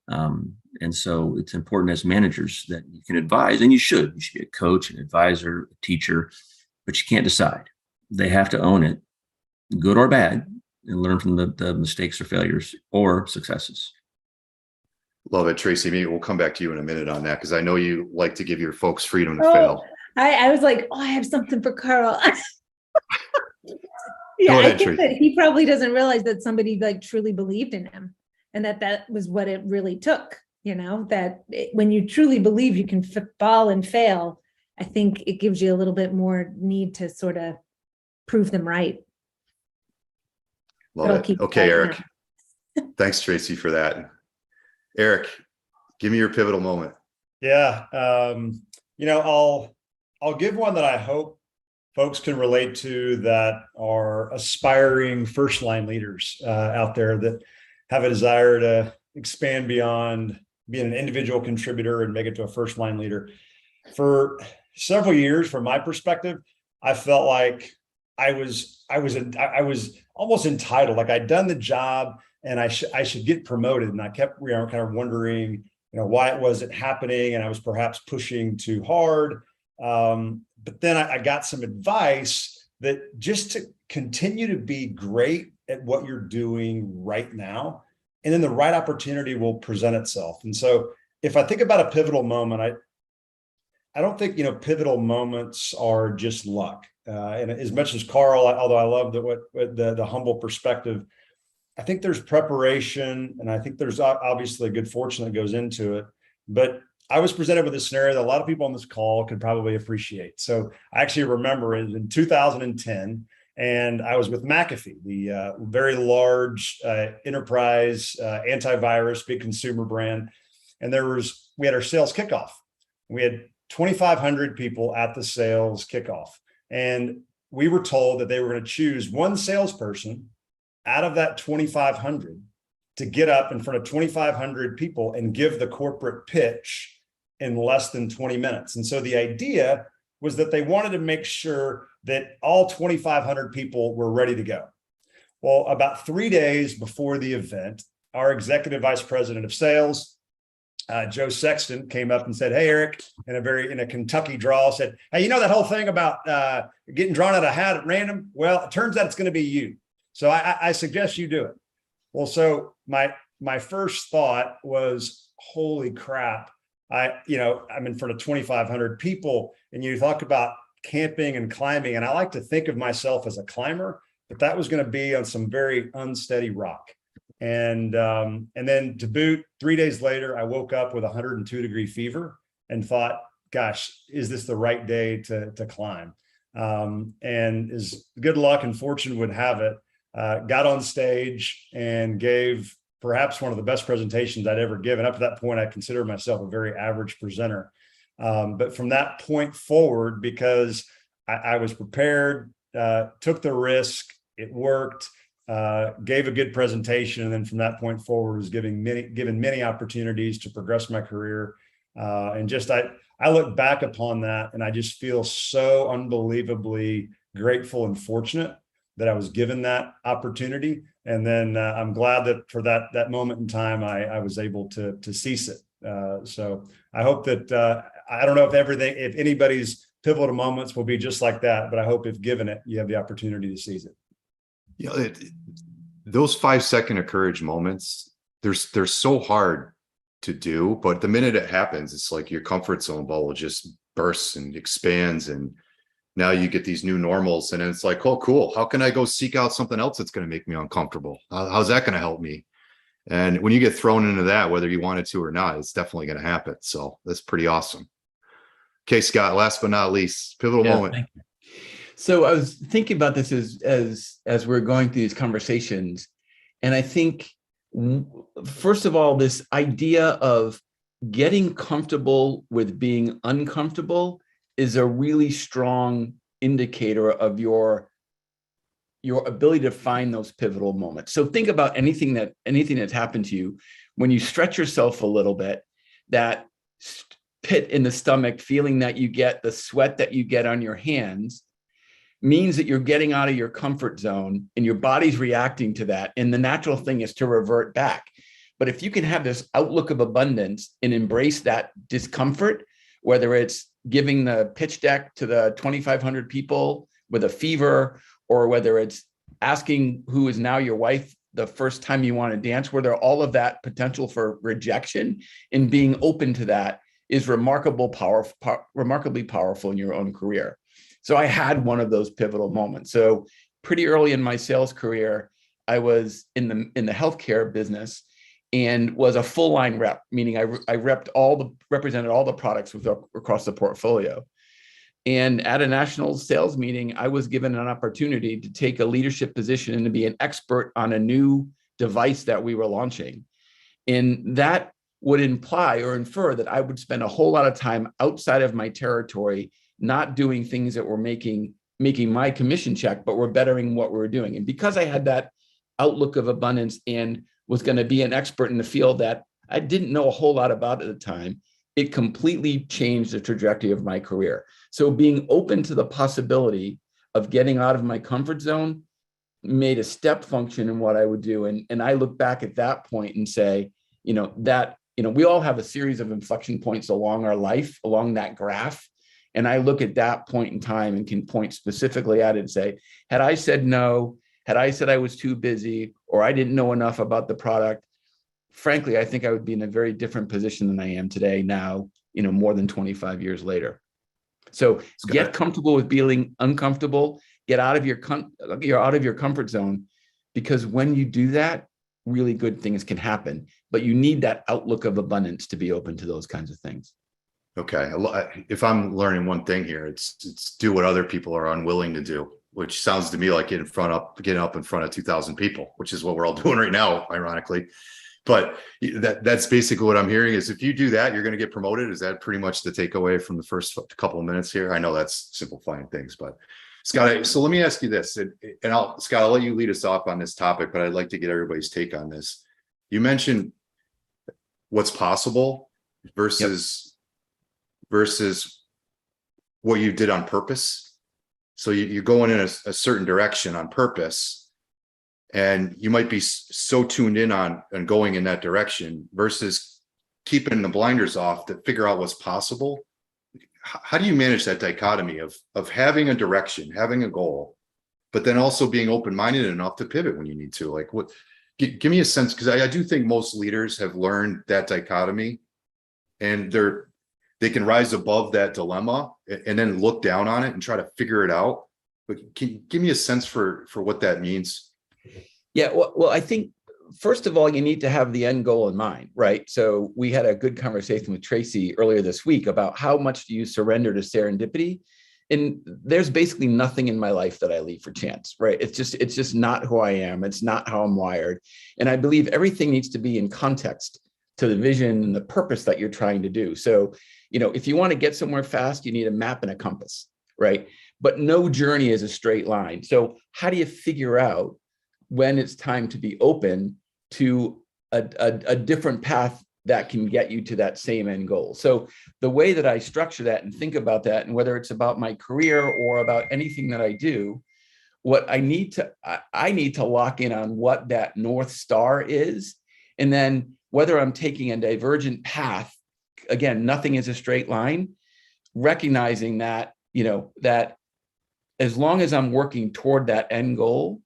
And so it's important as managers that you can advise, and you should be a coach, an advisor, a teacher, but you can't decide. They have to own it, good or bad, and learn from the mistakes or failures or successes. Love it, Tracy. Maybe we'll come back to you in a minute on that, because I know you like to give your folks freedom to fail. I was like, I have something for Carl. Yeah, ahead, I think Tracy. that he probably doesn't realize that somebody like truly believed in him, and that was what it really took. When you truly believe you can fall and fail, I think it gives you a little bit more need to sort of prove them right. Love it. Okay, Eric. Thanks, Tracy, for that. Eric, give me your pivotal moment. Yeah. I'll give one that I hope folks can relate to, that are aspiring first line leaders out there that have a desire to expand beyond being an individual contributor and make it to a first line leader. For several years, from my perspective, I felt like I was almost entitled, like I'd done the job and I should get promoted. And I kept kind of wondering, why it wasn't happening, and I was perhaps pushing too hard. But then I got some advice that just to continue to be great at what you're doing right now, and then the right opportunity will present itself. And so if I think about a pivotal moment, I don't think, pivotal moments are just luck. And as much as Carl, although I love the humble perspective, I think there's preparation, and I think there's obviously good fortune that goes into it. But I was presented with a scenario that a lot of people on this call could probably appreciate. So I actually remember it in 2010, and I was with McAfee, the very large enterprise antivirus, big consumer brand. And we had our sales kickoff. We had 2,500 people at the sales kickoff. And we were told that they were going to choose one salesperson out of that 2,500 to get up in front of 2,500 people and give the corporate pitch in less than 20 minutes. And so the idea was that they wanted to make sure that all 2,500 people were ready to go. Well, about 3 days before the event, our executive vice president of sales, Joe Sexton, came up and said, "Hey, Eric," in a Kentucky drawl, said, "Hey, that whole thing about getting drawn out of a hat at random? Well, it turns out it's going to be you. So I suggest you do it." Well, so my first thought was, holy crap. I'm in front of 2,500 people, and you talk about camping and climbing. And I like to think of myself as a climber, but that was going to be on some very unsteady rock. And then to boot, 3 days later, I woke up with 102-degree fever and thought, gosh, is this the right day to climb? And as good luck and fortune would have it, got on stage and gave perhaps one of the best presentations I'd ever given. Up to that point, I consider myself a very average presenter. But from that point forward, because I was prepared, took the risk. It worked, gave a good presentation. And then from that point forward was given many opportunities to progress my career. And just, I look back upon that and I just feel so unbelievably grateful and fortunate that I was given that opportunity. And then I'm glad that for that moment in time, I was able to seize it. So I hope that, I don't know if anybody's pivotal moments will be just like that, but I hope if given it, you have the opportunity to seize it. Yeah, those 5-second of courage moments, they're so hard to do, but the minute it happens, it's like your comfort zone bubble just bursts and expands, and now you get these new normals, and it's like, oh, cool. How can I go seek out something else that's going to make me uncomfortable? How's that going to help me? And when you get thrown into that, whether you wanted to or not, it's definitely going to happen. So that's pretty awesome. Okay, Scott, last but not least, pivotal moment. Thank you. So I was thinking about this as we're going through these conversations. And I think, first of all, this idea of getting comfortable with being uncomfortable is a really strong indicator of your ability to find those pivotal moments. So think about anything that's happened to you when you stretch yourself a little bit, that pit in the stomach, feeling that you get the sweat that you get on your hands, means that you're getting out of your comfort zone and your body's reacting to that. And the natural thing is to revert back. But if you can have this outlook of abundance and embrace that discomfort, whether it's giving the pitch deck to the 2,500 people with a fever, or whether it's asking who is now your wife the first time you want to dance, where there all of that potential for rejection, and being open to that is remarkably powerful in your own career. So I had one of those pivotal moments. So pretty early in my sales career, I was in the healthcare business and was a full line rep, meaning I represented all the products across the portfolio. And at a national sales meeting, I was given an opportunity to take a leadership position and to be an expert on a new device that we were launching. And that would imply or infer that I would spend a whole lot of time outside of my territory, not doing things that were making my commission check, but were bettering what we were doing. And because I had that outlook of abundance and was going to be an expert in the field that I didn't know a whole lot about at the time, it completely changed the trajectory of my career. So being open to the possibility of getting out of my comfort zone made a step function in what I would do. And I look back at that point and say, we all have a series of inflection points along our life, along that graph. And I look at that point in time and can point specifically at it and say, had I said no, had I said I was too busy, or I didn't know enough about the product, frankly, I think I would be in a very different position than I am today now, more than 25 years later. So get comfortable with being uncomfortable, get out of your comfort zone, because when you do that, really good things can happen. But you need that outlook of abundance to be open to those kinds of things. Okay. If I'm learning one thing here, it's do what other people are unwilling to do, which sounds to me like getting up in front of 2,000 people, which is what we're all doing right now, ironically. But that's basically what I'm hearing is if you do that, you're going to get promoted. Is that pretty much the takeaway from the first couple of minutes here? I know that's simplifying things, but Scott, so let me ask you this, and Scott, I'll let you lead us off on this topic, but I'd like to get everybody's take on this. You mentioned what's possible versus what you did on purpose. So you're going in a certain direction on purpose, and you might be so tuned in on going in that direction versus keeping the blinders off to figure out what's possible. How do you manage that dichotomy of having a direction, having a goal, but then also being open-minded enough to pivot when you need to? Like, what? Give me a sense, because I do think most leaders have learned that dichotomy, and they can rise above that dilemma and then look down on it and try to figure it out. But can you give me a sense for what that means? Yeah, well, I think first of all, you need to have the end goal in mind, right? So we had a good conversation with Tracy earlier this week about how much do you surrender to serendipity? And there's basically nothing in my life that I leave for chance, right? It's just not who I am. It's not how I'm wired. And I believe everything needs to be in context to the vision and the purpose that you're trying to do. So, if you want to get somewhere fast, you need a map and a compass, right? but no journey is a straight line. So how do you figure out when it's time to be open to a different path that can get you to that same end goal? So the way that I structure that and think about that, and whether it's about my career or about anything that I do, what I need to lock in on what that North Star is. And then whether I'm taking a divergent path, again, nothing is a straight line, recognizing that, that as long as I'm working toward that end goal,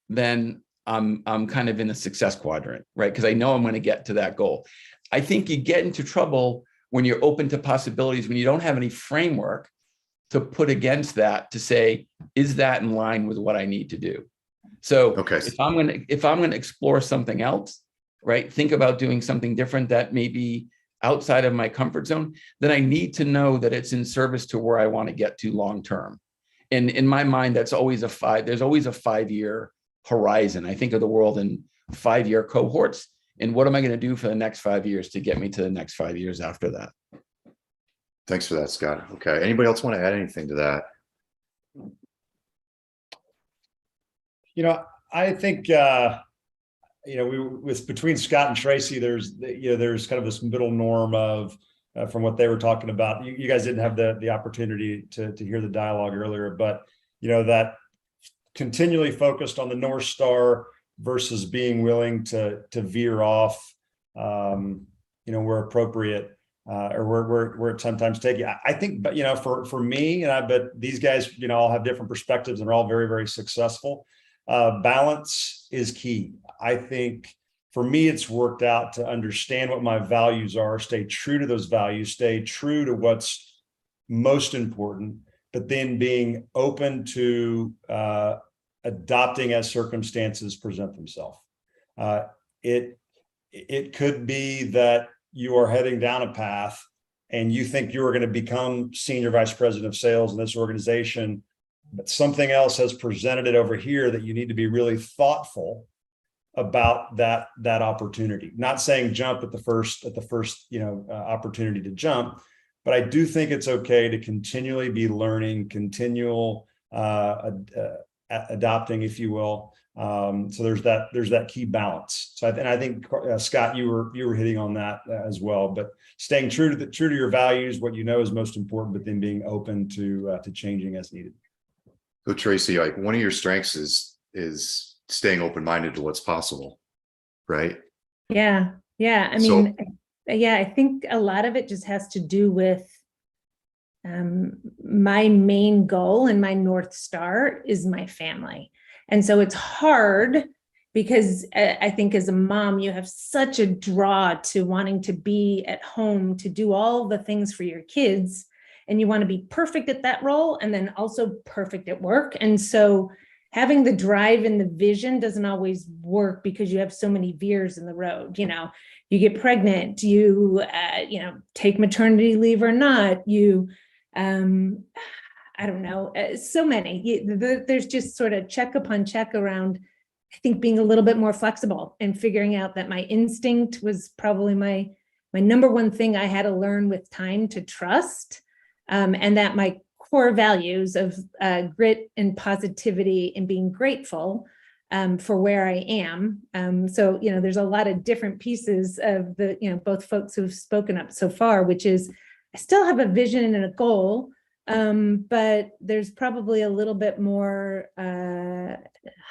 then I'm kind of in the success quadrant, right? Because I know I'm going to get to that goal. I think you get into trouble when you're open to possibilities, when you don't have any framework to put against that to say, is that in line with what I need to do? So if I'm going to explore something else, right, think about doing something different that may be outside of my comfort zone, then I need to know that it's in service to where I want to get to long term. And in my mind, there's always a 5-year horizon. I think of the world in 5-year cohorts. And what am I going to do for the next 5 years to get me to the next 5 years after that? Thanks for that, Scott. Okay. Anybody else want to add anything to that? I think, with between Scott and Tracy, there's kind of this middle norm of, from what they were talking about. You guys didn't have the opportunity to hear the dialogue earlier, but that continually focused on the North Star versus being willing to veer off, where appropriate, or where it sometimes take you. I think, but for me, and I bet these guys, all have different perspectives and are all very, very successful. Balance is key. I think for me, it's worked out to understand what my values are, stay true to those values, stay true to what's most important, but then being open to adopting as circumstances present themselves. It could be that you are heading down a path and you think you are going to become senior vice president of sales in this organization, but something else has presented it over here that you need to be really thoughtful about that opportunity. Not saying jump at the first opportunity to jump, but I do think it's okay to continually be learning, adopting, if you will. So there's that key balance. So I think Scott, you were hitting on that as well. But staying true to your values, what you know is most important, but then being open to changing as needed. So Tracy, like one of your strengths is staying open-minded to what's possible, right? Yeah. I mean, I think a lot of it just has to do with my main goal and my North Star is my family. And so it's hard because I think as a mom, you have such a draw to wanting to be at home, to do all the things for your kids. And you want to be perfect at that role and then also perfect at work. And so having the drive and the vision doesn't always work because you have so many veers in the road. You get pregnant, you take maternity leave or not, I don't know, so many. There's just sort of check upon check around, I think, being a little bit more flexible and figuring out that my instinct was probably my number one thing I had to learn with time to trust, and that my core values of grit and positivity and being grateful for where I am. So, there's a lot of different pieces of the, both folks who've spoken up so far, which is I still have a vision and a goal, but there's probably a little bit more, I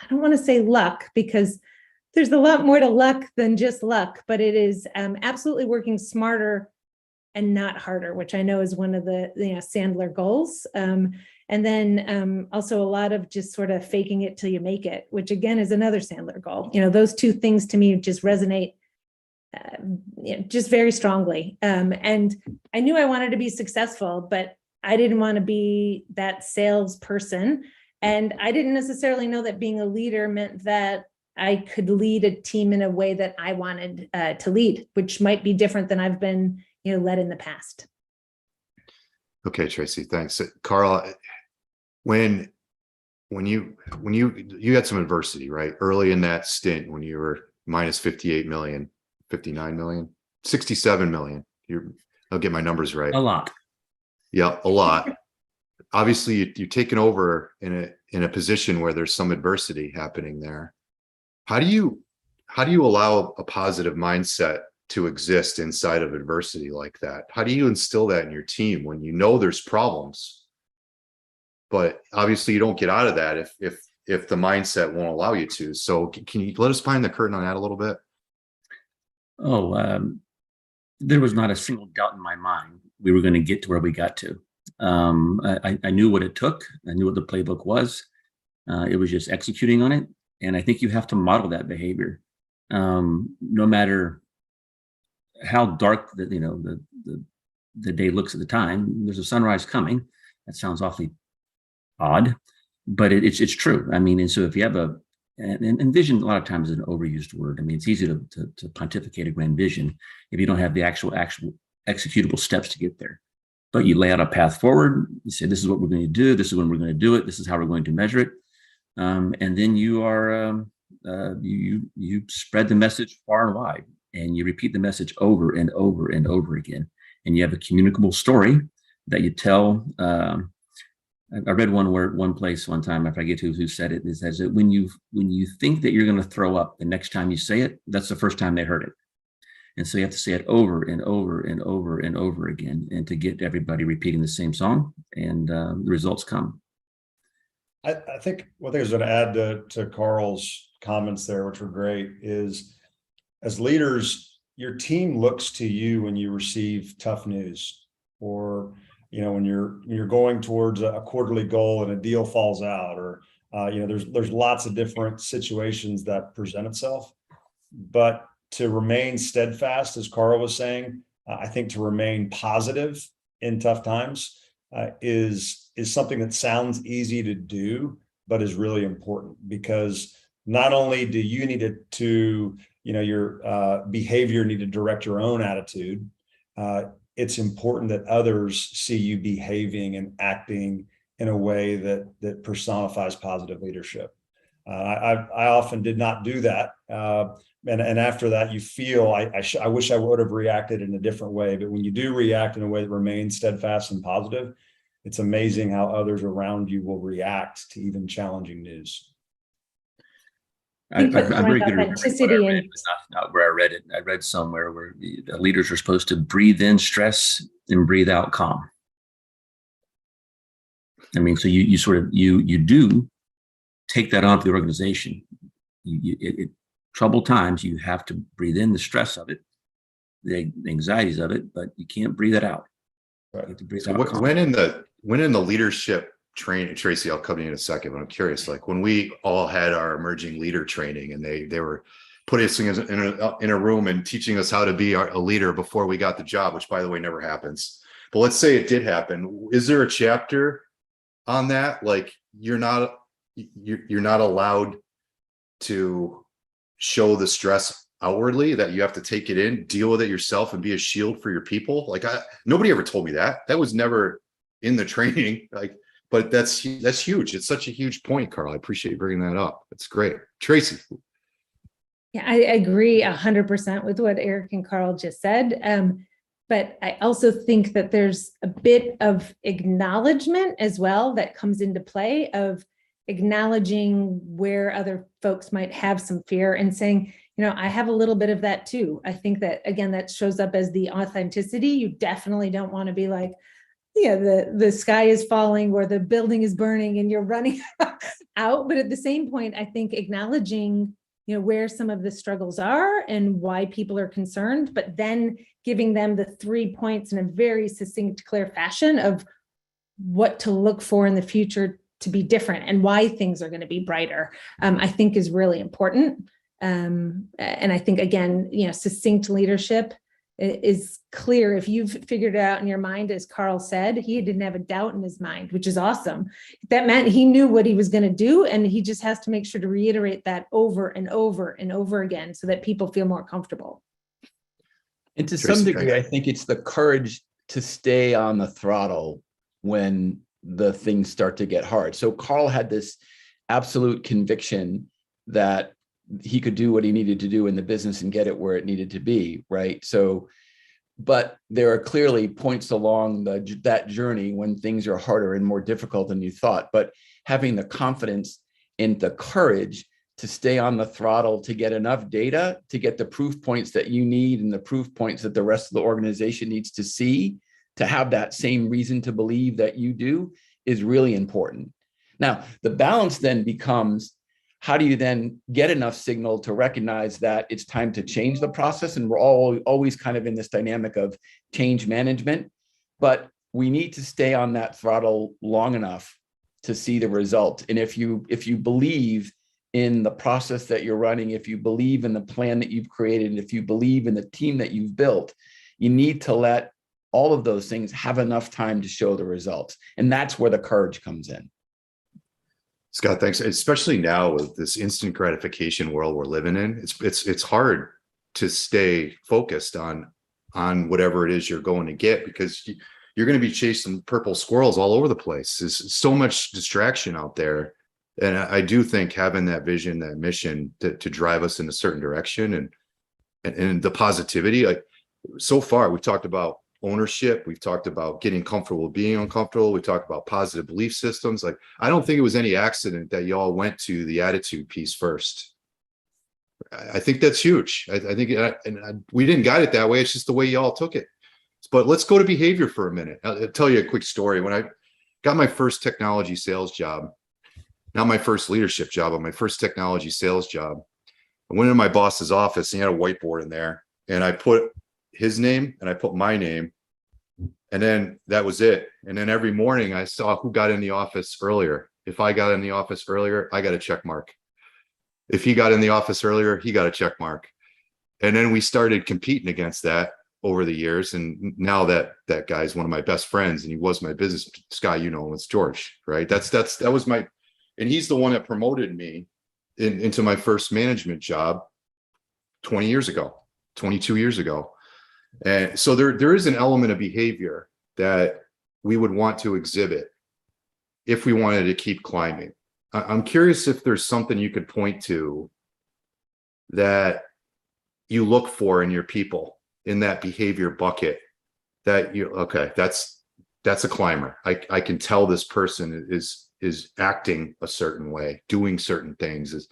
don't want to say luck, because there's a lot more to luck than just luck, but it is absolutely working smarter and not harder, which I know is one of the Sandler goals. And then also a lot of just sort of faking it till you make it, which again is another Sandler goal. Those two things to me just resonate just very strongly. And I knew I wanted to be successful, but I didn't want to be that salesperson. And I didn't necessarily know that being a leader meant that I could lead a team in a way that I wanted to lead, which might be different than I've been, led in the past. Okay, Tracy, thanks. Carl, when you had some adversity, right? Early in that stint when you were minus 58 million, 59 million, 67 million. I'll get my numbers right. A lot. Yeah, a lot. obviously you're taking over in a position where there's some adversity happening there. How do you allow a positive mindset to exist inside of adversity like that? How do you instill that in your team when you know there's problems, but obviously you don't get out of that if the mindset won't allow you to? So can you let us behind the curtain on that a little bit? There was not a single doubt in my mind we were going to get to where we got to. I knew what it took. I knew what the playbook was. It was just executing on it. And I think you have to model that behavior. No matter how dark the day looks at the time, there's a sunrise coming. That sounds awfully odd, but it's true. I mean, and so if you have and vision a lot of times is an overused word. I mean, it's easy to pontificate a grand vision if you don't have the actual executable steps to get there. But you lay out a path forward. You say, this is what we're going to do. This is when we're going to do it. This is how we're going to measure it. And then you are you spread the message far and wide, and you repeat the message over and over and over again. And you have a communicable story that you tell. I read one place one time, I forget who said it. It says that when you think that you're going to throw up the next time you say it, that's the first time they heard it. And so you have to say it over and over and over and over again, and to get everybody repeating the same song, and the results come. I think one thing I was going to add to Carl's comments there, which were great, is as leaders, your team looks to you when you receive tough news, or when you're going towards a quarterly goal and a deal falls out, or there's lots of different situations that present itself. But to remain steadfast, as Carl was saying, I think to remain positive in tough times is something that sounds easy to do, but is really important, because not only do you need to your behavior need to direct your own attitude, it's important that others see you behaving and acting in a way that personifies positive leadership. I often did not do that. And after that, you feel, I wish I would have reacted in a different way. But when you do react in a way that remains steadfast and positive, it's amazing how others around you will react to even challenging news. I'm very good at remembering not where I read it. I read somewhere where the leaders are supposed to breathe in stress and breathe out calm. I mean, so you do take that onto the organization. Troubled times, you have to breathe in the stress of it, the anxieties of it, but you can't breathe it out. Right. You have to breathe So out. when in the leadership training, Tracy, I'll come to you in a second, but I'm curious, like when we all had our emerging leader training, and they were putting us in a room and teaching us how to be a leader before we got the job, which by the way never happens. But let's say it did happen. Is there a chapter on that? Like you're not allowed to show the stress outwardly, that you have to take it in, deal with it yourself, and be a shield for your people? Like nobody ever told me that. That was never in the training. But that's huge. It's such a huge point, Carl. I appreciate you bringing that up. That's great. Tracy. Yeah, I agree 100% with what Eric and Carl just said. But I also think that there's a bit of acknowledgement as well that comes into play, of acknowledging where other folks might have some fear and saying, I have a little bit of that too. I think that, again, that shows up as the authenticity. You definitely don't want to be like, the sky is falling or the building is burning and you're running out. But at the same point, I think acknowledging, where some of the struggles are and why people are concerned, but then giving them the 3 points in a very succinct, clear fashion of what to look for in the future to be different and why things are going to be brighter, I think is really important. And I think, again, succinct leadership is clear. If you've figured it out in your mind, as Carl said, he didn't have a doubt in his mind, which is awesome. That meant he knew what he was going to do, and he just has to make sure to reiterate that over and over and over again so that people feel more comfortable. And to some degree, I think it's the courage to stay on the throttle when the things start to get hard. So Carl had this absolute conviction that he could do what he needed to do in the business and get it where it needed to be, right? So but there are clearly points along that journey when things are harder and more difficult than you thought. But having the confidence and the courage to stay on the throttle, to get enough data, to get the proof points that you need and the proof points that the rest of the organization needs to see, to have that same reason to believe that you do, is really important. Now, the balance then becomes, how do you then get enough signal to recognize that it's time to change the process? And we're always kind of in this dynamic of change management, but we need to stay on that throttle long enough to see the result. And if you believe in the process that you're running, if you believe in the plan that you've created, and if you believe in the team that you've built, you need to let all of those things have enough time to show the results. And that's where the courage comes in. Scott, thanks. Especially now with this instant gratification world we're living in, it's hard to stay focused on whatever it is you're going to get, because you're going to be chasing purple squirrels all over the place. There's so much distraction out there. And I do think having that vision, that mission to drive us in a certain direction, and the positivity, like so far, we've talked about ownership. We've talked about getting comfortable being uncomfortable. We talked about positive belief systems. Like, I don't think it was any accident that y'all went to the attitude piece first. I think that's huge. I think we didn't guide it that way. It's just the way y'all took it. But let's go to behavior for a minute. I'll tell you a quick story. When I got my first technology sales job, not my first leadership job, but my first technology sales job, I went into my boss's office and he had a whiteboard in there, and I put his name and I put my name, and then that was it. And then every morning I saw who got in the office earlier. If I got in the office earlier, I got a check mark. If he got in the office earlier, he got a check mark. And then we started competing against that over the years. And now that guy's one of my best friends, and he was my business guy, it's George, right? That was my, and he's the one that promoted me into my first management job 22 years ago. And so there is an element of behavior that we would want to exhibit if we wanted to keep climbing. I'm curious if there's something you could point to that you look for in your people, in that behavior bucket, that that's a climber. I can tell this person is acting a certain way, doing certain things.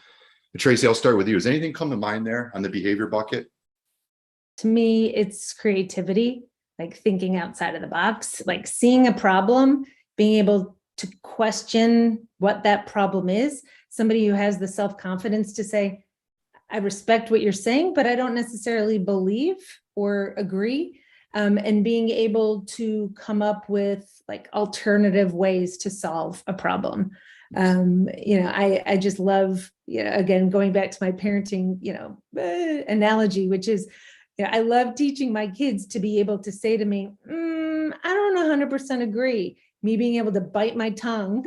Tracy, I'll start with you. Does anything come to mind there on the behavior bucket? To me, it's creativity, like thinking outside of the box, like seeing a problem, being able to question what that problem is. Somebody who has the self-confidence to say, I respect what you're saying, but I don't necessarily believe or agree. And being able to come up with like alternative ways to solve a problem. I just love, again, going back to my parenting, analogy, which is, I love teaching my kids to be able to say to me, I don't 100% agree. Me being able to bite my tongue,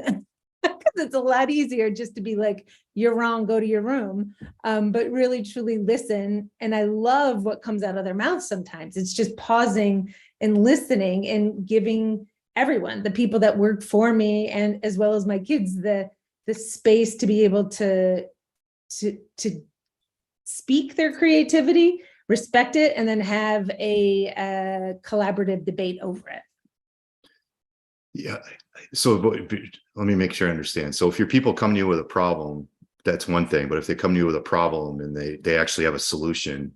because it's a lot easier just to be like, you're wrong, go to your room, but really truly listen. And I love what comes out of their mouth sometimes. It's just pausing and listening and giving everyone, the people that work for me and as well as my kids, the space to be able to speak their creativity, respect it, and then have a collaborative debate over it. Yeah. So let me make sure I understand. So if your people come to you with a problem, that's one thing. But if they come to you with a problem and they actually have a solution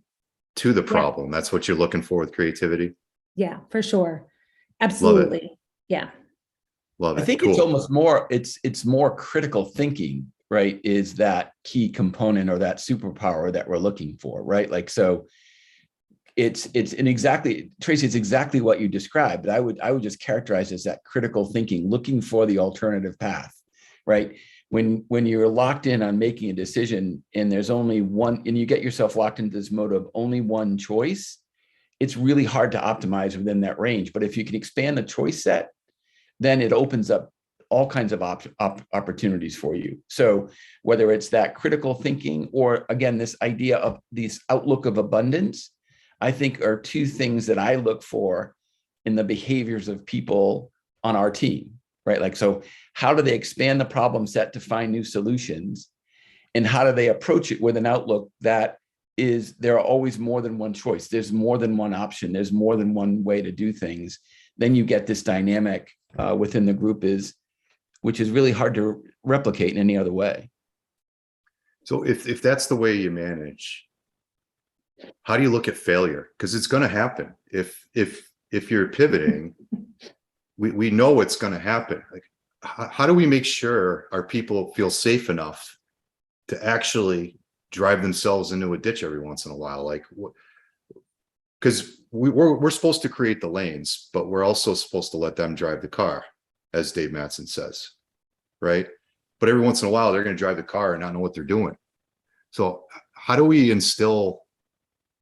to the problem, that's what you're looking for with creativity? Yeah, for sure. Absolutely. Yeah. Love it. I think Cool. it's almost more, it's more critical thinking, right? Is that key component or that superpower that we're looking for, right? Like, so it's exactly, Tracy, it's exactly what you described, but I would just characterize it as that critical thinking, looking for the alternative path, right? When you're locked in on making a decision and there's only one, and you get yourself locked into this mode of only one choice, it's really hard to optimize within that range. But if you can expand the choice set, then it opens up all kinds of opportunities for you. So whether it's that critical thinking or, again, this idea of this outlook of abundance, I think are two things that I look for in the behaviors of people on our team, right? Like, so how do they expand the problem set to find new solutions? And how do they approach it with an outlook that is there are always more than one choice. There's more than one option. There's more than one way to do things. Then you get this dynamic within the group which is really hard to replicate in any other way. So if that's the way you manage, how do you look at failure? Because it's going to happen. If you're pivoting, we know it's going to happen. Like, how do we make sure our people feel safe enough to actually drive themselves into a ditch every once in a while? Like, because we're supposed to create the lanes, but we're also supposed to let them drive the car, as Dave Matson says, right? But every once in a while, they're going to drive the car and not know what they're doing. So how do we instill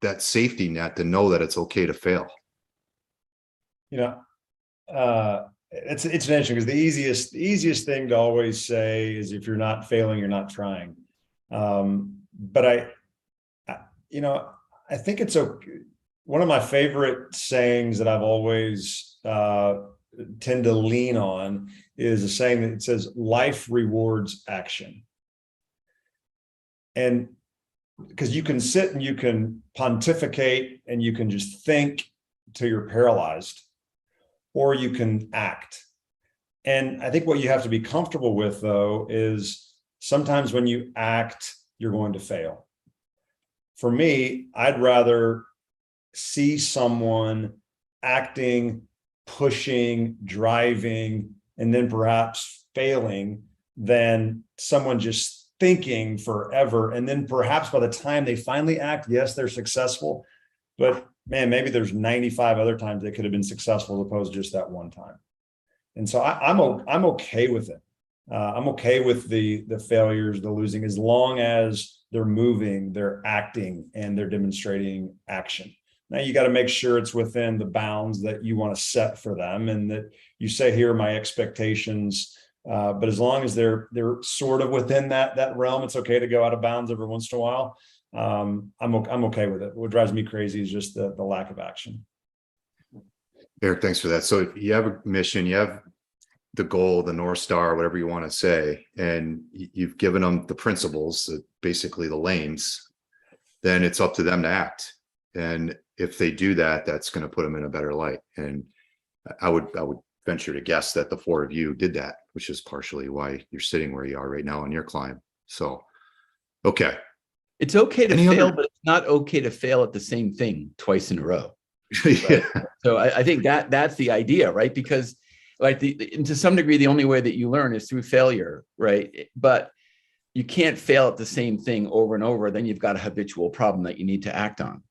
that safety net to know that it's okay to fail? It's interesting because the easiest thing to always say is if you're not failing, you're not trying. But I think it's okay. One of my favorite sayings that I've always tend to lean on is a saying that it says, life rewards action. And because you can sit and you can pontificate and you can just think till you're paralyzed, or you can act. And I think what you have to be comfortable with, though, is sometimes when you act, you're going to fail. For me, I'd rather see someone acting, pushing, driving, and then perhaps failing than someone just thinking forever. And then perhaps by the time they finally act, yes, they're successful, but man, maybe there's 95 other times they could have been successful as opposed to just that one time. And so I'm okay with it. I'm okay with the failures, the losing, as long as they're moving, they're acting, and they're demonstrating action. Now you got to make sure it's within the bounds that you want to set for them, and that you say, here are my expectations. But as long as they're sort of within that realm, it's okay to go out of bounds every once in a while. I'm okay with it. What drives me crazy is just the lack of action. Eric, thanks for that. So you have a mission, you have the goal, the North Star, whatever you want to say, and you've given them the principles, basically the lanes, then it's up to them to act. And if they do that, that's going to put them in a better light. And I would venture to guess that the four of you did that, which is partially why you're sitting where you are right now on your climb. So, okay. It's okay to fail, but it's not okay to fail at the same thing twice in a row. Right? Yeah. So I think that's the idea, right? Because like to some degree, the only way that you learn is through failure, right? But you can't fail at the same thing over and over. Then you've got a habitual problem that you need to act on,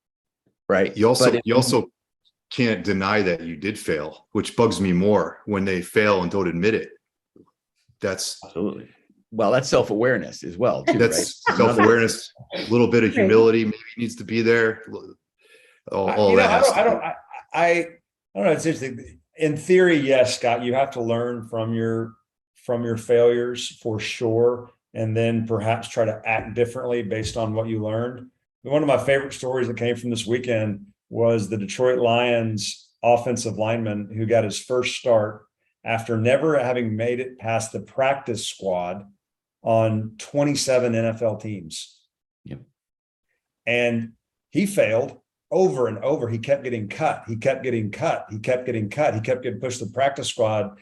right? You also can't deny that you did fail, which bugs me more when they fail and don't admit it. That's absolutely. Well, that's self-awareness as well, too, that's right? Self-awareness, a little bit of humility maybe needs to be there. All that. I don't know. It's interesting. In theory, yes, Scott, you have to learn from your failures for sure, and then perhaps try to act differently based on what you learned. One of my favorite stories that came from this weekend was the Detroit Lions offensive lineman who got his first start after never having made it past the practice squad on 27 NFL teams. Yep. And he failed over and over. He kept getting cut. He kept getting cut. He kept getting cut. He kept getting pushed to the practice squad,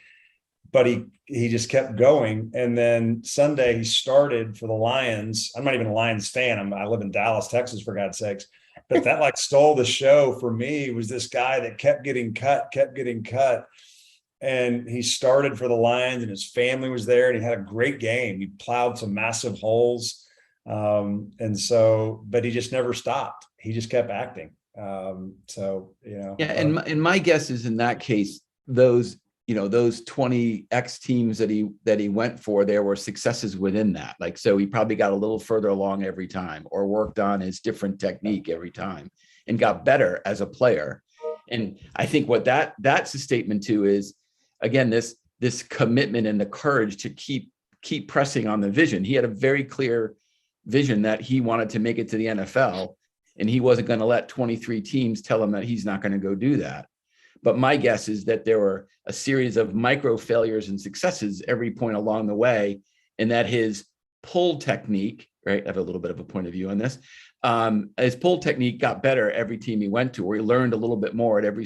but he just kept going. And then Sunday he started for the Lions. I'm not even a Lions fan. I live in Dallas, Texas, for God's sakes. But that like stole the show for me. Was this guy that kept getting cut. And he started for the Lions, and his family was there, and he had a great game. He plowed some massive holes. But he just never stopped. He just kept acting. Yeah. And my guess is in that case, those 20 X teams that he went for, there were successes within that. Like, so he probably got a little further along every time, or worked on his different technique every time and got better as a player. And I think what that's a statement to is, again, this commitment and the courage to keep pressing on the vision. He had a very clear vision that he wanted to make it to the NFL, and he wasn't going to let 23 teams tell him that he's not going to go do that. But my guess is that there were a series of micro failures and successes every point along the way, and that his pull technique right? I have a little bit of a point of view on this. His pull technique got better every team he went to, or he learned a little bit more at every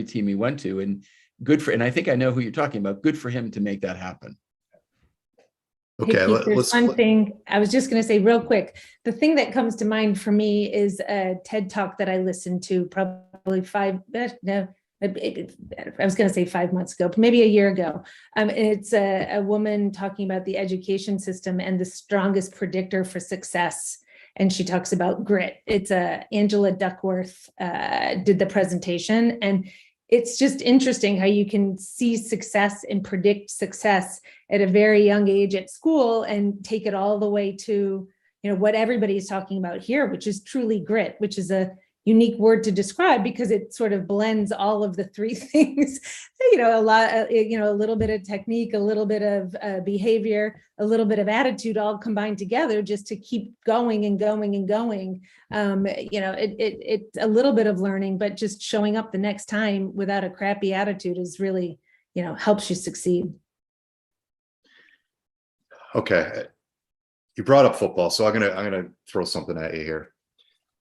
team he went to, and and I think I know who you're talking about. Good for him to make that happen. Okay, Hey, Pete, there's one thing I was just going to say real quick. The thing that comes to mind for me is a TED talk that I listened to probably I was going to say 5 months ago, maybe a year ago. It's a woman talking about the education system and the strongest predictor for success. And she talks about grit. It's Angela Duckworth did the presentation. And it's just interesting how you can see success and predict success at a very young age at school and take it all the way to, what everybody's talking about here, which is truly grit, which is a unique word to describe because it sort of blends all of the three things, a little bit of technique, a little bit of behavior, a little bit of attitude, all combined together just to keep going and going and going. It's a little bit of learning, but just showing up the next time without a crappy attitude is really, helps you succeed. Okay. You brought up football, so I'm gonna throw something at you here.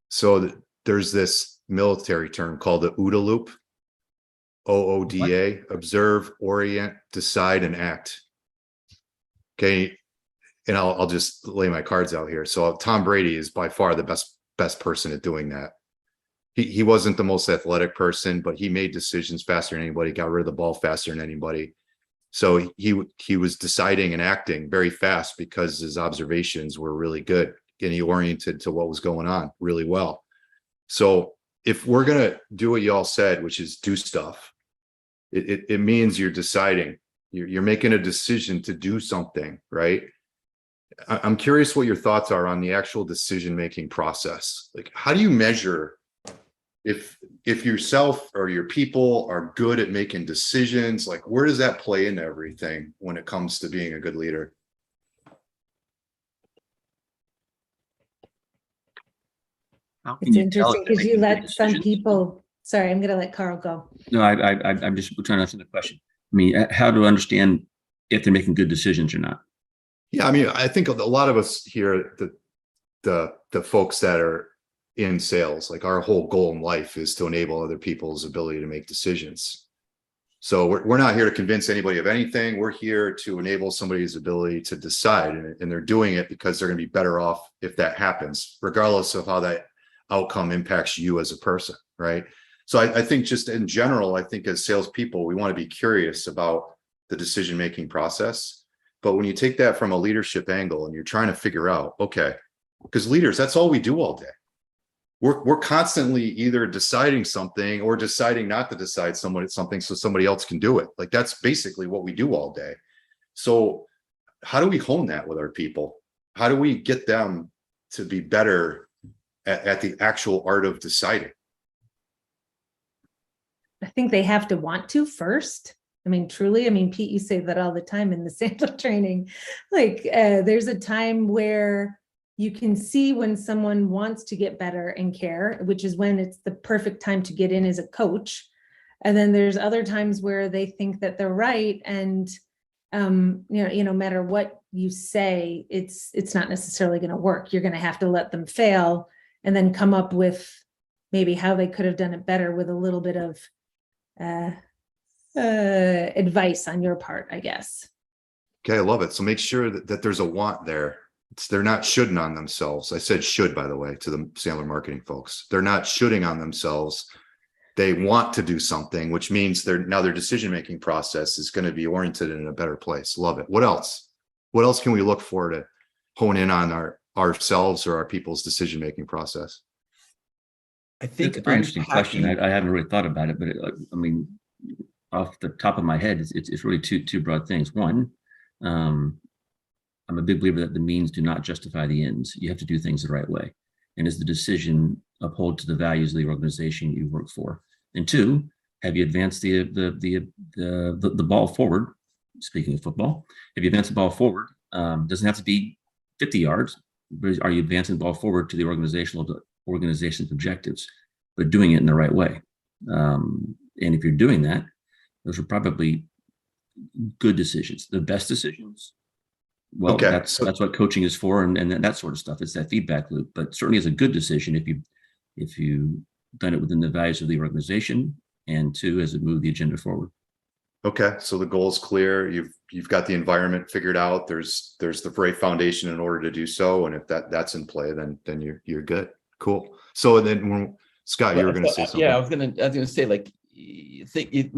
So there's this military term called the OODA loop, OODA, observe, orient, decide, and act. Okay, and I'll just lay my cards out here. So Tom Brady is by far the best person at doing that. He wasn't the most athletic person, but he made decisions faster than anybody, got rid of the ball faster than anybody. So he was deciding and acting very fast because his observations were really good and he oriented to what was going on really well. So if we're going to do what you all said, which is do stuff, it means you're deciding, you're making a decision to do something, right? I'm curious what your thoughts are on the actual decision-making process. Like, how do you measure if yourself or your people are good at making decisions? Like, where does that play into everything when it comes to being a good leader? It's interesting because you let some people, sorry, I'm going to let Carl go. No, I'm just trying to answer the question. I mean, how to understand if they're making good decisions or not? Yeah, I mean, I think a lot of us here, the folks that are in sales, like our whole goal in life is to enable other people's ability to make decisions. So we're not here to convince anybody of anything. We're here to enable somebody's ability to decide, and they're doing it because they're going to be better off if that happens, regardless of how that outcome impacts you as a person, right? So I think just in general, I think as salespeople, we want to be curious about the decision-making process. But when you take that from a leadership angle and you're trying to figure out, okay, because leaders, that's all we do all day. We're constantly either deciding something or deciding not to decide something so somebody else can do it. Like, that's basically what we do all day. So how do we hone that with our people? How do we get them to be better at the actual art of deciding? I think they have to want to first. I mean, truly, Pete, you say that all the time in the Sandler training. Like, there's a time where you can see when someone wants to get better and care, which is when it's the perfect time to get in as a coach. And then there's other times where they think that they're right. And, no matter what you say, it's not necessarily going to work. You're going to have to let them fail and then come up with maybe how they could have done it better with a little bit of advice on your part, I guess. Okay, I love it. So make sure that there's a want there. They're not shoulding on themselves. I said should, by the way, to the Sandler marketing folks. They're not shoulding on themselves. They want to do something, which means their decision-making process is going to be oriented in a better place. Love it. What else? What else can we look for to hone in on ourselves or our people's decision-making process? I think it's an interesting question. I haven't really thought about it, but off the top of my head, it's really two broad things. One, I'm a big believer that the means do not justify the ends. You have to do things the right way. And is the decision uphold to the values of the organization you work for? And two, have you advanced the ball forward? Speaking of football, have you advanced the ball forward? Doesn't have to be 50 yards, but are you advancing the ball forward to the organization's objectives, but doing it in the right way? And if you're doing that, those are probably good decisions. The best decisions well, Okay. that's what coaching is for, and that sort of stuff. It's that feedback loop. But certainly is a good decision if you done it within the values of the organization, and two, as it moved the agenda forward. Okay, so the goal is clear. You've got the environment figured out. There's the right foundation in order to do so, and if that's in play, then you're good. Cool. So then, when Scott, you were going to say something. Yeah, I was going to say, like, we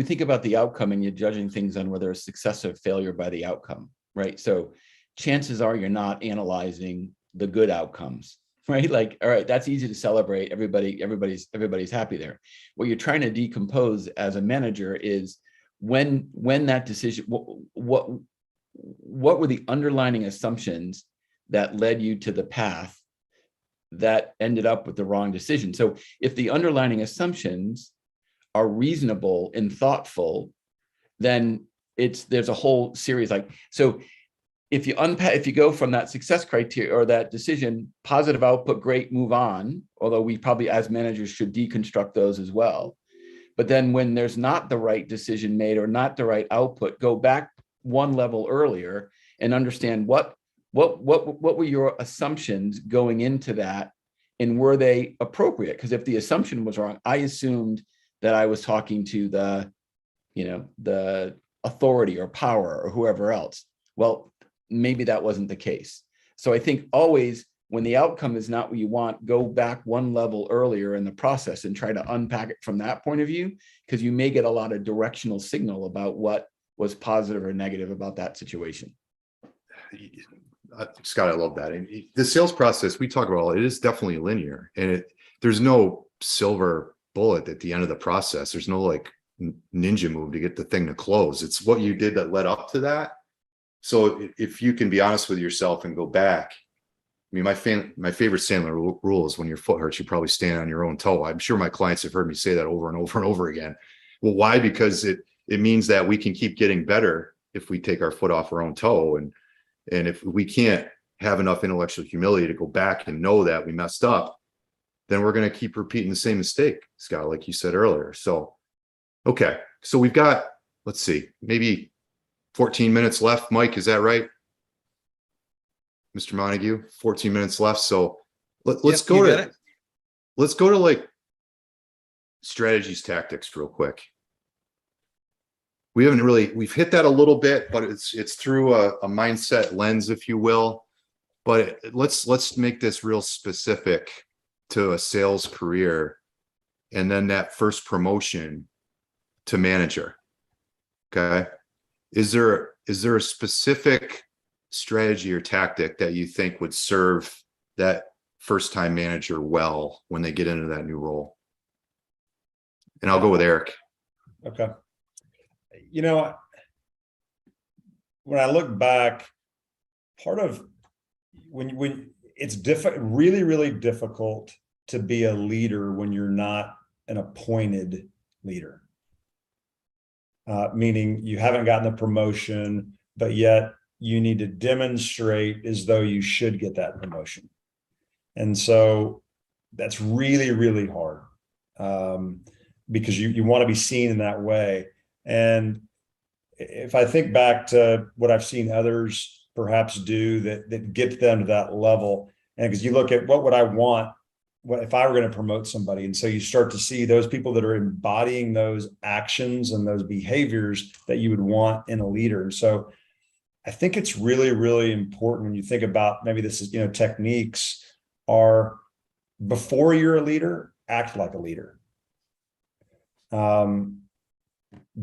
think about the outcome, and you're judging things on whether it's success or failure by the outcome, right? So chances are you're not analyzing the good outcomes, right? Like, all right, that's easy to celebrate. Everybody's happy there. What you're trying to decompose as a manager is when that decision, what were the underlying assumptions that led you to the path that ended up with the wrong decision? So if the underlying assumptions are reasonable and thoughtful, then there's a whole series. Like, so if you go from that success criteria or that decision, positive output, great, move on, although we probably as managers should deconstruct those as well. But then when there's not the right decision made or not the right output, go back one level earlier and understand what were your assumptions going into that, and were they appropriate? Because if the assumption was wrong, I assumed that I was talking to the authority or power or whoever else. Well, maybe that wasn't the case. So I think always, when the outcome is not what you want, go back one level earlier in the process and try to unpack it from that point of view, because you may get a lot of directional signal about what was positive or negative about that situation. Scott, I love that. And the sales process we talk about, it is definitely linear, and there's no silver bullet at the end of the process. There's no like ninja move to get the thing to close. It's what you did that led up to that. So if you can be honest with yourself and go back, I mean, my favorite Sandler rule is when your foot hurts, you probably stand on your own toe. I'm sure my clients have heard me say that over and over and over again. Well, why? Because it means that we can keep getting better if we take our foot off our own toe. And if we can't have enough intellectual humility to go back and know that we messed up, then we're going to keep repeating the same mistake, Scott, like you said earlier. So, okay. So we've got, let's see, maybe 14 minutes left. Mike, is that right? Mr. Montague, 14 minutes left. So let's go to like strategies, tactics real quick. We've hit that a little bit, but it's through a mindset lens, if you will. But let's make this real specific to a sales career, and then that first promotion to manager. Okay. Is there a specific strategy or tactic that you think would serve that first time manager well when they get into that new role? And I'll go with Eric. Okay. You know, when I look back, part of when it's really, really difficult to be a leader when you're not an appointed leader. Meaning you haven't gotten the promotion, but yet you need to demonstrate as though you should get that promotion. And so that's really, really hard because you want to be seen in that way. And if I think back to what I've seen others perhaps do that get them to that level, and because you look at what would I want if I were going to promote somebody, and so you start to see those people that are embodying those actions and those behaviors that you would want in a leader. So I think it's really, really important when you think about, maybe this is, techniques are, before you're a leader, act like a leader.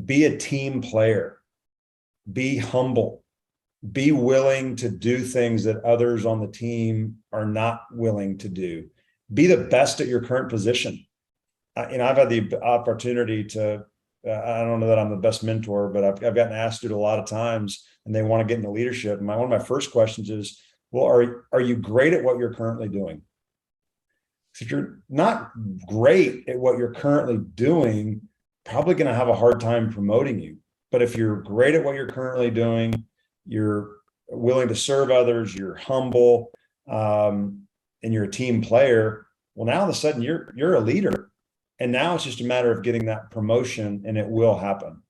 Be a team player, be humble, be willing to do things that others on the team are not willing to do. Be the best at your current position. I've had the opportunity to, I don't know that I'm the best mentor, but I've gotten asked it a lot of times, and they want to get into leadership. And one of my first questions is, well, are you great at what you're currently doing? If you're not great at what you're currently doing, probably going to have a hard time promoting you. But if you're great at what you're currently doing, you're willing to serve others, you're humble, and you're a team player, well, now all of a sudden you're a leader. And now it's just a matter of getting that promotion, and it will happen.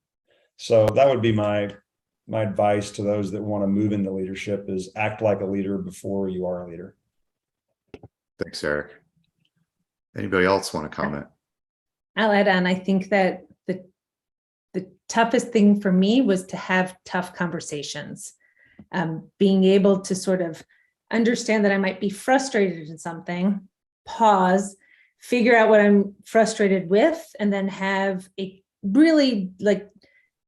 So that would be my my advice to those that want to move into leadership is act like a leader before you are a leader. Thanks, Eric. Anybody else want to comment? I'll add on. I think that the toughest thing for me was to have tough conversations. Being able to sort of understand that I might be frustrated in something, pause, figure out what I'm frustrated with, and then have a really like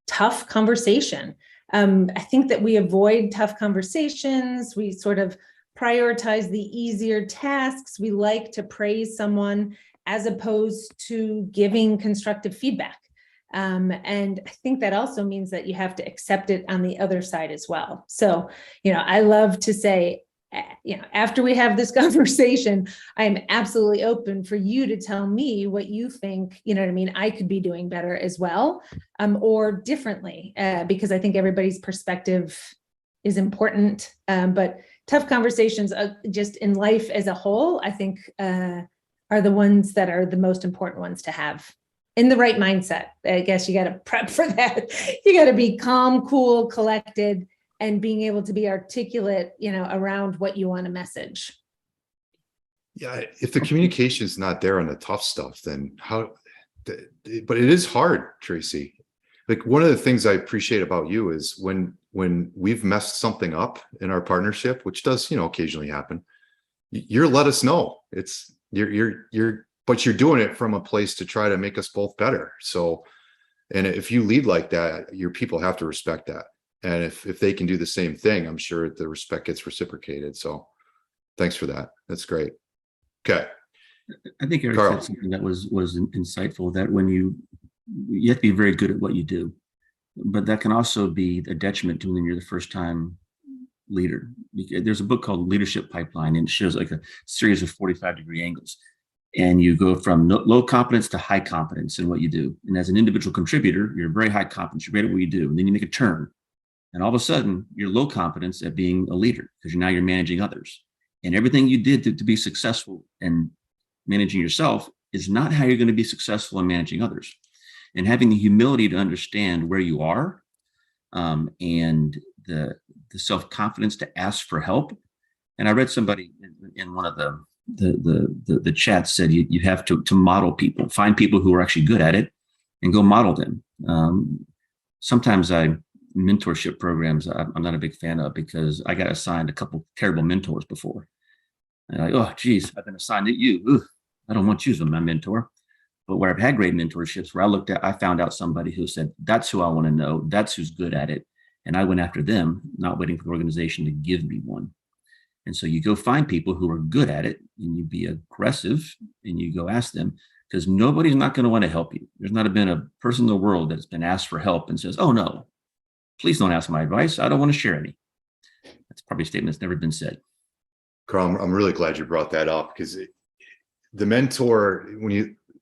tough conversation. I think that we avoid tough conversations. We sort of prioritize the easier tasks. We like to praise someone as opposed to giving constructive feedback. And I think that also means that you have to accept it on the other side as well. So, I love to say, after we have this conversation, I'm absolutely open for you to tell me what you think, I could be doing better as well, or differently, because I think everybody's perspective is important. But tough conversations just in life as a whole, I think are the ones that are the most important ones to have in the right mindset. I guess you got to prep for that. You got to be calm, cool, collected, and being able to be articulate, around what you want to message. Yeah, if the communication is not there on the tough stuff, then but it is hard, Tracy. Like, one of the things I appreciate about you is when we've messed something up in our partnership, which does, occasionally happen, you're let us know. It's but you're doing it from a place to try to make us both better. So, and if you lead like that, your people have to respect that. And if they can do the same thing, I'm sure the respect gets reciprocated. So thanks for that. That's great. Okay. I think Eric Carl. said something that was insightful, that when you have to be very good at what you do, but that can also be a detriment to when you're the first time leader. There's a book called Leadership Pipeline, and it shows like a series of 45-degree angles. And you go from low competence to high competence in what you do. And as an individual contributor, you're very high competence, you're great at what you do. And then you make a turn. And all of a sudden, you're low competence at being a leader, because you're managing others. And everything you did to be successful in managing yourself is not how you're going to be successful in managing others. And having the humility to understand where you are, and the self-confidence to ask for help. And I read somebody in one of the chats said you have to model people, find people who are actually good at it and go model them. Sometimes mentorship programs I'm not a big fan of, because I got assigned a couple terrible mentors before. And oh geez, I've been assigned to you. Ugh, I don't want you as my mentor. But where I've had great mentorships, where I found out somebody who said, that's who I want to know, that's who's good at it. And I went after them, not waiting for the organization to give me one. And so you go find people who are good at it, and you be aggressive, and you go ask them, because nobody's not going to want to help you. There's not been a person in the world that's been asked for help and says, oh no, please don't ask my advice. I don't want to share any. That's probably a statement that's never been said. Carl, I'm really glad you brought that up, because the mentor,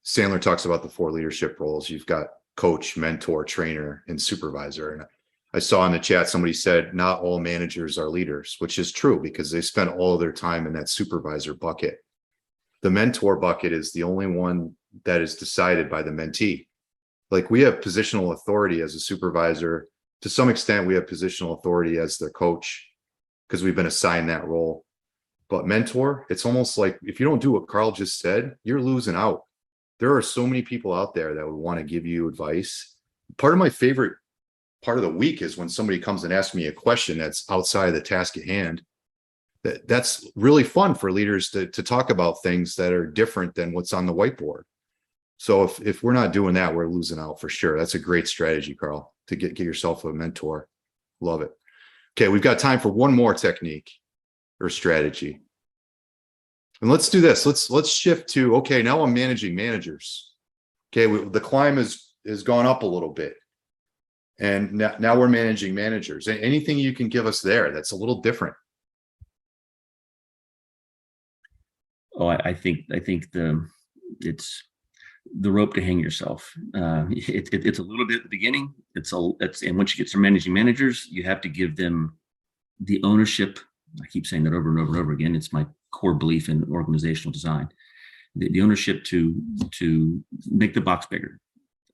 Sandler talks about the 4 leadership roles. You've got coach, mentor, trainer, and supervisor. And I saw in the chat, somebody said, not all managers are leaders, which is true, because they spend all of their time in that supervisor bucket. The mentor bucket is the only one that is decided by the mentee. Like, we have positional authority as a supervisor. To some extent, we have positional authority as their coach, because we've been assigned that role. But mentor, it's almost like, if you don't do what Carl just said, you're losing out. There are so many people out there that would want to give you advice. Part of my favorite part of the week is when somebody comes and asks me a question that's outside of the task at hand. That's really fun for leaders to talk about things that are different than what's on the whiteboard. So if we're not doing that, we're losing out for sure. That's a great strategy, Carl, to get yourself a mentor. Love it. Okay, we've got time for one more technique or strategy. And let's do this. Let's shift to, okay, now I'm managing managers. Okay, the climb has gone up a little bit. And now we're managing managers. Anything you can give us there that's a little different? Oh, I think it's the rope to hang yourself. It's a little bit at the beginning. And once you get some managing managers, you have to give them the ownership. I keep saying that over and over and over again. It's my core belief in organizational design. The ownership to make the box bigger.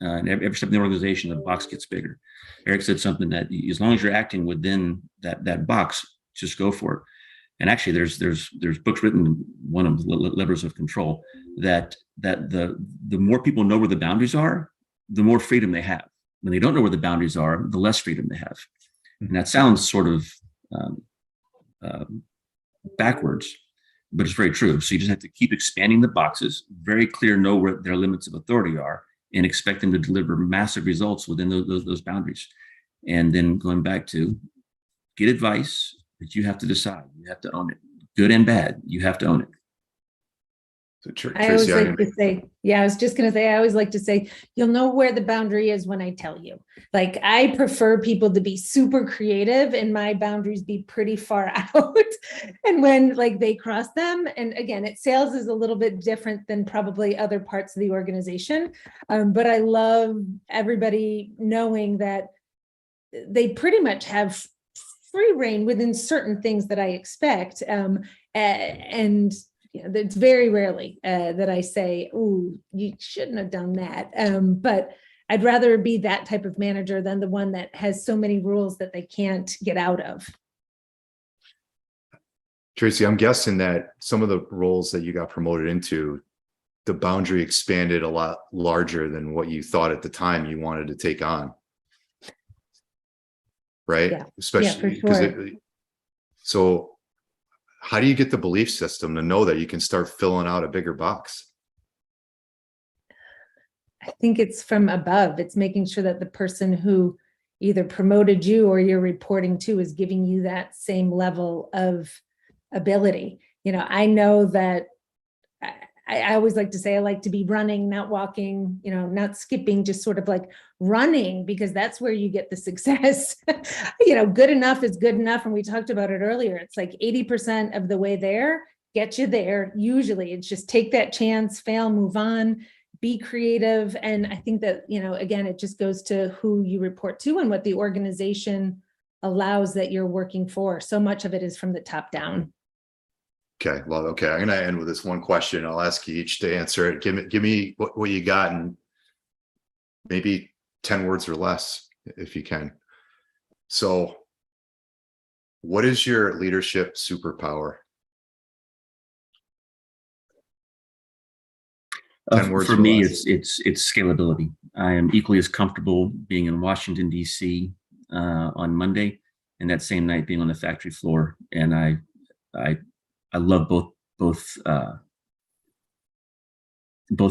And every step in the organization, the box gets bigger. Eric said something that as long as you're acting within that box, just go for it. And actually, there's books written, one of the Levers of Control, that the more people know where the boundaries are, the more freedom they have. When they don't know where the boundaries are, the less freedom they have. And that sounds sort of backwards, but it's very true. So you just have to keep expanding the boxes, very clear, know where their limits of authority are, and expect them to deliver massive results within those boundaries. And then going back to get advice, but you have to decide. You have to own it, good and bad. You have to own it. So I always Tracy, like to say, I was just going to say, I always like to say, you'll know where the boundary is when I tell you. Like, I prefer people to be super creative and my boundaries be pretty far out. And when like they cross them, and again, sales is a little bit different than probably other parts of the organization. But I love everybody knowing that they pretty much have free reign within certain things that I expect. And it's very rarely that I say, "Ooh, you shouldn't have done that." But I'd rather be that type of manager than the one that has so many rules that they can't get out of. Tracy, I'm guessing that some of the roles that you got promoted into, the boundary expanded a lot larger than what you thought at the time you wanted to take on. Right? Yeah. Especially for sure. So how do you get the belief system to know that you can start filling out a bigger box? I think it's from above. It's making sure that the person who either promoted you or you're reporting to is giving you that same level of ability. I know that I always like to say, I like to be running, not walking, not skipping, just sort of like running, because that's where you get the success. Good enough is good enough. And we talked about it earlier. It's like 80% of the way there, get you there. Usually it's just take that chance, fail, move on, be creative. And I think that, again, it just goes to who you report to and what the organization allows that you're working for. So much of it is from the top down. Okay, well, okay. I'm going to end with this one question. I'll ask you each to answer it. Give me what you got, and maybe 10 words or less, if you can. So, what is your leadership superpower? 10 words for or me, less. it's scalability. I am equally as comfortable being in Washington, D.C. On Monday, and that same night being on the factory floor. And I love both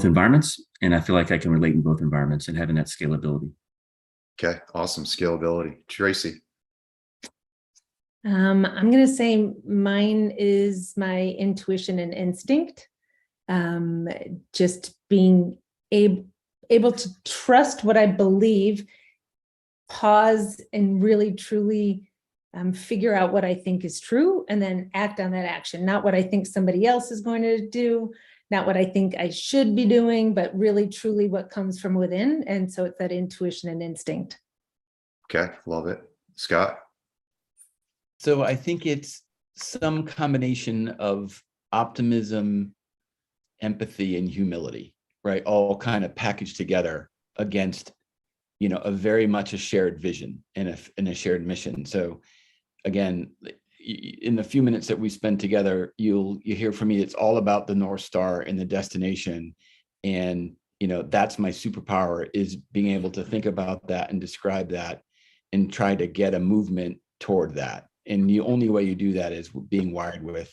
environments, and I feel like I can relate in both environments and having that scalability. Okay, awesome. Scalability. Tracy. I'm going to say mine is my intuition and instinct. Just being able to trust what I believe, pause, and really truly figure out what I think is true, and then act on that action. Not what I think somebody else is going to do, not what I think I should be doing, but really truly what comes from within. And so it's that intuition and instinct. Okay, love it. Scott? So I think it's some combination of optimism, empathy, and humility, right? All kind of packaged together against, a very much a shared vision and a shared mission. So again, in the few minutes that we spend together, you hear from me, it's all about the North Star and the destination. And, that's my superpower, is being able to think about that and describe that and try to get a movement toward that. And the only way you do that is being wired with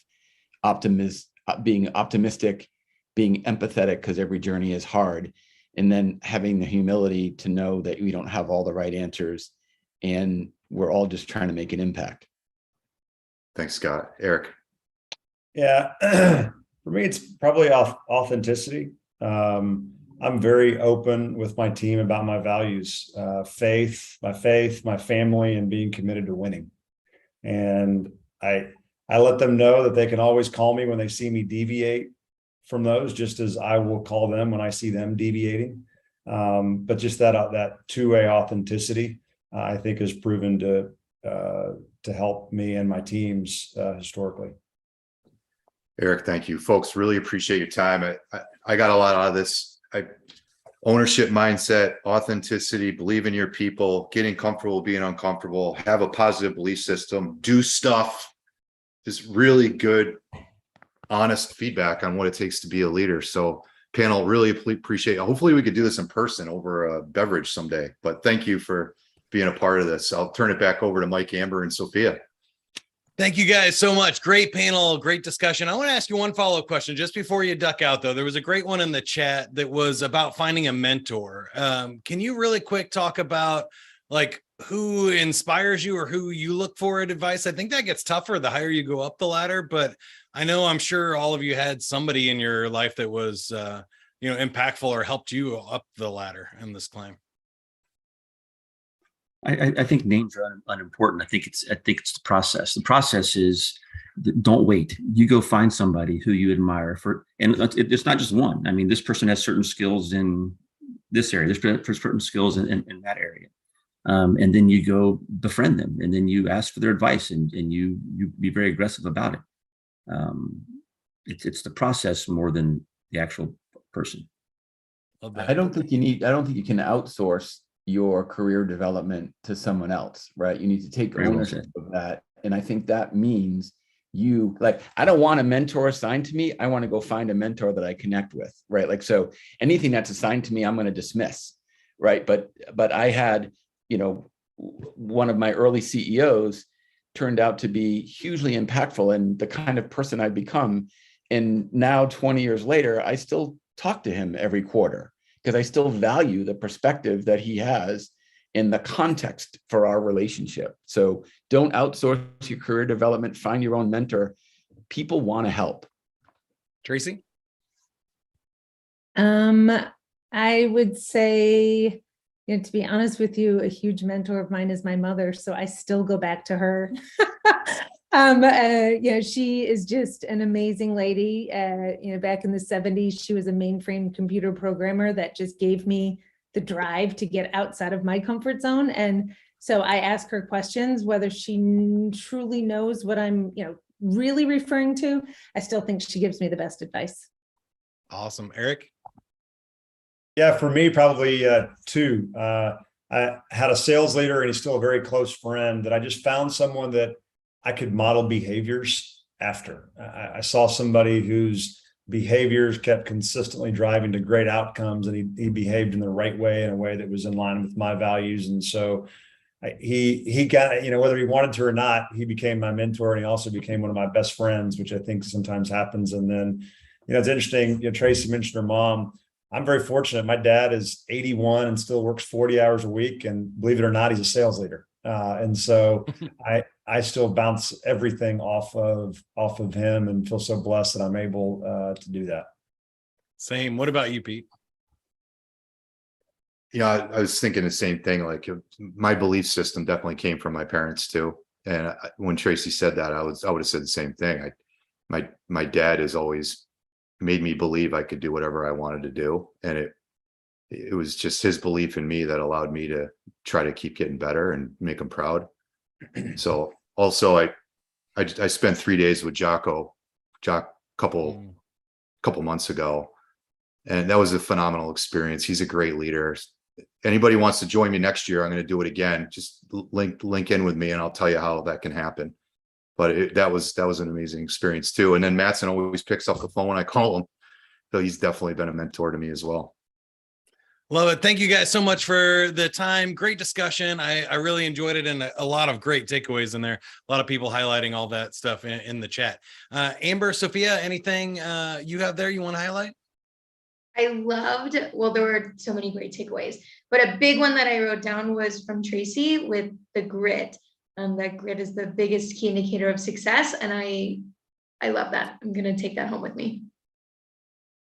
being optimistic, being empathetic, because every journey is hard, and then having the humility to know that we don't have all the right answers and we're all just trying to make an impact. Thanks, Scott. Eric? Yeah, for me, it's probably authenticity. I'm very open with my team about my values, my faith, my family, and being committed to winning. And I let them know that they can always call me when they see me deviate from those, just as I will call them when I see them deviating. But just that two-way authenticity, I think, has proven to help me and my teams historically. Eric, thank you. Folks, really appreciate your time. I got a lot out of this. ownership mindset, authenticity, believe in your people, getting comfortable being uncomfortable, have a positive belief system, do stuff. Just really good, honest feedback on what it takes to be a leader. So panel, really appreciate it. Hopefully we could do this in person over a beverage someday, but thank you for being a part of this. I'll turn it back over to Mike, Amber, and Sophia. Thank you guys so much. Great panel, great discussion. I want to ask you one follow-up question just before you duck out, though. There was a great one in the chat that was about finding a mentor. Can you really quick talk about like who inspires you or who you look for at advice? I think that gets tougher the higher you go up the ladder, but I'm sure all of you had somebody in your life that was, impactful or helped you up the ladder in this climb. I think names are unimportant. I think it's the process. The process is don't wait. You go find somebody who you admire and it's not just one. I mean, this person has certain skills in this area. There's certain skills in that area. And then you go befriend them, and then you ask for their advice, and you be very aggressive about it. It's the process more than the actual person. I don't think you can outsource your career development to someone else, right? You need to take ownership of that. And I think that means I don't want a mentor assigned to me. I want to go find a mentor that I connect with, right? Like, so anything that's assigned to me, I'm going to dismiss, right? But I had, one of my early CEOs turned out to be hugely impactful and the kind of person I've become. And now 20 years later, I still talk to him every quarter because I still value the perspective that he has in the context for our relationship. So don't outsource your career development, find your own mentor. People want to help. Tracy? I would say, to be honest with you, a huge mentor of mine is my mother. So I still go back to her. She is just an amazing lady. Back in the 70s, she was a mainframe computer programmer that just gave me the drive to get outside of my comfort zone. And so I ask her questions, whether she truly knows what I'm, really referring to. I still think she gives me the best advice. Awesome. Eric? Yeah, for me, probably two. I had a sales leader, and he's still a very close friend, that I just found someone that I could model behaviors after. I saw somebody whose behaviors kept consistently driving to great outcomes, and he behaved in the right way, in a way that was in line with my values. And so he got, whether he wanted to or not, he became my mentor, and he also became one of my best friends, which I think sometimes happens. And then, it's interesting, Tracy mentioned her mom. I'm very fortunate. My dad is 81 and still works 40 hours a week. And believe it or not, he's a sales leader. And so I still bounce everything off of him, and feel so blessed that I'm able to do that. Same. What about you, Pete? Yeah, I was thinking the same thing. Like my belief system definitely came from my parents too. And when Tracy said that, I would have said the same thing. My dad has always made me believe I could do whatever I wanted to do, and it was just his belief in me that allowed me to try to keep getting better and make him proud. So also I spent 3 days with Jock couple months ago, and that was a phenomenal experience. He's a great leader. Anybody wants to join me next year, I'm going to do it again. Just link in with me and I'll tell you how that can happen. But that was an amazing experience too. And then Matson always picks up the phone when I call him. So he's definitely been a mentor to me as well. Love it. Thank you guys so much for the time. Great discussion. I really enjoyed it, and a lot of great takeaways in there. A lot of people highlighting all that stuff in the chat. Amber, Sophia, anything you have there you want to highlight? I loved, well, there were so many great takeaways, but a big one that I wrote down was from Tracy with the grit. That grit is the biggest key indicator of success. And I love that. I'm going to take that home with me.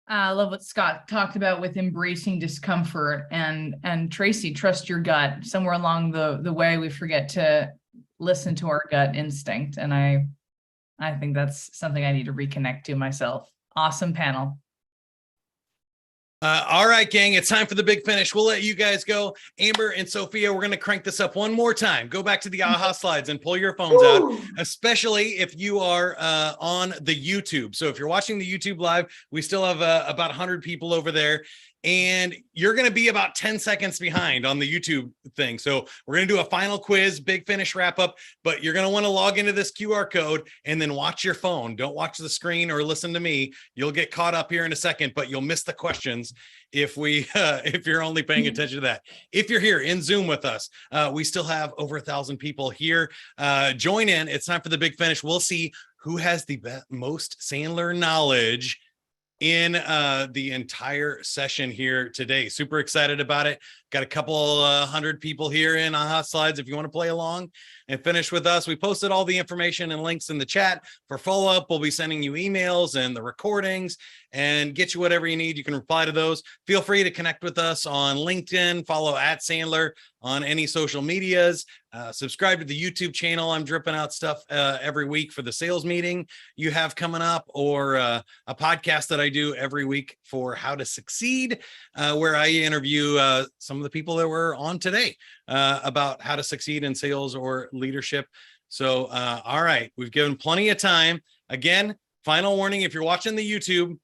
I love what Scott talked about with embracing discomfort, and Tracy, trust your gut. Somewhere along the way, we forget to listen to our gut instinct. And I think that's something I need to reconnect to myself. Awesome panel. All right, gang, it's time for the big finish. We'll let you guys go. Amber and Sophia, we're going to crank this up one more time. Go back to the AHA slides and pull your phones out, especially if you are on the YouTube. So if you're watching the YouTube live, we still have about 100 people over there. And you're going to be about 10 seconds behind on the YouTube thing. So we're going to do a final quiz, big finish wrap up, but you're going to want to log into this QR code and then watch your phone. Don't watch the screen or listen to me. You'll get caught up here in a second, but you'll miss the questions if you're only paying attention to that. If you're here in Zoom with us, we still have over 1,000 people here. Join in. It's time for the big finish. We'll see who has the most Sandler knowledge in the entire session here today. Super excited about it. Got a couple 100 people here in AHA slides. If you want to play along and finish with us, we posted all the information and links in the chat. For follow-up, we'll be sending you emails and the recordings and get you whatever you need. You can reply to those. Feel free to connect with us on LinkedIn, follow @Sandler on any social medias, subscribe to the YouTube channel. I'm dripping out stuff every week for the sales meeting you have coming up, or a podcast that I do every week for How to Succeed, where I interview some of the people that were on today about how to succeed in sales or leadership. So, all right, we've given plenty of time. Again, final warning, if you're watching the YouTube,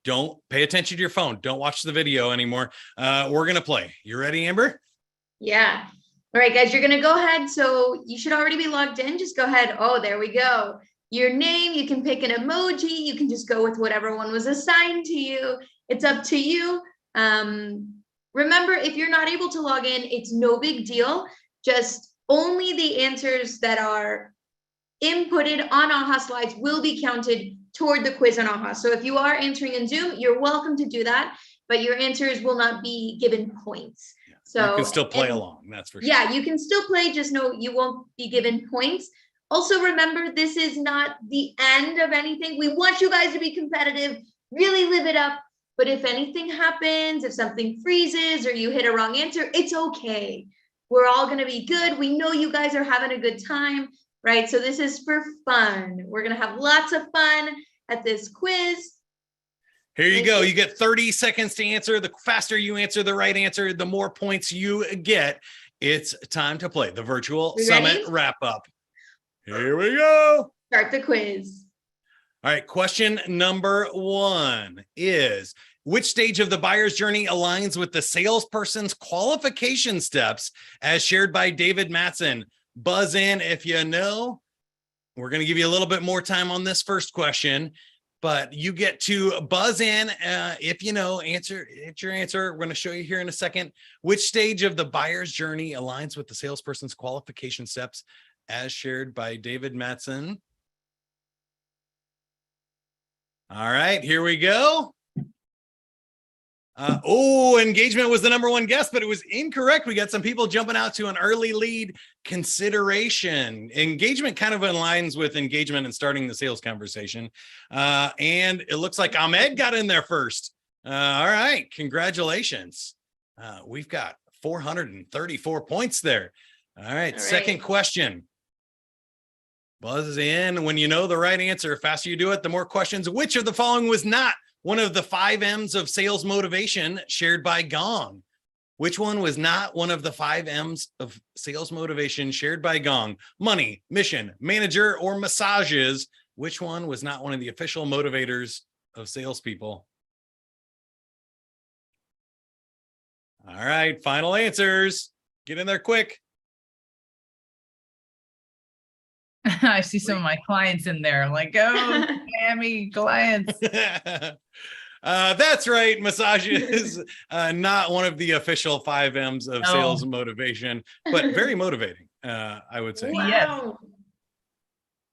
don't pay attention to your phone. Don't watch the video anymore. We're going to play. You ready, Amber? Yeah. All right, guys, you're going to go ahead. So you should already be logged in. Just go ahead. Oh, there we go. Your name, you can pick an emoji. You can just go with whatever one was assigned to you. It's up to you. Remember, if you're not able to log in, it's no big deal. Just only the answers that are inputted on AHA slides will be counted toward the quiz on AHA. So if you are answering in Zoom, you're welcome to do that, but your answers will not be given points. So you can still play along, that's for sure. Yeah, you can still play, just know you won't be given points. Also, remember, this is not the end of anything. We want you guys to be competitive, really live it up. But if anything happens, if something freezes or you hit a wrong answer, it's okay. We're all going to be good. We know you guys are having a good time, right? So this is for fun. We're going to have lots of fun at this quiz. Here you go. You get 30 seconds to answer. The faster you answer the right answer, the more points you get. It's time to play the virtual summit wrap up. Here we go. Start the quiz. All right. Question number 1 is, which stage of the buyer's journey aligns with the salesperson's qualification steps as shared by David Matson? Buzz in if you know. We're going to give you a little bit more time on this first question, but you get to buzz in if you know. It's your answer. We're going to show you here in a second which stage of the buyer's journey aligns with the salesperson's qualification steps as shared by David Matson. All right, here we go. Engagement was the number 1 guess, but it was incorrect. We got some people jumping out to an early lead consideration. Engagement kind of aligns with engagement and starting the sales conversation. And it looks like Ahmed got in there first. All right, congratulations. We've got 434 points there. All right, second question. Buzz in when you know the right answer. The faster you do it, the more questions. Which of the following was not one of the 5 M's of sales motivation shared by Gong? Which one was not one of the 5 M's of sales motivation shared by Gong? Money, mission, manager, or massages? Which one was not one of the official motivators of salespeople? All right, final answers. Get in there quick. I see some of my clients in there. I'm like, oh, Miami clients. That's right. Massage is not one of the official 5 M's of sales motivation, but very motivating, I would say. Wow. Yes. All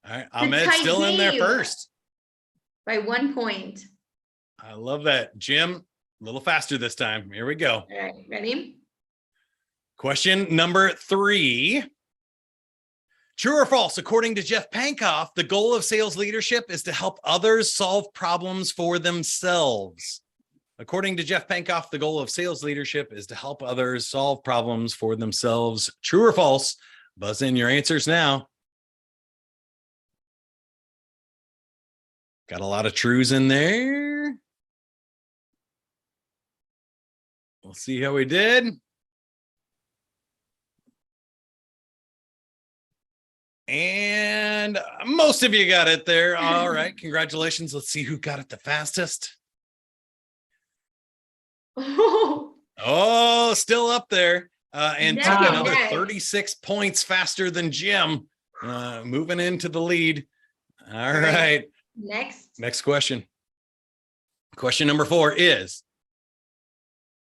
right, Ahmed's still in there first. By 1 point. I love that. Jim, a little faster this time. Here we go. All right, ready? Question number 3. True or false? According to Jeff Pankoff, the goal of sales leadership is to help others solve problems for themselves. According to Jeff Pankoff, the goal of sales leadership is to help others solve problems for themselves. True or false? Buzz in your answers now. Got a lot of trues in there. see how we did. And most of you got it there. All right, congratulations. Let's see who got it the fastest. Oh, still up there. And took another 36 points faster than Jim. Moving into the lead. All right. Next question. Question number 4 is,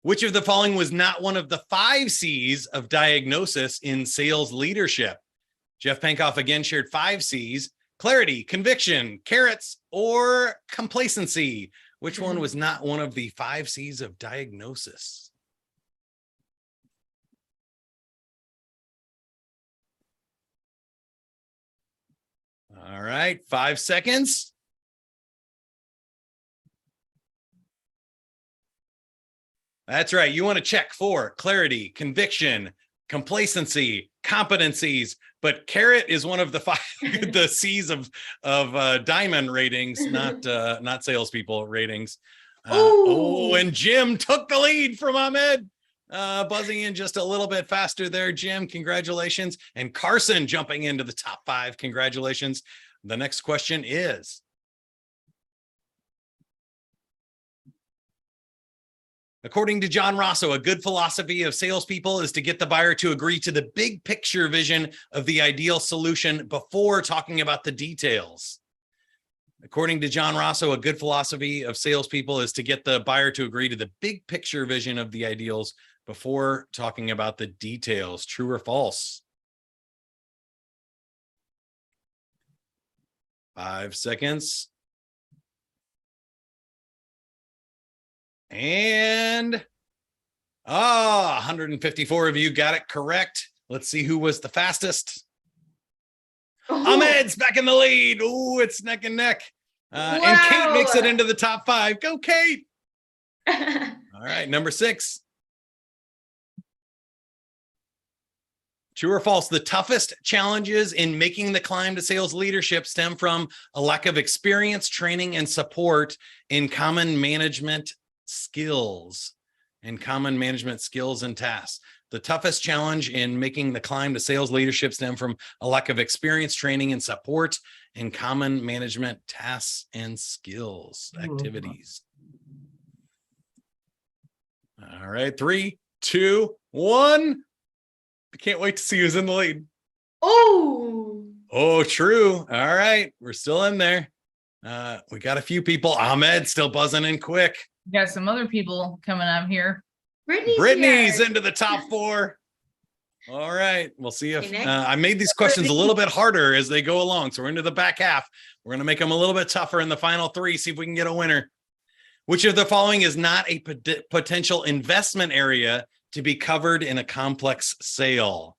which of the following was not one of the 5 C's of diagnosis in sales leadership? Jeff Pankoff again shared 5 C's: clarity, conviction, carrots, or complacency. Which one was not one of the 5 C's of diagnosis? All right, 5 seconds. That's right. You want to check for clarity, conviction, complacency, competencies, but carrot is one of the 5 the C's of diamond ratings, not salespeople ratings. And Jim took the lead from Ahmed, buzzing in just a little bit faster there. Jim, congratulations. And Carson jumping into the top 5. Congratulations. The next question is, according to John Rosso, a good philosophy of salespeople is to get the buyer to agree to the big picture vision of the ideal solution before talking about the details. According to John Rosso, a good philosophy of salespeople is to get the buyer to agree to the big picture vision of the ideals before talking about the details. True or false? 5 seconds. And 154 of you got it correct. Let's see who was the fastest. Ahmed's back in the lead. Ooh, it's neck and neck. And Kate makes it into the top 5. Go, Kate. All right, number 6. True or false? The toughest challenges in making the climb to sales leadership stem from a lack of experience, training, and support in common management skills and tasks. The toughest challenge in making the climb to sales leadership stem from a lack of experience, training, and support in common management tasks and skills activities. All right, 3, 2, 1. I can't wait to see who's in the lead. Oh, true. All right, we're still in there. We got a few people. Ahmed still buzzing in quick. Got some other people coming up here. Brittany's into the top 4. All right, we'll see if I made these questions a little bit harder as they go along. So we're into the back half. We're going to make them a little bit tougher in the final 3. See if we can get a winner. Which of the following is not a potential investment area to be covered in a complex sale?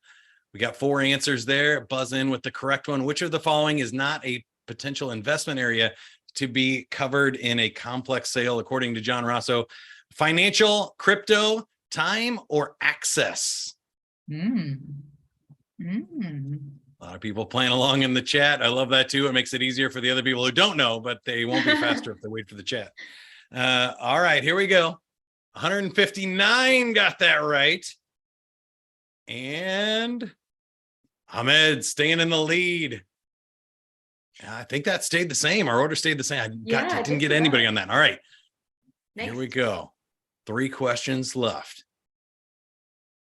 We got 4 answers there. Buzz in with the correct one. Which of the following is not a potential investment area to be covered in a complex sale, according to John Rosso? Financial, crypto, time, or access? A lot of people playing along in the chat. I love that too. It makes it easier for the other people who don't know, but they won't be faster if they wait for the chat. All right, here we go. 159 got that right. And Ahmed staying in the lead. I think that stayed the same. Our order stayed the same. I didn't get anybody on that. All right. Here we go. 3 questions left.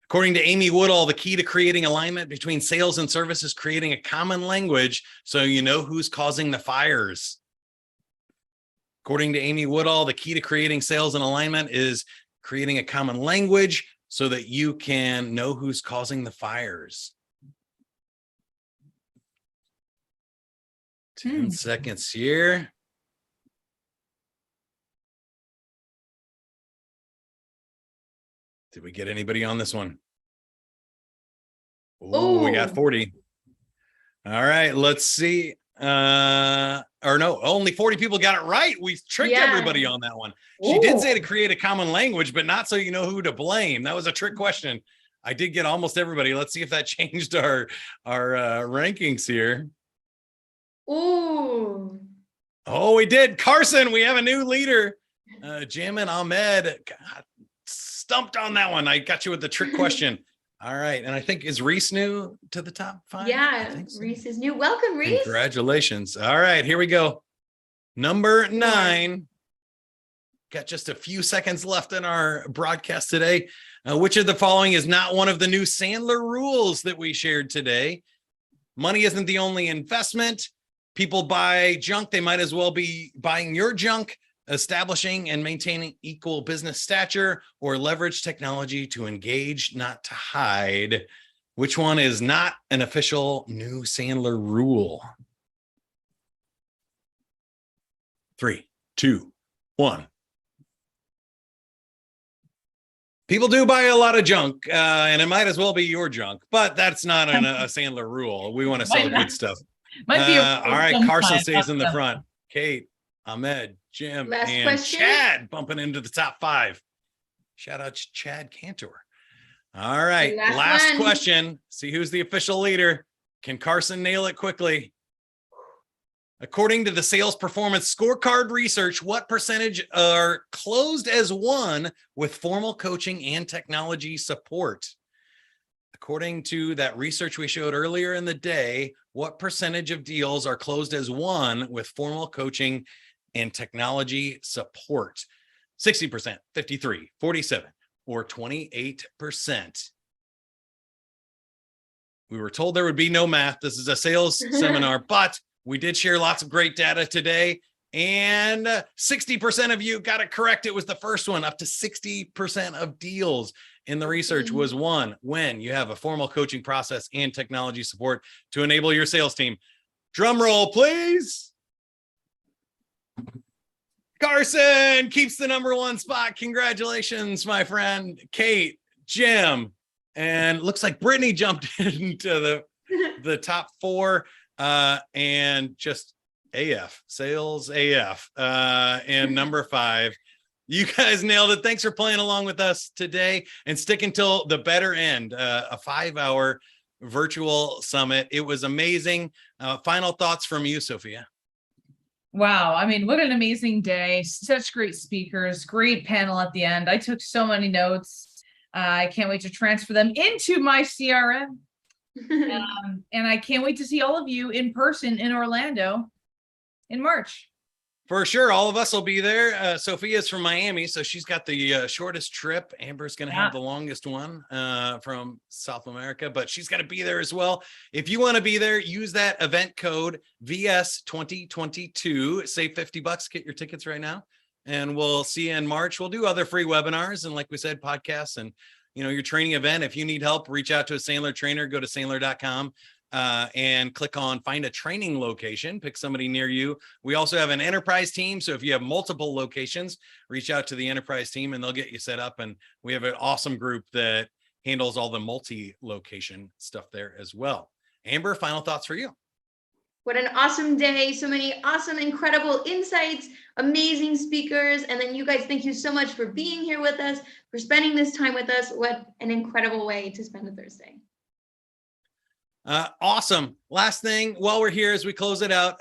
According to Amy Woodall, the key to creating alignment between sales and service is creating a common language so you know who's causing the fires. According to Amy Woodall, the key to creating sales and alignment is creating a common language so that you can know who's causing the fires. 10 seconds here. Did we get anybody on this one? Oh, we got 40. All right, let's see. Or no, only 40 people got it right. We tricked everybody on that one. She did say to create a common language, but not so you know who to blame. That was a trick question. I did get almost everybody. Let's see if that changed our rankings here. Oh, we did. Carson, we have a new leader. Jim and Ahmed, God, stumped on that one. I got you with the trick question. All right. And I think, is Reese new to the top 5? Yeah, So. Reese is new. Welcome, Reese. Congratulations. All right, here we go. Number 9. Got just a few seconds left in our broadcast today. Which of the following is not one of the new Sandler rules that we shared today? Money isn't the only investment. People buy junk. They might as well be buying your junk. Establishing and maintaining equal business stature, or leverage technology to engage, not to hide. Which one is not an official new Sandler rule? 3, 2, 1. People do buy a lot of junk, and it might as well be your junk, but that's not a Sandler rule. We want to sell good stuff. Might be all right, Carson stays in the not front. Kate, Ahmed, Jim, Last and question. Chad bumping into the top 5. Shout out to Chad Cantor. All right, last one. question. See who's the official leader. Can Carson nail it quickly? According to the sales performance scorecard research, what percentage are closed as won with formal coaching and technology support? According to that research we showed earlier in the day, what percentage of deals are closed as won with formal coaching and technology support? 60%, 53, 47, or 28%. We were told there would be no math. This is a sales seminar, but we did share lots of great data today, and 60% of you got it correct. It was the first one. Up to 60% of deals in the research was won when you have a formal coaching process and technology support to enable your sales team. Drum roll, please. Carson keeps the number 1 spot. Congratulations, my friend. Kate, Jim, and looks like Brittany jumped into the top 4. And just AF, sales AF, and number 5. You guys nailed it. Thanks for playing along with us today and sticking till the better end, a 5-hour virtual summit. It was amazing. Final thoughts from you, Sophia. Wow. I mean, what an amazing day. Such great speakers, great panel at the end. I took so many notes. I can't wait to transfer them into my CRM. And I can't wait to see all of you in person in Orlando in March. For sure. All of us will be there. Sophia's from Miami, so she's got the shortest trip. Amber's going to have the longest one from South America, but she's got to be there as well. If you want to be there, use that event code VS2022. Save $50. Get your tickets right now. And we'll see you in March. We'll do other free webinars and, like we said, podcasts and your training event. If you need help, reach out to a Sandler trainer. Go to Sandler.com and click on find a training location. Pick somebody near you. We also have an enterprise team. So if you have multiple locations, reach out to the enterprise team and they'll get you set up. And we have an awesome group that handles all the multi-location stuff there as well. Amber, final thoughts for you. What an awesome day. So many awesome, incredible insights, amazing speakers. And then you guys, thank you so much for being here with us, for spending this time with us. What an incredible way to spend a Thursday. Awesome. Last thing while we're here as we close it out,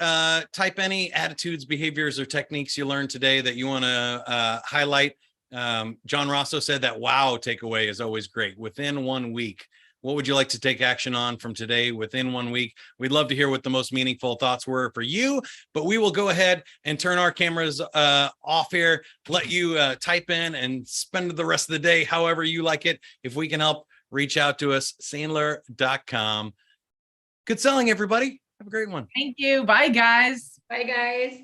type any attitudes, behaviors, or techniques you learned today that you want to highlight. John Rosso said that wow takeaway is always great. Within 1 week. What would you like to take action on from today within 1 week? We'd love to hear what the most meaningful thoughts were for you, but we will go ahead and turn our cameras off here, let you type in and spend the rest of the day however you like it. If we can help, reach out to us, Sandler.com. Good selling, everybody. Have a great one. Thank you. Bye, guys. Bye, guys.